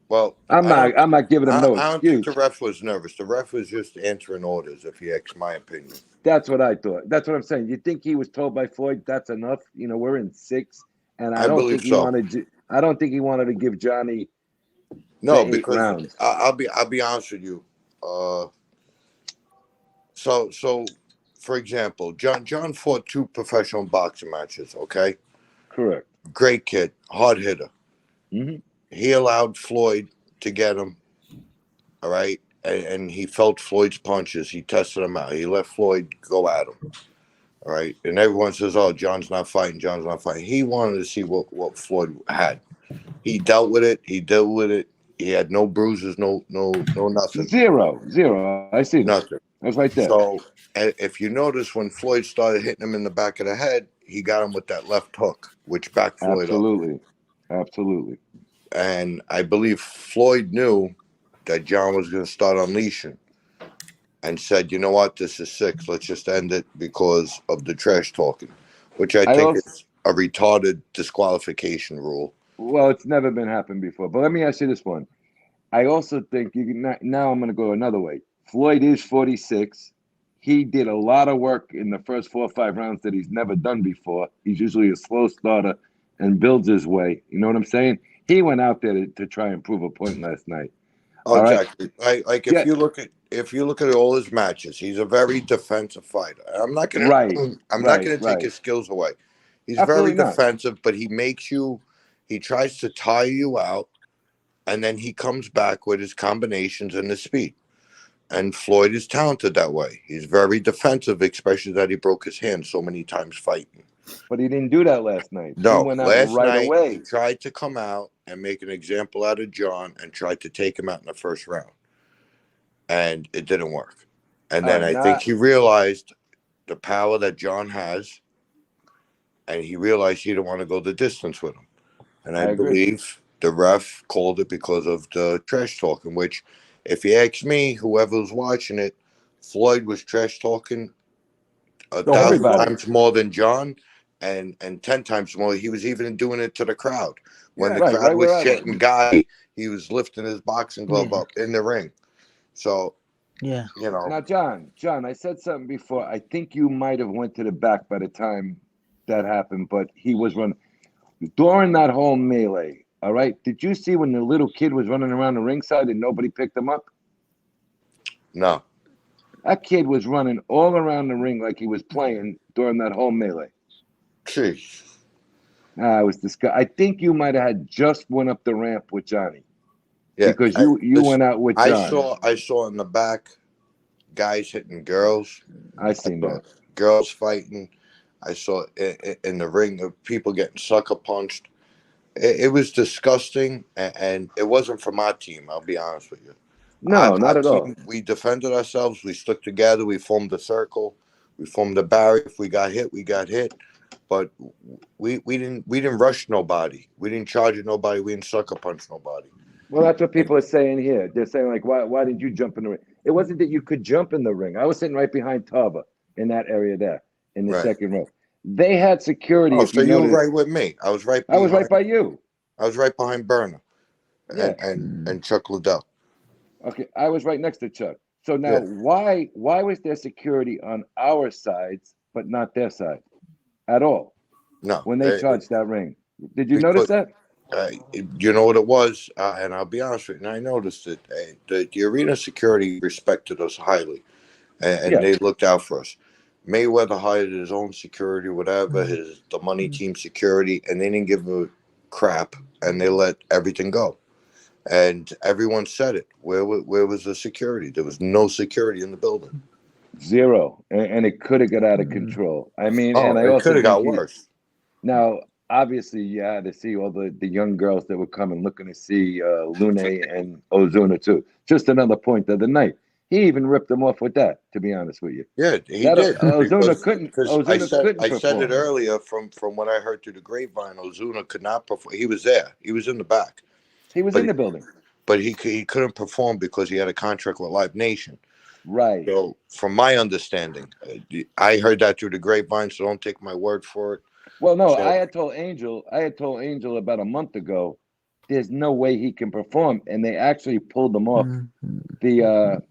Well, I'm not giving him no I don't excuse. think the ref was nervous. The ref was just answering orders, if you ask my opinion. That's what I thought. That's what I'm saying. You think he was told by Floyd that's enough? You know, we're in 6, and I don't think he wanted. I don't think he wanted to give Johnny. No, 8 because rounds. I'll be honest with you. So, for example, John fought 2 professional boxing matches. Okay, correct. Great kid, hard hitter. Mm-hmm. He allowed Floyd to get him. All right, and he felt Floyd's punches. He tested him out. He let Floyd go at him. All right, and everyone says, "Oh, John's not fighting. John's not fighting." He wanted to see what Floyd had. He dealt with it. He had no bruises, no nothing. Zero. I see nothing. I was right there. So if you notice, when Floyd started hitting him in the back of the head, he got him with that left hook, which backed Floyd up. Absolutely. And I believe Floyd knew that John was going to start unleashing. and said, you know what, this is sick. Let's just end it because of the trash talking, which I think is a retarded disqualification rule. Well, it's never been happened before. But let me ask you this one. I also think you can now I'm going to go another way. Floyd is 46. He did a lot of work in the first 4 or 5 rounds that he's never done before. He's usually a slow starter and builds his way. You know what I'm saying? He went out there to try and prove a point last night. Oh, All exactly. Like if you look at all his matches, he's a very defensive fighter. I'm not gonna take his skills away. He's Absolutely very not. defensive, but he tries to tire you out, and then he comes back with his combinations and his speed. And Floyd is talented that way. He's very defensive, especially that he broke his hand so many times fighting. But he didn't do that last night. No, he went out last right night away. he tried to come out and make an example out of John and tried to take him out in the first round. And it didn't work. And then I think he realized the power that John has, and he realized he didn't want to go the distance with him. And I believe the ref called it because of the trash talking, which, if you ask me, whoever was watching it, Floyd was trash talking 1,000 times more than John, and 10 times more. He was even doing it to the crowd. When the crowd was chanting Gotti, he was lifting his boxing glove up in the ring. So, yeah, you know. Now, John, I said something before. I think you might have went to the back by the time that happened, but he was running during that whole melee. All right. Did you see when the little kid was running around the ringside and nobody picked him up? No. That kid was running all around the ring like he was playing during that whole melee. Jeez. I was disgusted. I think you might have had just went up the ramp with Johnny. Yeah, because you went out with John. I saw in the back guys hitting girls. I seen that. Girls fighting. I saw in the ring of people getting sucker punched. It was disgusting, and it wasn't from our team. I'll be honest with you. No, not at all. We defended ourselves. We stuck together. We formed a circle. We formed a barrier. If we got hit, we got hit. But we didn't rush nobody. We didn't charge at nobody. We didn't sucker punch nobody. Well, that's what people are saying here. They're saying, like, why did you jump in the ring? It wasn't that you could jump in the ring. I was sitting right behind Tava in that area there in the second row. They had security. Oh, so you were right with me. I was right by you. I was right behind Berner and Chuck Liddell. Okay, I was right next to Chuck. So now why was there security on our sides but not their side at all? No. When they charged that ring. Did you notice that? You know what it was, and I'll be honest with you, and I noticed it. The arena security respected us highly, and they looked out for us. Mayweather hired his own security, whatever, the money team security, and they didn't give a crap, and they let everything go. And everyone said it. Where was the security? There was no security in the building. Zero, and it could have got out of control. I mean, and I it also could have got worse. Now, obviously, you had to see all the young girls that were coming looking to see Lune and Ozuna too. Just another point of the night. He even ripped them off with that, to be honest with you. Yeah, he did. Ozuna couldn't. I said it earlier from what I heard through the grapevine. Ozuna could not perform. He was there. He was in the back. He was in the building. But he couldn't perform because he had a contract with Live Nation. Right. So, from my understanding, I heard that through the grapevine, so don't take my word for it. Well, no, I had told Angel about a month ago, there's no way he can perform, and they actually pulled him off the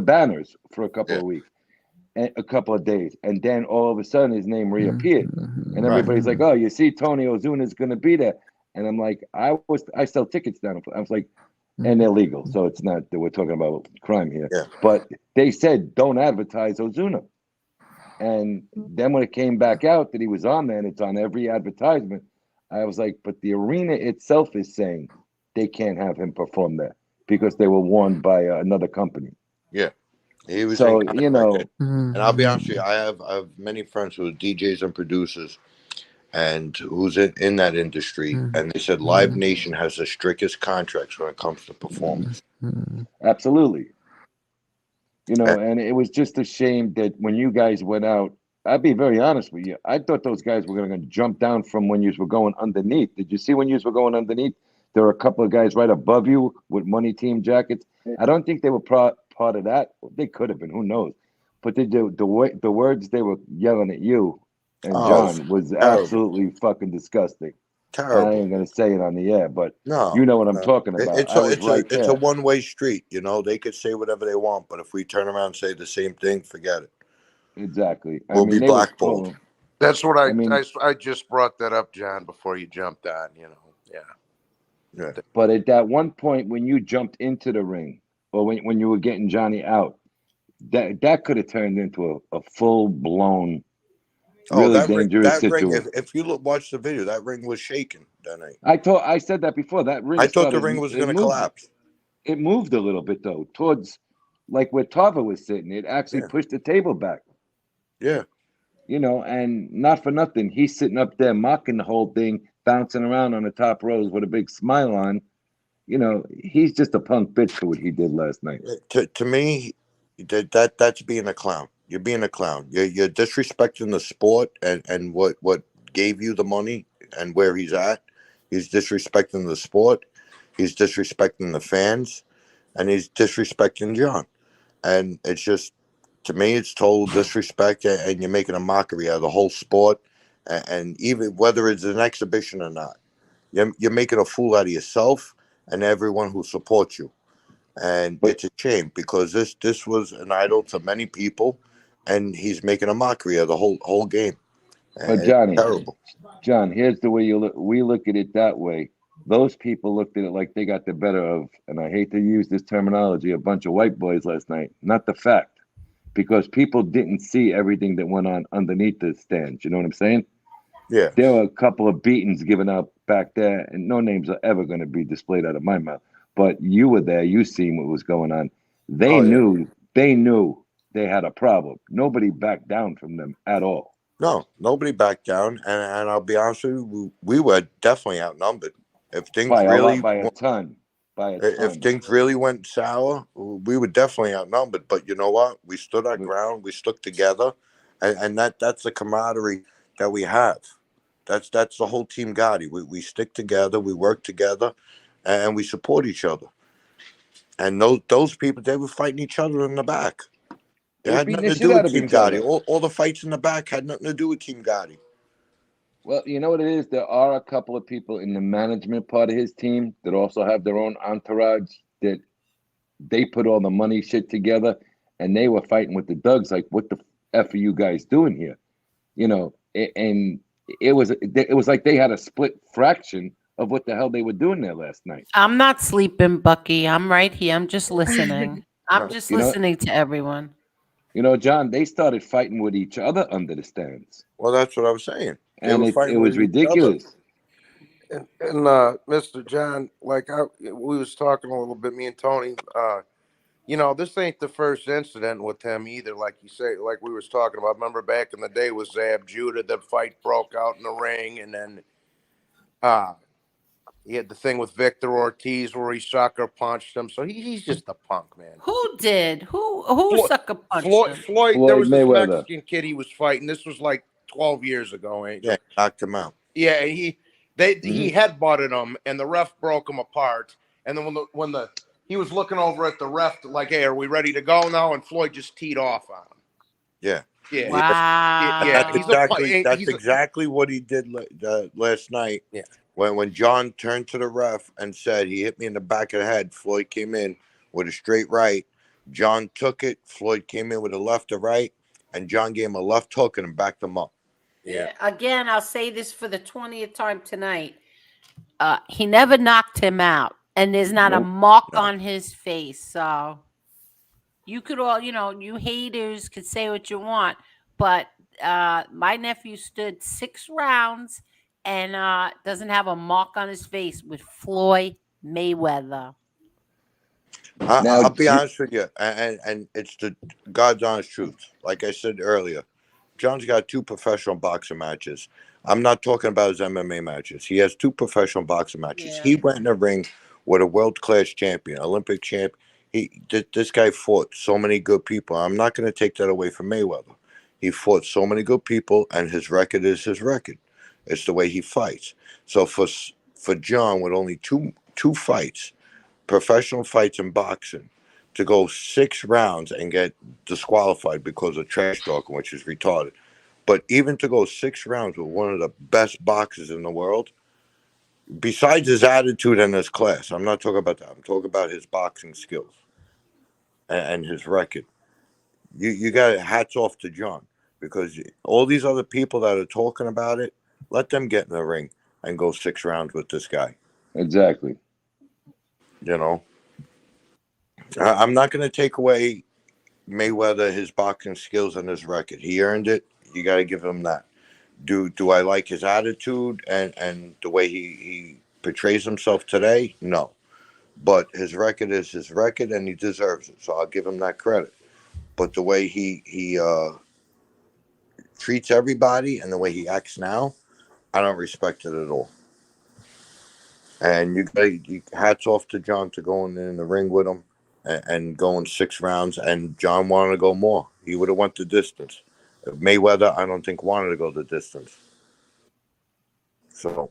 banners for a couple of weeks, and a couple of days, and then all of a sudden his name reappeared, and everybody's like, "Oh, you see, Tony Ozuna's going to be there," and I'm like, I sell tickets down. I was like, and they're legal, so it's not that we're talking about crime here. Yeah. But they said don't advertise Ozuna. And then when it came back out that he was on there and it's on every advertisement, I was like, but the arena itself is saying they can't have him perform there because they were warned by another company. Yeah. He was so, you know. And I'll be honest with you, I have many friends who are DJs and producers and who's in that industry. And they said Live Nation has the strictest contracts when it comes to performance. Absolutely. You know, and it was just a shame that when you guys went out, I'd be very honest with you. I thought those guys were going to jump down from when you were going underneath. Did you see when you were going underneath? There were a couple of guys right above you with money team jackets. I don't think they were part of that. They could have been. Who knows? But the words they were yelling at you and John was terrible. absolutely fucking disgusting. Terrible. I ain't gonna say it on the air, but No, you know what I'm talking about. It's a one-way street. You know, they could say whatever they want, but if we turn around and say the same thing, forget it. Exactly. We'll be blackballed. That's what I mean, I just brought that up, John, before you jumped on. You know, yeah. But at that one point when you jumped into the ring, or when you were getting Johnny out, that could have turned into a full-blown, really dangerous situation. If you watch the video, that ring was shaking that night. I said that before. That ring. I thought the ring was going to collapse. It moved a little bit though, towards like where Tava was sitting. It actually pushed the table back. Yeah. You know, and not for nothing, he's sitting up there mocking the whole thing, bouncing around on the top rows with a big smile on. You know, he's just a punk bitch for what he did last night. To me, that's being a clown. You're being a clown. You're disrespecting the sport and what gave you the money and where he's at. He's disrespecting the sport. He's disrespecting the fans, and he's disrespecting John. And it's just, to me, it's total disrespect, and you're making a mockery out of the whole sport. And even whether it's an exhibition or not, you're making a fool out of yourself and everyone who supports you. And it's a shame because this was an idol to many people, and he's making a mockery of the whole game. But Johnny, terrible. John, here's the way we look at it that way. Those people looked at it like they got the better of, and I hate to use this terminology, a bunch of white boys last night. Not the fact, because people didn't see everything that went on underneath the stands. You know what I'm saying? Yeah. There were a couple of beatings given up back there, and no names are ever going to be displayed out of my mouth. But you were there. You seen what was going on. They knew they had a problem. Nobody backed down from them at all. No, nobody backed down. And I'll be honest with you, we were definitely outnumbered. If things by really a ton. If things really went sour, we were definitely outnumbered. But you know what? We stood our ground. We stuck together, and that's the camaraderie that we have. That's the whole Team Gotti. We stick together. We work together, and we support each other. And those people, they were fighting each other in the back. It had nothing to do with Team Gotti. All the fights in the back had nothing to do with Team Gotti. Well, you know what it is? There are a couple of people in the management part of his team that also have their own entourage that they put all the money shit together, and they were fighting with the Dugs like, what the F are you guys doing here? You know, and it was like they had a split fraction of what the hell they were doing there last night. I'm not sleeping, Bucky. I'm right here. I'm just listening. I'm just listening to everyone. You know, John, they started fighting with each other under the stands. Well, that's what I was saying. And it was ridiculous. And Mr. John, like we was talking a little bit, me and Tony, you know, this ain't the first incident with him either. Like you say, like we was talking about. Remember back in the day with Zab Judah, the fight broke out in the ring, and then he had the thing with Victor Ortiz where he sucker punched him. So he's just a punk, man. Who did? Who sucker punched him? Floyd, there was this Mayweather. Mexican kid he was fighting. This was like 12 years ago, ain't it? Yeah, knocked him out. Yeah, he headbutted him, and the ref broke him apart. And then when he was looking over at the ref, like, "Hey, are we ready to go now?" And Floyd just teed off on him. Yeah. Yeah. Wow. That's exactly what he did last night. Yeah. When John turned to the ref and said he hit me in the back of the head, Floyd came in with a straight right. John took it. Floyd came in with a left to right, and John gave him a left hook and backed him up. Yeah. Again, I'll say this for the 20th time tonight. He never knocked him out, and there's not a mark on his face. So you could all, you haters could say what you want, but my nephew stood 6 rounds and doesn't have a mark on his face with Floyd Mayweather. I'll be honest with you, and it's the God's honest truth. Like I said earlier, John's got 2 professional boxing matches. I'm not talking about his MMA matches. He has 2 professional boxing matches. Yeah. He went in the ring with a world-class champion, Olympic champ. This guy fought so many good people. I'm not going to take that away from Mayweather. He fought so many good people, and his record is his record. It's the way he fights. So for John, with only two fights, professional fights in boxing, to go 6 rounds and get disqualified because of trash talking, which is retarded. But even to go 6 rounds with one of the best boxers in the world, besides his attitude and his class, I'm not talking about that. I'm talking about his boxing skills and his record. You got hats off to John, because all these other people that are talking about it, let them get in the ring and go 6 rounds with this guy. Exactly. You know, I'm not going to take away Mayweather, his boxing skills and his record. He earned it. You got to give him that. Do I like his attitude and the way he portrays himself today? No. But his record is his record, and he deserves it. So I'll give him that credit. But the way he treats everybody and the way he acts now, I don't respect it at all. And hats off to John to going in the ring with him and going 6 rounds. And John wanted to go more. He would have went the distance. Mayweather, I don't think, wanted to go the distance. So,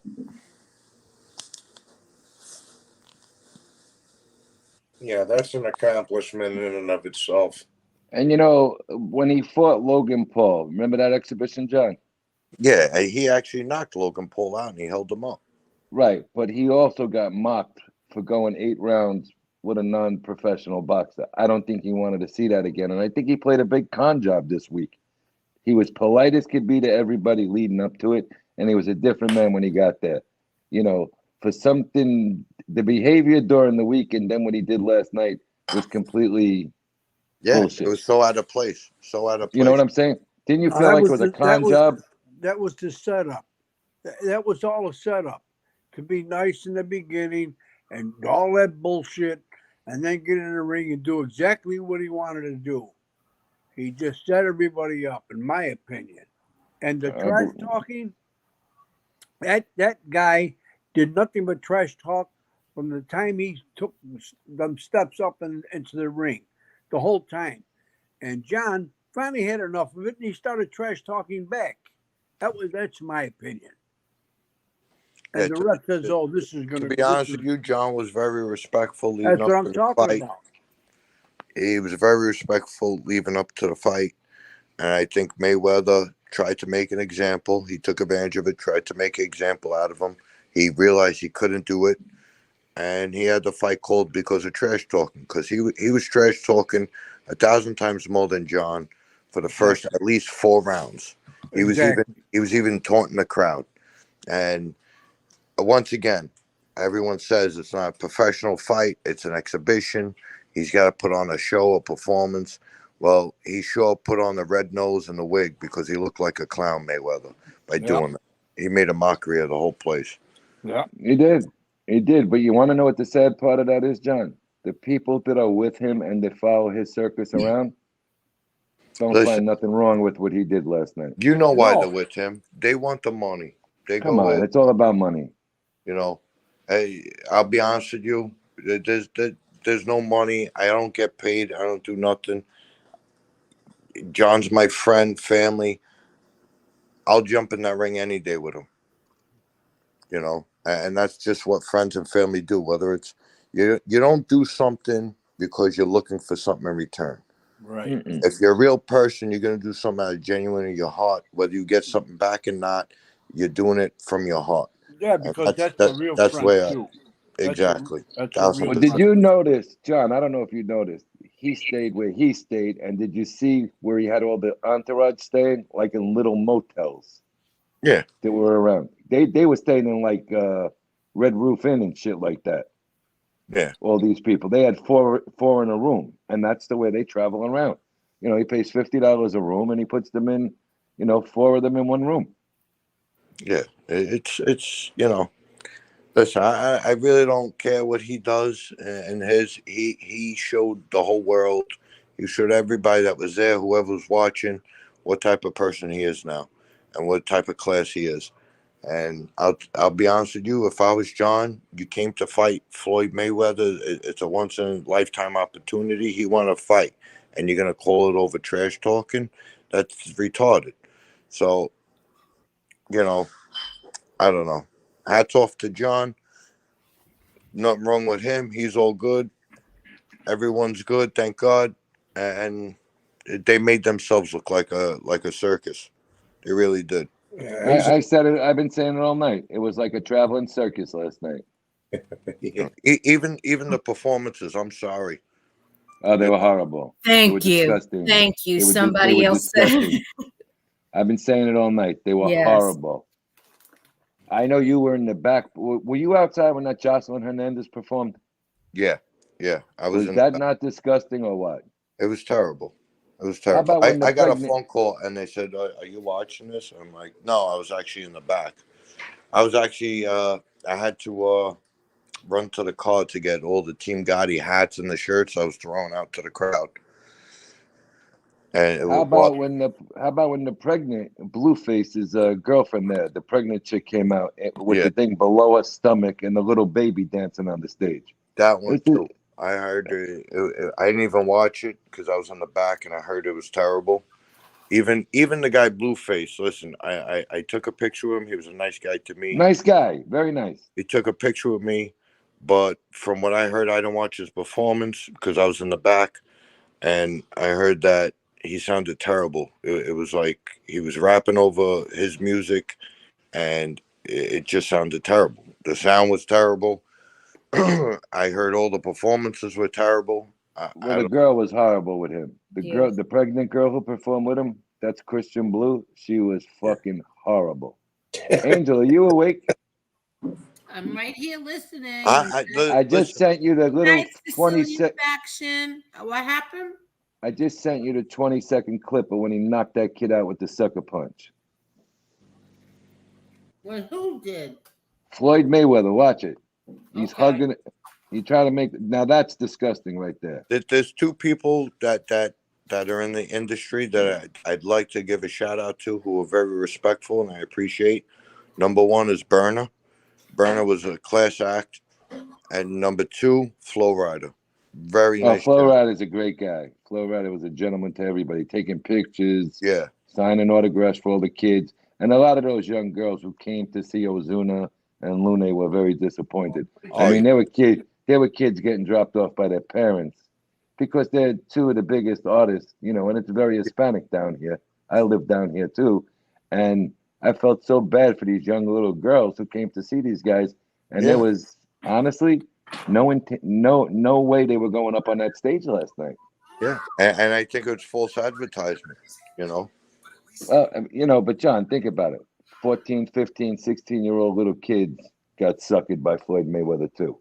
Yeah, that's an accomplishment in and of itself. And you know, when he fought Logan Paul, remember that exhibition, John? yeah, he actually knocked Logan Paul out and he held him up. Right, but he also got mocked for going 8 rounds with a non-professional boxer. I don't think he wanted to see that again, and I think he played a big con job this week. He was polite as could be to everybody leading up to it, and he was a different man when he got there. You know, for something, the behavior during the week and then what he did last night was completely bullshit. It was so out of place. So out of place. You know what I'm saying? Didn't you feel like it was a con job? That was the setup. That was all a setup. To be nice in the beginning and all that bullshit, and then get in the ring and do exactly what he wanted to do. He just set everybody up, in my opinion. And the trash talking, that guy did nothing but trash talk from the time he took them steps up into the ring, the whole time. And John finally had enough of it, and he started trash talking back. That's my opinion. And the rest says, "Oh, this is going to be honest with you, John was very respectful leading That's up what to I'm the talking fight. about. He was very respectful leading up to the fight, and I think Mayweather tried to make an example. He took advantage of it, tried to make an example out of him. He realized he couldn't do it, and he had the fight called because of trash talking. Because he was trash talking 1,000 times more than John for the first at least 4 rounds. He was even taunting the crowd, and once again, everyone says it's not a professional fight. It's an exhibition. He's got to put on a show, a performance. Well, he sure put on the red nose and the wig because he looked like a clown, Mayweather, by doing that. He made a mockery of the whole place. Yeah, he did. He did. But you want to know what the sad part of that is, John? The people that are with him and that follow his circus around don't find nothing wrong with what he did last night. You know why they're with him. They want the money. Come on, it's all about money. You know, hey, I'll be honest with you. There's no money. I don't get paid. I don't do nothing. John's my friend, family. I'll jump in that ring any day with him. You know, and that's just what friends and family do. Whether it's you don't do something because you're looking for something in return. Right. If you're a real person, you're gonna do something out of genuine in your heart. Whether you get something back or not, you're doing it from your heart. Yeah, because that's a real that's friend where too. Exactly. That's But did you notice, John? I don't know if you noticed. He stayed where he stayed, and did you see where he had all the entourage staying, like in little motels? Yeah, that were around. They were staying in like Red Roof Inn and shit like that. Yeah, all these people. They had four in a room, and that's the way they travel around. You know, he pays $50 a room, and he puts them in. You know, 4 of them in one room. Yeah, it's you know. Listen, I really don't care what he does, and he showed the whole world. He showed everybody that was there, whoever was watching, what type of person he is now, and what type of class he is. And I'll be honest with you, if I was John, you came to fight Floyd Mayweather. It's a once in a lifetime opportunity. He won a fight, and you're gonna call it over trash talking? That's retarded. So, you know, I don't know. Hats off to John. Nothing wrong with him. He's all good. everyone's good, thank God, and they made themselves look like a circus. They really did. I said it. I've been saying it all night. It was like a traveling circus last night. Even the performances. I'm sorry. Oh, they were horrible. Thank they were you. Disgusting. Thank you. They were Somebody else disgusting. said. I've been saying it all night. They were Yes. horrible. I know you were in the back. Were you outside when that Jocelyn Hernandez performed? Yeah. I was. Was that not disgusting or what? It was terrible. It was How terrible. about when the I got a pregnant- phone call and they said, "Are you watching this?" I'm like, "No, I was actually in the back. I was actually. I had to run to the car to get all the Team Gotti hats and the shirts I was throwing out to the crowd." And How about when the pregnant Blueface's girlfriend there, the pregnant chick came out with the thing below her stomach and the little baby dancing on the stage? That one too. I heard I didn't even watch it because I was in the back and I heard it was terrible. Even the guy Blueface. Listen, I took a picture of him. He was a nice guy to me. Nice guy, very nice. He took a picture with me, but from what I heard, I didn't watch his performance because I was in the back, and I heard that he sounded terrible. It was like he was rapping over his music, and it just sounded terrible. The sound was terrible. I heard all the performances were terrible. The girl was horrible with him. The pregnant girl who performed with him, that's Christian Blue. She was fucking horrible. Angel, are you awake? I'm right here listening. I just sent you the little Nice 20-second. action. What happened? I just sent you the 20-second clip of when he knocked that kid out with the sucker punch. Well, who did? Floyd Mayweather, watch it. He's hugging it. He tried to make. Now that's disgusting, right there. There's two people that are in the industry that I'd like to give a shout out to who are very respectful and I appreciate. Number one is Burner. Burner was a class act, and number two, Flow Rider. Very nice. Flow Rider's a great guy. Flow Rider was a gentleman to everybody, taking pictures, signing autographs for all the kids, and a lot of those young girls who came to see Ozuna and Lune were very disappointed. I mean, there were kids getting dropped off by their parents because they're two of the biggest artists, and it's very Hispanic down here. I live down here too, and I felt so bad for these young little girls who came to see these guys, and there was honestly no way they were going up on that stage last night. Yeah, and I think it's false advertisement, But John, think about it. 14, 15, 16-year-old little kids got suckered by Floyd Mayweather too.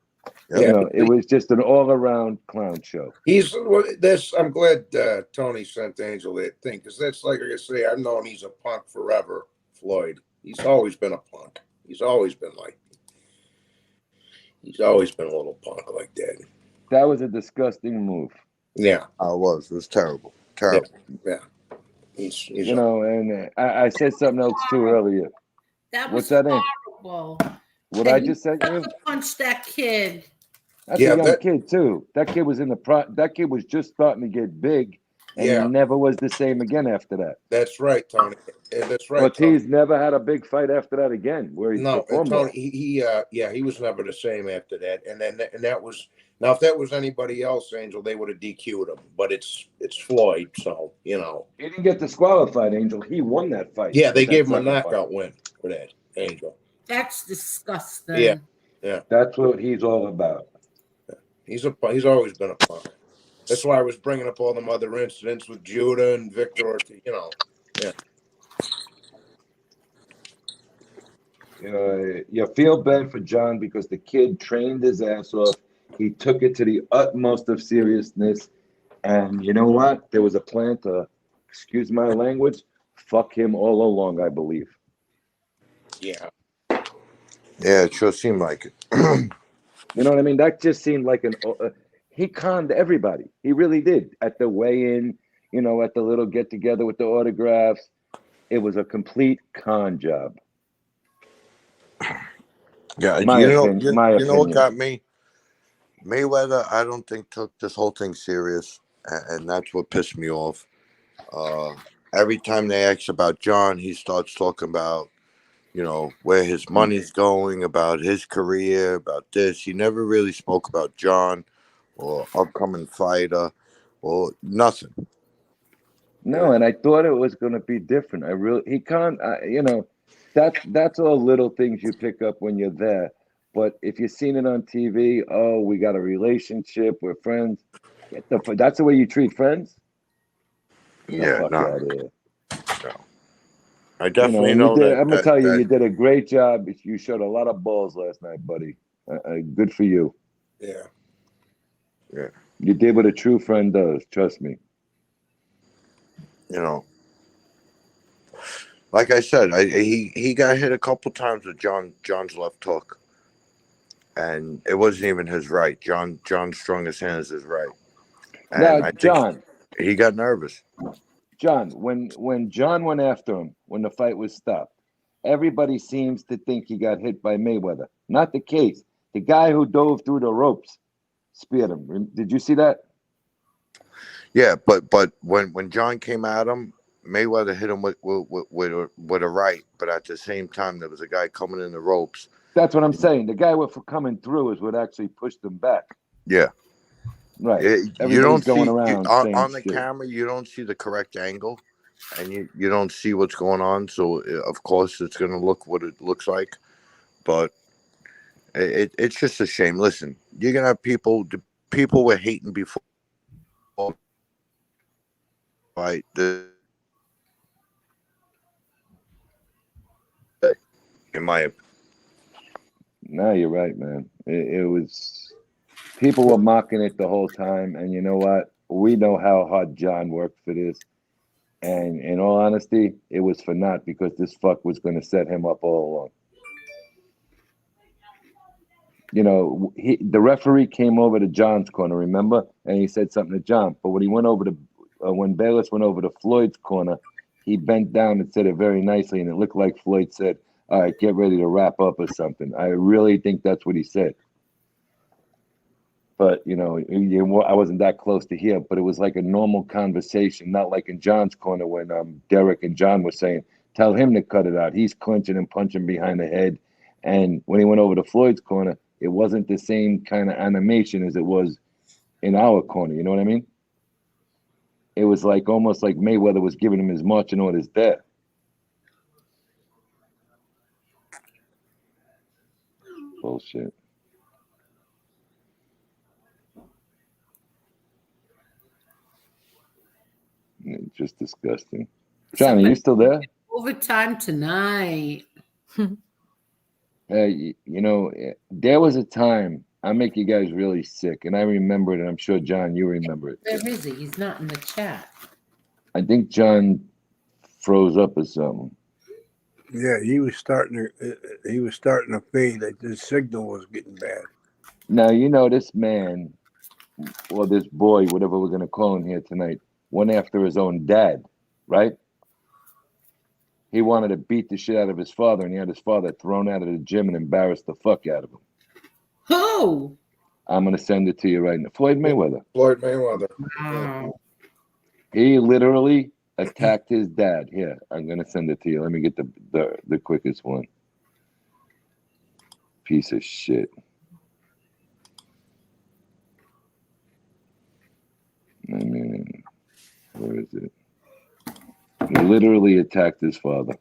Yeah. It was just an all-around clown show. I'm glad Tony sent Angel that thing, because that's like I say, I've known he's a punk forever, Floyd. He's always been a punk. He's always been a little punk like that. That was a disgusting move. Yeah. It was. It was terrible. Terrible. Yeah. And I said something else too earlier. That What's was that? horrible. What I just said you? Punch that kid. That's a young kid too. That kid was that kid was just starting to get big, and he never was the same again after that. That's right, Tony. That's right. Ortiz never had a big fight after that again. Where he performed. Tony, he was never the same after that. And that was now if that was anybody else, Angel, they would have DQ'd him. But it's Floyd, so He didn't get disqualified, Angel. He won that fight. Yeah, they gave him a knockout win for that, Angel. That's disgusting. Yeah. That's what he's all about. He's always been a punk. That's why I was bringing up all them other incidents with Judah and Victor Ortiz. You feel bad for John because the kid trained his ass off. He took it to the utmost of seriousness. And you know what? There was a plan to, excuse my language, fuck him all along, I believe. Yeah. Yeah, it sure seemed like it. You know what I mean? That just seemed like he conned everybody. He really did. At the weigh-in, at the little get-together with the autographs. It was a complete con job. Yeah, my you know opinion. what got me? Mayweather, I don't think took this whole thing serious, and that's what pissed me off. Every time they ask about John, he starts talking about, where his money's going, about his career, about this. He never really spoke about John or upcoming fighter or nothing. No, and I thought it was going to be different. He can't, that's all little things you pick up when you're there. But if you've seen it on TV, oh, we got a relationship, we're friends. That's the way you treat friends? Get the fuck out of here. No. I definitely know that. I'm gonna tell you, you did a great job. You showed a lot of balls last night, buddy. Good for you. Yeah. Yeah. You did what a true friend does. Trust me. You know, like I said, he got hit a couple times with John's left hook, and it wasn't even his right. John's strongest hand is his right. And Now, I think John, he got nervous. John, when John went after him, when the fight was stopped, everybody seems to think he got hit by Mayweather. Not the case. The guy who dove through the ropes speared him. Did you see that? Yeah, but when John came at him, Mayweather hit him with a right, but at the same time there was a guy coming in the ropes. That's what I'm saying. The guy coming through is what actually pushed him back. Yeah. Right. You don't see going around on the shit. camera. You don't see the correct angle, and you don't see what's going on. So of course it's going to look what it looks like, but it's just a shame. Listen, you're gonna have people were hating before. Right. In my opinion. No, you're right, man. It was people were mocking it the whole time, and you know what? We know how hard John worked for this, and in all honesty, it was for naught because this fuck was going to set him up all along. You know, the referee came over to John's corner, remember, and he said something to John. But when he went over to when Bayless went over to Floyd's corner, he bent down and said it very nicely, and it looked like Floyd said, "All right, get ready to wrap up" or something. I really think that's what he said. But, you know, I wasn't that close to hear, but it was like a normal conversation, not like in John's corner when Derek and John were saying, tell him to cut it out. He's clinching and punching behind the head. And when he went over to Floyd's corner, it wasn't the same kind of animation as it was in our corner. You know what I mean? It was like almost like Mayweather was giving him his marching orders there. Bullshit. Just disgusting. Johnny, you still there? Overtime tonight. You know, there was a time, I make you guys really sick, and I remember it, and I'm sure, John, you remember it. Where is he? He's not in the chat. I think John froze up or something. Yeah, he was starting to fade. Like the signal was getting bad. Now, you know, this man, or this boy, whatever we're going to call him here tonight, went after his own dad, right? He wanted to beat the shit out of his father, and he had his father thrown out of the gym and embarrassed the fuck out of him. Who? I'm going to send it to you right now. Floyd Mayweather. Floyd Mayweather. Wow. He literally attacked his dad. Here, I'm going to send it to you. Let me get the quickest one. Piece of shit. I mean, where is it? He literally attacked his father.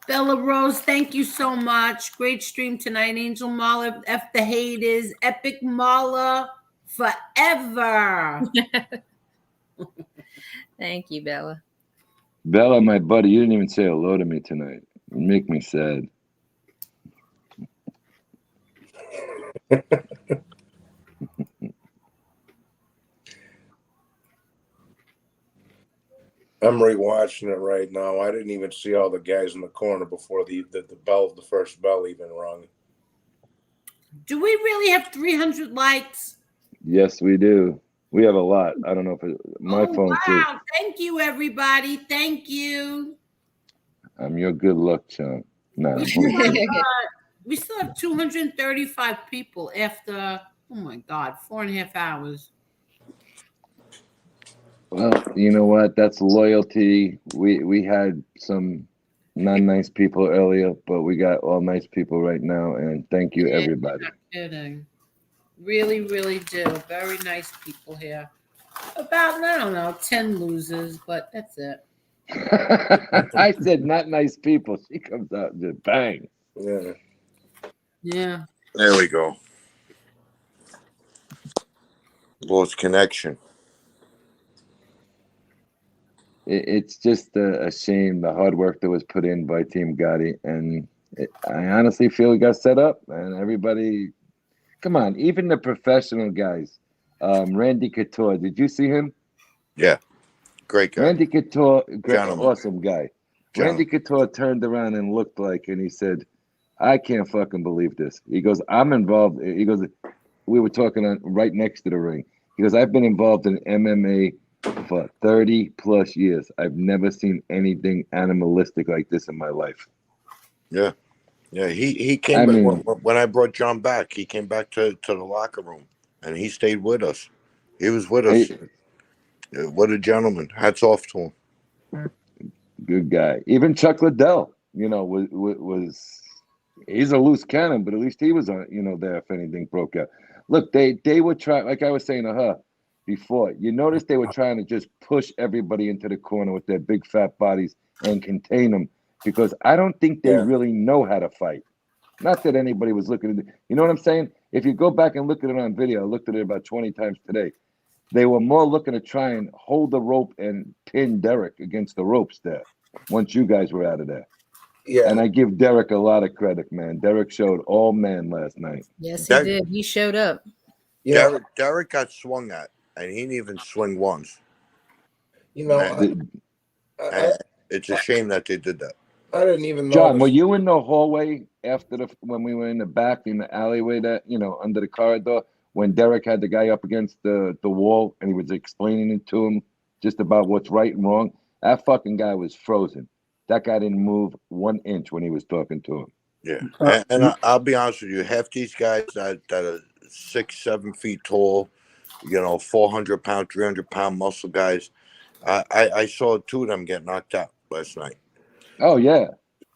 Bella Rose, thank you so much. Great stream tonight. Angel Mala, F the haters. Epic Mala forever. Thank you, Bella. Bella, my buddy, you didn't even say hello to me tonight. You make me sad. I'm rewatching it right now. I didn't even see all the guys in the corner before the first bell even rung. Do we really have 300 likes? Yes, we do. We have a lot. I don't know if my phone says. Wow. Thank you, everybody. Thank you. I'm your good luck charm. No, We still have 235 people after, oh my God, 4.5 hours. well, you know what? That's loyalty. We had some non-nice people earlier, but we got all nice people right now, and thank you, everybody. Kidding. Really, really do. Very nice people here. About, I don't know, 10 losers, but that's it. I said not nice people. She comes out and just bang. Yeah. Yeah. There we go. Lost connection. It's just a shame the hard work that was put in by Team Gotti, and I honestly feel it got set up, and everybody. Come on, even the professional guys. Randy Couture, did you see him? Yeah, great guy. Randy Couture, Gentleman. awesome guy. Randy Couture turned around and looked like, and he said, "I can't fucking believe this." He goes, "I'm involved." He goes, "We were talking right next to the ring." He goes, "I've been involved in MMA for 30 plus years. I've never seen anything animalistic like this in my life." Yeah. Yeah, he came when I brought John back. He came back to the locker room, and he stayed with us. He was with us. What a gentleman! Hats off to him. Good guy. Even Chuck Liddell, was he's a loose cannon, but at least he was on, there if anything broke out. Look, they were trying, like I was saying to her before. You notice they were trying to just push everybody into the corner with their big fat bodies and contain them. Because I don't think they really know how to fight. Not that anybody was looking at it. You know what I'm saying? If you go back and look at it on video, I looked at it about 20 times today. They were more looking to try and hold the rope and pin Derek against the ropes there once you guys were out of there. Yeah. And I give Derek a lot of credit, man. Derek showed all man last night. Yes, he did. He showed up. Yeah. Derek got swung at, and he didn't even swing once. It's a shame that they did that. I didn't even know. John, were you in the hallway when we were in the back in the alleyway that under the corridor when Derek had the guy up against the wall and he was explaining it to him just about what's right and wrong? That fucking guy was frozen. That guy didn't move 1 inch when he was talking to him. Yeah, and I'll be honest with you, half these guys that are 6-7 feet tall, 400-pound, 300-pound muscle guys. I saw 2 of them get knocked out last night. Oh yeah,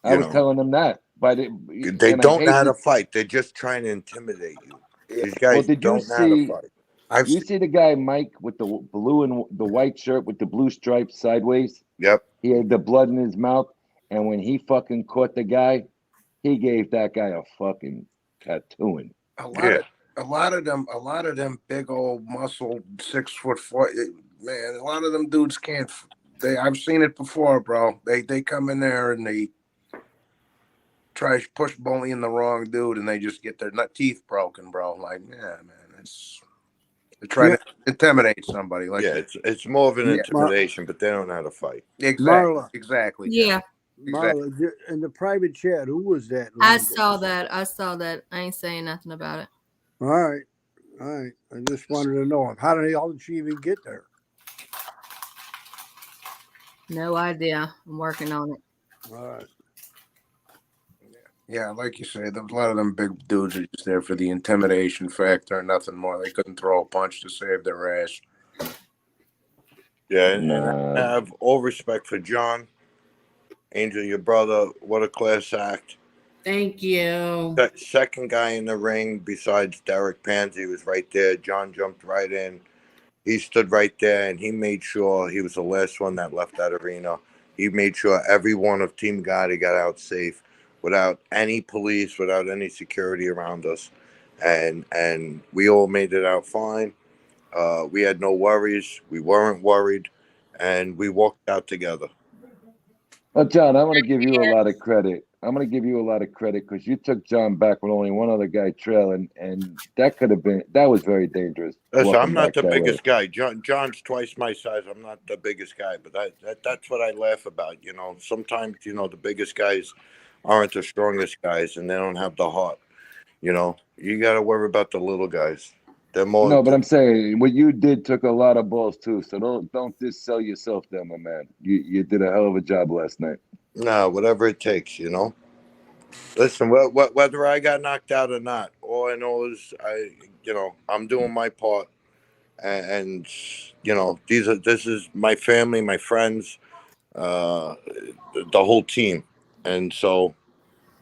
I was telling them that, but they don't know how to fight. They're just trying to intimidate you. These guys don't know how to fight. You see the guy Mike with the blue and the white shirt with the blue stripes sideways? Yep. He had the blood in his mouth, and when he fucking caught the guy, he gave that guy a fucking tattooing. A lot of them big old muscle 6'4", man. A lot of them dudes can't. I've seen it before, bro. They come in there and they try to push bullying the wrong dude, and they just get their teeth broken, bro. Like, yeah, man, they're trying to intimidate somebody. Like, it's more of an intimidation, but they don't know how to fight. Exactly. Yeah. Marla, in the private chat, who was that? I saw that. I ain't saying nothing about it. All right. I just wanted to know how did she even get there? No idea. I'm working on it. All right. Yeah, like you say, a lot of them big dudes are just there for the intimidation factor and nothing more. They couldn't throw a punch to save their ass. Yeah, and I have all respect for John. Angel, your brother, what a class act. Thank you. That second guy in the ring besides Derek Pansy was right there. John jumped right in. He stood right there, and he made sure he was the last one that left that arena. He made sure every one of Team Gotti got out safe without any police, without any security around us. And we all made it out fine. We had no worries. We weren't worried. And we walked out together. Well, John, I want to give you a lot of credit. I'm going to give you a lot of credit because you took John back with only one other guy trailing, and that was very dangerous. Listen, I'm not the biggest guy. John's twice my size. I'm not the biggest guy, but that's what I laugh about. Sometimes, the biggest guys aren't the strongest guys, and they don't have the heart. You got to worry about the little guys. They're more. No, but I'm saying what you did took a lot of balls too. So don't just sell yourself there, my man. You did a hell of a job last night. No, whatever it takes, Listen, whether I got knocked out or not, all I know is I'm doing my part, and this is my family, my friends, the whole team, and so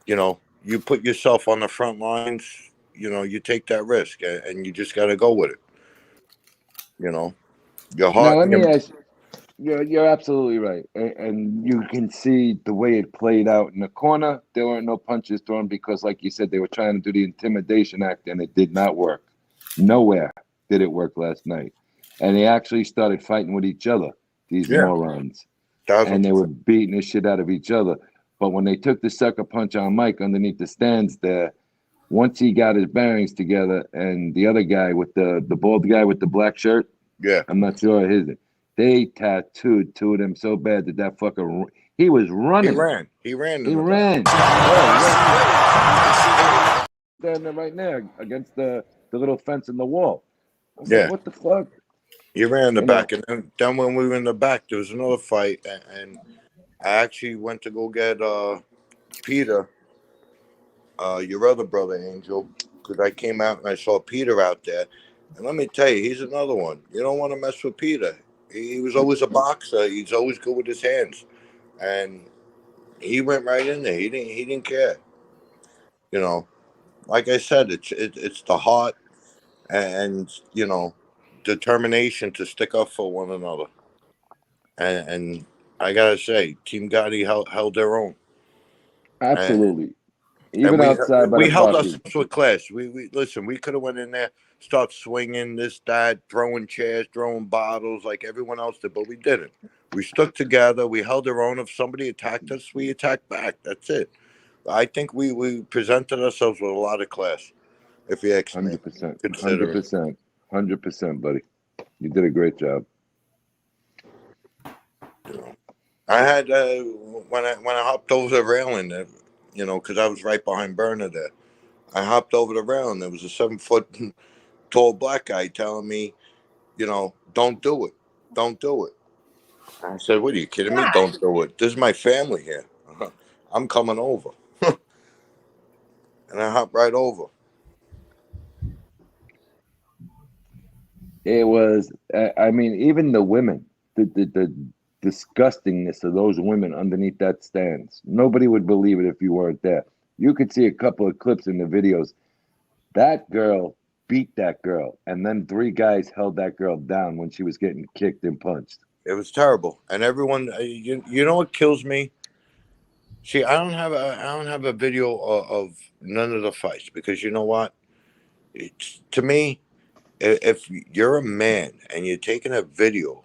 you put yourself on the front lines. you take that risk, and you just got to go with it. Your Now, heart. let me ask you. You're absolutely right, and you can see the way it played out in the corner. There weren't no punches thrown because, like you said, they were trying to do the intimidation act, and it did not work. Nowhere did it work last night, and they actually started fighting with each other. These morons, and they were beating the shit out of each other. But when they took the sucker punch on Mike underneath the stands there, once he got his bearings together, and the other guy with the bald guy with the black shirt, I'm not sure his name. They tattooed two of them so bad that fucker, he was running. He ran. Standing there right now against the little fence in the wall. I was Yeah. like, what the fuck? He ran in the back, and then when we were in the back, there was another fight, and I actually went to go get Peter, your other brother, Angel, because I came out and I saw Peter out there. And let me tell you, he's another one. You don't want to mess with Peter. He was always a boxer. He's always good with his hands, and he went right in there. He didn't care. Like I said, it's the heart and determination to stick up for one another. And I gotta say, Team Gotti held their own. Absolutely. Even outside by we the held party. ourselves with class. We listen. We could have went in there, start swinging this, that, throwing chairs, throwing bottles like everyone else did, but we didn't. We stuck together. We held our own. If somebody attacked us, we attacked back. That's it. I think we presented ourselves with a lot of class. If you ask me, 100%, consider it. 100%, buddy. You did a great job. I had when I hopped over the railing, because I was right behind Berner there. I hopped over the railing. There was a 7-foot tall black guy telling me, don't do it, don't do it. I said, what are you kidding me? Don't do it. This is my family here. I'm coming over, and I hopped right over. It was, I mean, even the women, the disgustingness of those women underneath that stands. Nobody would believe it if you weren't there. You could see a couple of clips in the videos. That girl beat that girl, and then 3 guys held that girl down when she was getting kicked and punched. It was terrible, and everyone, you know what kills me? See, I don't have a video of none of the fights, because you know what? To me, if you're a man and you're taking a video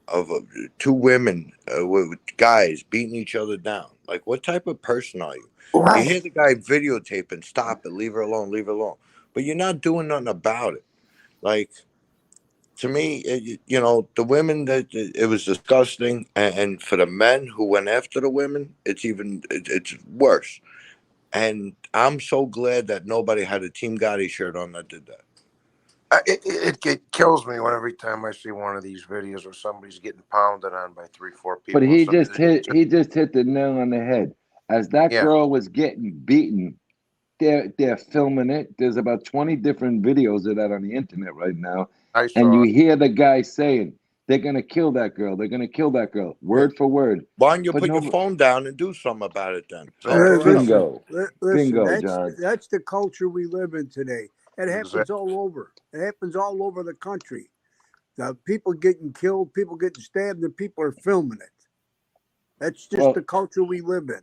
of 2 women with guys beating each other down, like, what type of person are you? You hear the guy videotaping, stop it, leave her alone, but you're not doing nothing about it. Like, to me, the women, it was disgusting, and for the men who went after the women, it's worse. And I'm so glad that nobody had a Team Gotti shirt on that did that. It kills me every time I see one of these videos where somebody's getting pounded on by 3-4 people. But he just hit the nail on the head. As that girl was getting beaten, they're filming it. There's about 20 different videos of that on the internet right now. And you hear the guy saying, they're going to kill that girl. They're going to kill that girl. Word for word. Why don't you put your phone down and do something about it then? Bingo. Listen, Bingo, John. That's the culture we live in today. It happens all over. It happens all over the country. Now, people getting killed, people getting stabbed, and people are filming it. That's just the culture we live in.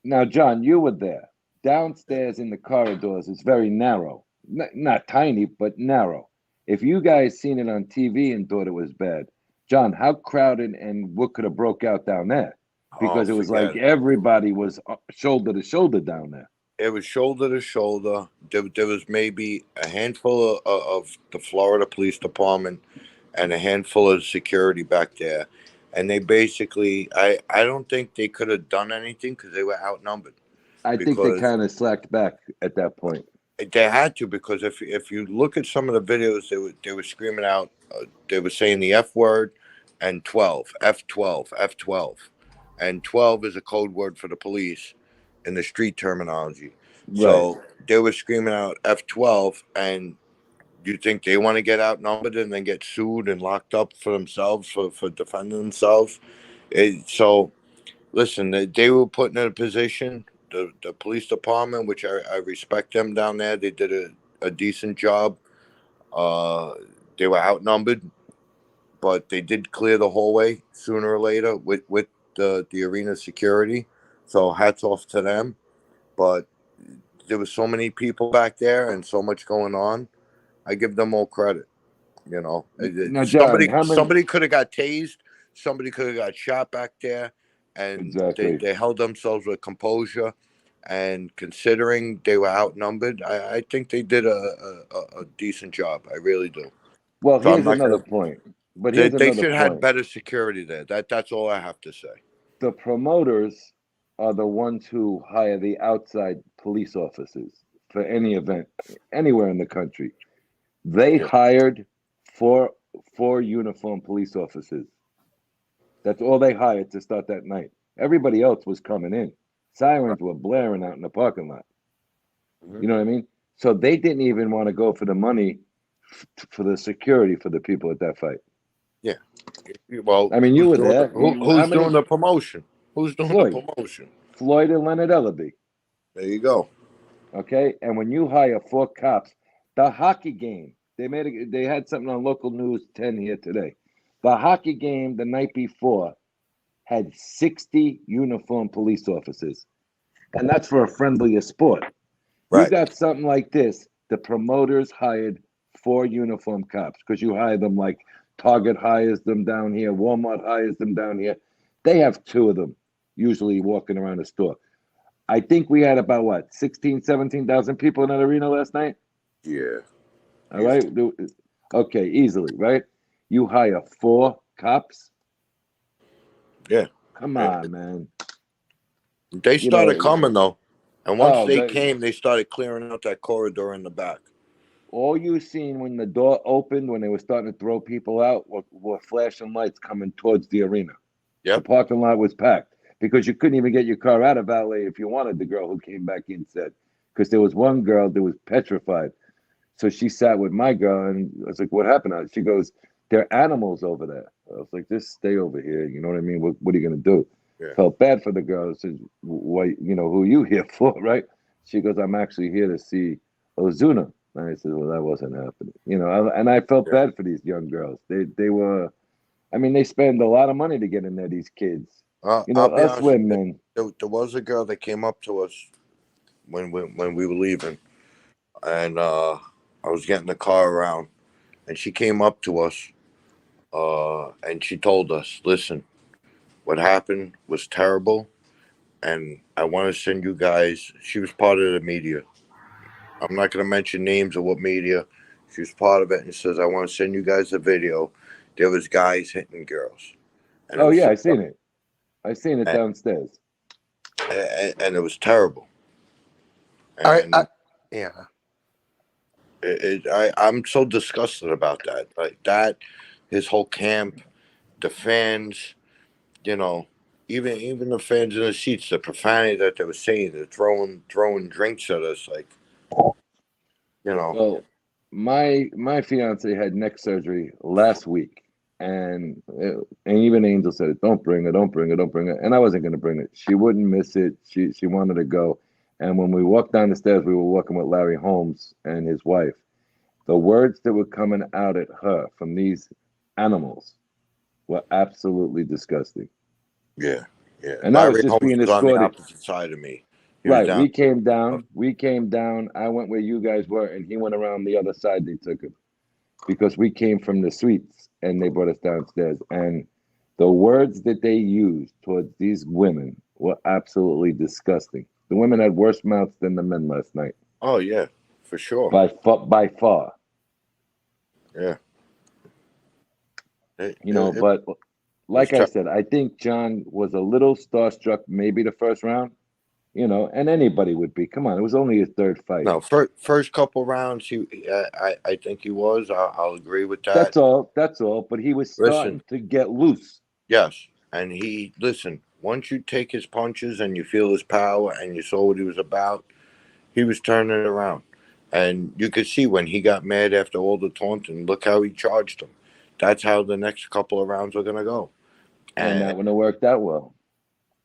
Now, John, you were there. Downstairs in the corridors, it's very narrow. Not tiny, but narrow. If you guys seen it on TV and thought it was bad, John, how crowded and what could have broke out down there? Because it was like everybody was shoulder to shoulder down there. It was shoulder to shoulder. There was maybe a handful of the Florida Police Department and a handful of security back there. And they basically, I don't think they could have done anything because they were outnumbered. I think they kind of slacked back at that point. They had to, because if you look at some of the videos, they were screaming out, they were saying the F word and 12, F12, F12. And 12 is a code word for the police in the street terminology. Right. So they were screaming out F12, and you think they want to get outnumbered and then get sued and locked up for themselves for defending themselves? So listen, they were put in a position the police department, which I respect them down there. They did a decent job. They were outnumbered, but they did clear the hallway sooner or later with the arena security. So hats off to them. But there was so many people back there and so much going on. I give them all credit. You know, Now, John, somebody could have got tased. Somebody could have got shot back there, and they held themselves with composure. And considering they were outnumbered, I think they did a decent job. I really do. Well, So here's another point. But here's they another should have point. had better security there. That's all I have to say. The promoters are the ones who hire the outside police officers for any event anywhere in the country. They hired four uniformed police officers. That's all they hired to start that night. Everybody else was coming in. Sirens were blaring out in the parking lot. You know what I mean? So they didn't even want to go for the money for the security for the people at that fight. Yeah. Well, I mean, you were there. Who's doing the promotion? Who's doing the promotion? Floyd and Leonard Ellaby. There you go. Okay, and when you hire 4 cops, the hockey game, they had something on Local News 10 here today. The hockey game the night before had 60 uniformed police officers, and that's for a friendlier sport. Right. You got something like this, the promoters hired 4 uniformed cops because you hire them like Target hires them down here, Walmart hires them down here. They have 2 of them usually walking around the store. I think we had about, what, 16, 17,000 people in that arena last night? Yeah. All right? Okay, easily, right? You hire 4 cops? Yeah. Come on, man. They started coming, though. And once they that- came, they started clearing out that corridor in the back. All you seen when the door opened, when they were starting to throw people out, were flashing lights coming towards the arena. Yep. The parking lot was packed because you couldn't even get your car out of valet if you wanted, the girl who came back in said. Because there was one girl that was petrified. So she sat with my girl, and I was like, what happened? She goes, there are animals over there. I was like, just stay over here. You know what I mean? What are you going to do? Yeah. Felt bad for the girl. I said, why, who are you here for, right? She goes, I'm actually here to see Ozuna. And I said, well, that wasn't happening. And I felt bad for these young girls. They were, I mean, they spend a lot of money to get in there, these kids. I'll be Us honest, women. There was a girl that came up to us when we were leaving. And I was getting the car around. And she came up to us. And she told us, listen, what happened was terrible. And I want to send you guys. She was part of the media. I'm not going to mention names of what media. She was part of it, and says, I want to send you guys a video. There was guys hitting girls. And I seen it. I seen it downstairs. And it was terrible. And I'm so disgusted about that. Like that, his whole camp, the fans, even the fans in the seats, the profanity that they were saying, they're throwing drinks at us, like. Well, my fiance had neck surgery last week, and even Angel said, don't bring her, and I wasn't going to bring it. She wouldn't miss it. She wanted to go, and when we walked down the stairs, we were walking with Larry Holmes and his wife. The words that were coming out at her from these animals were absolutely disgusting. Yeah. And that was just being on the escorted. opposite side of me. Right, we came down. I went where you guys were, and he went around the other side. They took him because we came from the suites, and they brought us downstairs. And the words that they used towards these women were absolutely disgusting. The women had worse mouths than the men last night. Oh yeah, for sure. By far. Yeah. But like I said, I think John was a little starstruck, maybe the first round. And anybody would be. Come on, it was only his 3rd fight. No, first couple rounds, I think he was. I'll agree with that. That's all. But he was starting to get loose. Yes, and once you take his punches and you feel his power and you saw what he was about, he was turning it around. And you could see when he got mad after all the taunting, look how he charged him. That's how the next couple of rounds are going to go. And that wouldn't have worked that well.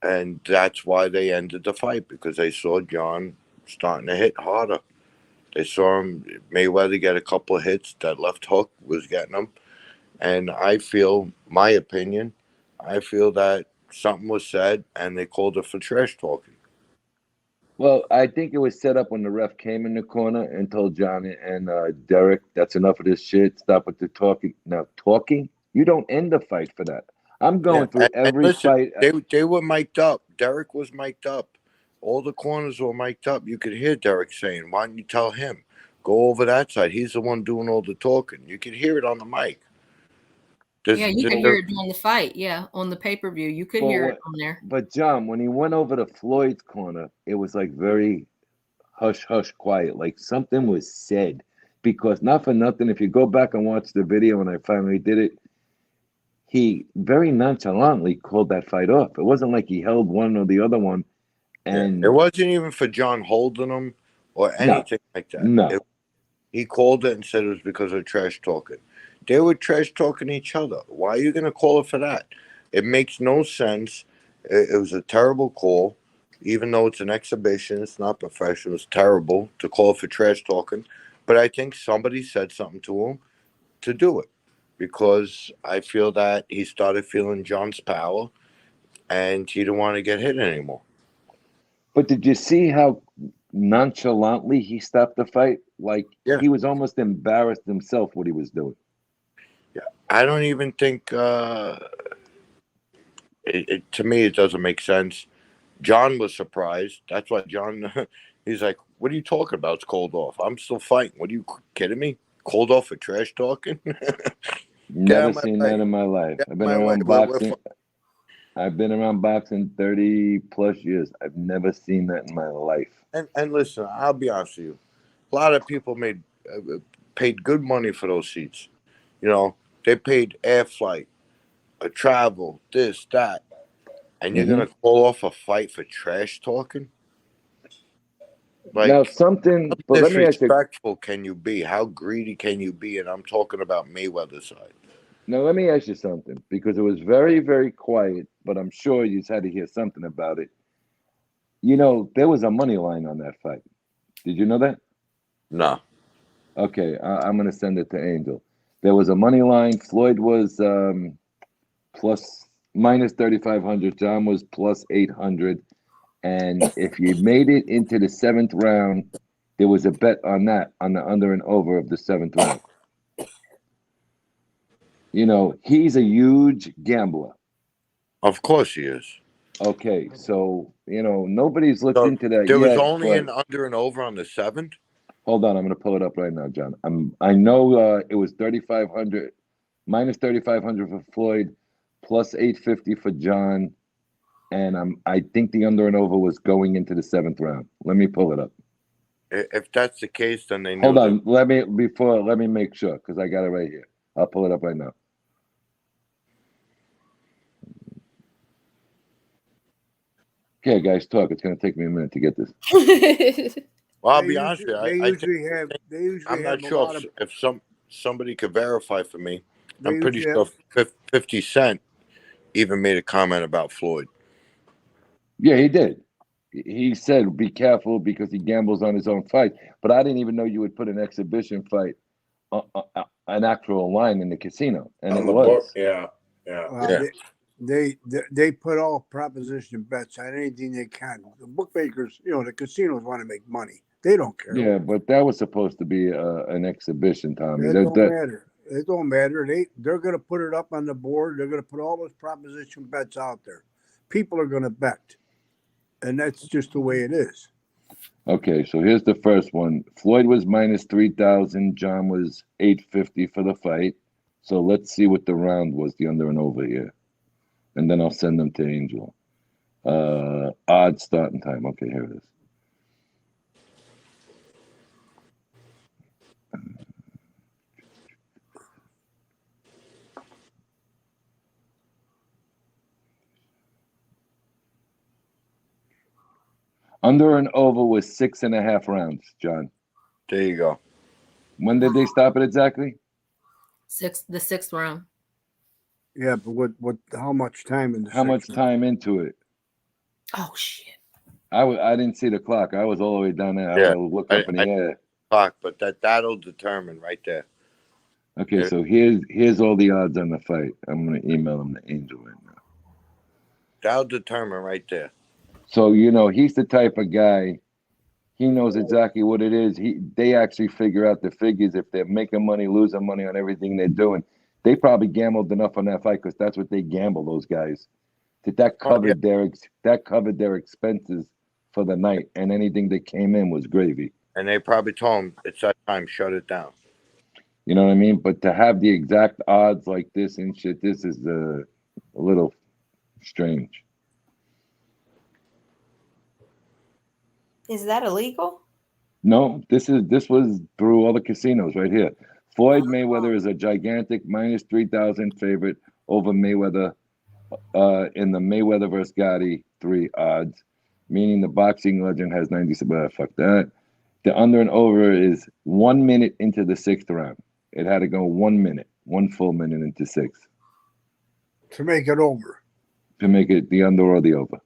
And that's why they ended the fight, because they saw John starting to hit harder. They saw Mayweather get a couple of hits. That left hook was getting him. And I feel, my opinion, I feel that something was said and they called it for trash talking. Well, I think it was set up when the ref came in the corner and told John and Derek, that's enough of this shit. Stop with the talking. Now, talking? You don't end the fight for that. I'm going through every fight. They were mic'd up. Derek was mic'd up. All the corners were mic'd up. You could hear Derek saying, why don't you tell him? Go over that side. He's the one doing all the talking. You could hear it on the mic. Yeah, you could hear it during the fight. Yeah, on the pay-per-view. You could hear it on there. But, John, when he went over to Floyd's corner, it was like very hush-hush quiet. Like something was said. Because not for nothing, if you go back and watch the video when I finally did it, he very nonchalantly called that fight off. It wasn't like he held one or the other one. And it wasn't even for John holding him or anything like that. No. He called it and said it was because of trash talking. They were trash talking each other. Why are you going to call it for that? It makes no sense. It was a terrible call. Even though it's an exhibition, it's not professional. It's terrible to call it for trash talking. But I think somebody said something to him to do it. Because I feel that he started feeling John's power and he didn't want to get hit anymore. But did you see how nonchalantly he stopped the fight? Like he was almost embarrassed himself what he was doing. Yeah, I don't even think to me it doesn't make sense. John was surprised. That's why John, he's like, what are you talking about? It's called off. I'm still fighting. What are you kidding me? Called off for trash talking? Never seen that in my life. I've been around boxing. I've been around boxing 30 plus years. I've never seen that in my life. And listen, I'll be honest with you. A lot of people paid good money for those seats. You know, they paid air flight, a travel, this, that. And you're going to call off a fight for trash talking? Like, now something, but let me ask you, disrespectful can you be? How greedy can you be? And I'm talking about Mayweather's side. Now let me ask you something, because it was very, very quiet, but I'm sure you had to hear something about it. You know, there was a money line on that fight. Did you know that? No. Okay, I'm going to send it to Angel. There was a money line. Floyd was minus 3,500. John was plus 800. And if you made it into the 7th round, there was a bet on that, on the under and over of the 7th round. You know, he's a huge gambler. Of course he is. Okay, so, you know, nobody's looked into that There yet. was only an under and over on the 7th? Hold on, I'm going to pull it up right now, John. I know it was 3,500, minus 3,500 for Floyd, plus 850 for John. And I think the under and over was going into the 7th round. Let me pull it up. If that's the case, then they knew. Hold on. Let me make sure, because I got it right here. I'll pull it up right now. Okay, guys, talk. It's going to take me a minute to get this. Well, I'll be honest with you. I'm not sure if somebody could verify for me. I'm pretty sure 50 Cent even made a comment about Floyd. Yeah, he did. He said, be careful because he gambles on his own fight. But I didn't even know you would put an exhibition fight, an actual line in the casino. And it was. Yeah. They put all proposition bets on anything they can. The bookmakers, you know, the casinos want to make money. They don't care. Yeah, but that was supposed to be an exhibition, Tommy. It don't matter. It don't matter. They're going to put it up on the board. They're going to put all those proposition bets out there. People are going to bet. And that's just the way it is. Okay, so here's the first one. Floyd was minus 3,000. John was 850 for the fight. So let's see what the round was, the under and over here. And then I'll send them to Angel. Odd starting time. Okay, here it is. Under and over was 6.5 rounds, John. There you go. When did they stop it exactly? The 6th round. Yeah, but what? How much time in the? How much time into it? Oh shit! I didn't see the clock. I was all the way down there. Yeah, I will look up in the air. Clock, but that'll determine right there. Okay, so here's all the odds on the fight. I'm gonna email them to Angel right now. That'll determine right there. So he's the type of guy. He knows exactly what it is. They actually figure out the figures. If they're making money, losing money on everything they're doing, they probably gambled enough on that fight because that's what they gamble. Those guys that covered their expenses for the night, and anything that came in was gravy. And they probably told him it's that time. Shut it down. You know what I mean? But to have the exact odds like this and shit, this is a little strange. Is that illegal? No, this was through all the casinos right here. Floyd Mayweather is a gigantic -3,000 favorite over Mayweather in the Mayweather versus Gotti 3 odds, meaning the boxing legend has 97. Fuck that. The under and over is 1 minute into the 6th round. It had to go 1 minute, 1 full minute into 6 to make it over. To make it the under or the over.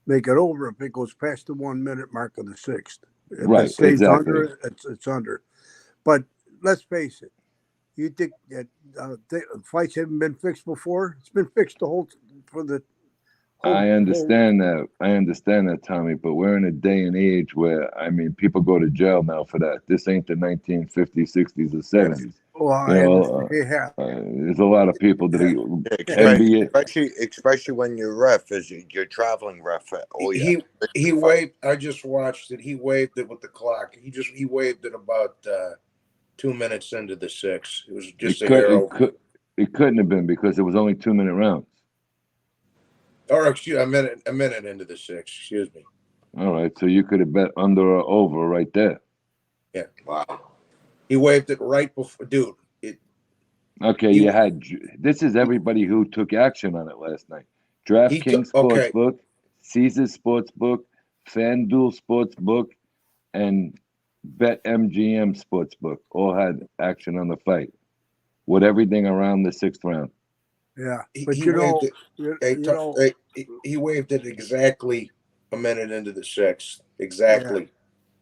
Make it over if it goes past the 1 minute mark of the 6th. If Right, it stays exactly. under, it's under. But let's face it. You think that fights haven't been fixed before? It's been fixed I understand that. I understand that, Tommy. But we're in a day and age where people go to jail now for that. This ain't the 1950s, 60s, or 70s. Well, there's a lot of people that especially when you're ref, you're traveling ref. He waved. I just watched it. He waved it with the clock. He waved it about 2 minutes into the 6th. It was just it couldn't have been because it was only 2 minute rounds. Or excuse, a minute into the 6th. Excuse me. All right, so you could have bet under or over right there. Yeah. Wow. He waved it right before, dude. You had this is everybody who took action on it last night. DraftKings Sportsbook, Caesars Sportsbook, FanDuel Sportsbook, and BetMGM Sportsbook all had action on the fight with everything around the 6th round. Yeah, but he waved it exactly a minute into the 6th. Exactly. Yeah.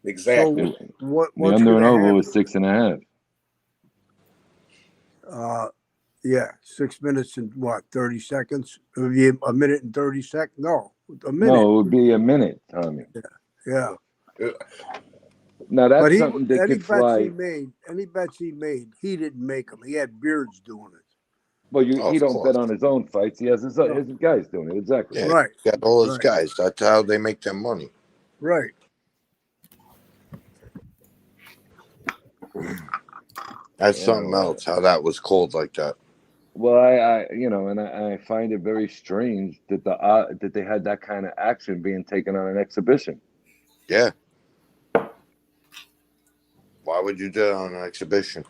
Exactly. So the under and over was 6.5. 6 minutes and 30 seconds? It would be a minute and 30 seconds? No, a minute. No, it would be a minute, Tommy. Yeah. Now that's something that could fly. Any bets he made, he didn't make them. He had Beards doing it. Well, he don't bet on his own fights. He has his guys doing it. Exactly. Yeah, right. Got all his guys. That's how they make their money. Right. That's something else. How that was called like that. Well, I find it very strange that that they had that kind of action being taken on an exhibition. Yeah. Why would you do it on an exhibition?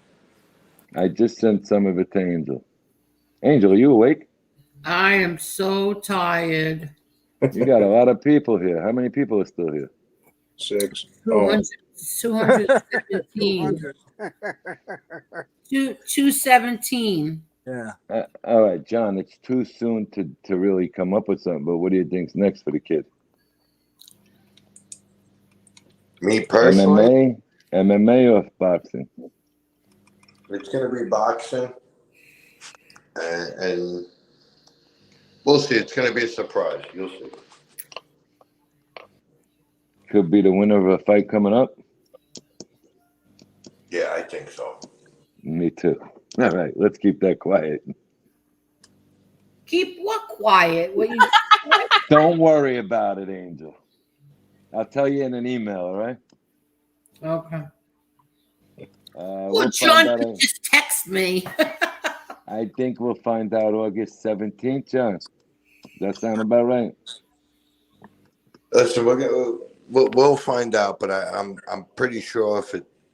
I just sent some of it to Angel. Angel, are you awake? I am so tired. You got a lot of people here. How many people are still here? 6. 217. 217. Yeah. All right, John, it's too soon to really come up with something, but what do you think's next for the kid? Me personally? MMA or boxing? It's going to be boxing. And we'll see. It's going to be a surprise. You'll see. Could be the winner of a fight coming up? Yeah, I think so. Me too. All right, let's keep that quiet. Keep what quiet? What you? Don't worry about it, Angel. I'll tell you in an email, all right? Okay. We'll John could just text me. I think we'll find out August 17th, John. That sound about right? Listen, we'll find out, but I'm pretty sure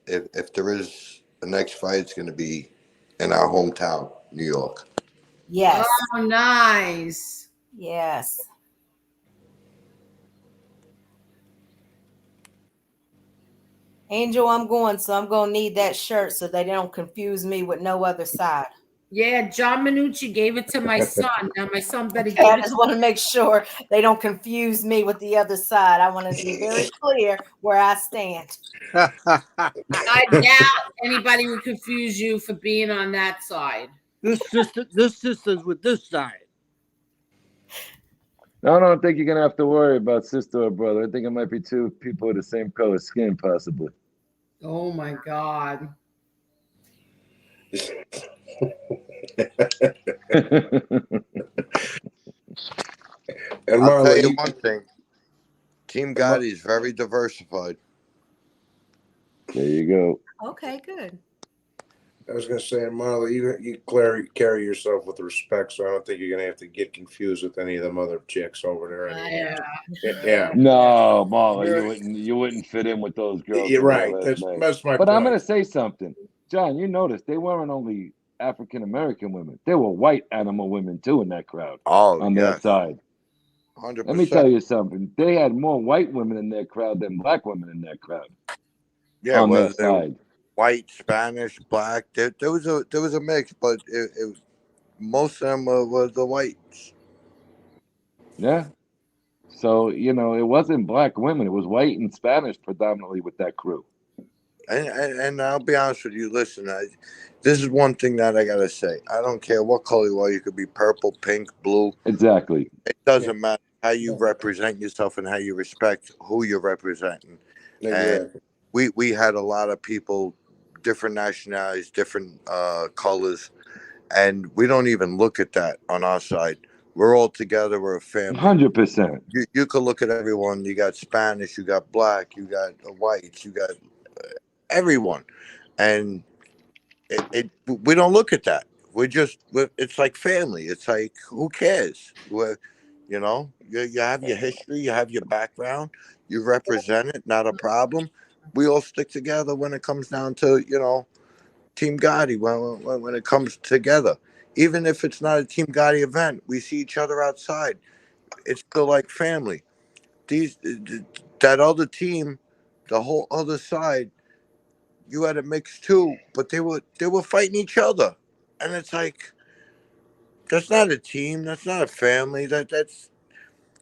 if there is the next fight, it's going to be in our hometown, New York. Yes. Oh, nice. Yes. Angel, I'm going, so I'm going to need that shirt so they don't confuse me with no other side. Yeah, John Minucci gave it to my son. Now my son better Okay, I give it. just want to make sure they don't confuse me with the other side. I want to be very clear where I stand. I doubt anybody would confuse you for being on that side. This sister's with this side. No, I don't think you're gonna have to worry about sister or brother. I think it might be two people with the same color skin, possibly. Oh my God. And I'll tell you one thing. Team Gotti is very diversified. There you go. Okay, good. I was going to say, Marla, you carry yourself with respect, so I don't think you're going to have to get confused with any of them other chicks over there. Yeah. No, Marla, you wouldn't fit in with those girls. You're right. That's my but point. I'm going to say something. John, you noticed they weren't only African-American women. There were white animal women, too, in that crowd. On their side. 100%. Let me tell you something. They had more white women in their crowd than black women in that crowd. Yeah, on their side. White, Spanish, black. There was a mix, but most of them were the whites. Yeah. So, it wasn't black women. It was white and Spanish predominantly with that crew. And I'll be honest with you. Listen, this is one thing that I got to say. I don't care what color you are. You could be purple, pink, blue. Exactly. It doesn't matter how you represent yourself and how you respect who you're representing. And we had a lot of people, different nationalities, different colors, and we don't even look at that on our side. We're all together. We're a family. 100%. You could look at everyone. You got Spanish, you got black, you got whites, you got everyone, and we don't look at that. It's like family. It's like, who cares? You have your history, you have your background, you represent it, not a problem. We all stick together when it comes down to Team Gotti. When it comes together, even if it's not a Team Gotti event, we see each other outside. It's still like family. That other team, the whole other side, you had a mix too, but they were fighting each other, and it's like, that's not a team. That's not a family. That's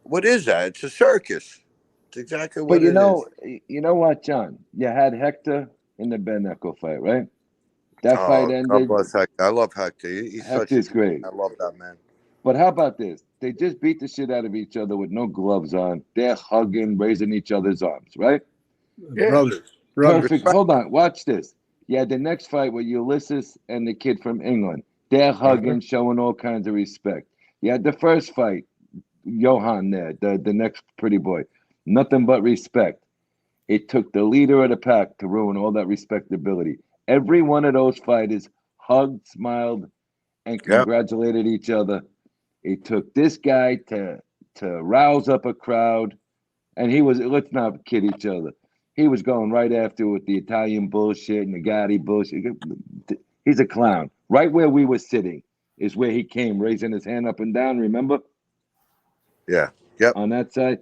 what is that? It's a circus. It's exactly what it is. You know what, John? You had Hector in the bare knuckle fight, right? That fight ended. God bless Hector. I love Hector. He's great. I love that man. But how about this? They just beat the shit out of each other with no gloves on. They're hugging, raising each other's arms, right? Yeah. Brothers. Perfect. Hold on. Watch this. You had the next fight with Ulysses and the kid from England. They're hugging, showing all kinds of respect. You had the first fight, Johan there, the next pretty boy. Nothing but respect. It took the leader of the pack to ruin all that respectability. Every one of those fighters hugged, smiled, and congratulated each other. It took this guy to rouse up a crowd, and let's not kid each other. He was going right after with the Italian bullshit and the Gotti bullshit. He's a clown. Right where we were sitting is where he came, raising his hand up and down, remember? Yeah. Yep. On that side?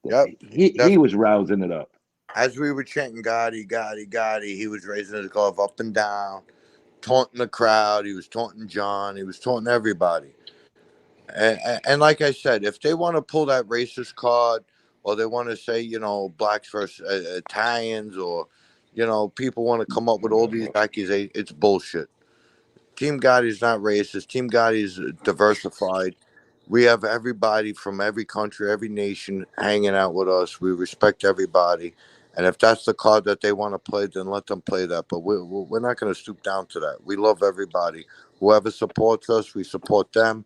Yep. He was rousing it up. As we were chanting Gotti, Gotti, Gotti, he was raising his glove up and down, taunting the crowd. He was taunting John. He was taunting everybody. And like I said, if they want to pull that racist card, or they want to say, blacks versus Italians, or, people want to come up with all these accusations, it's bullshit. Team Gotti is not racist. Team Gotti is diversified. We have everybody from every country, every nation hanging out with us. We respect everybody. And if that's the card that they want to play, then let them play that. But we're not going to stoop down to that. We love everybody. Whoever supports us, we support them.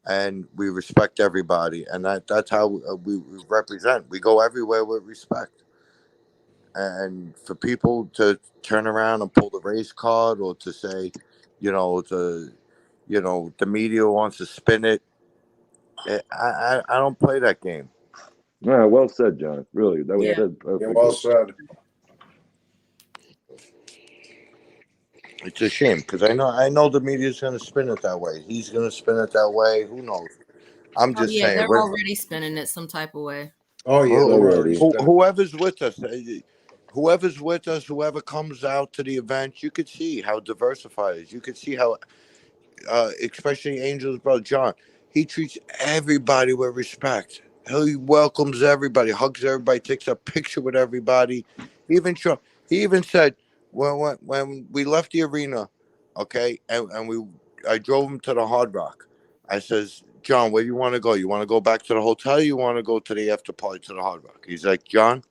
And we respect everybody. And that's how we represent. We go everywhere with respect. And for people to turn around and pull the race card, or to say, the media wants to spin it, I don't play that game. Yeah, well said, John. Really, that was said perfectly. Yeah, well said. It's a shame, because I know the media's going to spin it that way. He's going to spin it that way. Who knows? I'm just saying. They're already spinning it some type of way. Oh yeah, whoever's with us, whoever comes out to the event, you could see how diversified it is. You could see how especially Angel's brother John, he treats everybody with respect. He welcomes everybody, hugs everybody, takes a picture with everybody. He even said when we left the arena, okay, and I drove him to the Hard Rock. I says, John, where do you want to go? You want to go back to the hotel? Or you want to go to the after party to the Hard Rock? He's like, John,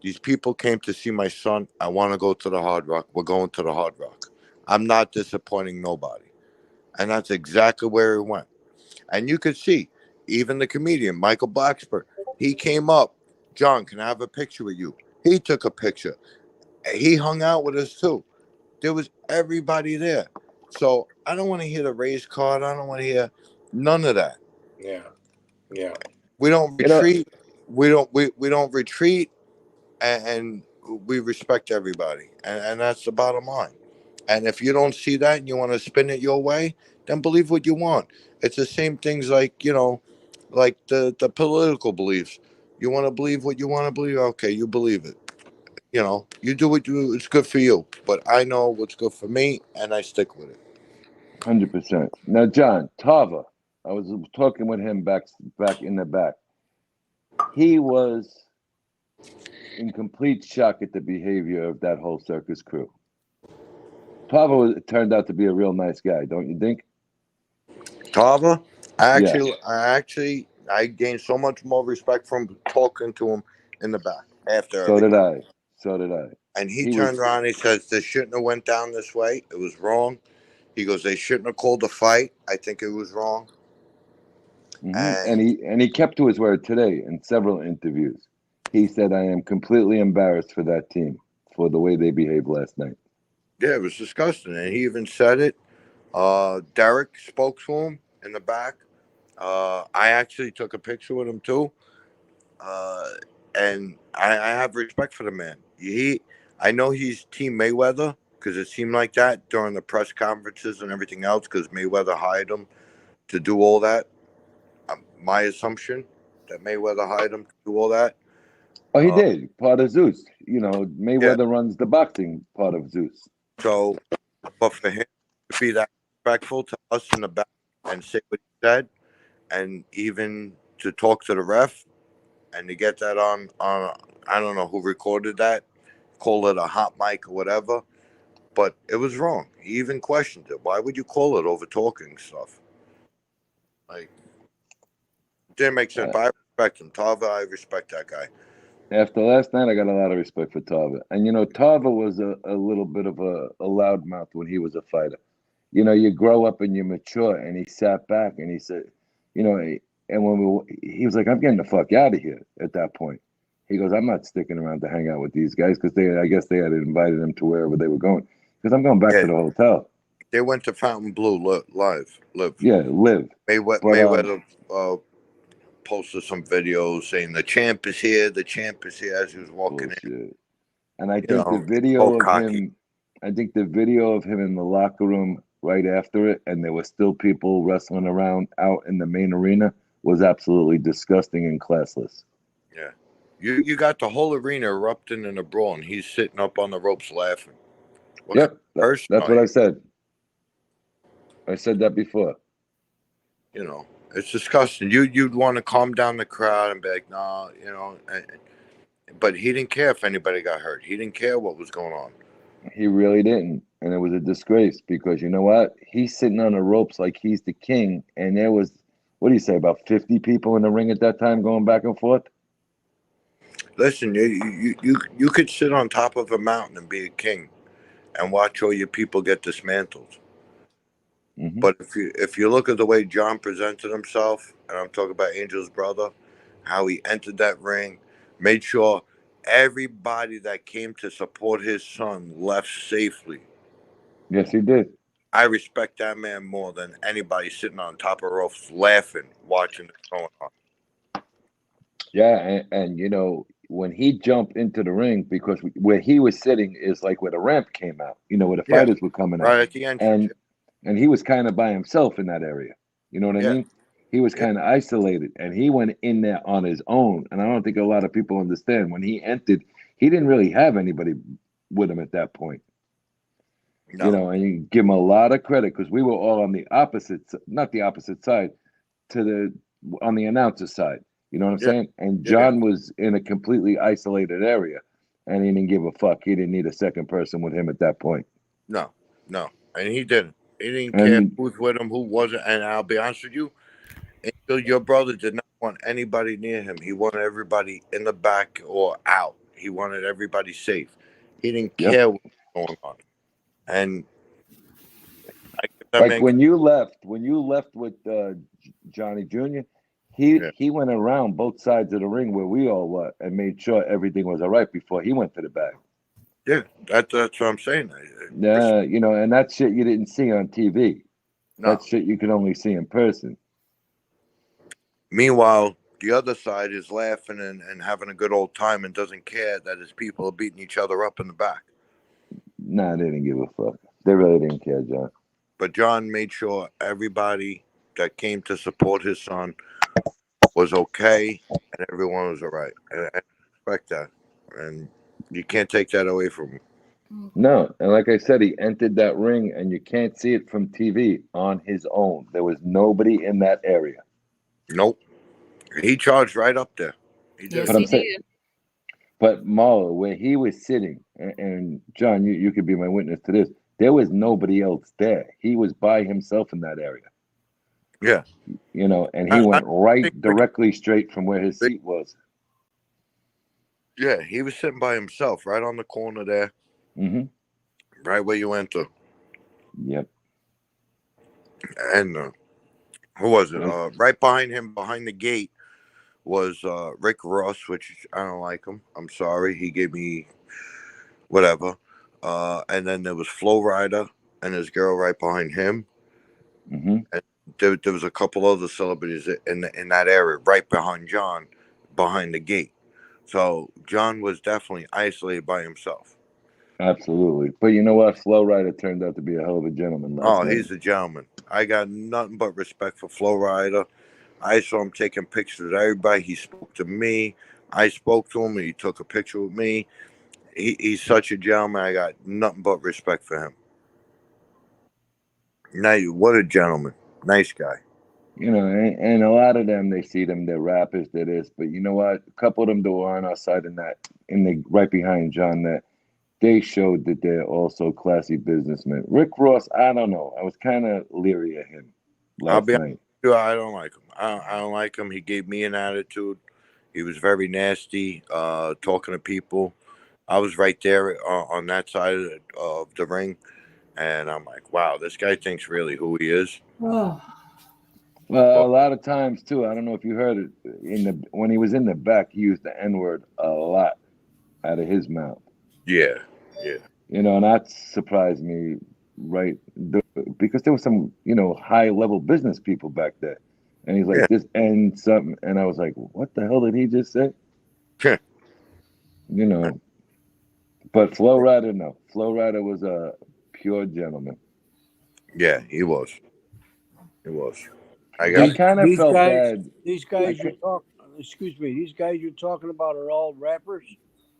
these people came to see my son. I want to go to the Hard Rock. We're going to the Hard Rock. I'm not disappointing nobody. And that's exactly where he went. And you could see, even the comedian, Michael Blacksburg, he came up. John, can I have a picture with you? He took a picture. He hung out with us too. There was everybody there. So I don't want to hear the race card. I don't want to hear none of that. Yeah. Yeah. We don't retreat. We don't retreat, and we respect everybody. And that's the bottom line. And if you don't see that and you want to spin it your way, then believe what you want. It's the same things like, like the political beliefs. You want to believe what you want to believe? Okay, you believe it. You do what it's good for you. But I know what's good for me, and I stick with it. 100%. Now, John, Tava, I was talking with him back in the back. He was in complete shock at the behavior of that whole circus crew. Tava turned out to be a real nice guy, don't you think? Tava, I gained so much more respect from talking to him in the back after. So did I. And he turned around and he says, "This shouldn't have went down this way. It was wrong." He goes, "They shouldn't have called the fight. I think it was wrong." Mm-hmm. And he kept to his word today in several interviews. He said, "I am completely embarrassed for that team for the way they behaved last night." Yeah, it was disgusting. And he even said it. Derek spoke to him in the back. I actually took a picture with him too. And I have respect for the man. I know he's Team Mayweather because it seemed like that during the press conferences and everything else because Mayweather hired him to do all that. My assumption that Mayweather hired him to do all that. Oh, he did. Part of Zeus. Mayweather runs the boxing part of Zeus. So, but for him to be that respectful to us in the back and say what he said, and even to talk to the ref, and to get that on I don't know who recorded that, call it a hot mic or whatever, but it was wrong. He even questioned it. Why would you call it over talking stuff? Like, didn't make sense. But I respect him. Tava, I respect that guy. After last night, I got a lot of respect for Tava. And, Tava was a little bit of a loudmouth when he was a fighter. You grow up and you mature, and he sat back and he said, and when he was like, "I'm getting the fuck out of here." At that point, he goes, "I'm not sticking around to hang out with these guys," because I guess they had invited him to wherever they were going. Because I'm going back to the hotel. They went to Fontainebleau live. Yeah, live. Mayweather posted some videos saying the champ is here as he was walking in. And I think the video of him in the locker room right after it, and there were still people wrestling around out in the main arena, was absolutely disgusting and classless. Yeah. You got the whole arena erupting in a brawl, and he's sitting up on the ropes laughing. Yep, that's what I said. I said that before. It's disgusting. You'd want to calm down the crowd and be like, "No," but he didn't care if anybody got hurt. He didn't care what was going on. He really didn't. And it was a disgrace because you know what? He's sitting on the ropes like he's the king. And there was, what do you say, about 50 people in the ring at that time going back and forth? Listen, you could sit on top of a mountain and be a king and watch all your people get dismantled. Mm-hmm. But if you look at the way John presented himself, and I'm talking about Angel's brother, how he entered that ring, made sure everybody that came to support his son left safely. Yes, he did. I respect that man more than anybody sitting on top of ropes laughing, watching it going on. Yeah, and when he jumped into the ring, because where he was sitting is like where the ramp came out, where the fighters were coming out. Right at the entrance. And he was kind of by himself in that area. You know what I mean? He was kind of isolated, and he went in there on his own. And I don't think a lot of people understand. When he entered, he didn't really have anybody with him at that point. No. You know, and you give him a lot of credit because we were all on the opposite, not the opposite side, on the announcer side. You know what I'm saying? And John was in a completely isolated area, and he didn't give a fuck. He didn't need a second person with him at that point. No, and he didn't. He didn't care who was with him, who wasn't. And I'll be honest with you, your brother did not want anybody near him. He wanted everybody in the back or out. He wanted everybody safe. He didn't care what was going on. And like when you left with Johnny Jr., he went around both sides of the ring where we all were and made sure everything was all right before he went to the back. Yeah, that's what I'm saying. Yeah, you know, and that shit you didn't see on TV. No. That shit you could only see in person. Meanwhile, the other side is laughing and having a good old time and doesn't care that his people are beating each other up in the back. Nah, they didn't give a fuck. They really didn't care, John. But John made sure everybody that came to support his son was okay and everyone was all right. And I respect that. And you can't take that away from him. No, and like I said, he entered that ring, and you can't see it from TV on his own. There was nobody in that area. Nope. He charged right up there. Yes, he did. But Marlo, where he was sitting, and John, you could be my witness to this, there was nobody else there. He was by himself in that area. Yeah. You know, and he went directly straight from where his seat was. Yeah, he was sitting by himself right on the corner there. Mm-hmm. Right where you enter. Yep. And who was it? Right behind him, behind the gate, was Rick Ross, which I don't like him. I'm sorry. He gave me whatever. And then there was Flo Rida and his girl right behind him. Mm-hmm. And there was a couple other celebrities in that area, right behind John, behind the gate. So John was definitely isolated by himself. Absolutely. But you know what? Flo Rida turned out to be a hell of a gentleman. He's a gentleman. I got nothing but respect for Flo Rida. I saw him taking pictures with everybody. He spoke to me. I spoke to him, and he took a picture with me. He's such a gentleman. I got nothing but respect for him. Now, what a gentleman. Nice guy. You know, and a lot of them, they see them, they're rappers, they're this. But you know what? A couple of them that were on our side right behind John, that they showed that they're also classy businessmen. Rick Ross, I don't know. I was kind of leery of him last night. I don't like him. I don't like him. He gave me an attitude. He was very nasty, talking to people. I was right there on that side of the ring, and I'm like, wow, this guy thinks really who he is. Oh. Well, a lot of times too. I don't know if you heard it when he was in the back, he used the N-word a lot out of his mouth. Yeah. You know, and that surprised me, right? Because there was some, high-level business people back there. And he's like, this and something. And I was like, what the hell did he just say? Sure. You know. But Flo Rida, no. Flo Rida was a pure gentleman. Yeah, he was. He was. I kind of felt bad. These guys you're talking, excuse me, these guys you're talking about are all rappers?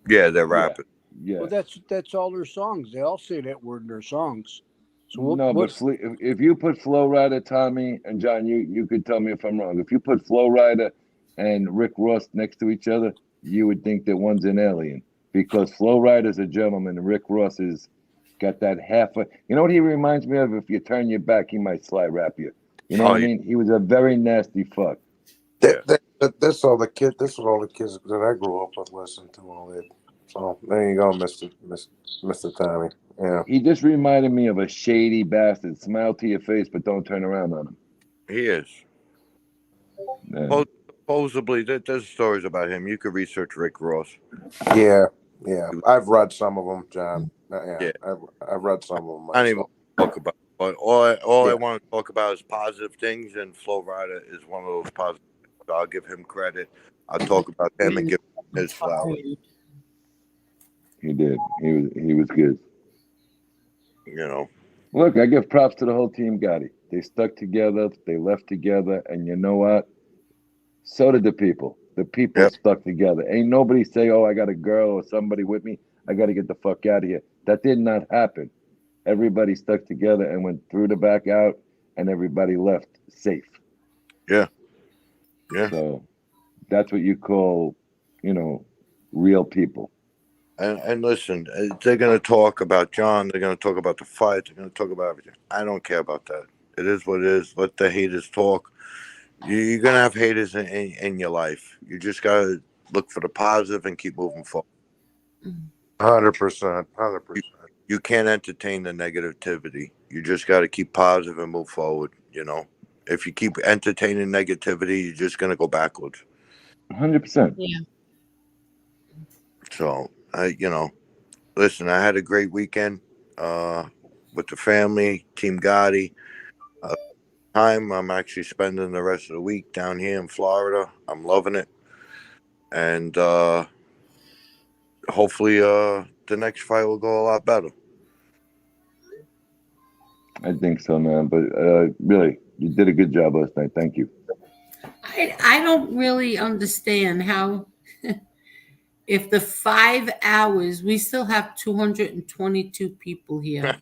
Yeah, they're rappers. Yeah. Well, that's all their songs. They all say that word in their songs. So but if you put Flo Rida, Tommy, and John, you could tell me if I'm wrong. If you put Flo Rida and Rick Ross next to each other, you would think that one's an alien. Because Flo Rida's a gentleman and Rick Ross has got that you know what he reminds me of? If you turn your back, he might sly rap you. You know what I mean? He was a very nasty fuck. That's all the kids. This was all the kids that I grew up with listening to all that. So there you go, Mr. Tommy. Yeah. He just reminded me of a shady bastard. Smile to your face, but don't turn around on him. He is. Yeah. Supposedly, there's stories about him. You could research Rick Ross. Yeah. I've read some of them, John. Yeah. I've read some of them myself. I don't even talk about it. But all I want to talk about is positive things, and Flo Rida is one of those positive things. I'll give him credit. I'll talk about him and give him his flowers. He did. He was good. You know. Look, I give props to the whole team, Gotti. They stuck together. They left together, and you know what? So did the people. The people stuck together. Ain't nobody say, "Oh, I got a girl or somebody with me. I got to get the fuck out of here." That did not happen. everybody stuck together and went through the back out, and everybody left safe. Yeah. Yeah. So that's what you call, real people. And listen, they're going to talk about John. They're going to talk about the fight. They're going to talk about everything. I don't care about that. It is what it is. Let the haters talk. You're going to have haters in your life. You just got to look for the positive and keep moving forward. 100%. 100%. You can't entertain the negativity. You just got to keep positive and move forward. If you keep entertaining negativity, you're just going to go backwards. 100%. Yeah. So, listen, I had a great weekend with the family, Team Gotti. I'm actually spending the rest of the week down here in Florida. I'm loving it. And hopefully the next fight will go a lot better. I think so, man. But really, you did a good job last night. Thank you. I don't really understand how, if the 5 hours, we still have 222 people here.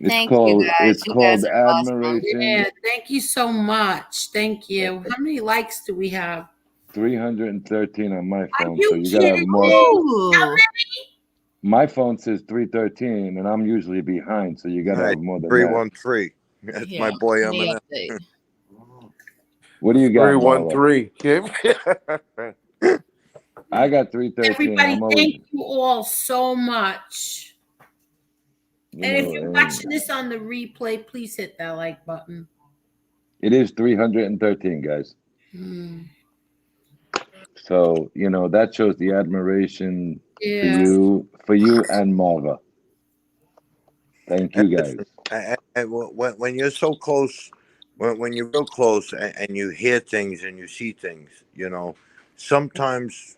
Thank you guys. It's You called guys are awesome. admiration. Yeah, thank you so much. Thank you. How many likes do we have? 313 on my phone. You So you gotta have kidding more. me? How many? My phone says 313, and I'm usually behind, so you gotta have more than 313. That's my boy Eminem. What do you got? 313. I got 313. Everybody, thank you all so much. And if you're watching this on the replay, please hit that like button. It is 313, guys. So, that shows the admiration for you and Marva. Thank you, guys. And when you're so close, when you're real close and you hear things and you see things, sometimes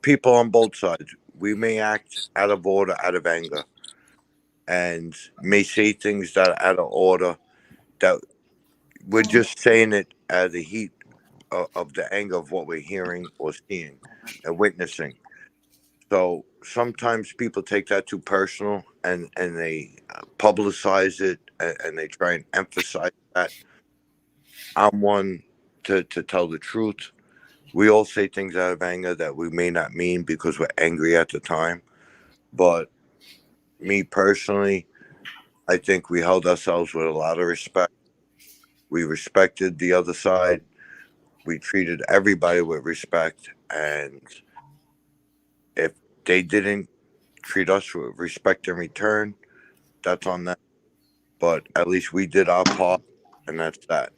people on both sides, we may act out of order, out of anger, and may say things that are out of order, that we're just saying it out of the heat of the anger of what we're hearing or seeing and witnessing. So sometimes people take that too personal and they publicize it and they try and emphasize that. I'm one to tell the truth. We all say things out of anger that we may not mean because we're angry at the time. But me personally, I think we held ourselves with a lot of respect. We respected the other side. We treated everybody with respect. And if they didn't treat us with respect in return, that's on them. But at least we did our part, and that's that.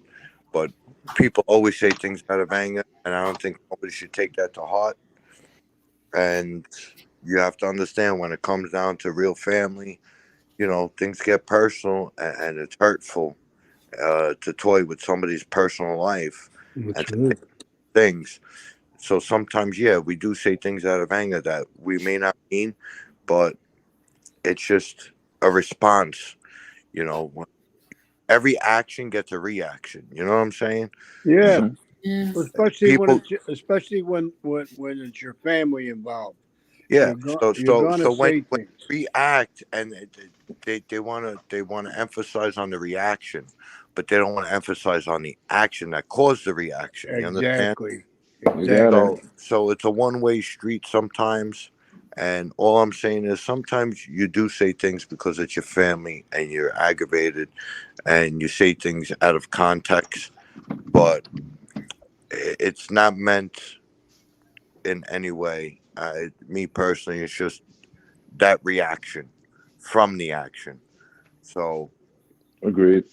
But people always say things out of anger, and I don't think nobody should take that to heart. And you have to understand, when it comes down to real family, things get personal, and it's hurtful to toy with somebody's personal life and to take things. So sometimes, we do say things out of anger that we may not mean, but it's just a response. Every action gets a reaction. You know what I'm saying? Yeah. Yeah. Especially when it's your family involved. Yeah. You're So when things. we react, and they want to emphasize on the reaction, but they don't want to emphasize on the action that caused the reaction. You understand? Exactly. So it's a one-way street sometimes. And all I'm saying is, sometimes you do say things because it's your family and you're aggravated and you say things out of context, but it's not meant in any way. Me personally, it's just that reaction from the action. So, agreed.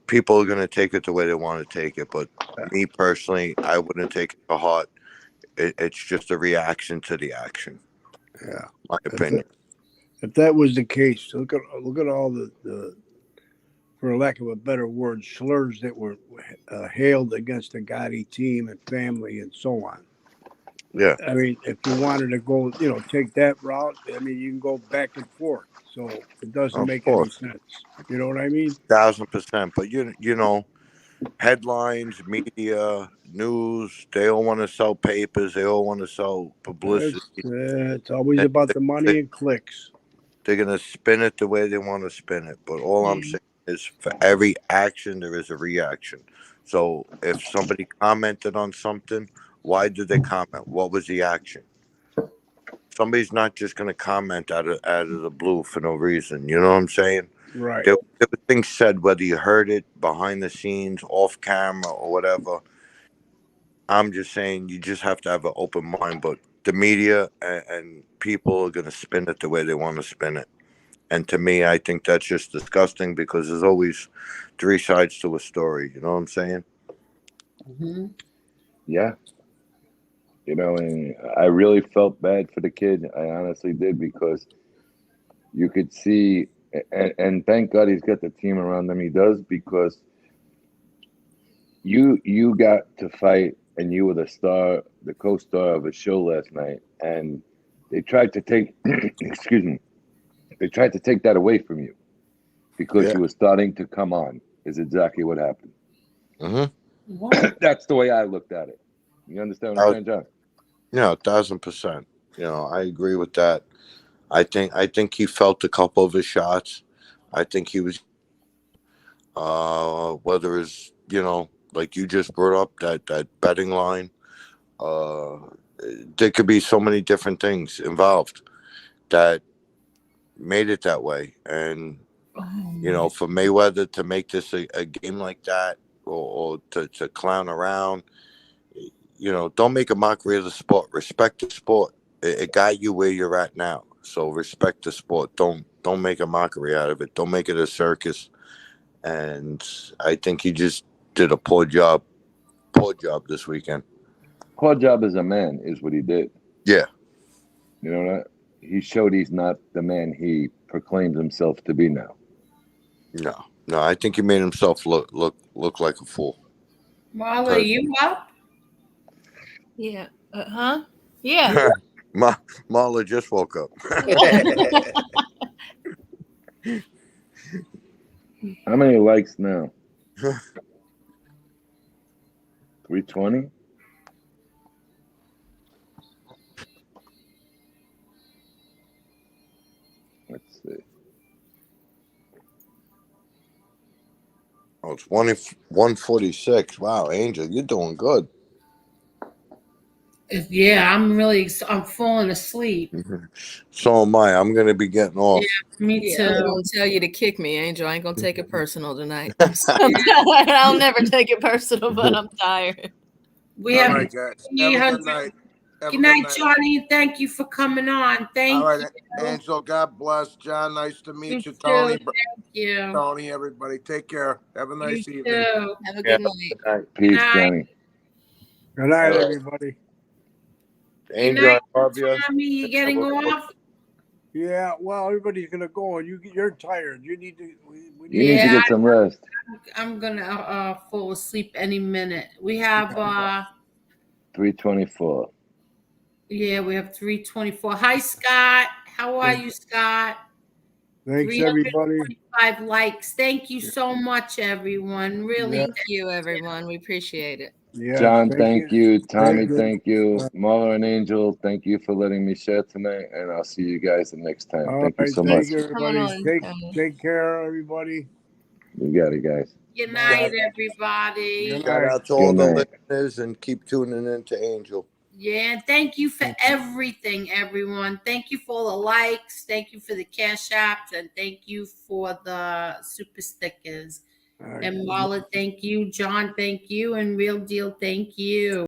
People are going to take it the way they want to take it, but me personally, I wouldn't take it to heart. It's just a reaction to the action. Yeah, my opinion. If that was the case, look at all the for lack of a better word, slurs that were hailed against the Gotti team and family and so on. Yeah. I mean, if you wanted to go, take that route, I mean, you can go back and forth. So it doesn't make any sense. You know what I mean? 1,000%. But headlines, media, news, they all want to sell papers. They all want to sell publicity. It's always about the money and clicks. they're gonna spin it the way they want to spin it. But all I'm saying is, for every action there is a reaction. So if somebody commented on something, why did they comment? What was the action? Somebody's not just gonna comment out of the blue for no reason. You know what I'm saying? Right. There were things said, whether you heard it behind the scenes, off camera, or whatever. I'm just saying you just have to have an open mind. But the media and people are going to spin it the way they want to spin it. And to me, I think that's just disgusting, because there's always three sides to a story. You know what I'm saying? Mm-hmm. Yeah. You know, and I really felt bad for the kid. I honestly did, because you could see, and thank God he's got the team around him he does, because you got to fight, and you were the co-star of a show last night, and they tried to take, excuse me, they tried to take that away from you because you were starting to come on, is exactly what happened. Mm-hmm. That's the way I looked at it. You understand what I'm saying, John? Yeah, 1,000%. You know, I agree with that. I think he felt a couple of his shots. I think he was, whether it's, you know, like you just brought up, that betting line, there could be so many different things involved that made it that way. And, you know, for Mayweather to make this a game like that, or to clown around, you know, don't make a mockery of the sport. Respect the sport. It got you where you're at now. So respect the sport. Don't make a mockery out of it. Don't make it a circus. And I think he just did a poor job this weekend. Poor job as a man is what he did. Yeah. You know what? He showed he's not the man he proclaims himself to be now. No, I think he made himself look like a fool. Marla, you up? Yeah. Huh? Yeah. Marla just woke up. How many likes now? 320? Let's see. Oh, it's 146. Wow, Angel, you're doing good. Yeah, I'm falling asleep. So am I. I'm going to be getting off. Yeah, me too. I'm gonna tell you to kick me, Angel. I ain't gonna take it personal tonight. I'll never take it personal, but I'm tired. We have All right, guys. Have a good night. Good night, Johnny. Thank you for coming on. Thank All right, you. Angel, God bless. John, nice to meet you. Too. Tony, Thank you. Tony, everybody. Take care. Have a nice evening. Too. Have a good night. Peace, Johnny. Good night, everybody. Angel, I love you. Tommy, you getting off? Yeah, well, everybody's gonna go, and you're tired. You need to. You need to get some rest. I'm gonna fall asleep any minute. We have 324. Yeah, we have 324. Hi, Scott. How are you, Scott? Thanks, everybody. 325 likes. Thank you so much, everyone. Really, Thank you, everyone. We appreciate it. Yeah, John, thank you. Tommy, Thank you. thank you. Marla and Angel, thank you for letting me share tonight, and I'll see you guys the next time. All Thank you right, so much. thank you, everybody. Take care, everybody. You got it, guys. Good night, everybody. Shout out to all Good the night. listeners, and keep tuning in to Angel. Yeah, thank you for everything, everyone. Thank you for all the likes. Thank you for the cash apps, and thank you for the super stickers. And Marla, thank you. John, thank you. And Real Deal, thank you.